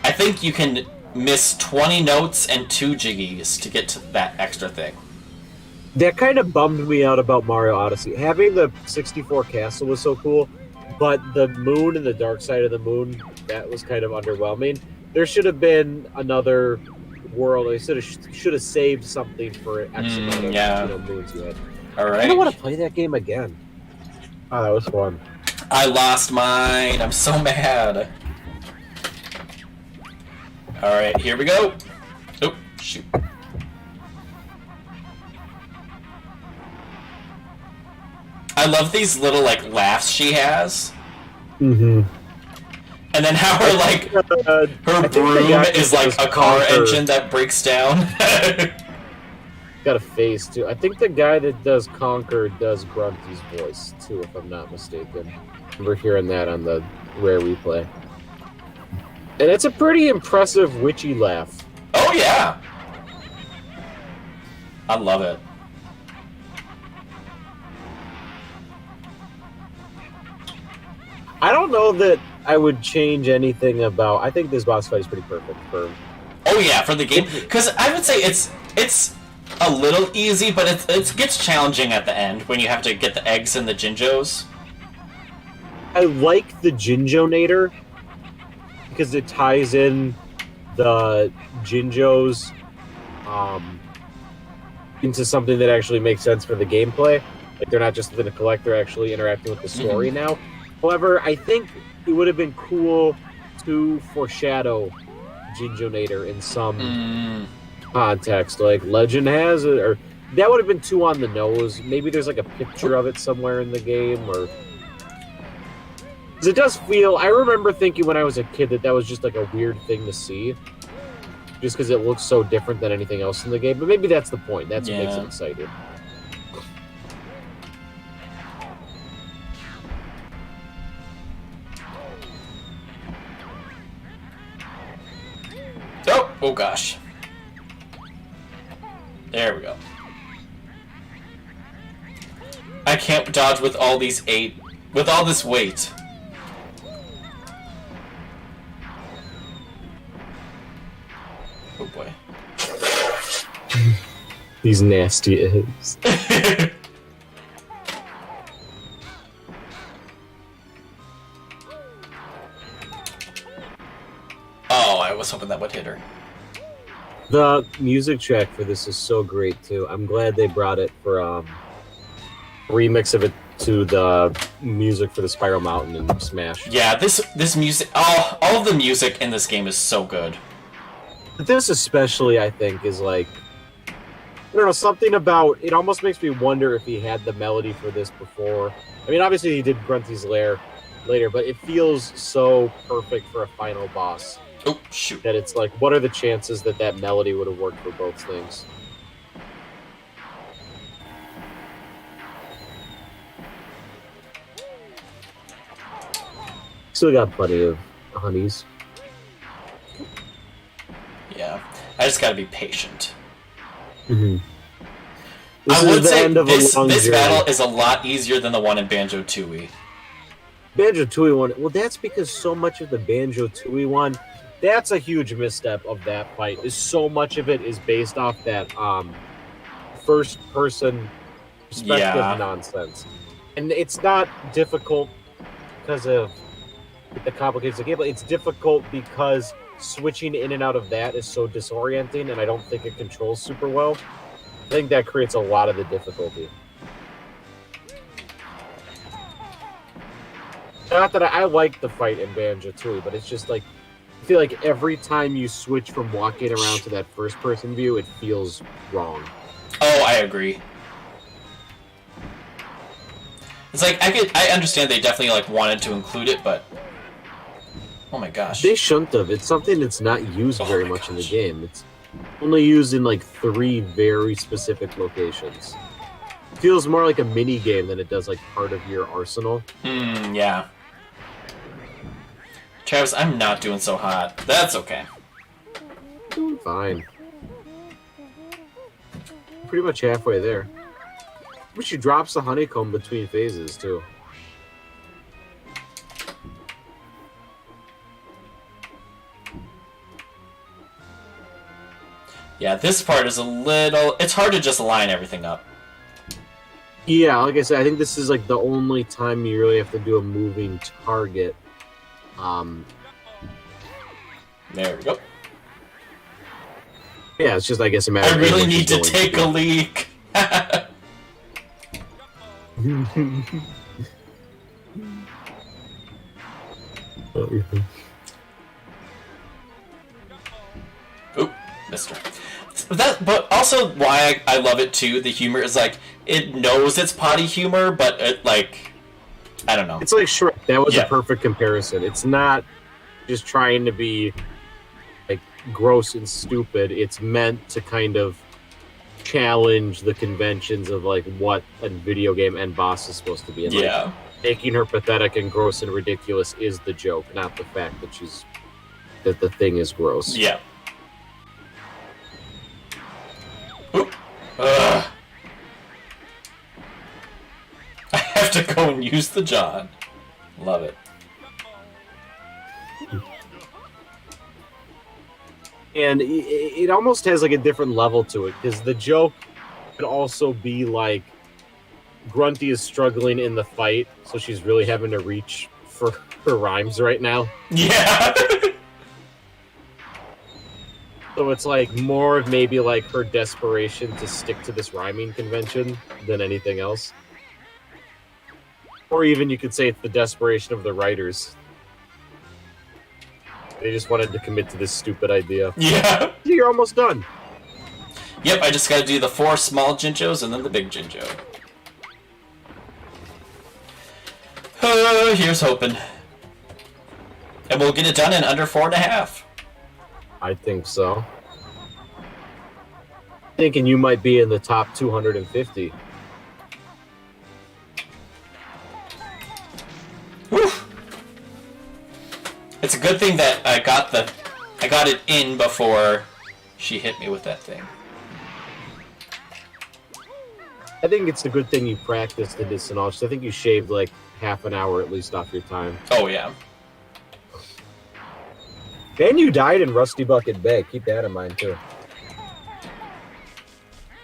I think you can miss 20 notes and 2 jiggies to get to that extra thing. That kind of bummed me out about Mario Odyssey. Having the 64 castle was so cool, but the moon and the dark side of the moon, that was kind of underwhelming. There should have been another world. I should have saved something for X amount of moons you had. All right. I don't want to play that game again. Oh, that was fun. I lost mine. I'm so mad. All right, here we go. Oh, shoot. I love these little, like, laughs she has. Mm-hmm. And then how her, like, her broom is like a car engine that breaks down. Got a face, too. I think the guy that does Conquer does Grunty's voice, too, if I'm not mistaken. I remember hearing that on the Rare Replay. And it's a pretty impressive witchy laugh. Oh, yeah. I love it. I don't know that I would change anything about... I think this boss fight is pretty perfect for... Oh, yeah, for the game. Because I would say it's a little easy, but it gets challenging at the end when you have to get the eggs and the Jinjos. I like the Jinjonator because it ties in the Jinjos into something that actually makes sense for the gameplay. Like, they're not just going to collect, they're actually interacting with the story now. However, I think it would have been cool to foreshadow Jinjonator in some context. Like, legend has it, or that would have been too on the nose. Maybe there's like a picture of it somewhere in the game, or... Because it does feel... I remember thinking when I was a kid that was just like a weird thing to see. Just because it looks so different than anything else in the game. But maybe that's the point. That's what makes it exciting. Oh gosh. There we go. I can't dodge with all these with all this weight. Oh boy. These nasty eggs. Oh, I was hoping that would hit her. The music track for this is so great too. I'm glad they brought it for a remix of it to the music for the Spiral Mountain and Smash. Yeah, this music, all of the music in this game is so good. This especially, I think, is like, I don't know, something about it almost makes me wonder if he had the melody for this before. I mean, obviously he did Grunty's Lair later, but it feels so perfect for a final boss. Oh, shoot. That it's like, what are the chances that that melody would have worked for both things? Still got plenty of honeys. Yeah, I just gotta be patient. Mm-hmm. I would say this battle is a lot easier than the one in Banjo-Tooie. Banjo-Tooie one, well, that's because so much of the Banjo-Tooie one, that's a huge misstep of that fight, is so much of it is based off that first-person perspective nonsense. And it's not difficult because of the complications of the gameplay. It's difficult because switching in and out of that is so disorienting, and I don't think it controls super well. I think that creates a lot of the difficulty. Not that I like the fight in Banjo-Kazooie, but it's just like, I feel like every time you switch from walking around to that first-person view, it feels wrong. Oh, I agree. It's like, I understand they definitely like wanted to include it, but oh my gosh. They shouldn't have. It's something that's not used very much in the game. It's only used in like 3 very specific locations. It feels more like a mini game than it does like part of your arsenal. Yeah. Travis, I'm not doing so hot. That's okay. Doing fine. Pretty much halfway there. But she drops the honeycomb between phases, too. Yeah, this part is a little... It's hard to just line everything up. Yeah, like I said, I think this is like the only time you really have to do a moving target. There we go. Yeah, it's just, I guess, a matter I of... really need to take a leak. Oop, mister. But also why I love it too, the humor is like, it knows it's potty humor, but it like, I don't know. It's like Shrek. That was a perfect comparison. It's not just trying to be like gross and stupid. It's meant to kind of challenge the conventions of like what a video game end boss is supposed to be. And, like, making her pathetic and gross and ridiculous is the joke, not the fact that the thing is gross. Yeah. Oop. Ugh. I have to go and use the John. Love it. And it almost has like a different level to it, because the joke could also be like Grunty is struggling in the fight, so she's really having to reach for her rhymes right now. Yeah. So it's like more of maybe like her desperation to stick to this rhyming convention than anything else. Or even you could say it's the desperation of the writers. They just wanted to commit to this stupid idea. Yeah. You're almost done. Yep, I just gotta do the 4 small Jinjos and then the big Jinjo. Here's hoping. And we'll get it done in under 4.5. I think so. Thinking you might be in the top 250. Whew. It's a good thing that I got it in before she hit me with that thing. I think it's a good thing you practiced the distant all. I think you shaved like half an hour at least off your time. Oh yeah. And you died in Rusty Bucket Bay. Keep that in mind too.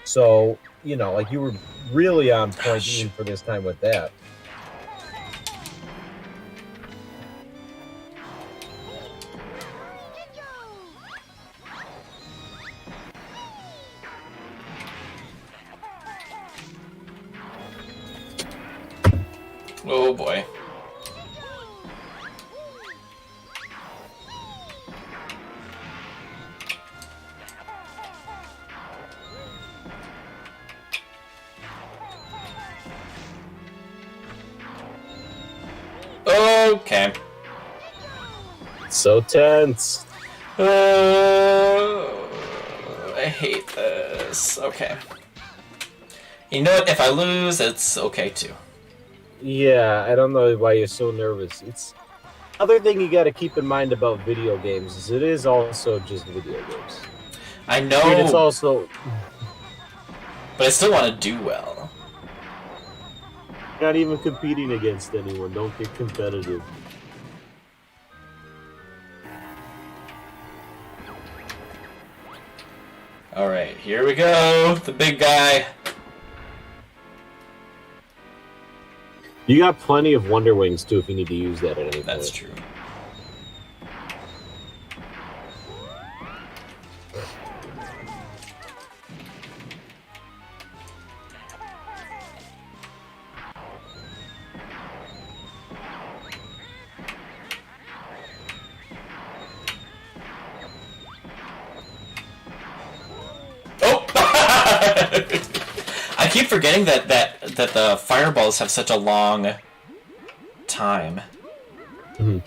So, you know, like you were really on point even for this time with that. Oh boy. Okay. So tense. I hate this. Okay. You know what? If I lose, it's okay too. Yeah, I don't know why you're so nervous. It's other thing you got to keep in mind about video games is it is also just video games. I know. I mean, it's also, but I still want to do well. Not even competing against anyone. Don't get competitive. Alright, here we go. The big guy. You got plenty of Wonder Wings too if you need to use that at any point. That's true. I keep forgetting that the fireballs have such a long time. Mm-hmm.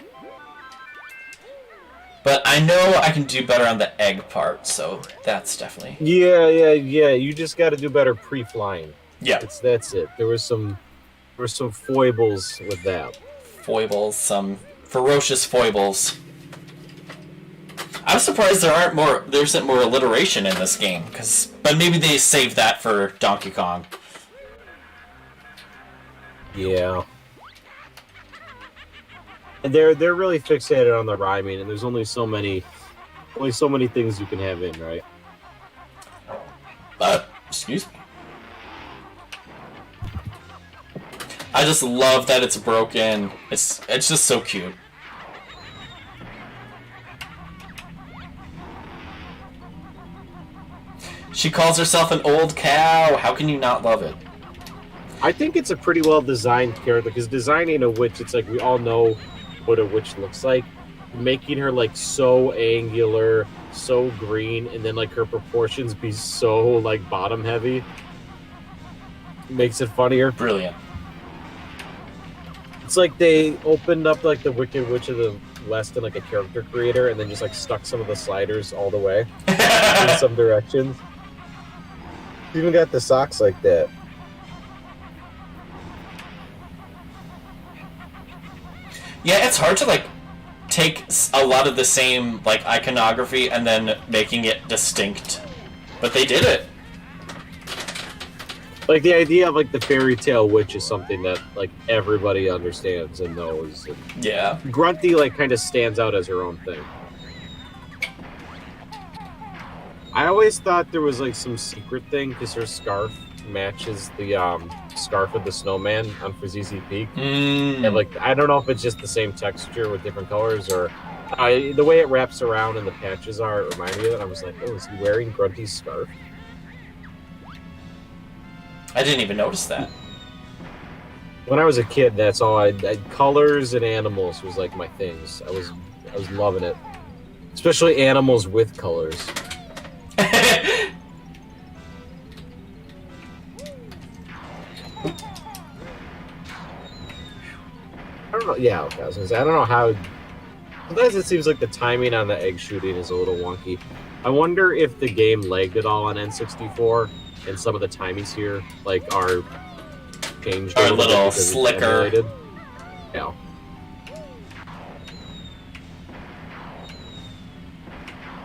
But I know I can do better on the egg part, so that's definitely... Yeah. You just got to do better pre-flying. Yeah. That's it. There were some foibles with that. Foibles, some ferocious foibles. I'm surprised there isn't more alliteration in this game, but maybe they saved that for Donkey Kong. Yeah. And they're really fixated on the rhyming, and there's only so many things you can have in, right? Excuse me. I just love that it's broken. It's just so cute. She calls herself an old cow. How can you not love it? I think it's a pretty well designed character, because designing a witch, it's like we all know what a witch looks like. Making her like so angular, so green, and then like her proportions be so like bottom heavy makes it funnier. Brilliant. It's like they opened up like the Wicked Witch of the West in like a character creator, and then just like stuck some of the sliders all the way in some directions. Even got the socks like that. Yeah, it's hard to like take a lot of the same like iconography and then making it distinct, but they did it. Like the idea of like the fairy tale witch is something that like everybody understands and knows. And Yeah. Grunty like kind of stands out as her own thing. I always thought there was like some secret thing because her scarf matches the scarf of the snowman on Frazisi Peak. And like I don't know if it's just the same texture with different colors or the way it wraps around and the patches are it reminded me of it. I was like, oh, is he wearing Grunty's scarf? I didn't even notice that. When I was a kid, that's all I colors and animals was like my things. I was loving it, especially animals with colors. I don't know. Yeah, okay, I was gonna say I don't know how. Sometimes it seems like the timing on the egg shooting is a little wonky. I wonder if the game lagged at all on N64, and some of the timings here like are changed. Are a little slicker. Yeah.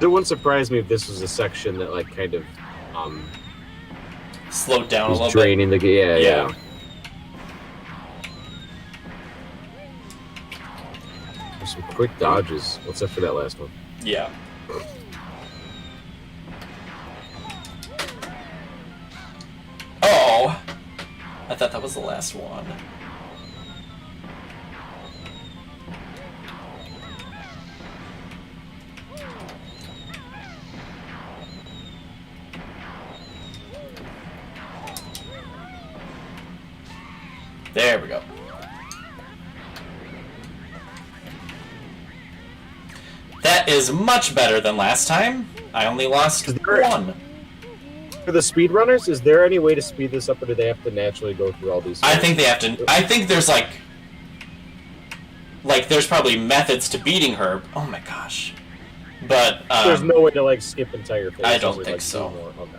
It wouldn't surprise me if this was a section that like kind of slowed down a little draining bit. Yeah. There's some quick dodges. What's up for that last one? Yeah. Oh! I thought that was the last one. There we go. That is much better than last time. I only lost one. For the speedrunners, is there any way to speed this up, or do they have to naturally go through all these I think they have to. I think there's like there's probably methods to beating her. Oh my gosh. But there's no way to like skip entire phases. I don't or, think like, so. do more. Okay.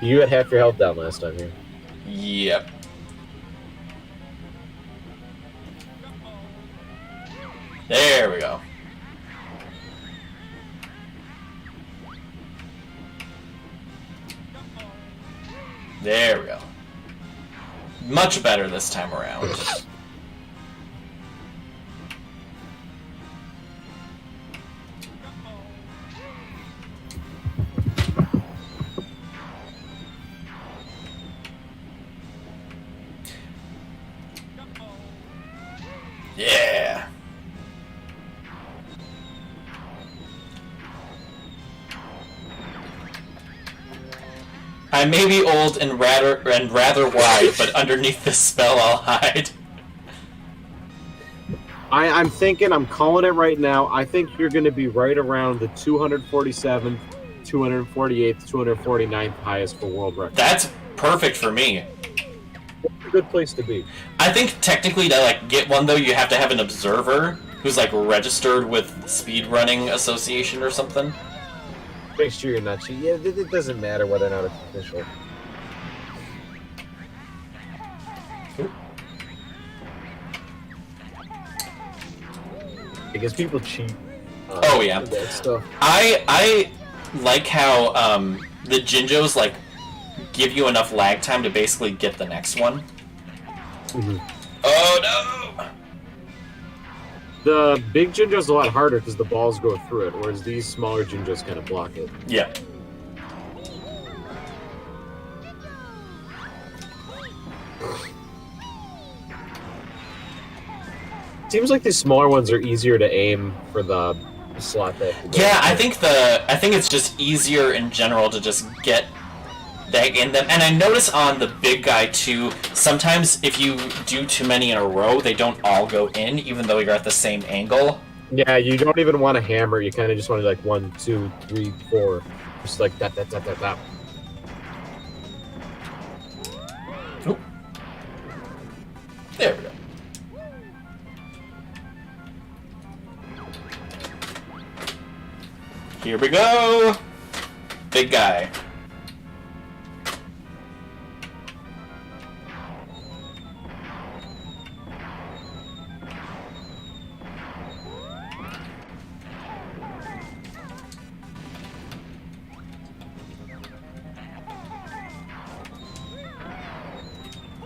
You had half your health down last time here. Yep. There we go. There we go. Much better this time around. I may be old and rather wide, but underneath this spell I'll hide. I'm thinking, I'm calling it right now. I think you're going to be right around the 247th, 248th, 249th highest for world record. That's perfect for me. It's a good place to be. I think technically to like get one though, you have to have an observer who's like registered with Speedrunning Association or something. Make sure you're not cheating. Yeah, it doesn't matter whether or not it's official. Because people cheat. Oh yeah. That stuff. I like how the Jinjos like give you enough lag time to basically get the next one. Mm-hmm. Oh no! The big Jinjo's a lot harder because the balls go through it, whereas these smaller Jinjos kind of block it. Yeah. Seems like these smaller ones are easier to aim for the slot that. Yeah, I think it's just easier in general to just get that in them. And I notice on the big guy too, sometimes if you do too many in a row, they don't all go in, even though you're at the same angle. Yeah, you don't even want to hammer. You kind of just want to like 1, 2, 3, 4, just like that. Oop. There we go. Here we go! Big guy.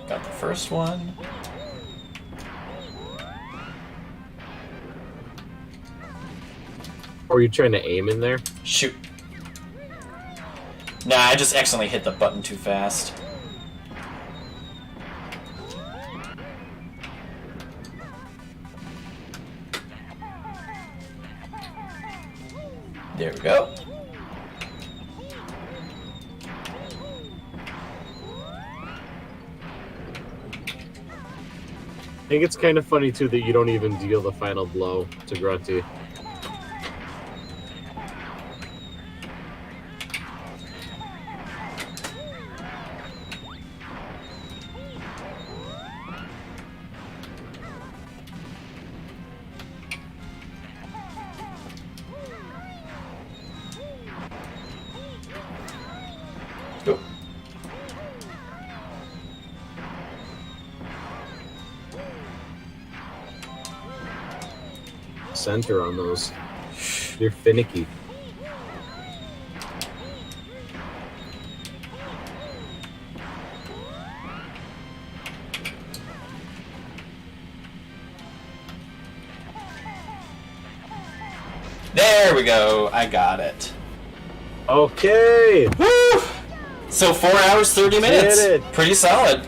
Got the first one. Or are you trying to aim in there? Shoot. Nah, I just accidentally hit the button too fast. There we go. I think it's kind of funny too that you don't even deal the final blow to Grunty. Go. Center on those. You're finicky. There we go. I got it. Okay. Woo! So 4 hours, 30 minutes. Did it. Pretty solid.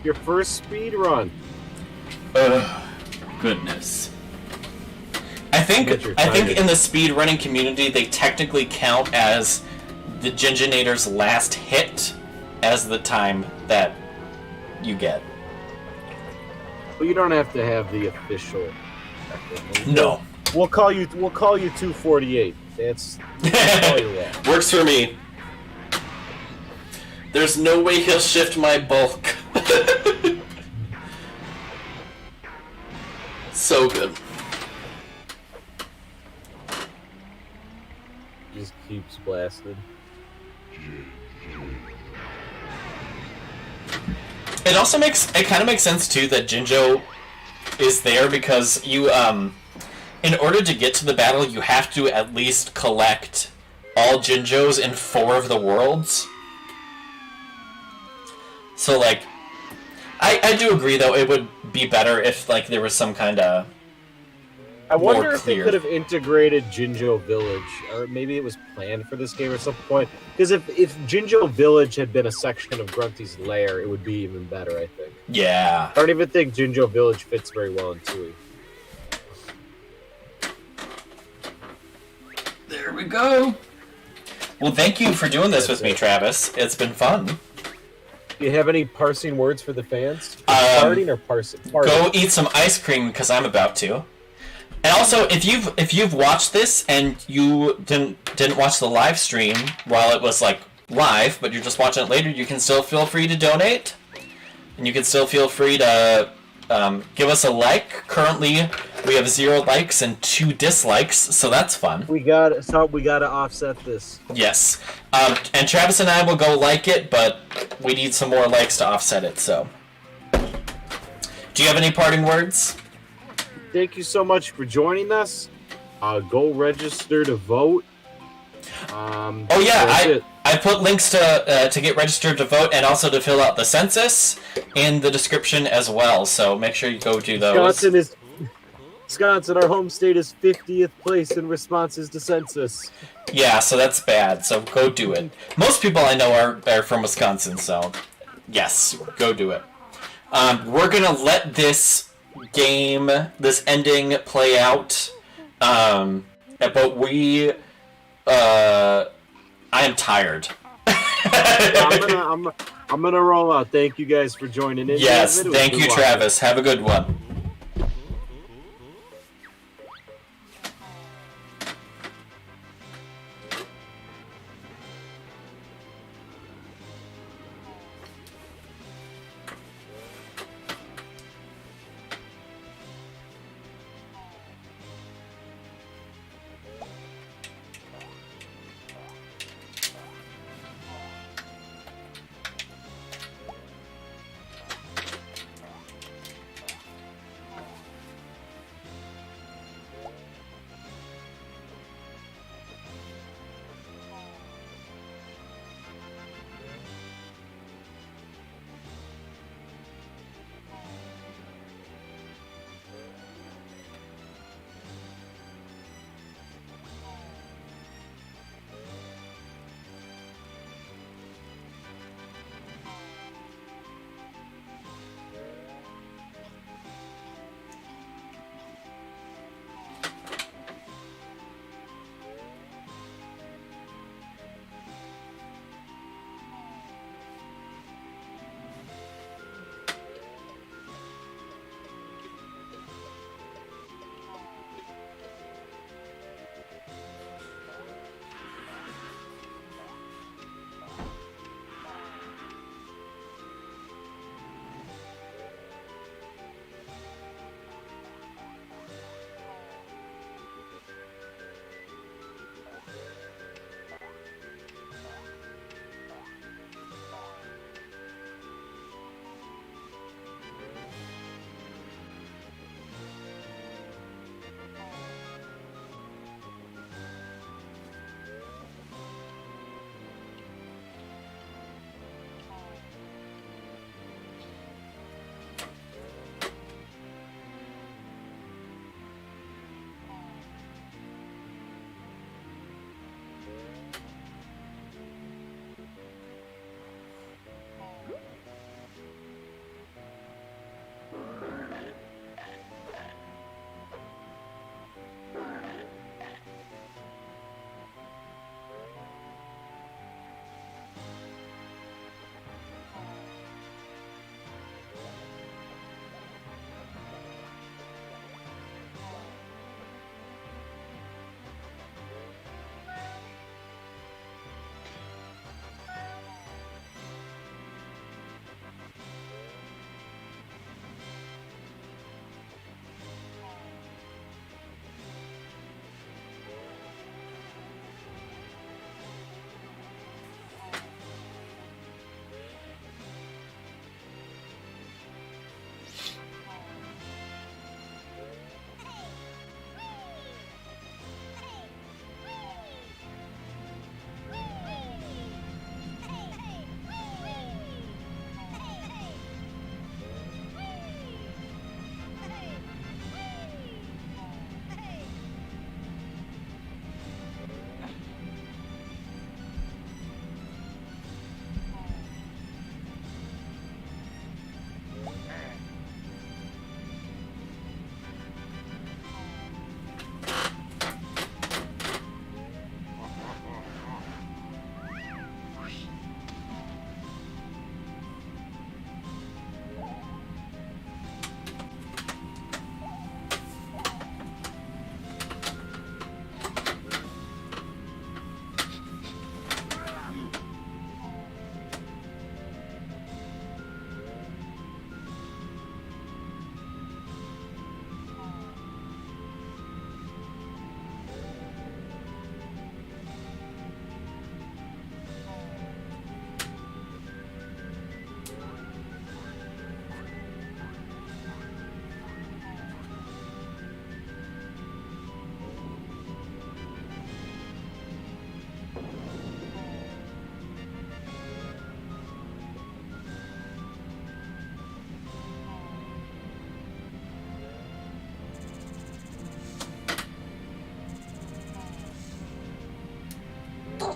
Your first speed run. Goodness. I think Get your in the speedrunning community they technically count as the Ginginator's last hit as the time that you get. Well, you don't have to have the official. No. We'll call you 248. That's we'll call you that. Works for me. There's no way he'll shift my bulk. So good. Just keeps blasting. It also kind of makes sense too that Jinjo is there because you in order to get to the battle you have to at least collect all Jinjos in 4 of the worlds. So like I do agree though it would be better if like there was some kind of I wonder more if they clear. could have integrated Jinjo Village, or maybe it was planned for this game at some point. Because if Jinjo Village had been a section of Grunty's lair, it would be even better, I think. Yeah. I don't even think Jinjo Village fits very well in Tui. There we go. Well, thank you for doing this with me, Travis. It's been fun. Do you have any parsing words for the fans? Parting or parsing? Go eat some ice cream because I'm about to. And also, if you've watched this and you didn't watch the live stream while it was like live, but you're just watching it later, you can still feel free to donate, and you can still feel free to give us a like. Currently, we have 0 likes and 2 dislikes, so that's fun. We gotta offset this. Yes, and Travis and I will go like it, but we need some more likes to offset it. So, do you have any parting words? Thank you so much for joining us. Go register to vote. I put links to get registered to vote and also to fill out the census in the description as well. So make sure you go do those. Wisconsin, our home state, is 50th place in responses to census. Yeah, so that's bad. So go do it. Most people I know are from Wisconsin, so yes, go do it. We're gonna let this game, this ending, play out. But I am tired. I'm gonna roll out. Thank you guys for joining in. Yes, thank you, Travis. Have a good one.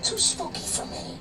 Too spooky for me.